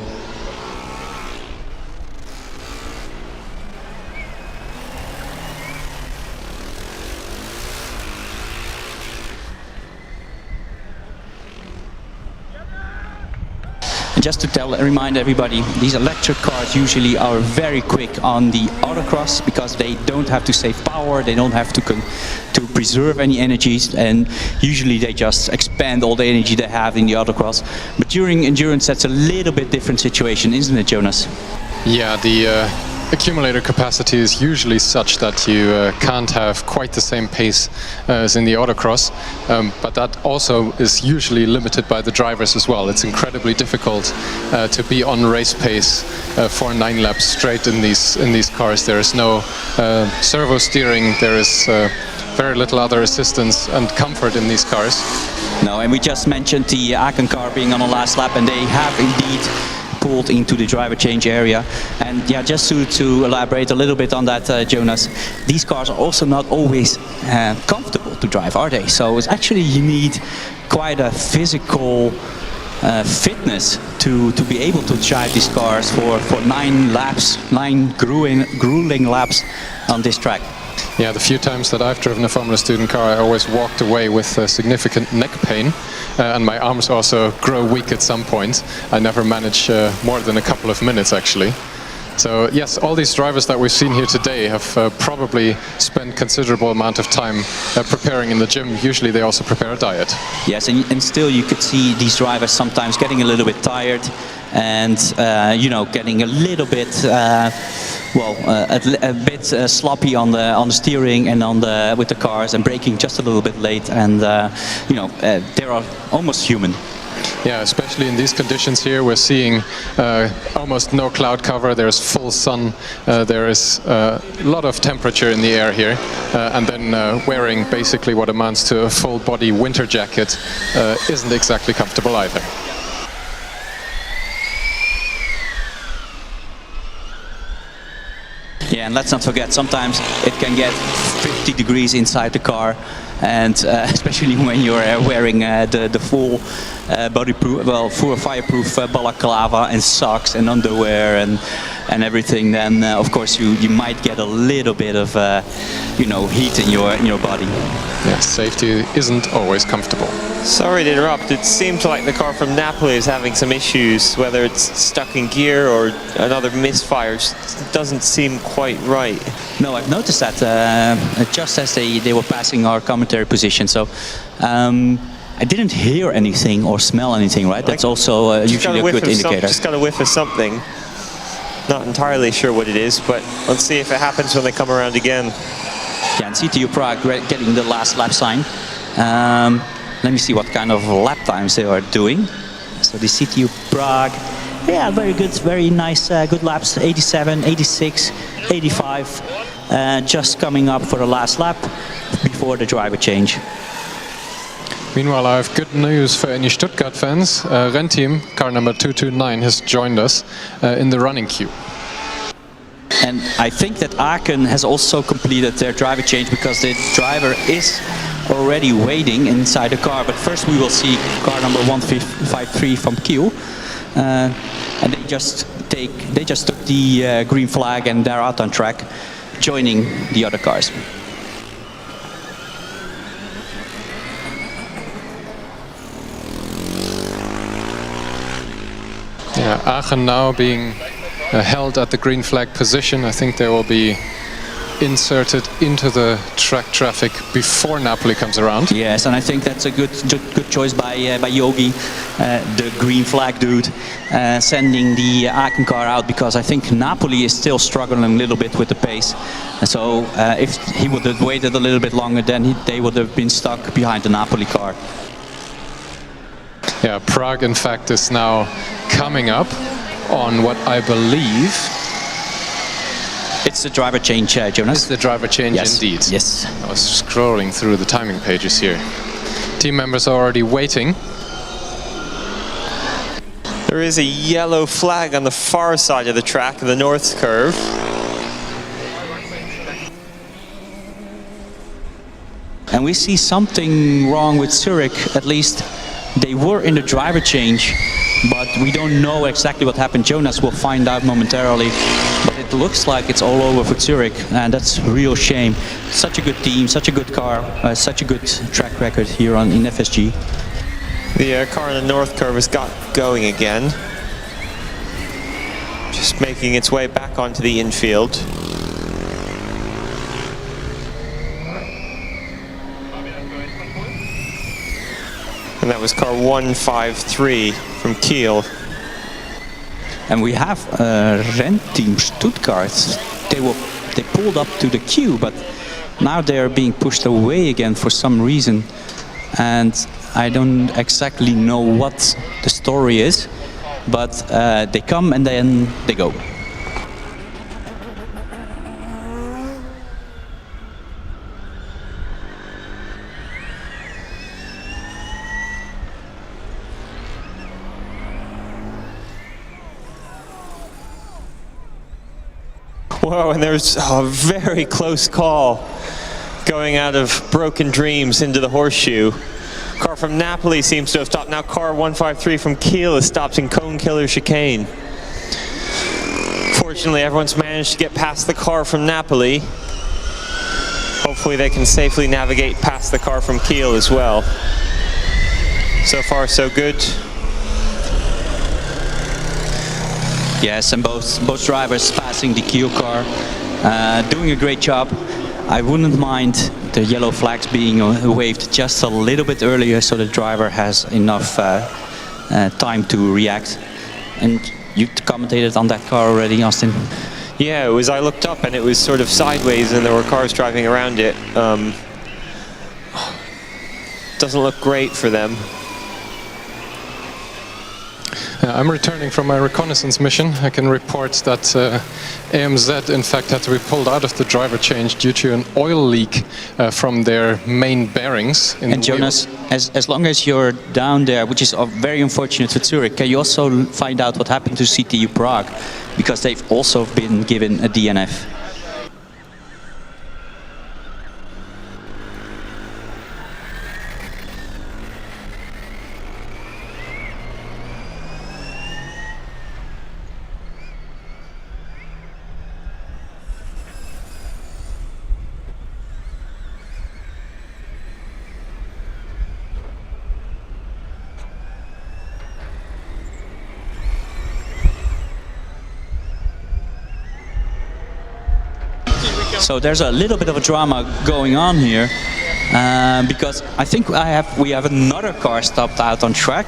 Just to remind everybody, these electric cars usually are very quick on the autocross because they don't have to save power, they don't have to preserve any energies, and usually they just expand all the energy they have in the autocross. But during endurance, that's a little bit different situation, isn't it, Jonas? Yeah, the accumulator capacity is usually such that you can't have quite the same pace as in the autocross, but that also is usually limited by the drivers as well. It's incredibly difficult to be on race pace for 9 laps straight in these cars. There is no servo steering, there is very little other assistance and comfort in these cars. No, and we just mentioned the Aachen car being on the last lap, and they have indeed pulled into the driver change area. And yeah, just to elaborate a little bit on that, Jonas, these cars are also not always comfortable to drive, are they? So it's actually, you need quite a physical fitness to be able to drive these cars for 9 laps, 9 grueling laps on this track. Yeah, the few times that I've driven a Formula Student car, I always walked away with significant neck pain, and my arms also grow weak at some point. I never manage more than a couple of minutes, actually. So yes, all these drivers that we've seen here today have probably spent considerable amount of time preparing in the gym. Usually they also prepare a diet. Yes, and still you could see these drivers sometimes getting a little bit tired and you know, getting a little bit a bit sloppy on the steering and with the cars, and braking just a little bit late, and you know, they are almost human. Yeah, especially in these conditions here, we're seeing almost no cloud cover. There's full sun. There is a lot of temperature in the air here, and then wearing basically what amounts to a full body winter jacket isn't exactly comfortable either. Yeah, and let's not forget, sometimes it can get 50 degrees inside the car, and especially when you're wearing the full bodyproof, well, full fireproof balaclava and socks and underwear and everything, then of course you might get a little bit of you know, heat in your body. Yeah, safety isn't always comfortable. Sorry to interrupt, it seems like the car from Napoli is having some issues, whether it's stuck in gear or another misfire. It doesn't seem quite right. No, I've noticed that just as they were passing our commentary position, so I didn't hear anything or smell anything, right? That's also usually a good indicator. Just got a whiff of something. Not entirely sure what it is, but let's see if it happens when they come around again. Yeah, and CTU Prague getting the last lap sign. Let me see what kind of lap times they are doing. So the CTU Prague, yeah, very good, very nice, good laps, 87, 86, 85. Just coming up for the last lap before the driver change. Meanwhile, I have good news for any Stuttgart fans. Rennteam, car number 229, has joined us in the running queue. And I think that Aachen has also completed their driver change, because the driver is already waiting inside the car. But first we will see car number 153 from Kiel. And they just took the green flag and they're out on track, joining the other cars. Yeah, Aachen now being held at the green flag position. I think they will be inserted into the track traffic before Napoli comes around. Yes, and I think that's a good choice by Yogi, the green flag dude, sending the Aachen car out, because I think Napoli is still struggling a little bit with the pace. And so if he would have waited a little bit longer, then they would have been stuck behind the Napoli car. Yeah, Prague in fact is now coming up on what I believe... It's the driver change, Jonas. It's the driver change, yes. Indeed. Yes. I was scrolling through the timing pages here. Team members are already waiting. There is a yellow flag on the far side of the track, the north curve. And we see something wrong with Zurich. At least they were in the driver change, but we don't know exactly what happened. Jonas will find out momentarily. But it looks like it's all over for Zurich, and that's a real shame. Such a good team, such a good car, such a good track record here in FSG. The car on the north curve has got going again. Just making its way back onto the infield. And that was car 153 from Kiel. And we have Rennteam Stuttgart. They pulled up to the queue, but now they are being pushed away again for some reason. And I don't exactly know what the story is, but they come and then they go. Whoa, and there's a very close call going out of Broken Dreams into the horseshoe. Car from Napoli seems to have stopped. Now car 153 from Kiel is stopped in Cone Killer Chicane. Fortunately, everyone's managed to get past the car from Napoli. hopefully they can safely navigate past the car from Kiel as well. So far, so good. Yes, and both drivers passing the Kiel car, doing a great job. I wouldn't mind the yellow flags being waved just a little bit earlier so the driver has enough time to react. And you commentated on that car already, Austin. Yeah, it was. I looked up and it was sort of sideways and there were cars driving around it. Doesn't look great for them. I'm returning from my reconnaissance mission. I can report that AMZ in fact had to be pulled out of the driver change due to an oil leak from their main bearings. And Jonas, as long as you're down there, which is very unfortunate for Zurich, can you also find out what happened to CTU Prague? Because they've also been given a DNF. So there's a little bit of a drama going on here because I think we have another car stopped out on track.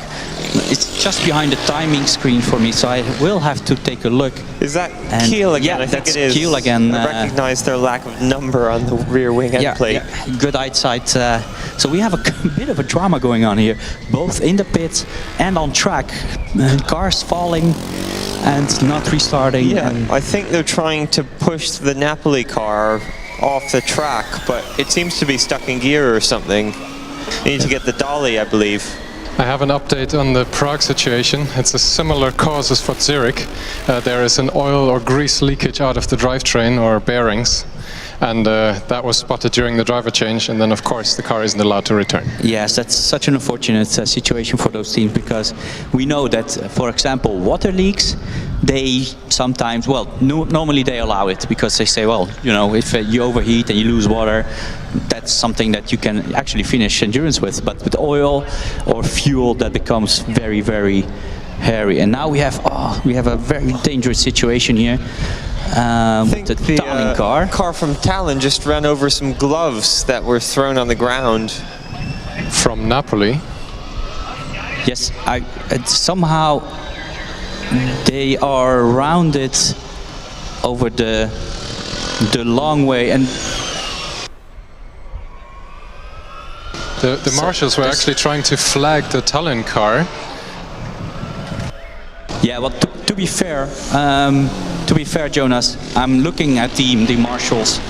It's just behind the timing screen for me, so I will have to take a look. Is that Kiel again? Yeah, I think that's it is. Kiel again. I recognize their lack of number on the rear wing end plate. Yeah, good eyesight. So we have a bit of a drama going on here, both in the pits and on track. Cars falling and not restarting. Yeah, I think they're trying to push the Napoli car off the track, but it seems to be stuck in gear or something. They need to get the dolly, I believe. I have an update on the Prague situation. It's a similar cause as for Zurich. There is an oil or grease leakage out of the drivetrain or bearings. And that was spotted during the driver change, and then of course the car isn't allowed to return. Yes, that's such an unfortunate situation for those teams, because we know that, for example, water leaks, they sometimes, well, normally they allow it because they say, well, you know, if you overheat and you lose water, that's something that you can actually finish endurance with. But with oil or fuel, that becomes very, very hairy. And now we have a very dangerous situation here. I think the Tallinn car from Tallinn just ran over some gloves that were thrown on the ground. From Napoli? Yes, somehow they are rounded over the long way, and the marshals were actually trying to flag the Tallinn car. Yeah, well, to be fair, Jonas, I'm looking at the marshals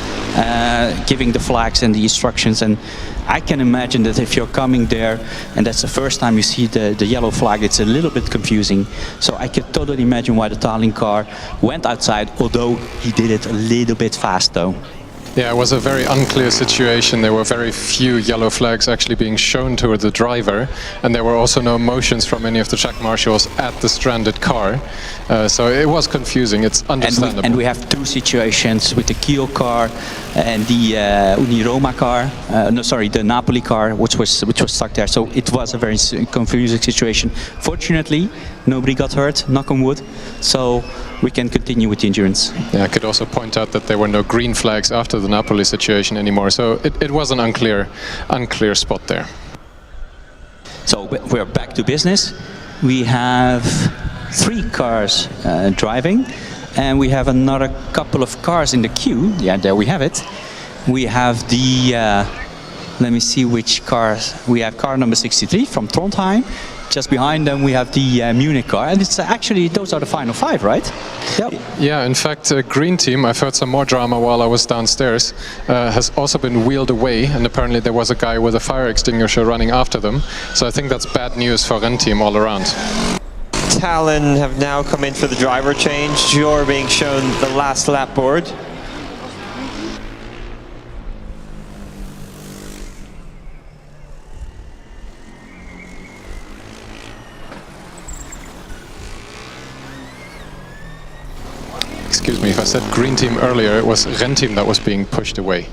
giving the flags and the instructions, and I can imagine that if you're coming there and that's the first time you see the yellow flag, it's a little bit confusing. So I can totally imagine why the Tallinn car went outside, although he did it a little bit fast though. Yeah, it was a very unclear situation. There were very few yellow flags actually being shown to the driver, and there were also no motions from any of the track marshals at the stranded car. So it was confusing. It's understandable. And we have two situations with the Kiel car and the Uniroma car. The Napoli car, which was stuck there. So it was a very confusing situation. Fortunately, nobody got hurt. Knock on wood. So we can continue with the endurance. Yeah, I could also point out that there were no green flags after the Napoli situation anymore. So it was an unclear spot there. So we're back to business. We have 3 cars driving, and we have another couple of cars in the queue. Yeah, there we have it. We have the, let me see which cars. We have car number 63 from Trondheim. Just behind them we have the Munich car, and it's actually, those are the final 5, right? Yep. Yeah, in fact, Green Team, I've heard some more drama while I was downstairs, has also been wheeled away, and apparently there was a guy with a fire extinguisher running after them. So I think that's bad news for Renn Team all around. Tallinn have now come in for the driver change. You're being shown the last lap board. Excuse me, if I said Green Team earlier, it was Renn Team that was being pushed away.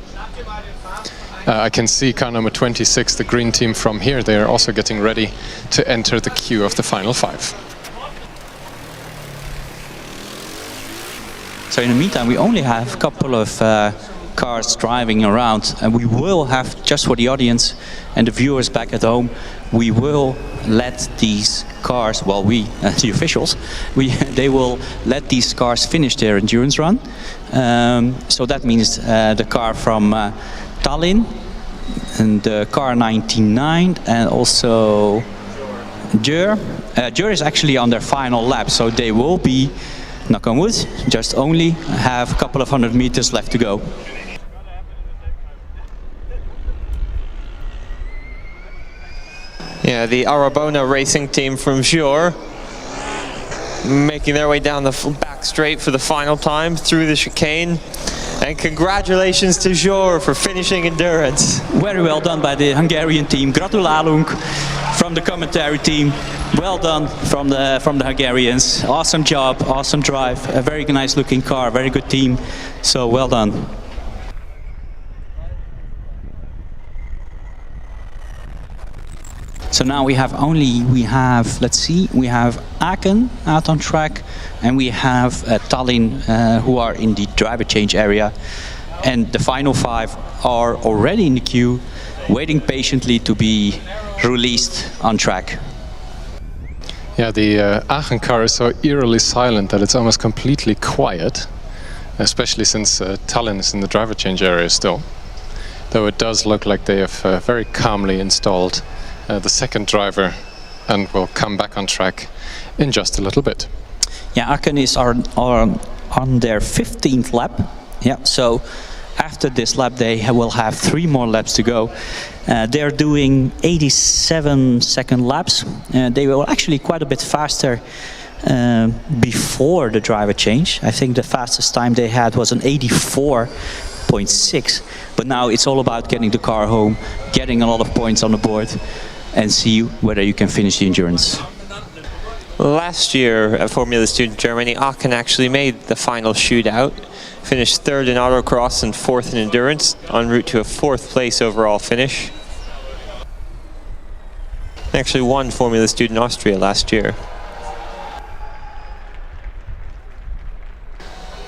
I can see car number 26, the green team, from here. They are also getting ready to enter the queue of the final 5. So in the meantime, we only have a couple of cars driving around, and we will have, just for the audience and the viewers back at home, we will let these cars, well, the officials, they will let these cars finish their endurance run. So that means the car from Tallinn and the car 99 and also Jur. Jur is actually on their final lap, so they will be, knock on wood, just only have a couple of 100 meters left to go. Yeah, the Arabona Racing Team from Jur making their way down the back straight for the final time through the chicane. And congratulations to Jur for finishing endurance. Very well done by the Hungarian team. Gratulálunk from the commentary team. Well done from the Hungarians. Awesome job, awesome drive. A very nice looking car, very good team. So well done. So now we have let's see, we have Aachen out on track, and we have Tallinn who are in the driver change area. And the final 5 are already in the queue, waiting patiently to be released on track. Yeah, the Aachen car is so eerily silent that it's almost completely quiet, especially since Tallinn is in the driver change area still. Though it does look like they have very calmly installed the second driver and will come back on track in just a little bit. Yeah, Aachen is on their 15th lap. Yeah, so after this lap they will have 3 more laps to go. They're doing 87-second laps. They were actually quite a bit faster before the driver change. I think the fastest time they had was an 84.6. But now it's all about getting the car home, getting a lot of points on the board, and see whether you can finish the endurance. Last year at Formula Student Germany, Aachen actually made the final shootout, finished 3rd in autocross and 4th in endurance, en route to a 4th place overall finish. They actually won Formula Student Austria last year.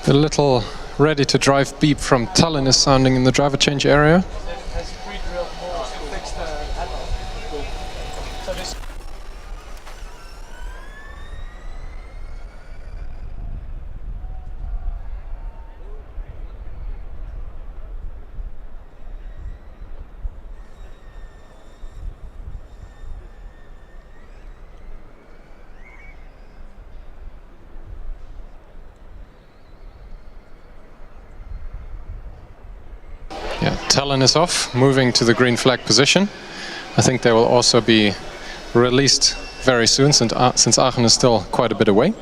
The little ready to drive beep from Tallinn is sounding in the driver change area. Yeah, Tallinn is off, moving to the green flag position. I think they will also be released very soon, since Aachen is still quite a bit away.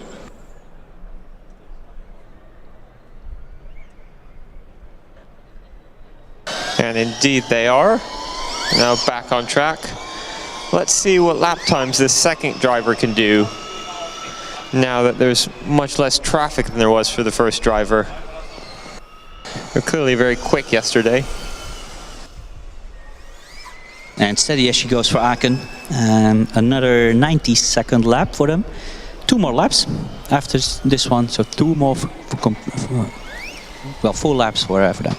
And indeed they are. Now back on track. Let's see what lap times this second driver can do, now that there's much less traffic than there was for the first driver. They're clearly very quick yesterday. And steady as she goes for Aachen. Another 90-second lap for them. 2 more laps after this one, so 2 more full laps for them.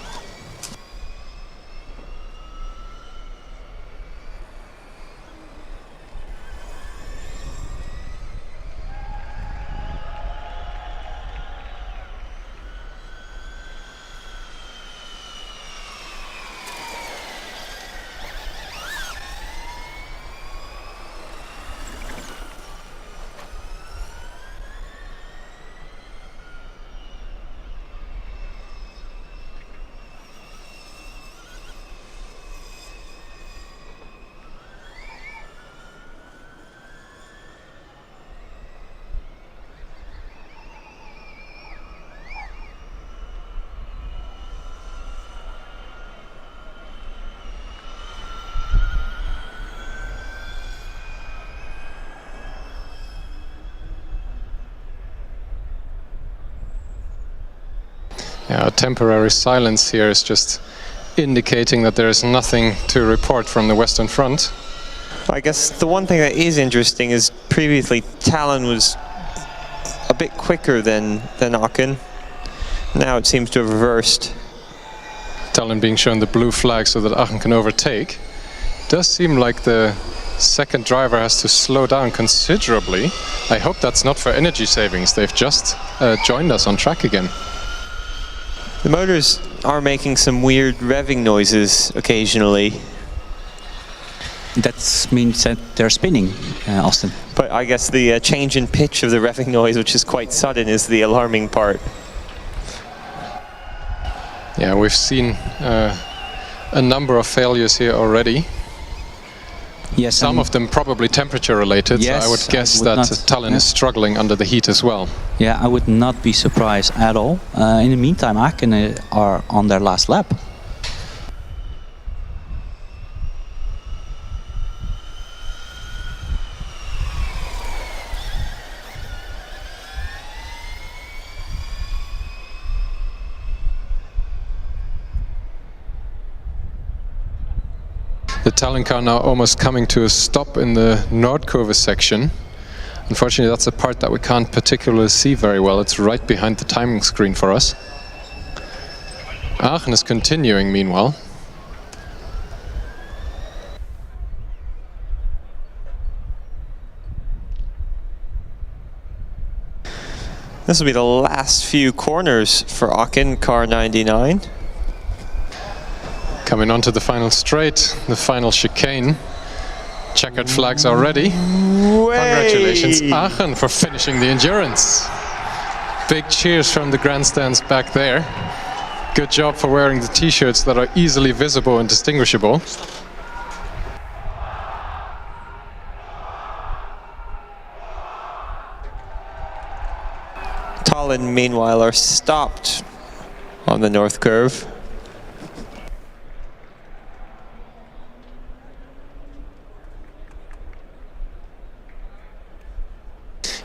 Yeah, temporary silence here is just indicating that there is nothing to report from the Western Front. I guess the one thing that is interesting is previously Talon was a bit quicker than Aachen. Now it seems to have reversed. Talon being shown the blue flag so that Aachen can overtake. Does seem like the second driver has to slow down considerably. I hope that's not for energy savings. They've just joined us on track again. The motors are making some weird revving noises occasionally. That means that they're spinning, Austin. But I guess the change in pitch of the revving noise, which is quite sudden, is the alarming part. Yeah, we've seen a number of failures here already. Yes, some of them probably temperature related, yes, so I would guess that Talon is struggling under the heat as well. Yeah, I would not be surprised at all. In the meantime, Aachen are on their last lap. The Talon car now almost coming to a stop in the Nordkurve section. Unfortunately, that's a part that we can't particularly see very well. It's right behind the timing screen for us. Aachen is continuing meanwhile. This will be the last few corners for Aachen, car 99. Coming onto the final straight, the final chicane. Checkered flags already. Congratulations, Aachen, for finishing the endurance. Big cheers from the grandstands back there. Good job for wearing the t-shirts that are easily visible and distinguishable. Talon, meanwhile, are stopped on the North Curve.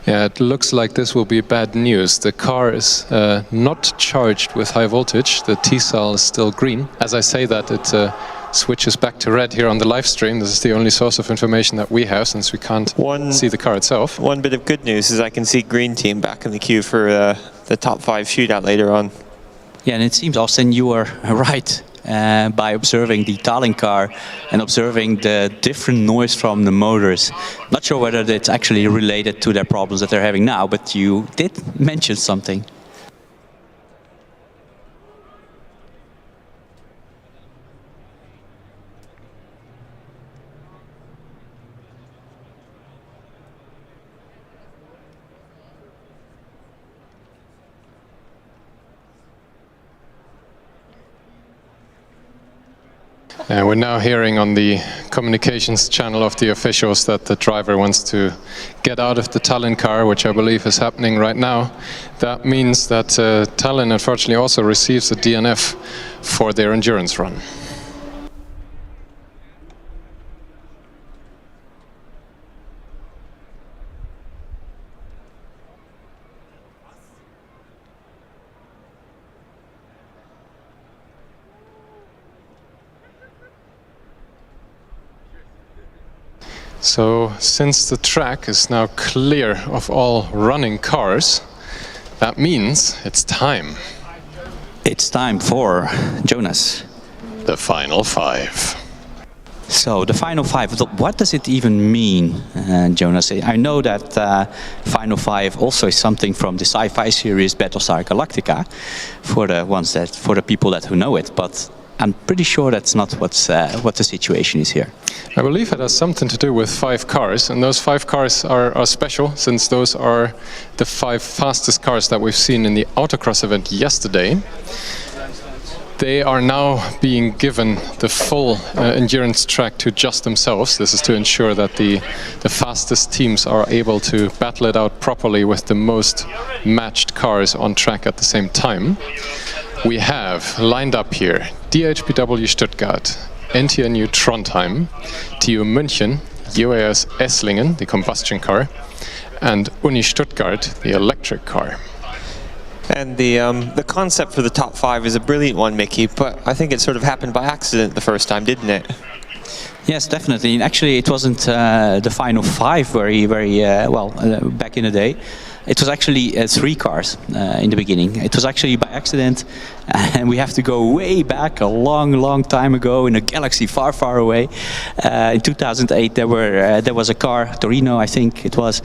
Yeah, it looks like this will be bad news. The car is not charged with high voltage. The T-cell is still green. As I say that, it switches back to red here on the live stream. This is the only source of information that we have, since we can't see the car itself. One bit of good news is I can see Green Team back in the queue for the top 5 shootout later on. Yeah, and it seems, Austin, you are right. By observing the Talon car and observing the different noise from the motors. Not sure whether it's actually related to their problems that they're having now, but you did mention something. We're now hearing on the communications channel of the officials that the driver wants to get out of the Talon car, which I believe is happening right now. That means that Talon unfortunately also receives a DNF for their endurance run. So, since the track is now clear of all running cars, that means it's time. It's time for, Jonas, the final 5. So, the final 5, what does it even mean, Jonas? I know that final 5 also is something from the sci-fi series Battlestar Galactica, for the people who know it, but I'm pretty sure that's not what the situation is here. I believe it has something to do with 5 cars, and those 5 cars are special, since those are the 5 fastest cars that we've seen in the autocross event yesterday. They are now being given the full endurance track to just themselves. This is to ensure that the fastest teams are able to battle it out properly with the most matched cars on track at the same time. We have lined up here DHBW Stuttgart, NTHU Trondheim, TU München, UAS Esslingen, the combustion car, and Uni Stuttgart, the electric car. And the concept for the top 5 is a brilliant one, Mickey, but I think it sort of happened by accident the first time, didn't it? Yes, definitely. And actually, it wasn't the final 5 very well back in the day. It was actually 3 cars in the beginning. It was actually by accident, and we have to go way back a long time ago in a galaxy far away. In 2008, there was a car, Torino, I think it was,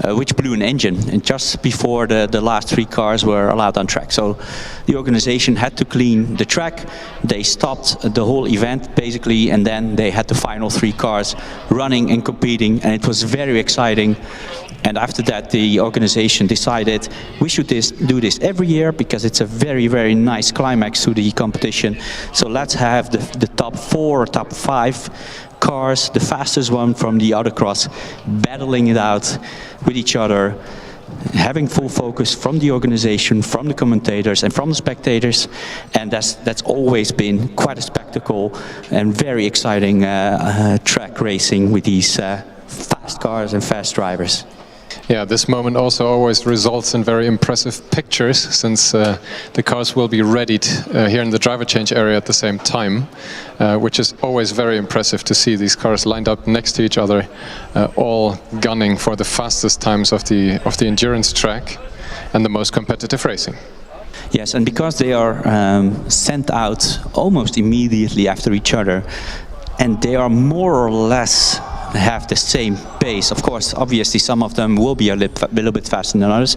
which blew an engine, and just before the last 3 cars were allowed on track. So the organization had to clean the track. They stopped the whole event basically, and then they had the final 3 cars running and competing, and it was very exciting. And after that, the organization decided we should do this every year because it's a very nice climax to the competition. So let's have the top 4 or top 5 cars, the fastest one from the autocross, battling it out with each other, having full focus from the organization, from the commentators and from the spectators. And that's always been quite a spectacle and very exciting track racing with these fast cars and fast drivers. Yeah, this moment also always results in very impressive pictures, since the cars will be readied here in the driver change area at the same time, which is always very impressive to see these cars lined up next to each other, all gunning for the fastest times of the endurance track and the most competitive racing. Yes, and because they are sent out almost immediately after each other, and they are more or less have the same pace. Of course, obviously some of them will be a little bit faster than others,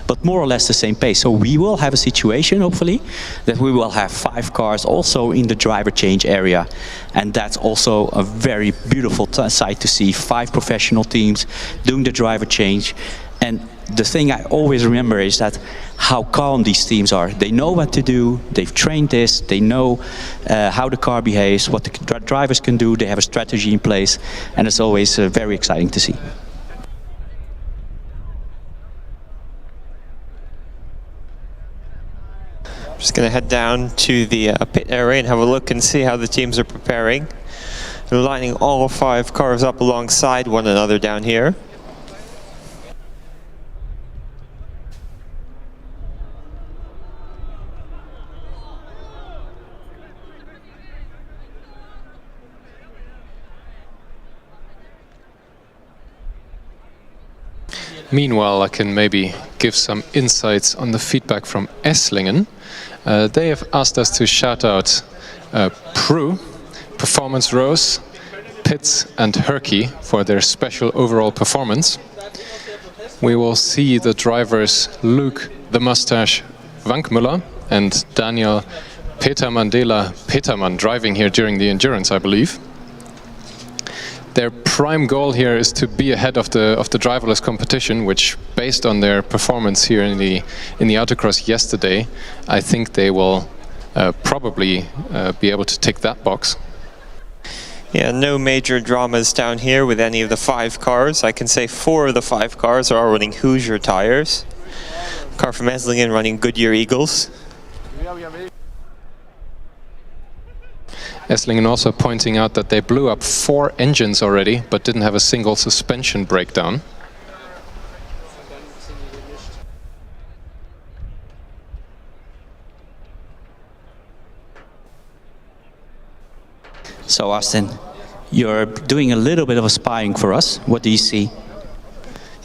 but more or less the same pace. So we will have a situation, hopefully, that we will have 5 cars also in the driver change area. And that's also a very beautiful sight to see 5 professional teams doing the driver change. And the thing I always remember is that how calm these teams are. They know what to do, they've trained this, they know how the car behaves, what the drivers can do, they have a strategy in place, and it's always very exciting to see. I'm just going to head down to the pit area and have a look and see how the teams are preparing. They're lining all 5 cars up alongside one another down here. Meanwhile, I can maybe give some insights on the feedback from Esslingen. They have asked us to shout out Prue, Performance Rose, Pitts and Herky for their special overall performance. We will see the drivers Luke the Mustache Wankmüller and Daniel Peter Mandela Petermann driving here during the endurance, I believe. Their prime goal here is to be ahead of the driverless competition, which, based on their performance here in the autocross yesterday, I think they will probably be able to tick that box. Yeah, no major dramas down here with any of the 5 cars. I can say 4 of the 5 cars are all running Hoosier tires. Car from Esslingen running Goodyear Eagles. Esslingen also pointing out that they blew up 4 engines already, but didn't have a single suspension breakdown. So Austin, you're doing a little bit of a spying for us. What do you see?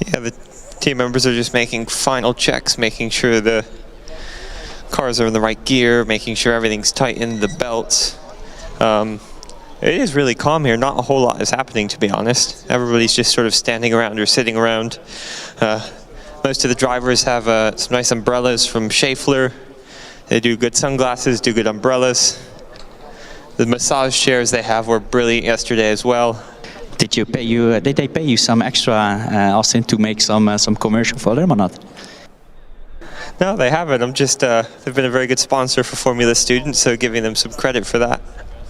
Yeah, the team members are just making final checks, making sure the cars are in the right gear, making sure everything's tight in the belts. It is really calm here. Not a whole lot is happening, to be honest. Everybody's just sort of standing around or sitting around. Most of the drivers have some nice umbrellas from Schaeffler. They do good sunglasses, do good umbrellas. The massage chairs they have were brilliant yesterday as well. Did they pay you some extra, Austin, to make some commercial for them or not? No, they haven't. I'm just they've been a very good sponsor for Formula students, so giving them some credit for that.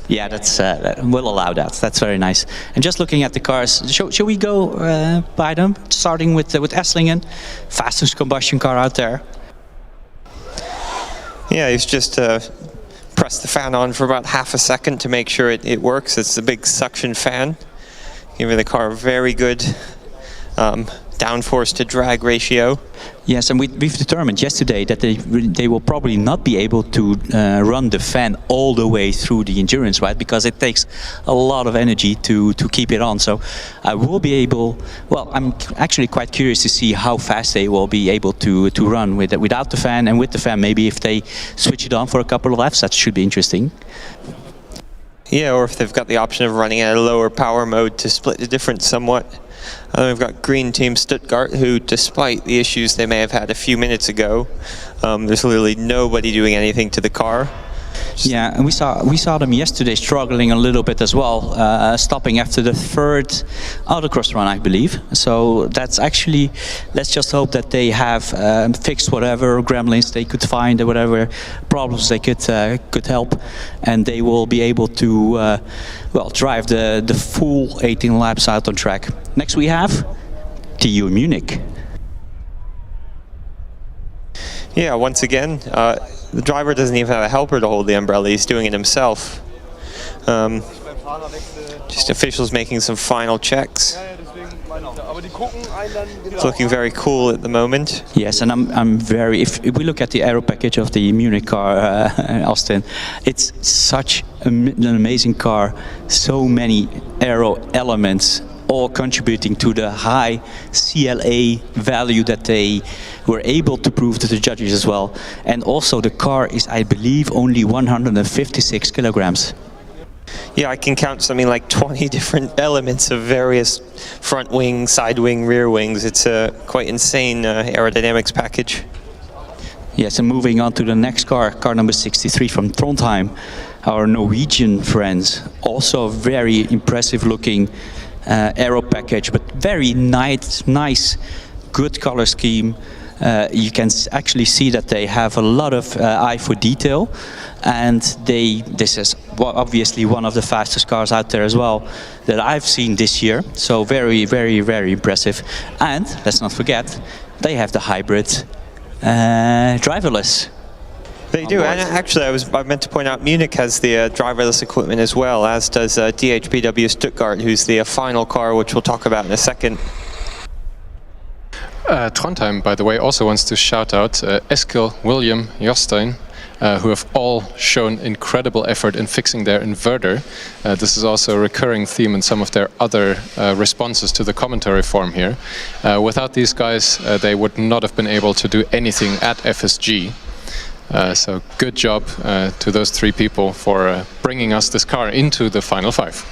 Yeah, that's we'll allow that. That's very nice. And just looking at the cars, shall we go by them? Starting with Esslingen, fastest combustion car out there. Yeah, he's just pressed the fan on for about half a second to make sure it works. It's a big suction fan, giving the car very good downforce to drag ratio. Yes, and we've determined yesterday that they will probably not be able to run the fan all the way through the endurance, right? Because it takes a lot of energy to keep it on. So I will be able, well, I'm actually quite curious to see how fast they will be able to run without the fan, and with the fan, maybe if they switch it on for a couple of laps, that should be interesting. Yeah, or if they've got the option of running at a lower power mode to split the difference somewhat. We've got Green Team Stuttgart, who, despite the issues they may have had a few minutes ago, there's literally nobody doing anything to the car. Yeah, and we saw them yesterday struggling a little bit as well, stopping after the third autocross run, I believe. So that's actually, let's just hope that they have fixed whatever gremlins they could find, or whatever problems they could help, and they will be able to well, drive the full 18 laps out on track. Next we have TU Munich. Yeah, once again, the driver doesn't even have a helper to hold the umbrella, he's doing it himself. Just officials making some final checks. It's looking very cool at the moment. Yes, and I'm very, if we look at the aero package of the Munich car, Austin, it's such an amazing car, so many aero elements, all contributing to the high CLA value that they were able to prove to the judges as well. And also the car is, I believe, only 156 kilograms. Yeah, I can count something like 20 different elements of various front wing, side wing, rear wings. It's a quite insane aerodynamics package. Yes, and moving on to the next car, car number 63 from Trondheim, our Norwegian friends. Also very impressive looking aero package, but very nice, good color scheme. You can actually see that they have a lot of eye for detail, and this is obviously one of the fastest cars out there as well that I've seen this year. So very, very, very impressive. And let's not forget, they have the hybrid driverless. They do, and actually I meant to point out Munich has the driverless equipment as well, as does DHBW Stuttgart, who's the final car, which we'll talk about in a second. Trondheim, by the way, also wants to shout out Eskil, William, Jostein, who have all shown incredible effort in fixing their inverter. This is also a recurring theme in some of their other responses to the commentary form here. Without these guys, they would not have been able to do anything at FSG. So good job to those three people for bringing us this car into the final five.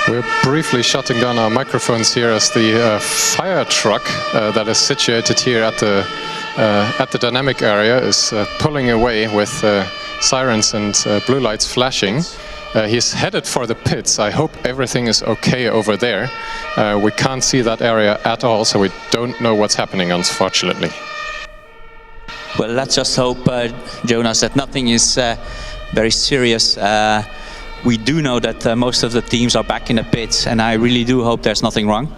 We're briefly shutting down our microphones here as the fire truck that is situated here at the dynamic area is pulling away with sirens and blue lights flashing. He's headed for the pits. I hope everything is okay over there. We can't see that area at all, so we don't know what's happening, unfortunately. Well, let's just hope, Jonas, that nothing is very serious. We do know that most of the teams are back in the pits, and I really do hope there's nothing wrong.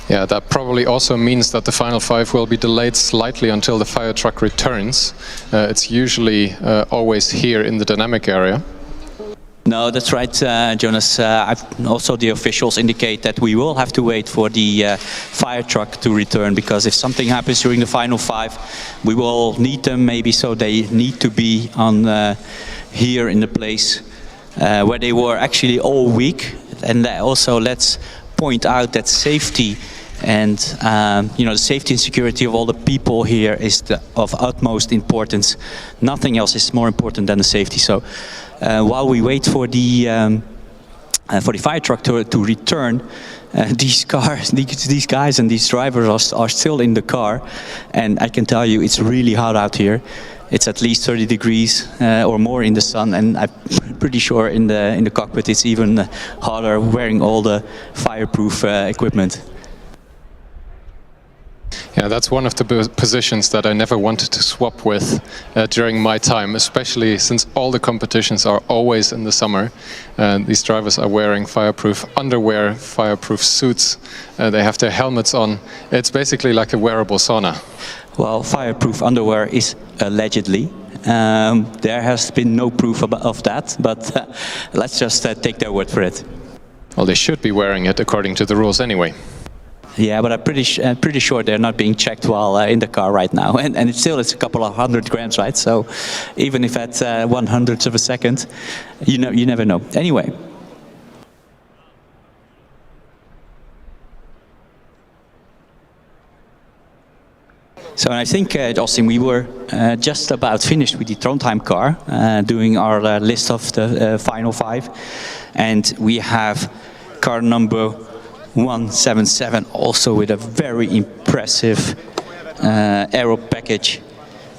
Yeah, that probably also means that the final five will be delayed slightly until the fire truck returns. It's usually always here in the dynamic area. No, that's right, Jonas. Also the officials indicate that we will have to wait for the fire truck to return, because if something happens during the final five, we will need them maybe, so they need to be on here in the place where they were actually all week. And also let's point out that safety and the safety and security of all the people here is of utmost importance. Nothing else is more important than the safety. So while we wait for the fire truck to return, these guys and these drivers are still in the car, and I can tell you it's really hot out here. It's at least 30 degrees or more in the sun, and I'm pretty sure in the cockpit it's even hotter, wearing all the fireproof equipment. Yeah, Yeah, that's one of the positions that I never wanted to swap with during my time, especially since all the competitions are always in the summer. These drivers are wearing fireproof underwear, fireproof suits, they have their helmets on. It's basically like a wearable sauna. Well, fireproof underwear is allegedly. There has been no proof of that, but let's just take their word for it. Well, they should be wearing it according to the rules anyway. Yeah, but I'm pretty sure they're not being checked while in the car right now, and it's a couple of 100 grams, right? So even if at 1/100th of a second, you never know. Anyway. So I think, Austin, we were just about finished with the Trondheim car, doing our list of the final 5, and we have car number 177, also with a very impressive aero package,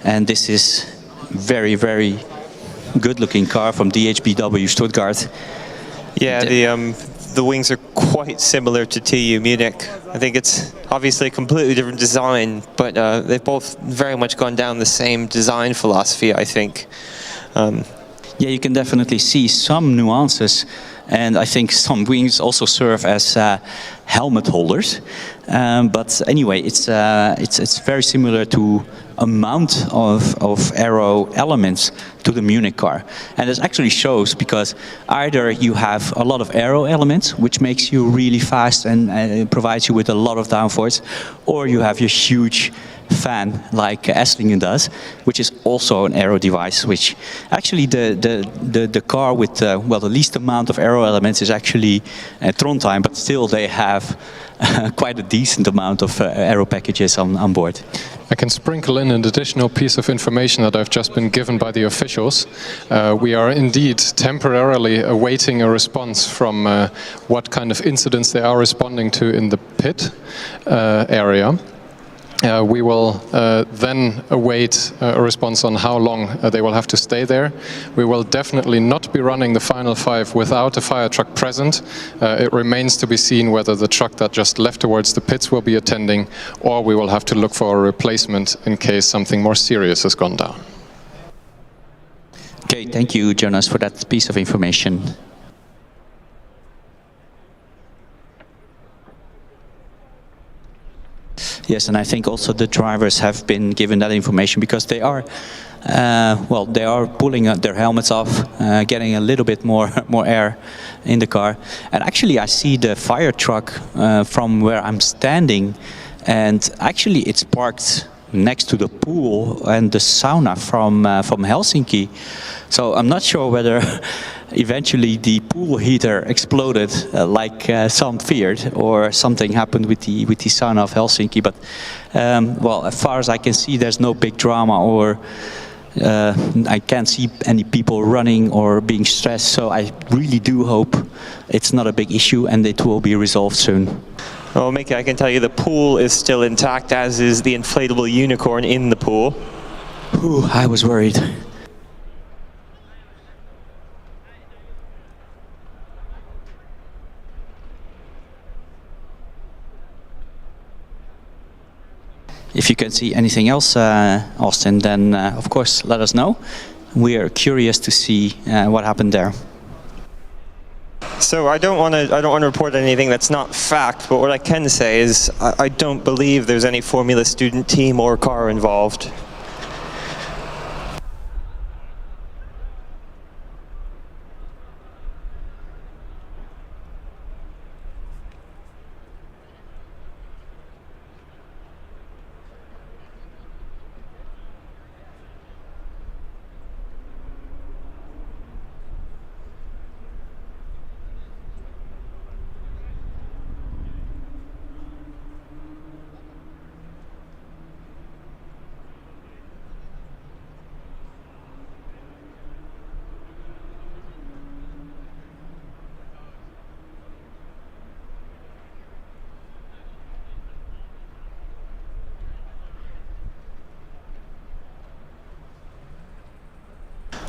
and this is very, very good-looking car from DHBW Stuttgart. Yeah, the wings are quite similar to TU Munich. I think it's obviously a completely different design, but they've both very much gone down the same design philosophy, I think. Yeah, you can definitely see some nuances, and I think some wings also serve as helmet holders. But anyway, it's very similar to a mount of aero elements to the Munich car, and this actually shows because either you have a lot of aero elements, which makes you really fast and provides you with a lot of downforce, or you have your huge fan like Esslingen does, which is also an aero device. Which actually the car with well, the least amount of aero elements is actually Trondheim, but still they have quite a decent amount of aero packages on board. I can sprinkle in an additional piece of information that I've just been given by the officials. We are indeed temporarily awaiting a response from what kind of incidents they are responding to in the pit area. We will then await a response on how long they will have to stay there. We will definitely not be running the final 5 without a fire truck present. It remains to be seen whether the truck that just left towards the pits will be attending, or we will have to look for a replacement in case something more serious has gone down. Okay, thank you, Jonas, for that piece of information. Yes, and I think also the drivers have been given that information because they are, well, they are pulling their helmets off, getting a little bit more air in the car. And actually, I see the fire truck from where I'm standing, and actually, it's parked next to the pool and the sauna from Helsinki. So I'm not sure whether eventually the pool heater exploded like some feared, or something happened with the sauna of Helsinki. But well, as far as I can see, there's no big drama, or I can't see any people running or being stressed. So I really do hope it's not a big issue and it will be resolved soon. Well, Mickey, I can tell you the pool is still intact, as is the inflatable unicorn in the pool. Ooh, I was worried. If you can see anything else, Austin, then of course let us know. We are curious to see what happened there. So I don't want to report anything that's not fact, but what I can say is I don't believe there's any Formula student team or car involved.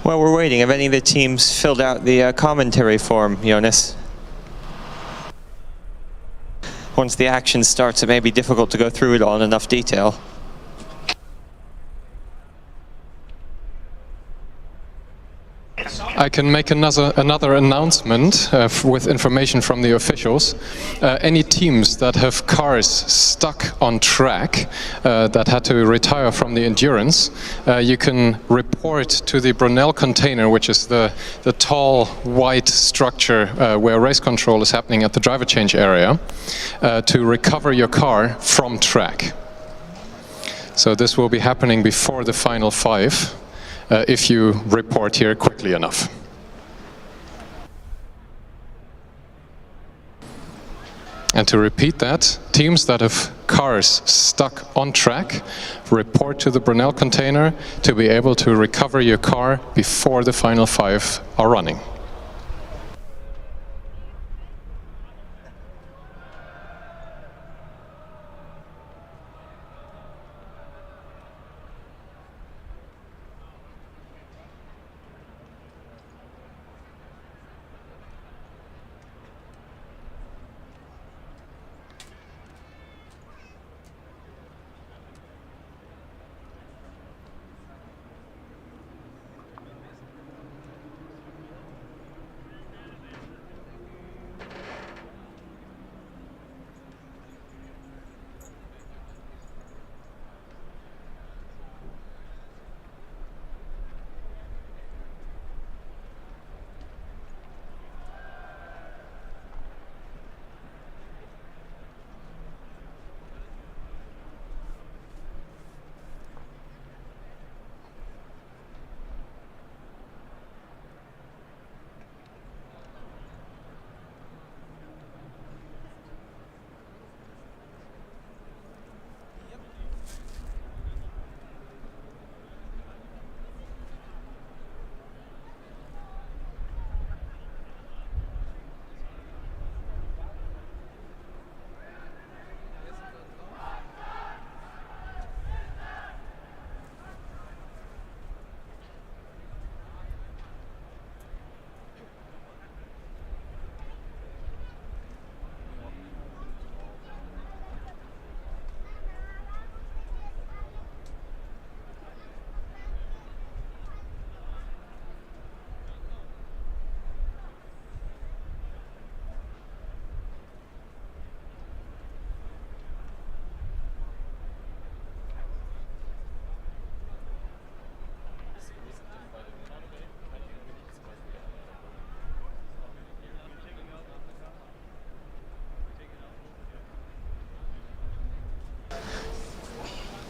Well, we're waiting. Have any of the teams filled out the commentary form, Jonas? once the action starts, it may be difficult to go through it all in enough detail. I can make another announcement with information from the officials. Any teams that have cars stuck on track that had to retire from the endurance, you can report to the Brunel container, which is the tall white structure where race control is happening at the driver change area, to recover your car from track. So this will be happening before the final 5. If you report here quickly enough. And to repeat that, teams that have cars stuck on track, report to the Brunel container to be able to recover your car before the final 5 are running.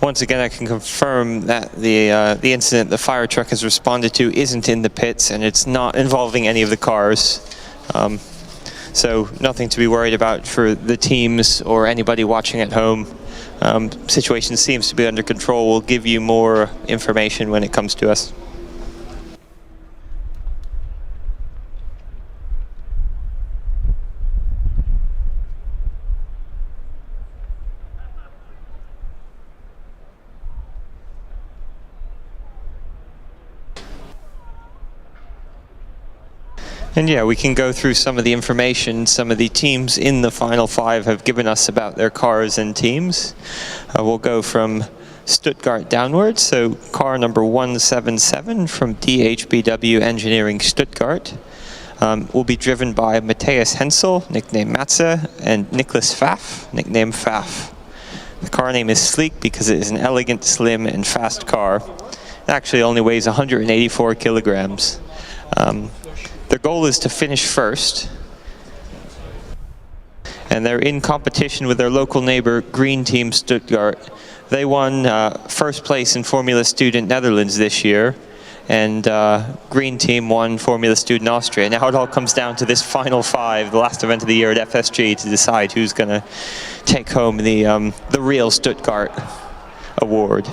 Once again, I can confirm that the incident the fire truck has responded to isn't in the pits, and it's not involving any of the cars. So nothing to be worried about for the teams or anybody watching at home. Situation seems to be under control. We'll give you more information when it comes to us. And yeah, we can go through some of the information some of the teams in the final 5 have given us about their cars and teams. We'll go from Stuttgart downwards. So car number 177 from DHBW Engineering Stuttgart will be driven by Matthias Hensel, nicknamed Matze, and Nicholas Pfaff, nicknamed Pfaff. The car name is sleek because it is an elegant, slim, and fast car. It actually only weighs 184 kilograms. Their goal is to finish first, and they're in competition with their local neighbor, Green Team Stuttgart. They won first place in Formula Student Netherlands this year, and Green Team won Formula Student Austria. Now it all comes down to this final 5, the last event of the year at FSG, to decide who's going to take home the real Stuttgart award.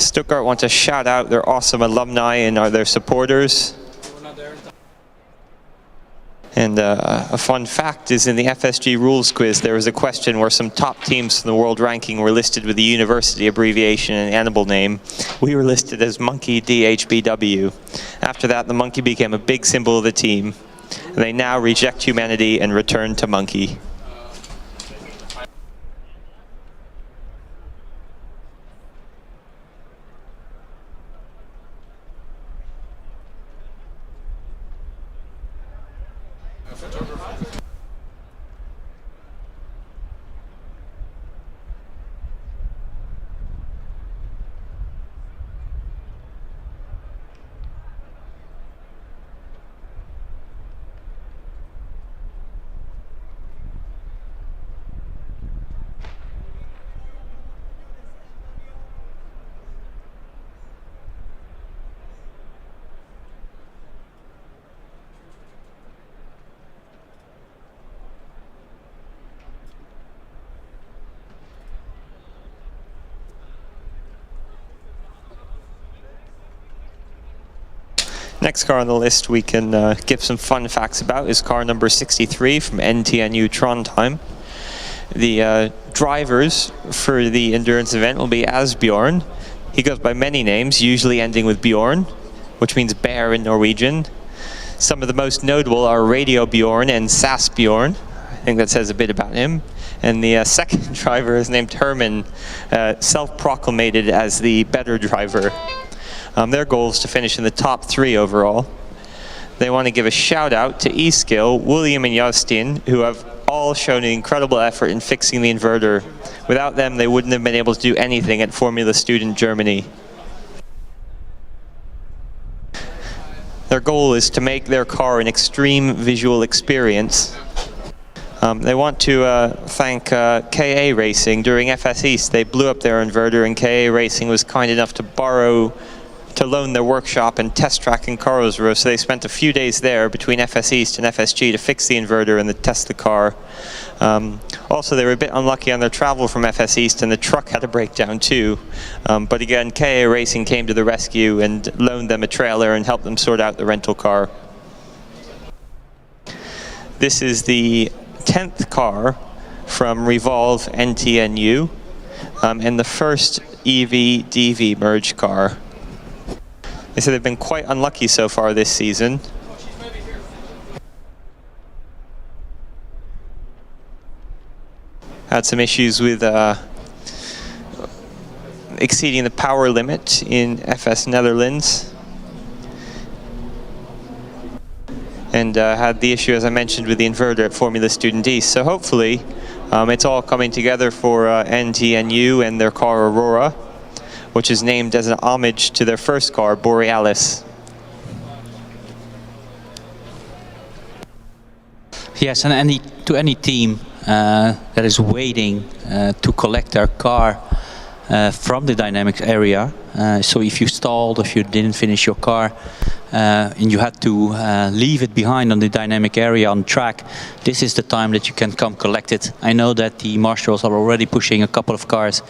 Stuttgart want to shout out their awesome alumni and their supporters. And a fun fact is in the FSG rules quiz, there was a question where some top teams from the world ranking were listed with the university abbreviation and animal name. We were listed as Monkey DHBW. After that, the monkey became a big symbol of the team. And they now reject humanity and return to monkey. Next car on the list we can give some fun facts about is car number 63 from NTHU Trondheim. The drivers for the endurance event will be Asbjorn. He goes by many names, usually ending with Bjorn, which means bear in Norwegian. Some of the most notable are Radio Bjorn and SAS Bjorn. I think that says a bit about him. And the second driver is named Herman, self-proclaimed as the better driver. Their goal is to finish in the top 3 overall. They want to give a shout out to E-Skill, William and Justin, who have all shown an incredible effort in fixing the inverter. Without them, they wouldn't have been able to do anything at Formula Student Germany. Their goal is to make their car an extreme visual experience. They want to thank KA Racing. During FS East, they blew up their inverter, and KA Racing was kind enough to loan their workshop and test track in Karlsruhe, so they spent a few days there between FS East and FSG to fix the inverter and to test the car. Also, they were a bit unlucky on their travel from FS East, and the truck had a breakdown too. But again, KA Racing came to the rescue and loaned them a trailer and helped them sort out the rental car. This is the 10th car from Revolve NTNU and the first EV-DV merge car. They said they've been quite unlucky so far this season. Had some issues with exceeding the power limit in FS Netherlands. And had the issue, as I mentioned, with the inverter at Formula Student East. So hopefully it's all coming together for NTNU and their car Aurora, which is named as an homage to their first car, Borealis. Yes, and to any team that is waiting to collect their car from the Dynamics area. So if you stalled, if you didn't finish your car, and you had to leave it behind on the dynamic area on track, this is the time that you can come collect it. I know that the marshals are already pushing a couple of cars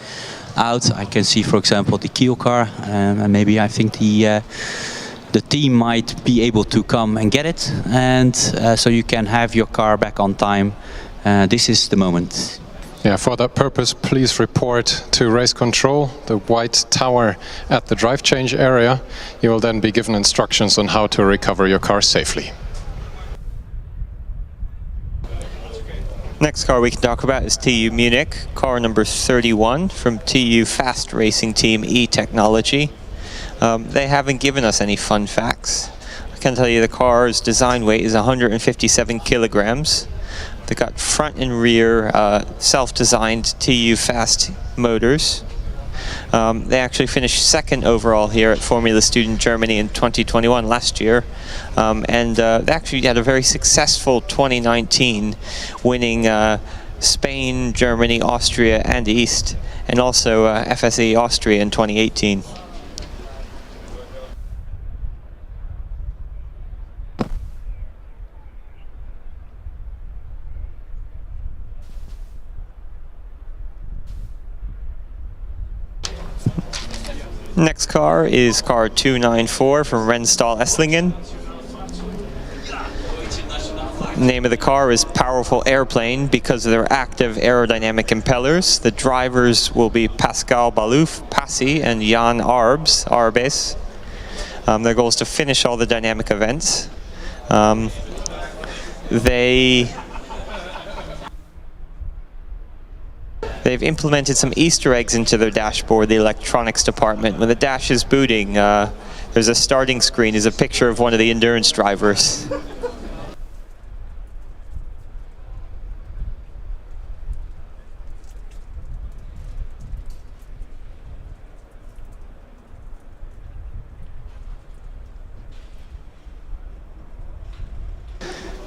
out. I can see, for example, the Kiel car, and maybe I think the team might be able to come and get it, and so you can have your car back on time. This is the moment. Yeah, for that purpose, please report to race control, the white tower at the drive change area. You will then be given instructions on how to recover your car safely. Next car we can talk about is TU Munich, car number 31 from TU Fast Racing Team E-Technology. They haven't given us any fun facts. I can tell you the car's design weight is 157 kilograms. They got front and rear self-designed TU Fast motors. They actually finished second overall here at Formula Student Germany in 2021 last year. And they actually had a very successful 2019, winning Spain, Germany, Austria and East, and also FSE Austria in 2018. Next car is car 294 from Rennstall Esslingen. Name of the car is Powerful Airplane because of their active aerodynamic impellers. The drivers will be Pascal Balouf, Passy, and Jan Arbes. Their goal is to finish all the dynamic events. They've implemented some Easter eggs into their dashboard, the electronics department. When the dash is booting, there's a starting screen, is a picture of one of the endurance drivers.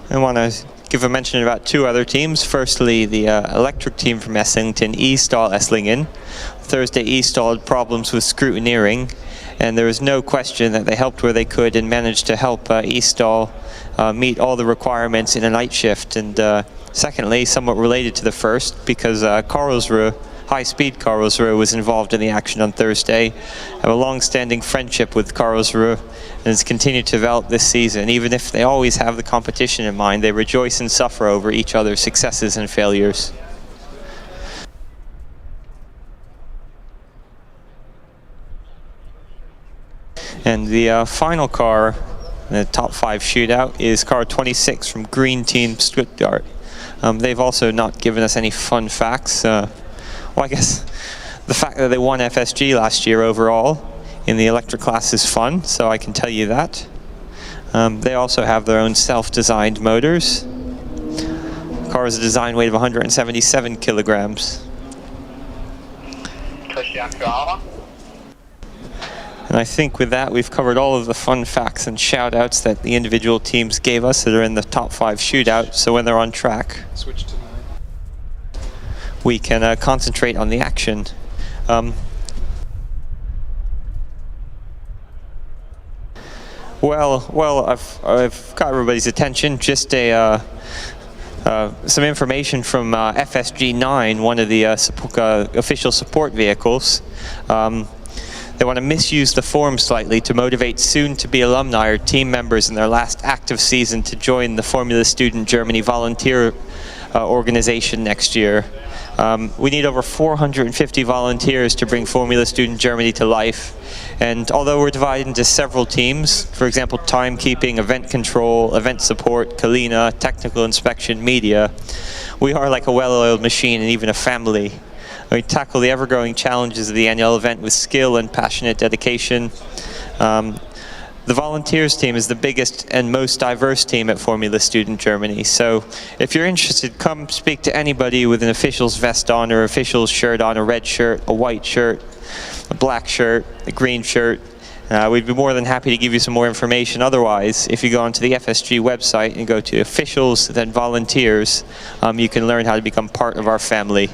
I want to give a mention about two other teams. Firstly, the electric team from Esslington, E-Stall Esslingen. Thursday, E-Stall had problems with scrutineering, and there was no question that they helped where they could and managed to help E-Stall meet all the requirements in a night shift. And secondly, somewhat related to the first, because Karlsruhe, high-speed Karlsruhe, was involved in the action on Thursday. I have a long-standing friendship with Karlsruhe, and has continued to develop this season. Even if they always have the competition in mind, they rejoice and suffer over each other's successes and failures. And the final car, the top 5 shootout, is car 26 from Green Team Stuttgart. They've also not given us any fun facts. Well, I guess the fact that they won FSG last year overall in the electric class is fun, so I can tell you that. They also have their own self-designed motors. The car has a design weight of 177 kilograms. And I think with that we've covered all of the fun facts and shout-outs that the individual teams gave us that are in the top 5 shootout, so when they're on track, Switch to 9. we can concentrate on the action. Well, I've got everybody's attention. Just some information from FSG9, one of the official support vehicles. They want to misuse the form slightly to motivate soon-to-be alumni or team members in their last active season to join the Formula Student Germany volunteer organization next year. We need over 450 volunteers to bring Formula Student Germany to life. And although we're divided into several teams, for example, timekeeping, event control, event support, Kalina, technical inspection, media, we are like a well-oiled machine and even a family. We tackle the ever-growing challenges of the annual event with skill and passionate dedication. The volunteers team is the biggest and most diverse team at Formula Student Germany. So if you're interested, come speak to anybody with an official's vest on or official's shirt on, a red shirt, a white shirt, a black shirt, a green shirt. We'd be more than happy to give you some more information. Otherwise, if you go onto the FSG website and go to officials, then volunteers, you can learn how to become part of our family.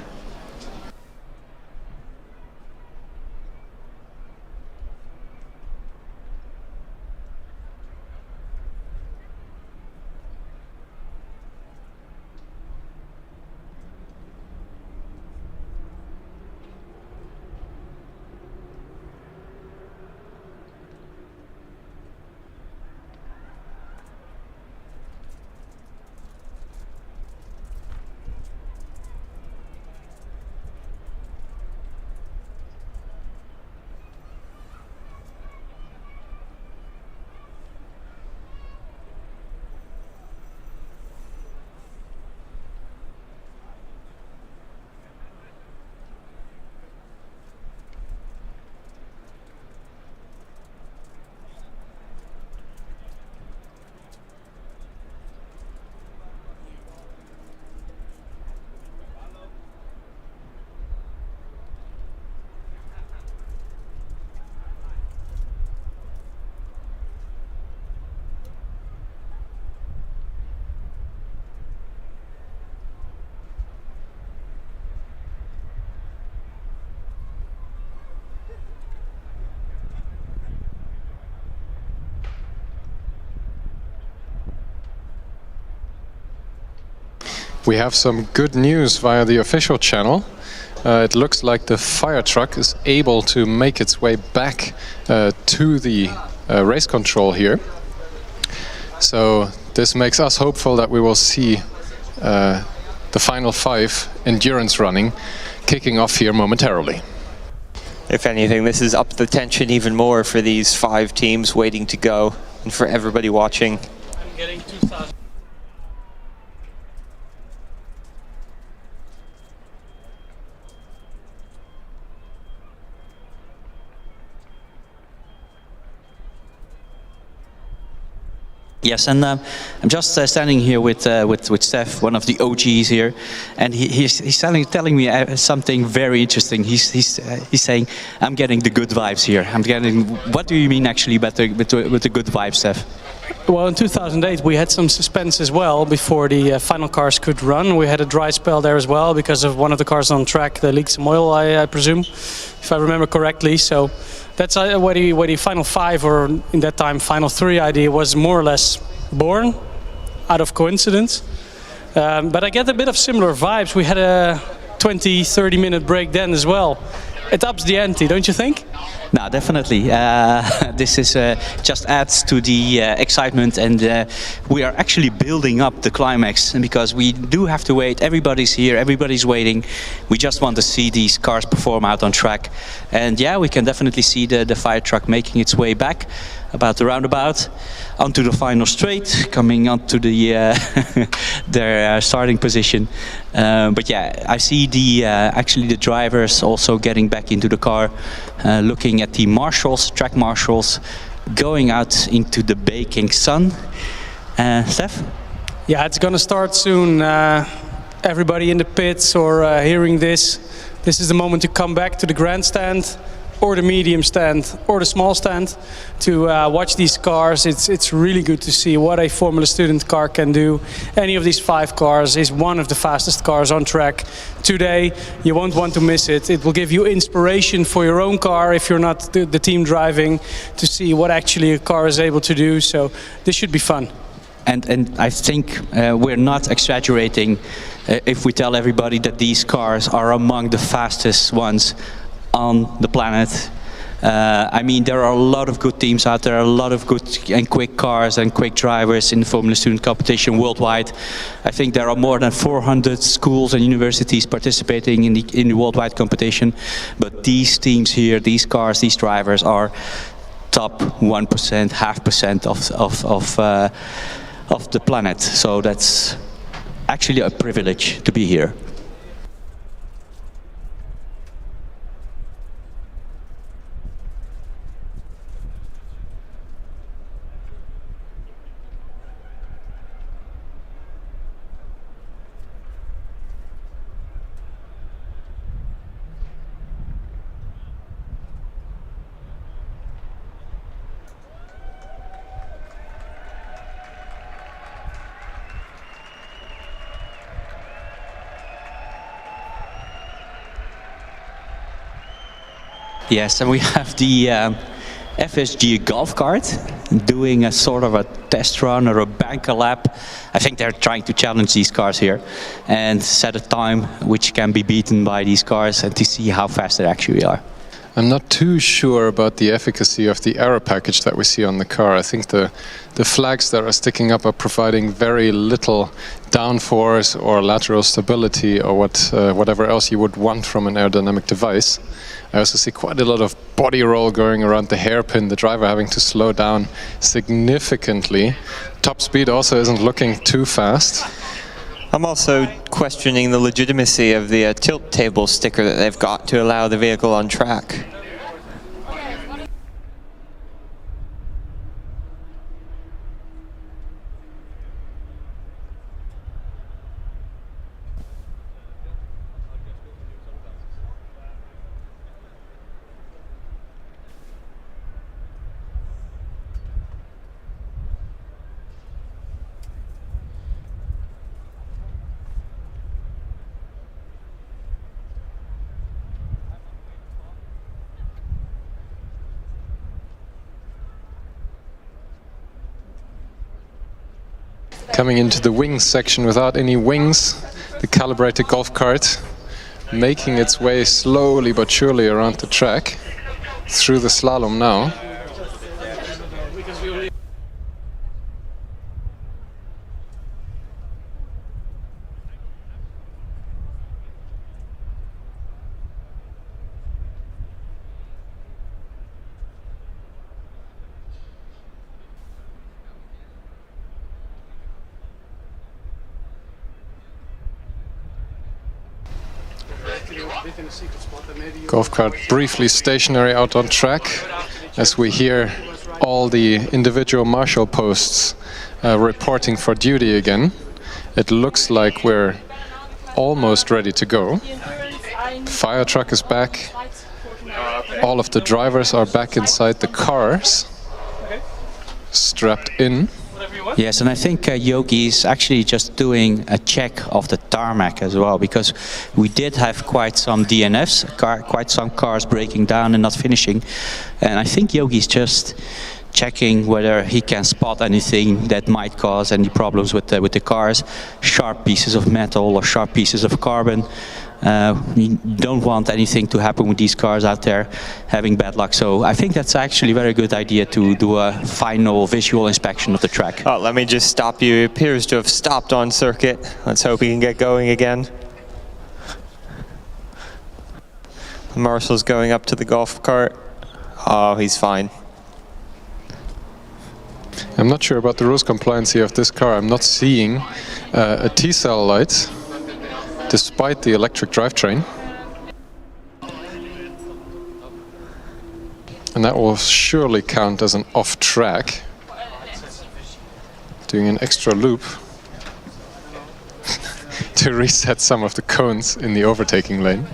we have some good news via the official channel. It looks like the fire truck is able to make its way back to the race control here. So this makes us hopeful that we will see the final 5 endurance running kicking off here momentarily. If anything, this has upped the tension even more for these 5 teams waiting to go and for everybody watching. I'm getting 2,000. Yes, and I'm just standing here with Steph, one of the OGs here, and he's telling me something very interesting. He's saying, "I'm getting the good vibes here. I'm getting." What do you mean actually with the good vibes, Steph? Well, in 2008 we had some suspense as well before the final cars could run. We had a dry spell there as well because of one of the cars on track. They leaked some oil, I presume, if I remember correctly. So that's where the final 5, or in that time final 3 idea was more or less born out of coincidence. But I get a bit of similar vibes. We had a 20-30 minute break then as well. It ups the ante, don't you think? No, definitely. This is just adds to the excitement, and we are actually building up the climax, because we do have to wait. Everybody's here, everybody's waiting. We just want to see these cars perform out on track. And yeah, we can definitely see the fire truck making its way back about the roundabout onto the final straight, coming onto the their starting position. But yeah, I see the actually the drivers also getting back into the car, looking at the marshals, track marshals, going out into the baking sun. Steph? Yeah, it's gonna start soon. Everybody in the pits or hearing this is the moment to come back to the grandstand, or the medium stand, or the small stand, to watch these cars. It's really good to see what a Formula Student car can do. Any of these 5 cars is one of the fastest cars on track today. You won't want to miss it. It will give you inspiration for your own car if you're not the team driving, to see what actually a car is able to do. So this should be fun. And I think we're not exaggerating if we tell everybody that these cars are among the fastest ones on the planet. I mean, there are a lot of good teams out there, a lot of good and quick cars and quick drivers in the Formula Student competition worldwide. I think there are more than 400 schools and universities participating in the worldwide competition. But these teams here, these cars, these drivers are top 1%, 0.5% of the planet. So that's actually a privilege to be here. Yes, and we have the FSG golf cart doing a sort of a test run or a banker lap. I think they're trying to challenge these cars here and set a time which can be beaten by these cars, and to see how fast they actually are. I'm not too sure about the efficacy of the aero package that we see on the car. I think the flags that are sticking up are providing very little downforce or lateral stability, or whatever else you would want from an aerodynamic device. I also see quite a lot of body roll going around the hairpin, the driver having to slow down significantly. Top speed also isn't looking too fast. I'm also questioning the legitimacy of the tilt table sticker that they've got to allow the vehicle on track. Coming into the wings section without any wings, the calibrated golf cart making its way slowly but surely around the track, through the slalom now. Golf cart briefly stationary out on track as we hear all the individual marshal posts reporting for duty again. It looks like we're almost ready to go. Fire truck is back. All of the drivers are back inside the cars, strapped in. Yes, and I think Yogi is actually just doing a check of the tarmac as well, because we did have quite some DNFs, quite some cars breaking down and not finishing. And I think Yogi is just checking whether he can spot anything that might cause any problems with the cars, sharp pieces of metal or sharp pieces of carbon. We don't want anything to happen with these cars out there having bad luck. So I think that's actually a very good idea to do a final visual inspection of the track. Oh, let me just stop you. It appears to have stopped on circuit. Let's hope he can get going again. The marshal's going up to the golf cart. Oh, he's fine. I'm not sure about the rules compliancy of this car. I'm not seeing a T-cell light, despite the electric drivetrain. And that will surely count as an off-track. Doing an extra loop to reset some of the cones in the overtaking lane.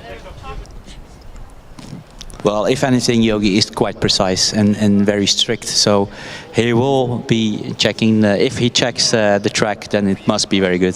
Well, if anything, Yogi is quite precise and very strict, so he will be checking. If he checks the track, then it must be very good.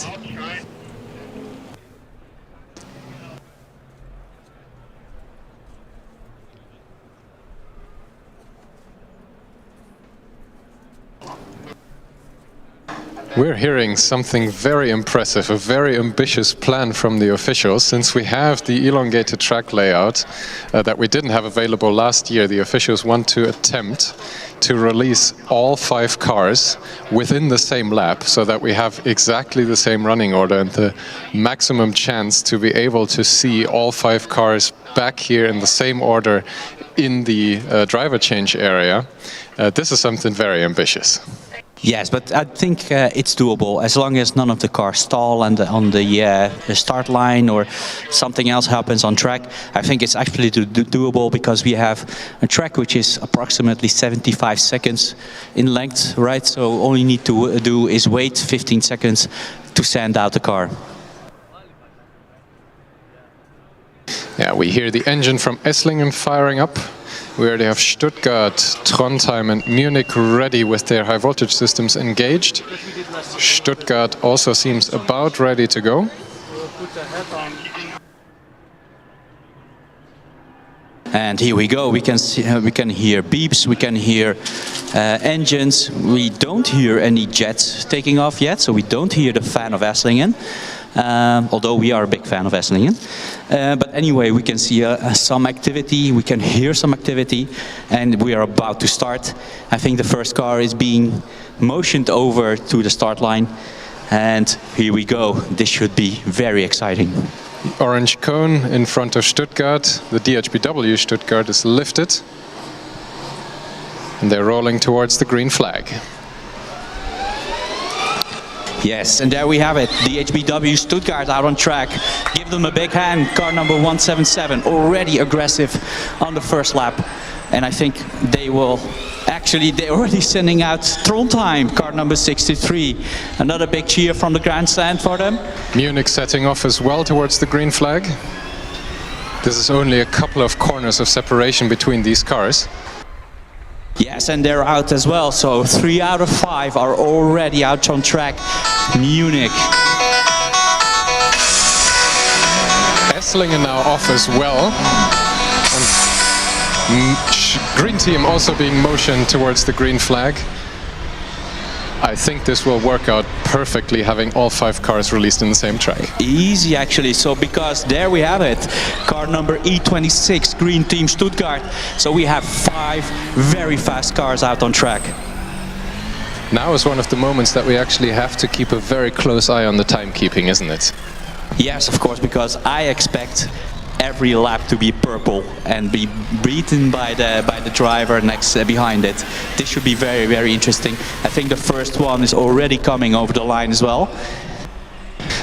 We're hearing something very impressive, a very ambitious plan from the officials. Since we have the elongated track layout that we didn't have available last year, the officials want to attempt to release all 5 cars within the same lap, so that we have exactly the same running order and the maximum chance to be able to see all 5 cars back here in the same order in the driver change area. This is something very ambitious. Yes, but I think it's doable as long as none of the cars stall and on the start line or something else happens on track. I think it's actually doable because we have a track which is approximately 75 seconds in length, right? So all you need to do is wait 15 seconds to send out the car. Yeah, we hear the engine from Esslingen firing up. We already have Stuttgart, Trondheim and Munich ready with their high voltage systems engaged. Stuttgart also seems about ready to go. And here we go. We can hear beeps. We can hear engines. We don't hear any jets taking off yet, so we don't hear the fan of Esslingen. Although we are a big fan of Esslingen. But anyway, we can see some activity, we can hear some activity, and we are about to start. I think the first car is being motioned over to the start line, and here we go. This should be very exciting. The orange cone in front of Stuttgart, the DHBW Stuttgart is lifted, and they're rolling towards the green flag. Yes, and there we have it. The DHBW Stuttgart out on track. Give them a big hand. Car number 177, already aggressive on the first lap. And I think they will, actually they're already sending out Trondheim, car number 63. Another big cheer from the grandstand for them. Munich setting off as well towards the green flag. This is only a couple of corners of separation between these cars. Yes, and they're out as well, so 3 out of 5 are already out on track. Munich. Esslingen now off as well. And green team also being motioned towards the green flag. I think this will work out perfectly, having all 5 cars released in the same track. Easy actually, so because there we have it, car number E26, Green Team Stuttgart. So we have 5 very fast cars out on track. Now is one of the moments that we actually have to keep a very close eye on the timekeeping, isn't it? Yes, of course, because I expect every lap to be purple and be beaten by the driver next behind it. This should be very, very interesting. I think the first one is already coming over the line as well.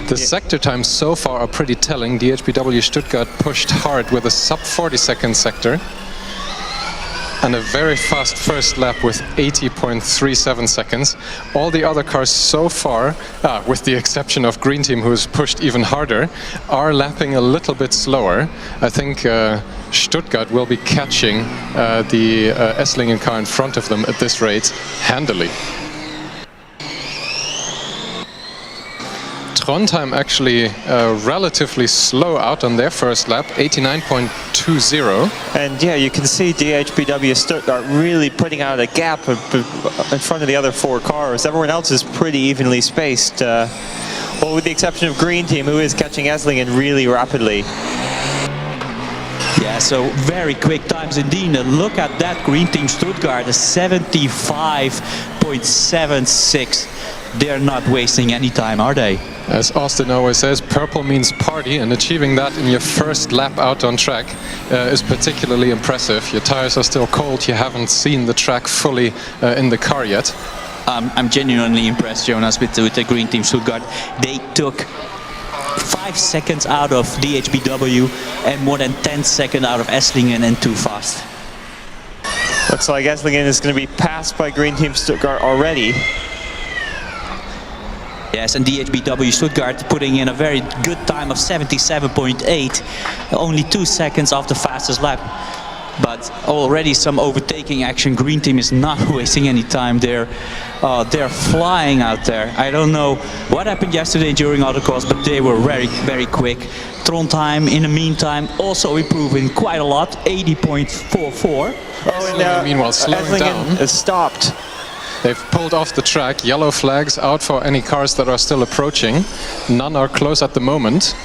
The sector times so far are pretty telling. DHBW Stuttgart pushed hard with a sub 40-second sector and a very fast first lap with 80.37 seconds. All the other cars so far, with the exception of Green Team, who's pushed even harder, are lapping a little bit slower. I think Stuttgart will be catching the Esslingen car in front of them at this rate handily. Trondheim actually relatively slow out on their first lap, 89.20. And yeah, you can see DHBW Stuttgart really putting out a gap in front of the other 4 cars. Everyone else is pretty evenly spaced, well, with the exception of Green Team, who is catching Esslingen really rapidly. Yeah, so very quick times indeed. Look at that Green Team Stuttgart, a 75.76. They're not wasting any time, are they? As Austin always says, purple means party, and achieving that in your first lap out on track is particularly impressive. Your tires are still cold, you haven't seen the track fully in the car yet. I'm genuinely impressed, Jonas, with the Green Team Stuttgart. They took 5 seconds out of DHBW and more than 10 seconds out of Esslingen, and too fast. Looks like Esslingen is going to be passed by Green Team Stuttgart already. Yes, and DHBW Stuttgart putting in a very good time of 77.8, only 2 seconds off the fastest lap. But already some overtaking action. Green Team is not wasting any time. They're flying out there. I don't know what happened yesterday during autocross, but they were very, very quick. Trondheim, in the meantime, also improving quite a lot, 80.44. Oh, and meanwhile, slowing down. Has stopped. They've pulled off the track. Yellow flags out for any cars that are still approaching. None are close at the moment.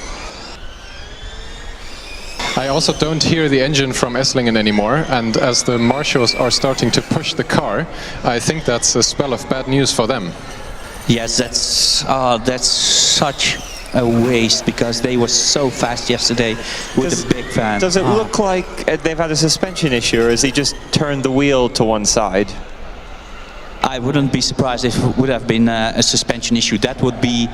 I also don't hear the engine from Esslingen anymore, and as the marshals are starting to push the car, I think that's a spell of bad news for them. Yes, that's such a waste, because they were so fast yesterday with the big fan. Does it look like they've had a suspension issue, or has he just turned the wheel to one side? I wouldn't be surprised if it would have been a suspension issue. That would be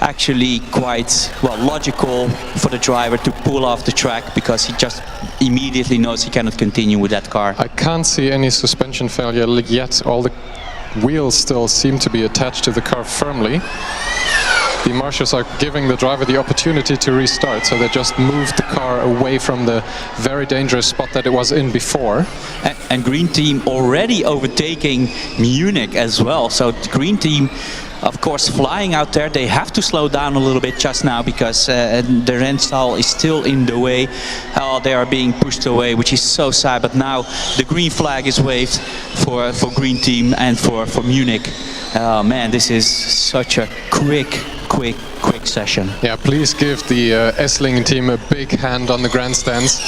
actually quite, well, logical for the driver to pull off the track, because he just immediately knows he cannot continue with that car. I can't see any suspension failure yet. All the wheels still seem to be attached to the car firmly. The marshals are giving the driver the opportunity to restart, so they just moved the car away from the very dangerous spot that it was in before. And Green Team already overtaking Munich as well. So the Green Team, of course, flying out there. They have to slow down a little bit just now, because the Rennstall is still in the way. They are being pushed away, which is so sad. But now the green flag is waved for Green Team and for Munich. Oh man, this is such a quick session. Yeah, please give the Esslingen team a big hand on the grandstands.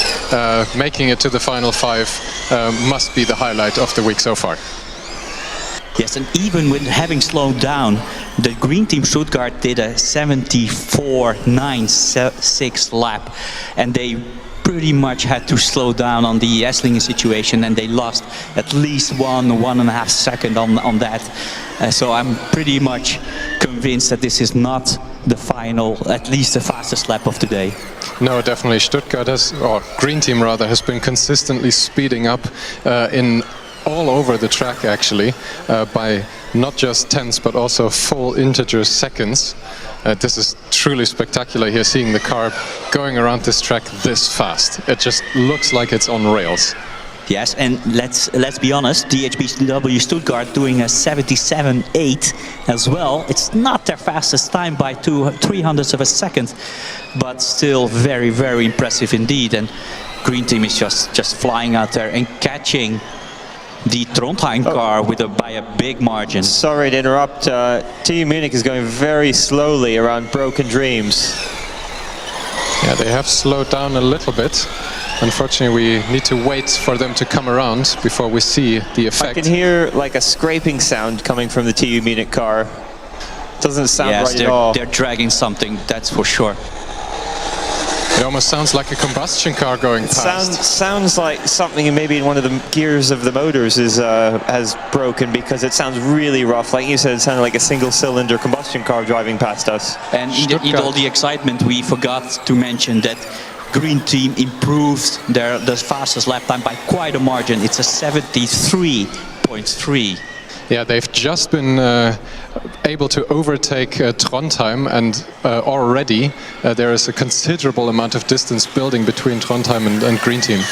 Making it to the final 5 must be the highlight of the week so far. Yes, and even with having slowed down, the Green Team Stuttgart did a 74.96 lap, and they pretty much had to slow down on the Esslingen situation, and they lost at least 1.5 seconds on that. So I'm pretty much convinced that this is not the final, at least the fastest lap of the day. No, definitely. Stuttgart has, or Green Team rather, has been consistently speeding up in all over the track, actually, by not just tenths but also full integer seconds. This is truly spectacular here, seeing the car going around this track this fast. It just looks like it's on rails. Yes, and let's be honest, DHBW Stuttgart doing a 77.8 as well. It's not their fastest time by 0.03 of a second, but still very, very impressive indeed. And Green Team is just flying out there and catching the Trondheim car by a big margin. Sorry to interrupt. TU Munich is going very slowly around Broken Dreams. Yeah, they have slowed down a little bit. Unfortunately, we need to wait for them to come around before we see the effect. I can hear like a scraping sound coming from the TU Munich car. Doesn't sound right at all. They're dragging something, that's for sure. It almost sounds like a combustion car going past. Sounds like something maybe in one of the gears of the motors has broken, because it sounds really rough. Like you said, it sounded like a single-cylinder combustion car driving past us. And in all the excitement, we forgot to mention that Green Team improved the fastest lap time by quite a margin. It's a 73.3. Yeah, they've just been able to overtake Trondheim, and already there is a considerable amount of distance building between Trondheim and Green Team.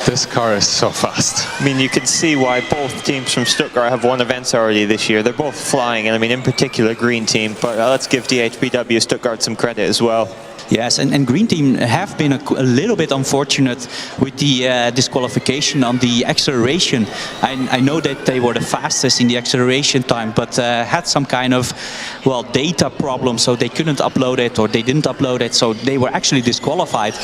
This car is so fast. I mean, you can see why both teams from Stuttgart have won events already this year. They're both flying, and I mean, in particular, Green Team. But let's give DHBW Stuttgart some credit as well. Yes, and Green Team have been a little bit unfortunate with the disqualification on the acceleration. I know that they were the fastest in the acceleration time, but had some kind of, well, data problem, so they couldn't upload it, or they didn't upload it, so they were actually disqualified.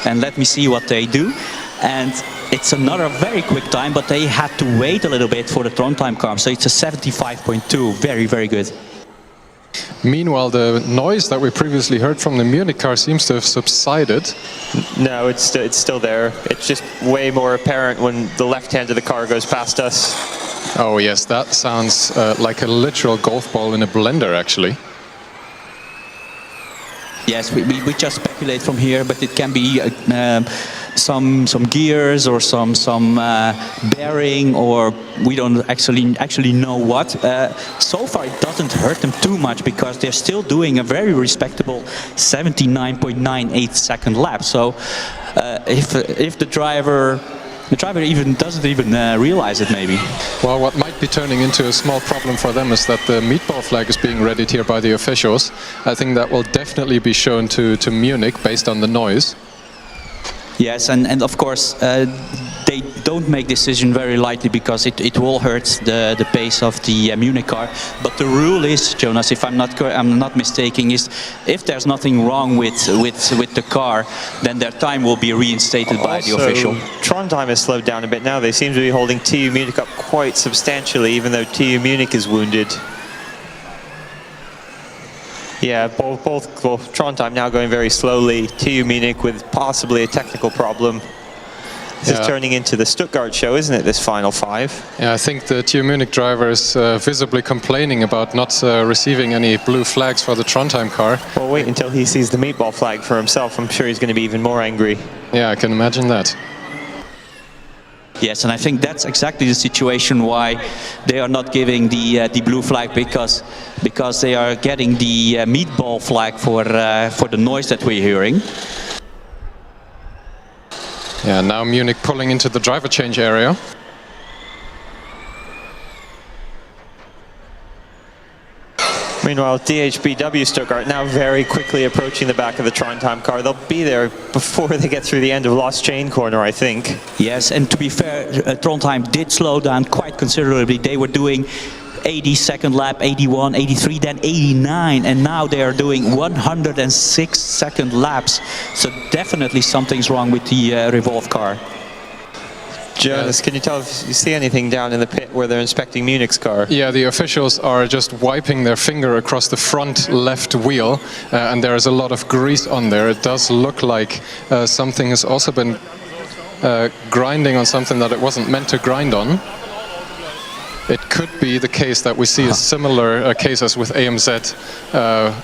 And let me see what they do. And it's another very quick time, but they had to wait a little bit for the Trondheim car, so it's a 75.2, very, very good. Meanwhile, the noise that we previously heard from the Munich car seems to have subsided. No, it's still there. It's just way more apparent when the left hand of the car goes past us. Oh yes, that sounds like a literal golf ball in a blender, actually. Yes, we just speculate from here, but it can be some gears or some bearing, or we don't actually know what. So far, it doesn't hurt them too much, because they're still doing a very respectable 79.98 second lap. So if the driver even doesn't realize it, maybe. Well, what might be turning into a small problem for them is that the meatball flag is being readied here by the officials. I think that will definitely be shown to Munich based on the noise. Yes, and of course they don't make decision very lightly, because it will hurt the pace of the Munich car. But the rule is, Jonas, if I'm not mistaken, is if there's nothing wrong with the car, then their time will be reinstated by the official. Trondheim has slowed down a bit now. They seem to be holding TU Munich up quite substantially, even though TU Munich is wounded. Yeah, both Trondheim now going very slowly. TU Munich with possibly a technical problem. This is turning into the Stuttgart show, isn't it, this final five? Yeah, I think the TU Munich driver is visibly complaining about not receiving any blue flags for the Trondheim car. Well, wait until he sees the meatball flag for himself. I'm sure he's going to be even more angry. Yeah, I can imagine that. Yes, and I think that's exactly the situation why they are not giving the blue flag, because they are getting the meatball flag for the noise that we're hearing. Yeah, now Munich pulling into the driver change area. Meanwhile, DHBW Stuttgart now very quickly approaching the back of the Trondheim car. They'll be there before they get through the end of Lost Chain Corner, I think. Yes, and to be fair, Trondheim did slow down quite considerably. They were doing 82nd lap, 81, 83, then 89, and now they are doing 106 second laps. So definitely something's wrong with the Revolve car. Jonas, can you tell if you see anything down in the pit where they're inspecting Munich's car? Yeah, the officials are just wiping their finger across the front left wheel, and there is a lot of grease on there. It does look like something has also been grinding on something that it wasn't meant to grind on. It could be the case that we see a similar case as with AMZ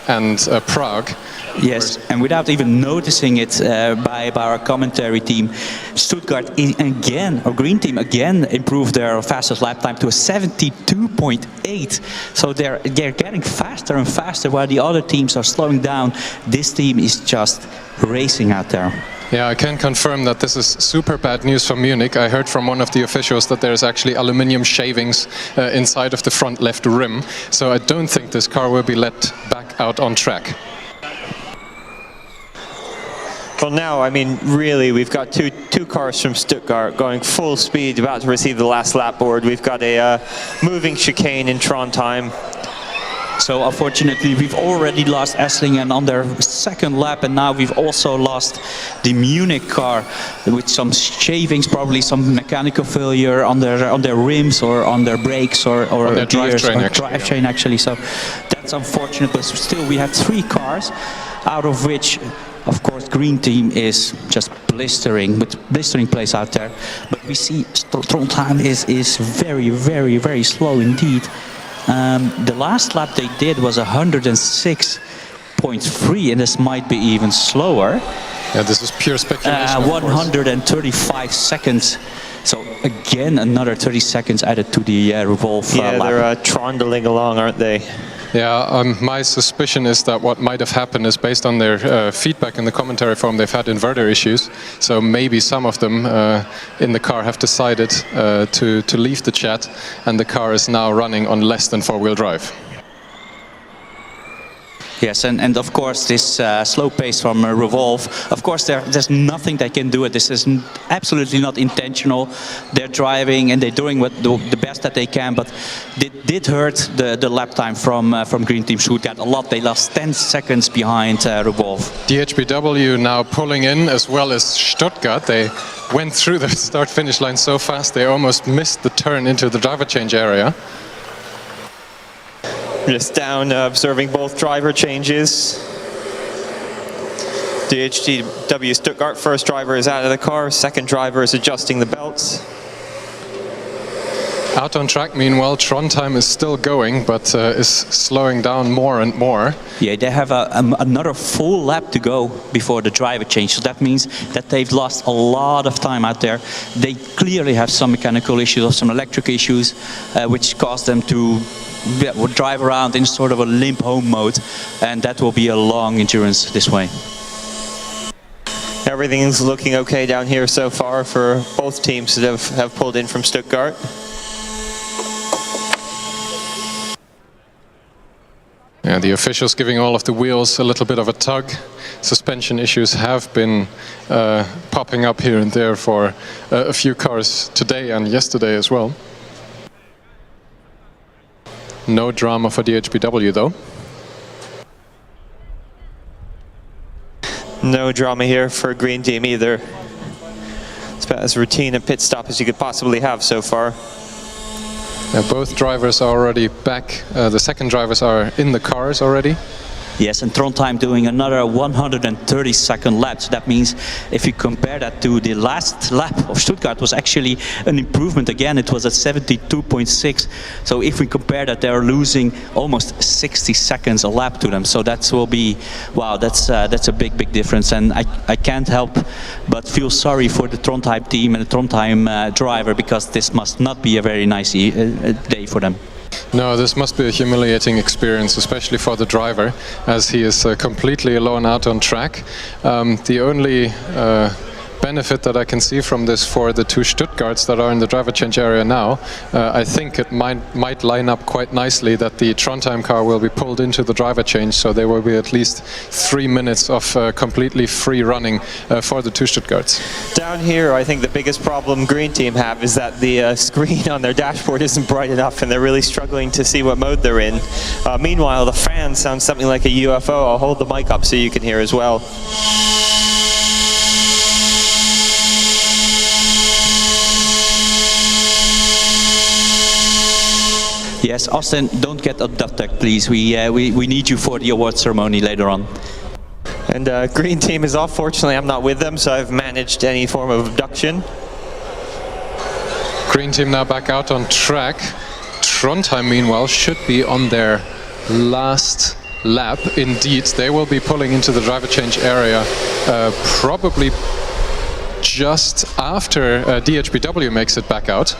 and Prague. Yes, and without even noticing it by our commentary team, Stuttgart again, or Green Team again, improved their fastest lap time to a 72.8. So they're getting faster and faster while the other teams are slowing down. This team is just racing out there. Yeah, I can confirm that this is super bad news for Munich. I heard from one of the officials that there's actually aluminium shavings inside of the front left rim. So I don't think this car will be let back out on track. Well, now, I mean, really, we've got two cars from Stuttgart going full speed, about to receive the last lap board. We've got a moving chicane in Trondheim. So unfortunately, we've already lost Esslingen on their second lap, and now we've also lost the Munich car with some shavings, probably some mechanical failure on their rims or on their brakes or their gears drivetrain, or drivetrain actually. So that's unfortunate, but still we have 3 cars, out of which, of course, Green Team is just blistering, with blistering place out there. But we see Trondheim is very, very, very slow indeed. The last lap they did was 106.3, and this might be even slower. Yeah, this is pure speculation. 135 seconds. So again, another 30 seconds added to the revolve yeah, lap. they're trundling along, aren't they? Yeah, my suspicion is that what might have happened is based on their feedback in the commentary forum, they've had inverter issues. So maybe some of them in the car have decided to leave the chat, and the car is now running on less than 4-wheel drive. Yes, and of course this slow pace from Revolve, of course there's nothing they can do. This is absolutely not intentional. They're driving and they're doing the best that they can, but it did hurt the lap time from Green Team Stuttgart a lot. They lost 10 seconds behind Revolve. DHBW now pulling in, as well as Stuttgart. They went through the start-finish line so fast they almost missed the turn into the driver change area. Just down, observing both driver changes. DHBW Stuttgart, first driver is out of the car, second driver is adjusting the belts. Out on track, meanwhile, Trondheim is still going, but is slowing down more and more. Yeah, they have another full lap to go before the driver change, so that means that they've lost a lot of time out there. They clearly have some mechanical issues or some electric issues, which caused them to drive around in sort of a limp home mode, and that will be a long endurance this way. Everything's looking okay down here so far for both teams that have pulled in from Stuttgart. Yeah, the officials giving all of the wheels a little bit of a tug. Suspension issues have been popping up here and there for a few cars today and yesterday as well. No drama for DHBW though. No drama here for Green Team either. It's about as routine a pit stop as you could possibly have so far. Both drivers are already back. The second drivers are in the cars already. Yes, and Trondheim doing another 130-second lap. So that means if you compare that to the last lap of Stuttgart, was actually an improvement again. It was at 72.6. So if we compare that, they're losing almost 60 seconds a lap to them. So that will be, wow, that's a big difference. And I can't help but feel sorry for the Trondheim team and the Trondheim driver, because this must not be a very nice day for them. No, this must be a humiliating experience, especially for the driver, as he is completely alone out on track. The only benefit that I can see from this for the two Stuttgarts that are in the driver change area now, I think it might line up quite nicely that the Trondheim car will be pulled into the driver change, so there will be at least 3 minutes of completely free running for the two Stuttgarts. Down here, I think the biggest problem Green Team have is that the screen on their dashboard isn't bright enough, and they're really struggling to see what mode they're in. Meanwhile, the fan sounds something like a UFO. I'll hold the mic up so you can hear as well. Yes, Austin, don't get abducted, please. We need you for the award ceremony later on. And Green Team is off. Fortunately, I'm not with them, so I've managed any form of abduction. Green Team now back out on track. Trondheim, meanwhile, should be on their last lap. Indeed, they will be pulling into the driver change area probably just after DHBW makes it back out.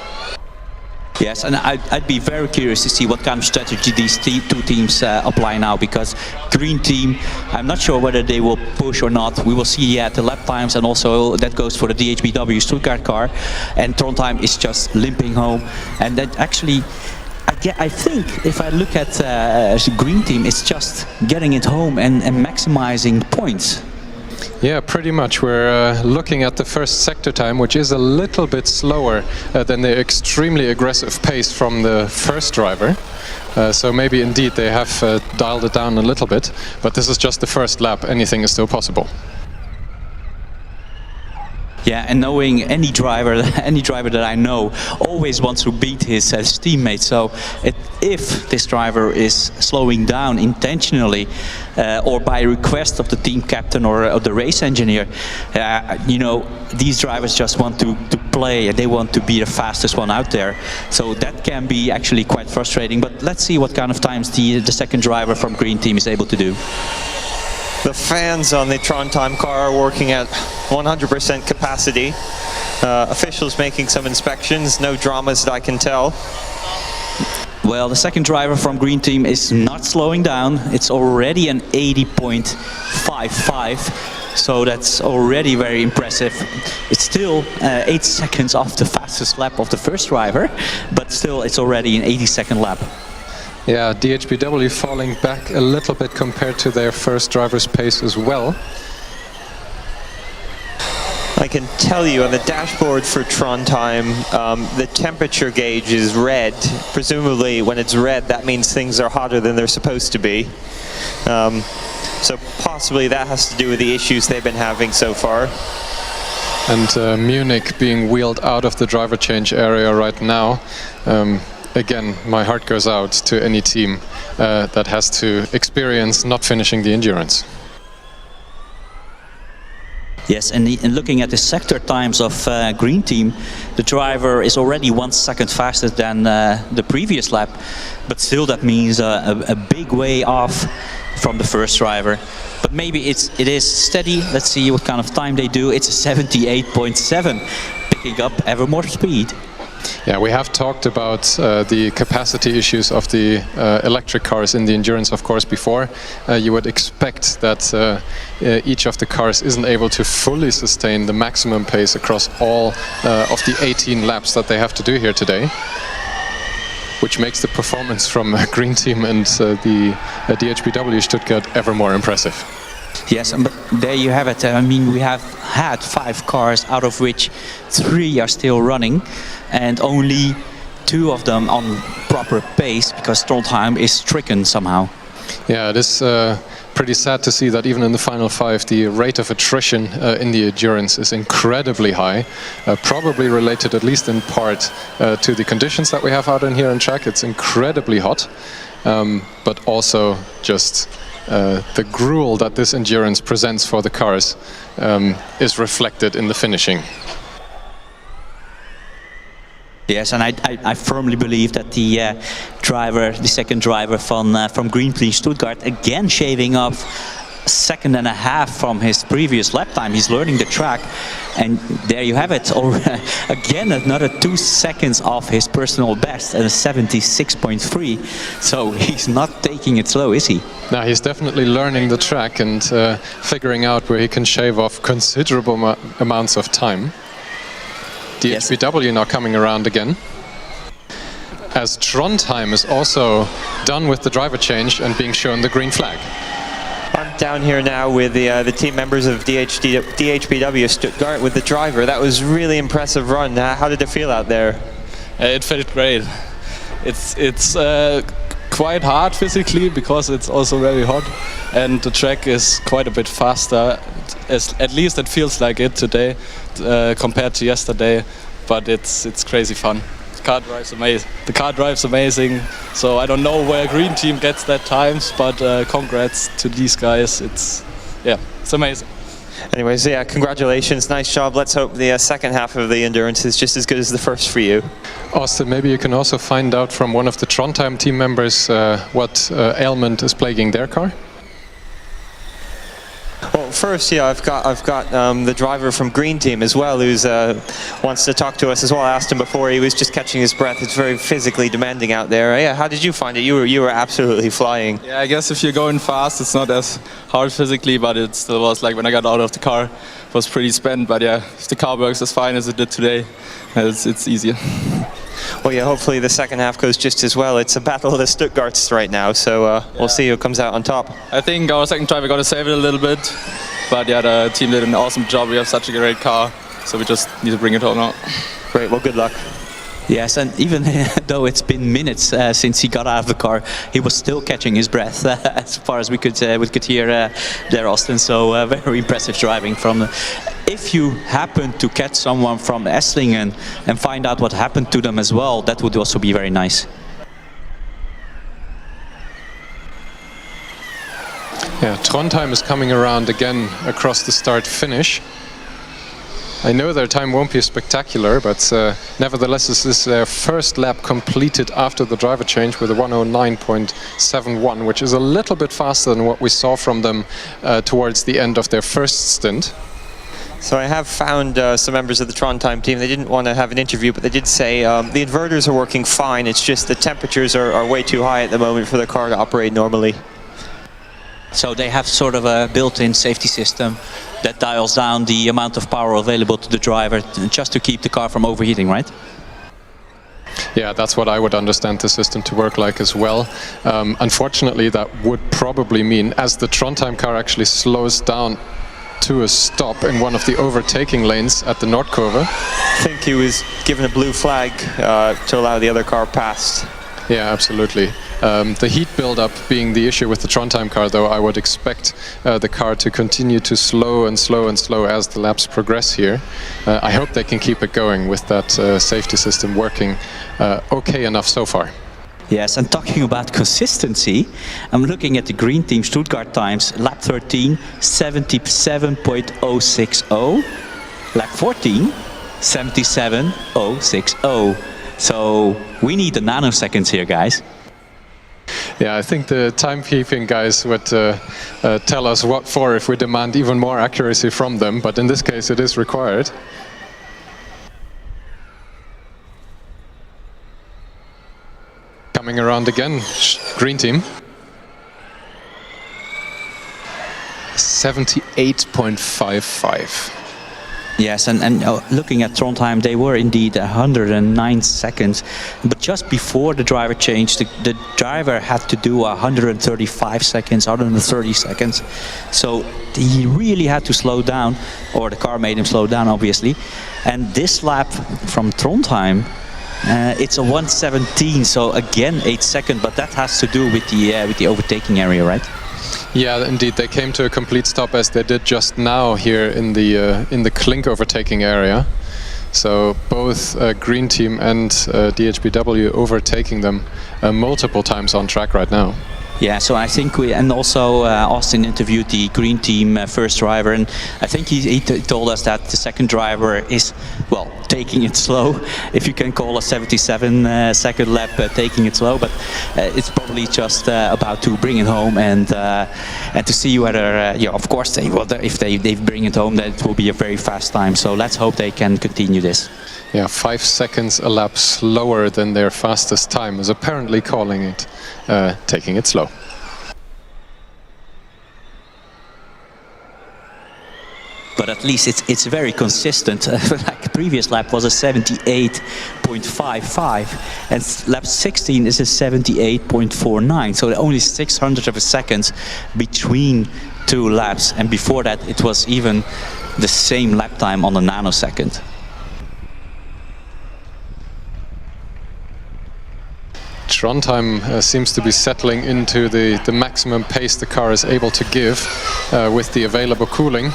Yes, and I'd be very curious to see what kind of strategy these two teams apply now, because Green Team, I'm not sure whether they will push or not. We will see at the lap times, and also that goes for the DHBW Stuttgart car. And Trondheim is just limping home. And that actually, I think if I look at Green Team, it's just getting it home and maximizing points. Yeah, pretty much. We're looking at the first sector time, which is a little bit slower than the extremely aggressive pace from the first driver. So maybe indeed they have dialed it down a little bit, but this is just the first lap. Anything is still possible. Yeah, and knowing any driver that I know always wants to beat his teammate. So if this driver is slowing down intentionally or by request of the team captain or of the race engineer, you know, these drivers just want to play and they want to be the fastest one out there. So that can be actually quite frustrating. But let's see what kind of times the second driver from Green Team is able to do. The fans on the Trondheim car are working at 100% capacity. Officials making some inspections, no dramas that I can tell. Well, the second driver from Green Team is not slowing down. It's already an 80.55, so that's already very impressive. It's still 8 seconds off the fastest lap of the first driver, but still it's already an 82nd lap. Yeah, DHBW falling back a little bit compared to their first driver's pace as well. I can tell you on the dashboard for Trondheim, the temperature gauge is red. Presumably when it's red, that means things are hotter than they're supposed to be. So possibly that has to do with the issues they've been having so far. And Munich being wheeled out of the driver change area right now. Again, my heart goes out to any team that has to experience not finishing the endurance. Yes, and looking at the sector times of Green Team, the driver is already 1 second faster than the previous lap, but still that means a big way off from the first driver. But maybe it is steady. Let's see what kind of time they do. It's a 78.7, picking up ever more speed. Yeah, we have talked about the capacity issues of the electric cars in the endurance, of course, before. You would expect that each of the cars isn't able to fully sustain the maximum pace across all of the 18 laps that they have to do here today, which makes the performance from Green Team and the DHBW Stuttgart ever more impressive. Yes, but there you have it. I mean, we have had 5 cars, out of which 3 are still running, and only 2 of them on proper pace because Trondheim is stricken somehow. Yeah, it is pretty sad to see that even in the final 5, the rate of attrition in the endurance is incredibly high, probably related at least in part to the conditions that we have out in here on track. It's incredibly hot, but also just the gruel that this endurance presents for the cars is reflected in the finishing. Yes, and I firmly believe that the second driver from Green Team Stuttgart, again shaving off a second and a half from his previous lap time. He's learning the track, and there you have it. Again, another 2 seconds off his personal best at a 76.3. So he's not taking it slow, is he? No, he's definitely learning the track and figuring out where he can shave off considerable amounts of time. DHBW now coming around again, as Trondheim is also done with the driver change and being shown the green flag. I'm down here now with the team members of DHBW Stuttgart with the driver. That was really impressive run. How did it feel out there? It felt great. It's quite hard physically because it's also very hot, and the track is quite a bit faster. At least it feels like it today compared to yesterday, but it's crazy fun. The car drives amazing. The car drives amazing. So I don't know where Green Team gets that times, but congrats to these guys. It's amazing. Anyways, yeah, congratulations, nice job. Let's hope the second half of the endurance is just as good as the first for you. Austin, maybe you can also find out from one of the Trondheim team members what ailment is plaguing their car. Well, first, yeah, I've got the driver from Green Team as well, who's wants to talk to us as well. I asked him before; he was just catching his breath. It's very physically demanding out there. Yeah, how did you find it? You were absolutely flying. Yeah, I guess if you're going fast, it's not as hard physically, but it still was like when I got out of the car, it was pretty spent. But yeah, if the car works as fine as it did today, it's easier. Well, yeah, hopefully the second half goes just as well. It's a battle of the Stuttgarts right now, so we'll see who comes out on top. I think our second driver got to save it a little bit. But yeah, the team did an awesome job. We have such a great car, so we just need to bring it home now. Great, well, good luck. Yes, and even though it's been minutes since he got out of the car, he was still catching his breath as far as we could hear there, Austin. So very impressive driving from the... If you happen to catch someone from Esslingen and find out what happened to them as well, that would also be very nice. Yeah, Trondheim is coming around again across the start-finish. I know their time won't be spectacular, but nevertheless this is their first lap completed after the driver change with a 109.71, which is a little bit faster than what we saw from them towards the end of their first stint. So I have found some members of the Trondheim team. They didn't want to have an interview, but they did say the inverters are working fine. It's just the temperatures are way too high at the moment for the car to operate normally. So they have sort of a built-in safety system that dials down the amount of power available to the driver just to keep the car from overheating, right? Yeah, that's what I would understand the system to work like as well. Unfortunately, that would probably mean, as the Trondheim car actually slows down to a stop in one of the overtaking lanes at the Nordkurve. I think he was given a blue flag to allow the other car past. Yeah, absolutely. The heat build-up being the issue with the Trondheim car, though, I would expect the car to continue to slow and slow and slow as the laps progress here. I hope they can keep it going with that safety system working okay enough so far. Yes, and talking about consistency, I'm looking at the green team Stuttgart times. Lap 13, 77.060. Lap 14, 77.060. So we need the nanoseconds here, guys. Yeah, I think the timekeeping guys would tell us what for if we demand even more accuracy from them, but in this case it is required. Coming around again, green team. 78.55. Yes, and looking at Trondheim, they were indeed 109 seconds. But just before the driver changed, the driver had to do 135 seconds, 130 seconds. So he really had to slow down, or the car made him slow down, obviously. And this lap from Trondheim, it's a 117, so again 8 seconds, but that has to do with the overtaking area, right? Yeah, indeed, they came to a complete stop as they did just now here in the Klink overtaking area. So both Green Team and DHBW overtaking them multiple times on track right now. Yeah, so I think and also Austin interviewed the Green Team first driver, and I think he told us that the second driver is, well, taking it slow, if you can call a 77 second lap taking it slow, but it's probably just about to bring it home and to see whether, yeah, of course, if they bring it home, that it will be a very fast time. So let's hope they can continue this. Yeah, 5 seconds a lap slower than their fastest time is apparently calling it taking it slow. But at least it's very consistent. Like the previous lap was a 78.55, and lap 16 is a 78.49. So only 600 of a second between two laps, and before that it was even the same lap time on a nanosecond. Trondheim seems to be settling into the maximum pace the car is able to give with the available cooling.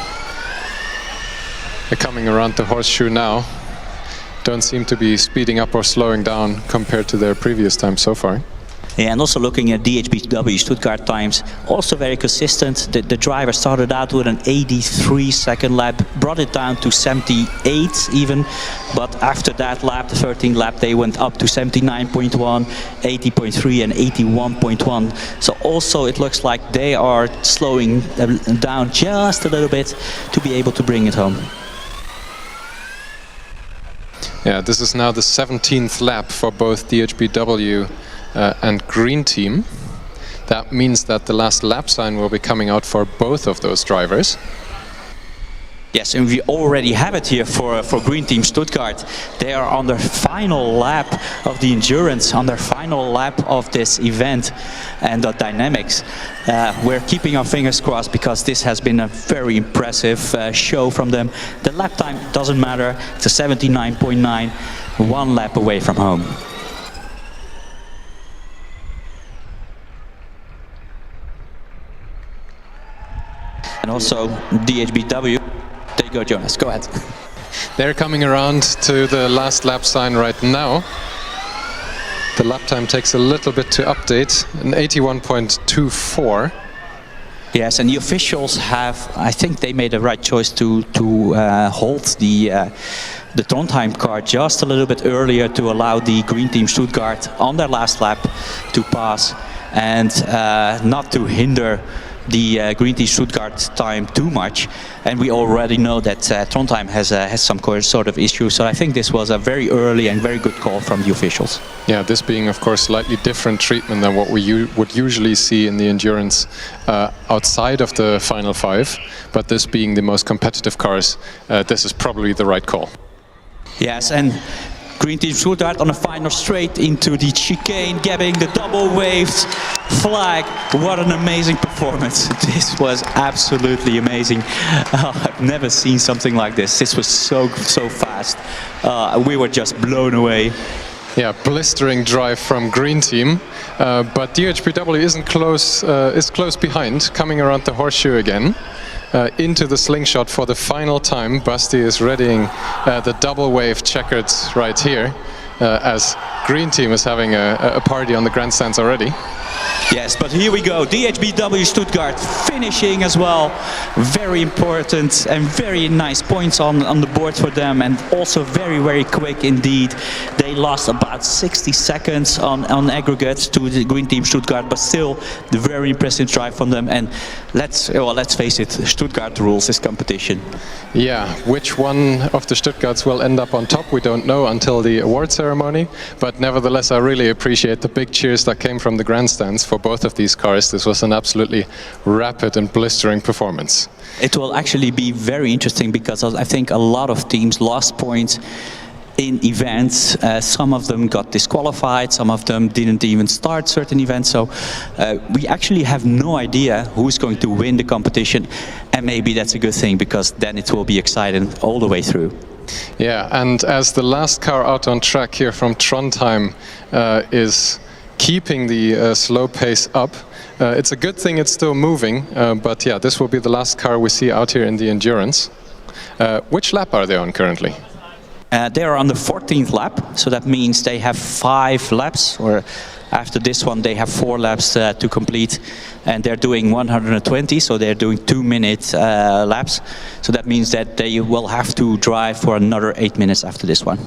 They're coming around the horseshoe now. Don't seem to be speeding up or slowing down compared to their previous time so far. Yeah, and also looking at DHBW Stuttgart times, also very consistent. The driver started out with an 83 second lap, brought it down to 78 even, but after that lap, the 13th lap, they went up to 79.1, 80.3 and 81.1. So also it looks like they are slowing down just a little bit to be able to bring it home. Yeah, this is now the 17th lap for both DHBW and Green Team. That means that the last lap sign will be coming out for both of those drivers. Yes, and we already have it here for Green Team Stuttgart. They are on their final lap of the endurance, on their final lap of this event and the Dynamics. We're keeping our fingers crossed because this has been a very impressive show from them. The lap time doesn't matter, it's a 79.9, 1 lap away from home. And also DHBW. There you go, Jonas, go ahead. They're coming around to the last lap sign right now. The lap time takes a little bit to update, an 81.24. Yes, and the officials have, I think they made the right choice to hold the Trondheim car just a little bit earlier to allow the Green Team Stuttgart on their last lap to pass and not to hinder the Green Team Stuttgart time too much. And we already know that Trondheim has some sort of issue, so I think this was a very early and very good call from the officials. Yeah, this being of course slightly different treatment than what we would usually see in the endurance outside of the final 5, but this being the most competitive cars, this is probably the right call. Yes, and Green Team Stuttgart on the final straight into the chicane, getting the double waved flag. What an amazing performance. This was absolutely amazing. I've never seen something like this. This was so fast. We were just blown away. Yeah, blistering drive from Green Team, but DHBW is close behind, coming around the horseshoe again. Into the slingshot for the final time. Basti is readying the double wave checkered right here as Green Team is having a party on the grandstands already. Yes, but here we go. DHBW Stuttgart finishing as well. Very important and very nice points on the board for them, and also very quick indeed. They lost about 60 seconds on aggregates to the Green Team Stuttgart, but still the very impressive drive from them. And let's face it, Stuttgart rules this competition. Yeah, which one of the Stuttgarts will end up on top, we don't know until the award ceremony, but nevertheless I really appreciate the big cheers that came from the grandstands for both of these cars. This was an absolutely rapid and blistering performance. It will actually be very interesting because I think a lot of teams lost points in events. Some of them got disqualified, some of them didn't even start certain events, so we actually have no idea who's going to win the competition, and maybe that's a good thing because then it will be exciting all the way through. Yeah, and as the last car out on track here from Trondheim is keeping the slow pace up, it's a good thing it's still moving, but yeah, this will be the last car we see out here in the endurance. Which lap are they on currently? They are on the 14th lap, so that means they have 5 laps, or after this one they have 4 laps to complete, and they're doing 120, so they're doing 2-minute laps, so that means that they will have to drive for another 8 minutes after this one.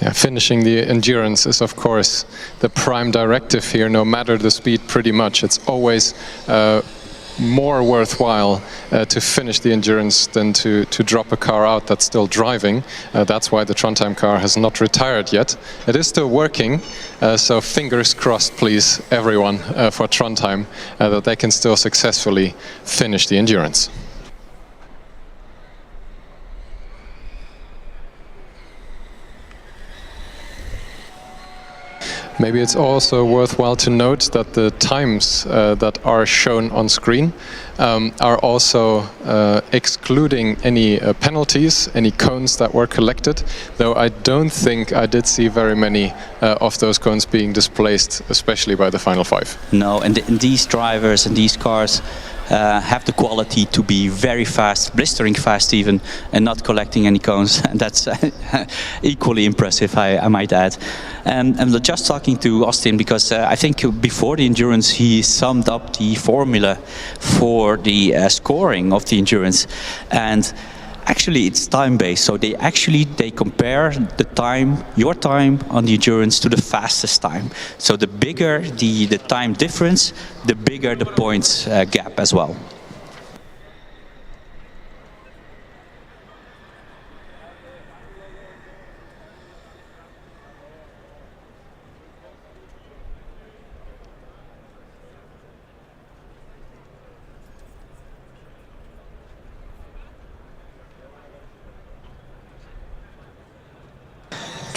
Yeah, finishing the endurance is of course the prime directive here, no matter the speed pretty much. It's always more worthwhile to finish the endurance than to drop a car out that's still driving. That's why the Trondheim car has not retired yet. It is still working, so fingers crossed please everyone for Trondheim that they can still successfully finish the endurance. Maybe it's also worthwhile to note that the times that are shown on screen are also excluding any penalties, any cones that were collected, though I don't think I did see very many of those cones being displaced, especially by the final 5. No, and these drivers and these cars have the quality to be very fast, blistering fast even, and not collecting any cones. And that's equally impressive, I might add. And I'm just talking to Austin because I think before the endurance he summed up the formula for the scoring of the endurance, and actually it's time-based, so they compare the time, your time on the endurance, to the fastest time. So the bigger the time difference, the bigger the points gap as well.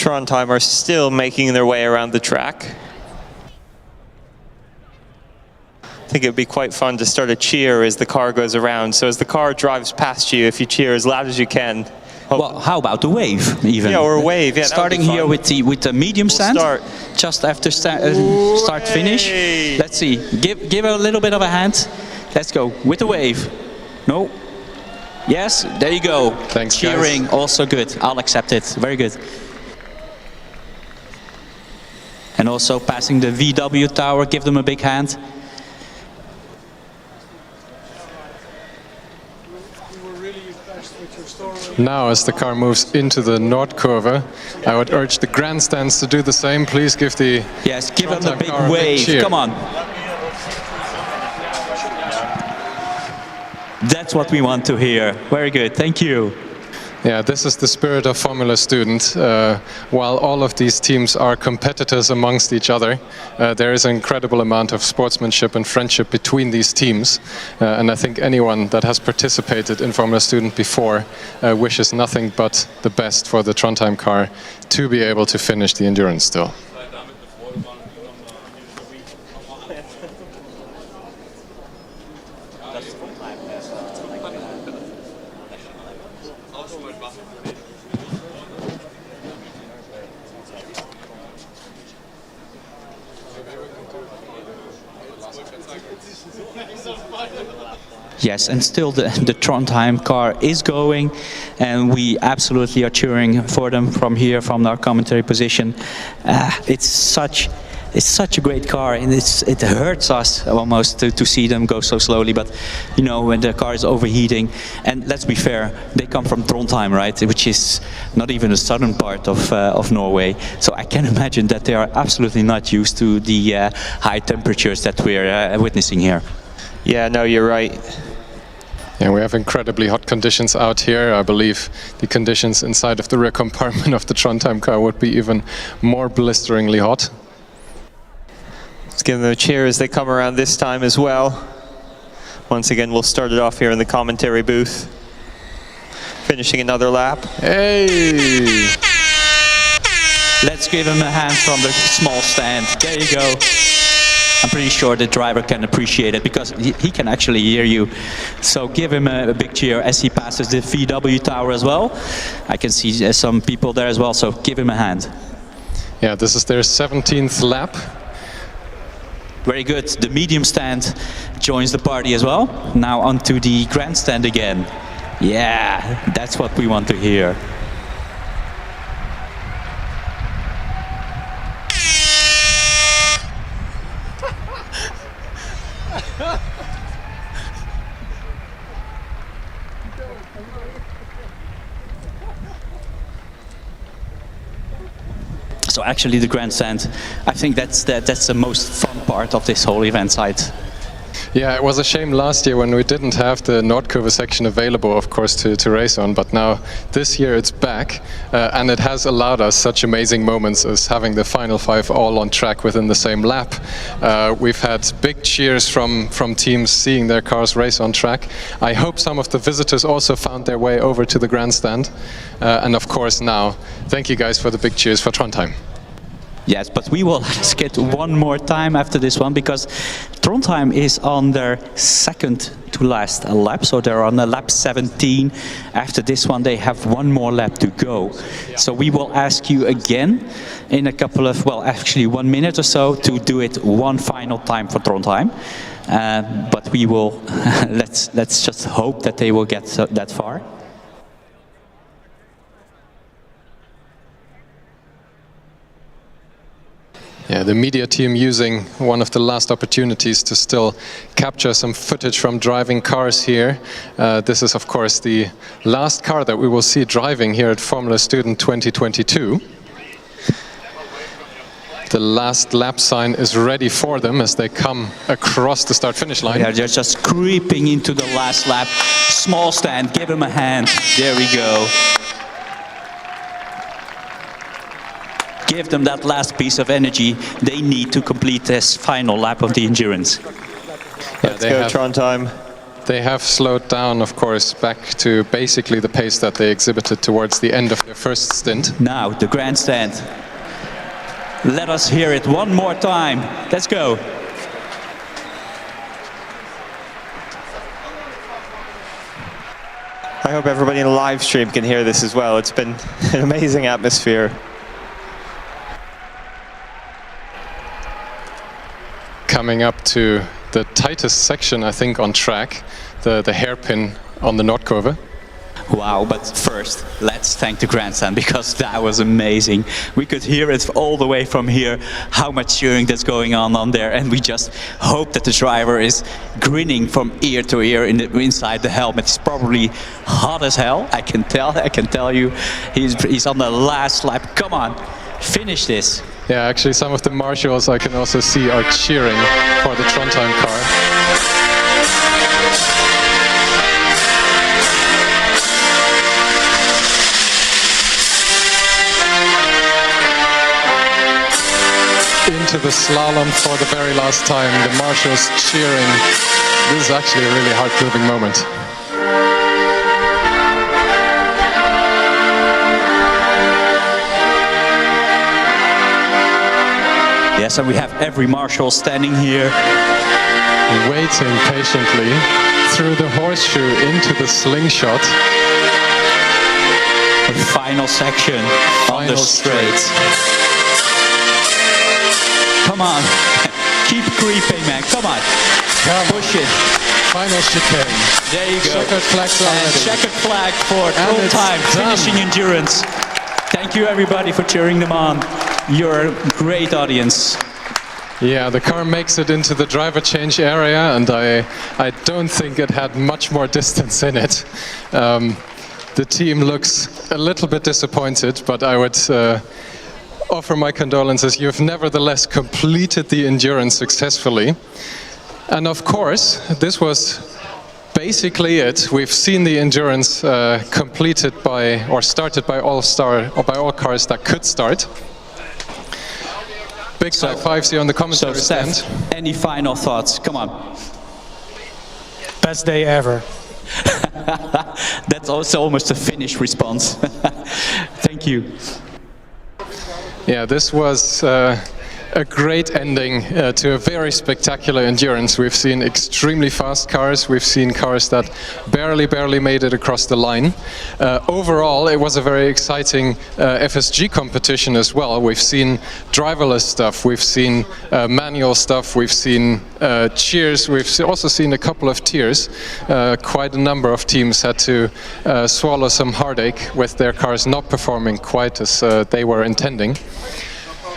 Trondheim are still making their way around the track. I think it would be quite fun to start a cheer as the car goes around. So as the car drives past you, if you cheer as loud as you can. Well, how about the wave even? Yeah, or a wave. Yeah, starting here with the medium stand, just after start finish. Let's see. Give a little bit of a hand. Let's go with the wave. No. Yes, there you go. Thanks, cheering, guys. also good. I'll accept it. Very good. And also passing the VW tower. Give them a big hand. Now, as the car moves into the Nordkurve, I would urge the grandstands to do the same. Please give the give them a big wave. Come on. That's what we want to hear. Very good. Thank you. Yeah, this is the spirit of Formula Student. While all of these teams are competitors amongst each other, there is an incredible amount of sportsmanship and friendship between these teams. And I think anyone that has participated in Formula Student before wishes nothing but the best for the Trondheim car to be able to finish the endurance still. Yes, and still the Trondheim car is going, and we absolutely are cheering for them from here, from our commentary position. It's such a great car, and it hurts us almost to see them go so slowly. But you know, when the car is overheating, and let's be fair, they come from Trondheim, right, which is not even the southern part of Norway. So I can imagine that they are absolutely not used to the high temperatures that we're witnessing here. Yeah, no, you're right. Yeah, we have incredibly hot conditions out here. I believe the conditions inside of the rear compartment of the Trondheim car would be even more blisteringly hot. Let's give them a cheer as they come around this time as well. Once again, we'll start it off here in the commentary booth. Finishing another lap. Hey! Let's give him a hand from the small stand. There you go. I'm pretty sure the driver can appreciate it because he can actually hear you. So give him a big cheer as he passes the VW tower as well. I can see some people there as well, so give him a hand. Yeah, this is their 17th lap. Very good. The medium stand joins the party as well. Now onto the grandstand again. Yeah, that's what we want to hear. So actually the grandstand, I think that's the most fun part of this whole event site. Yeah, it was a shame last year when we didn't have the Nordkurve section available, of course, to race on, but now this year it's back, and it has allowed us such amazing moments as having the final five all on track within the same lap. We've had big cheers from teams seeing their cars race on track. I hope some of the visitors also found their way over to the grandstand. And of course now, thank you guys for the big cheers for Trondheim. Yes, but we will ask it one more time after this one because Trondheim is on their second to last lap, so they're on lap 17. After this one they have one more lap to go. So we will ask you again in a couple of, well actually 1 minute or so to do it one final time for Trondheim. But we will, let's just hope that they will get that far. Yeah, the media team using one of the last opportunities to still capture some footage from driving cars here. This is of course the last car that we will see driving here at Formula Student 2022. The last lap sign is ready for them as they come across the start-finish line. Yeah, they're just creeping into the last lap. Small stand, give them a hand. There we go. Give them that last piece of energy they need to complete this final lap of the endurance. Let's go Trondheim. they have slowed down, of course, back to basically the pace that they exhibited towards the end of their first stint. Now, the grandstand. Let us hear it one more time. Let's go. I hope everybody in the live stream can hear this as well. It's been an amazing atmosphere. Coming up to the tightest section, I think, on track, the hairpin on the Nordkurve. Wow, but first, let's thank the grandstand, because that was amazing. We could hear it all the way from here, how much cheering that's going on there, and we just hope that the driver is grinning from ear to ear inside the helmet. It's probably hot as hell, I can tell you. He's on the last lap. Come on, finish this. Yeah, actually some of the marshals I can also see are cheering for the Trondheim car. Into the slalom for the very last time, the marshals cheering. This is actually a really heart-moving moment. Yes, and we have every marshal standing here, waiting patiently through the horseshoe into the slingshot. The final section on the straight. Come on, keep creeping, man. Come on, push it. Final chicane. There you go. Checkered flags already. Checkered flag for full time finishing endurance. Thank you, everybody, for cheering them on. You're a great audience. Yeah, the car makes it into the driver change area, and I don't think it had much more distance in it. The team looks a little bit disappointed, but I would offer my condolences. You've nevertheless completed the endurance successfully. And of course, this was basically it. We've seen the endurance completed by, or started by all cars that could start. Big high fives here on the commentary stand. Steph, any final thoughts? Come on. Best day ever. That's also almost a Finnish response. Thank you. Yeah, this was a great ending to a very spectacular endurance. We've seen extremely fast cars. We've seen cars that barely made it across the line. Overall, it was a very exciting FSG competition as well. We've seen driverless stuff. We've seen manual stuff. We've seen cheers. We've also seen a couple of tears. Quite a number of teams had to swallow some heartache with their cars not performing quite as they were intending.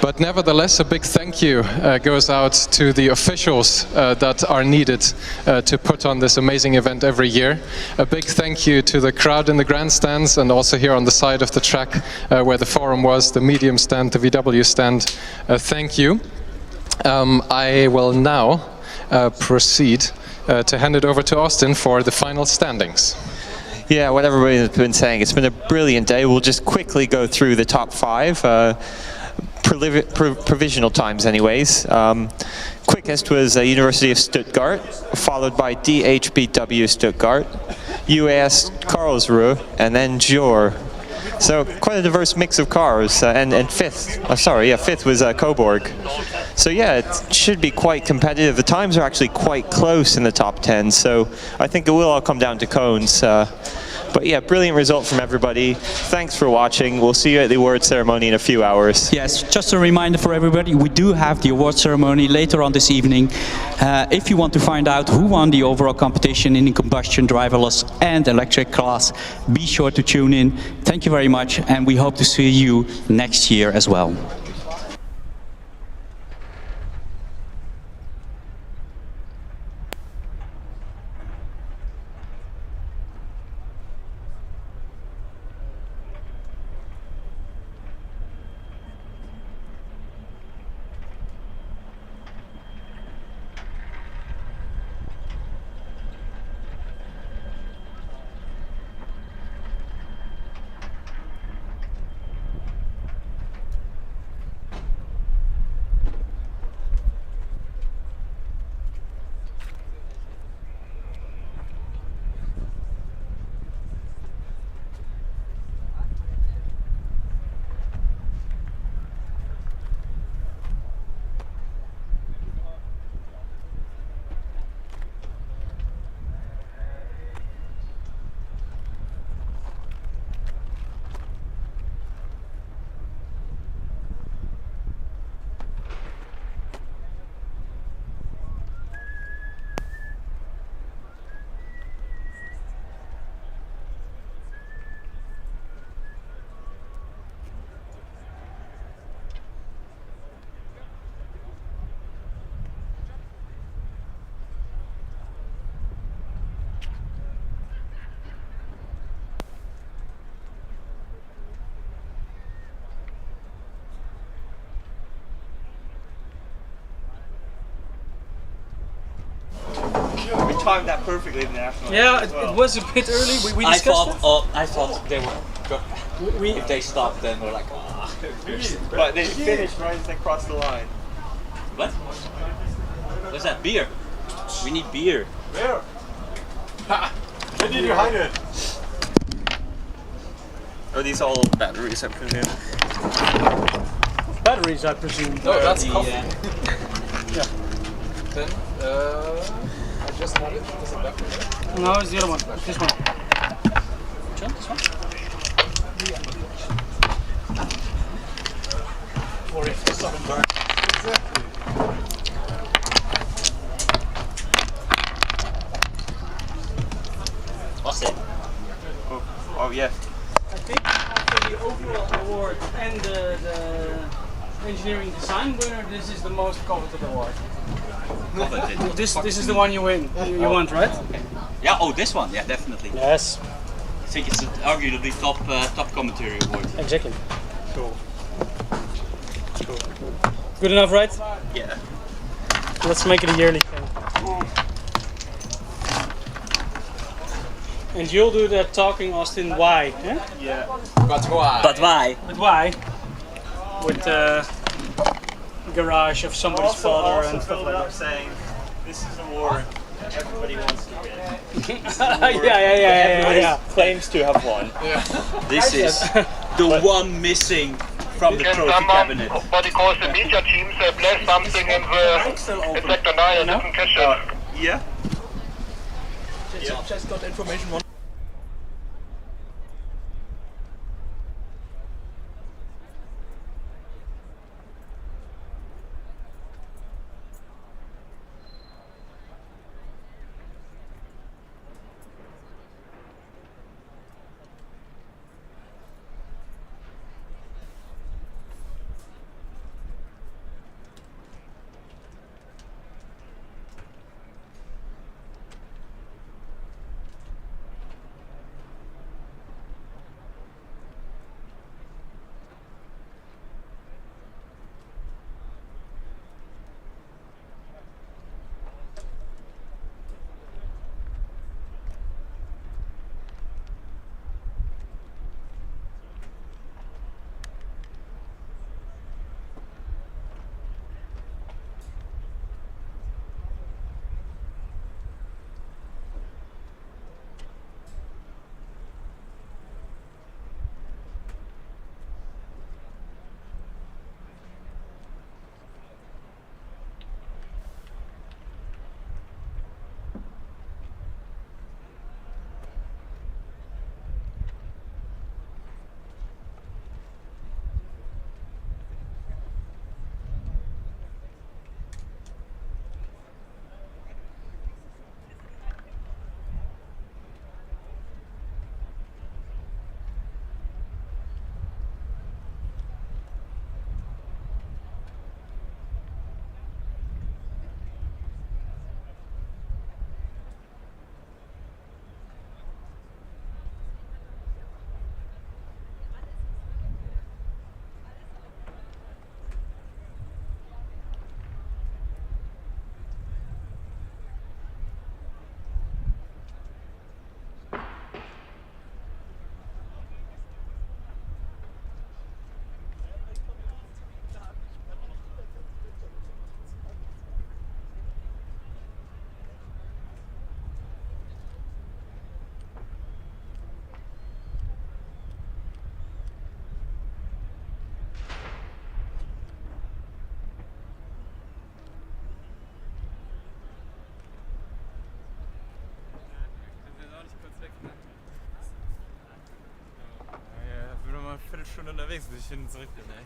But nevertheless, a big thank you goes out to the officials that are needed to put on this amazing event every year. A big thank you to the crowd in the grandstands, and also here on the side of the track where the forum was, the medium stand, the VW stand. Thank you. I will now proceed to hand it over to Austin for the final standings. Yeah, what everybody's been saying, it's been a brilliant day. We'll just quickly go through the top five. Provisional times anyways. Quickest was University of Stuttgart, followed by DHBW Stuttgart, UAS Karlsruhe, and then Jor. So quite a diverse mix of cars, and fifth was Coburg. So yeah, it should be quite competitive. The times are actually quite close in the top 10, so I think it will all come down to cones. But yeah, brilliant result from everybody. Thanks for watching. We'll see you at the award ceremony in a few hours. Yes, just a reminder for everybody, we do have the award ceremony later on this evening. If you want to find out who won the overall competition in the combustion, driverless and electric class, be sure to tune in. Thank you very much, and we hope to see you next year as well. timed that perfectly in the national. Yeah, it was a bit early. We discussed it. I thought they were. If they stopped, then we're like, ah. But they finished right as they crossed the line. What? What's that? Beer. We need beer. Beer. We need your hundred. Are these all batteries, I presume? Batteries, I presume. No, that's coffee. Yeah. Then, I just had it. Is it that one? No, it's the other one. This one. Which one? This one? Or if there's something burnt. Exactly. What's it? Oh yeah. I think after the overall award and the engineering design winner, this is the most coveted award. Coveted. This is the one you win. You want, right? Okay. Yeah. Oh, this one. Yeah, definitely. Yes. I think it's arguably top commentary award. Exactly. Cool. Good enough, right? Yeah. Let's make it a yearly thing. And you'll do the talking, Austin. Why? Eh? Yeah. But why? But why? But why? With the garage of somebody's father and stuff like that. Saying, this is a war that everybody wants to win. Yeah. Claims to have won. Yeah. This is the one missing from the Can trophy someone, cabinet. what he calls the media teams, blast something in Sector 9 and didn't catch it? Yeah. Just got information. Viertelstunde unterwegs, bis ich hin und zurück bin, ey.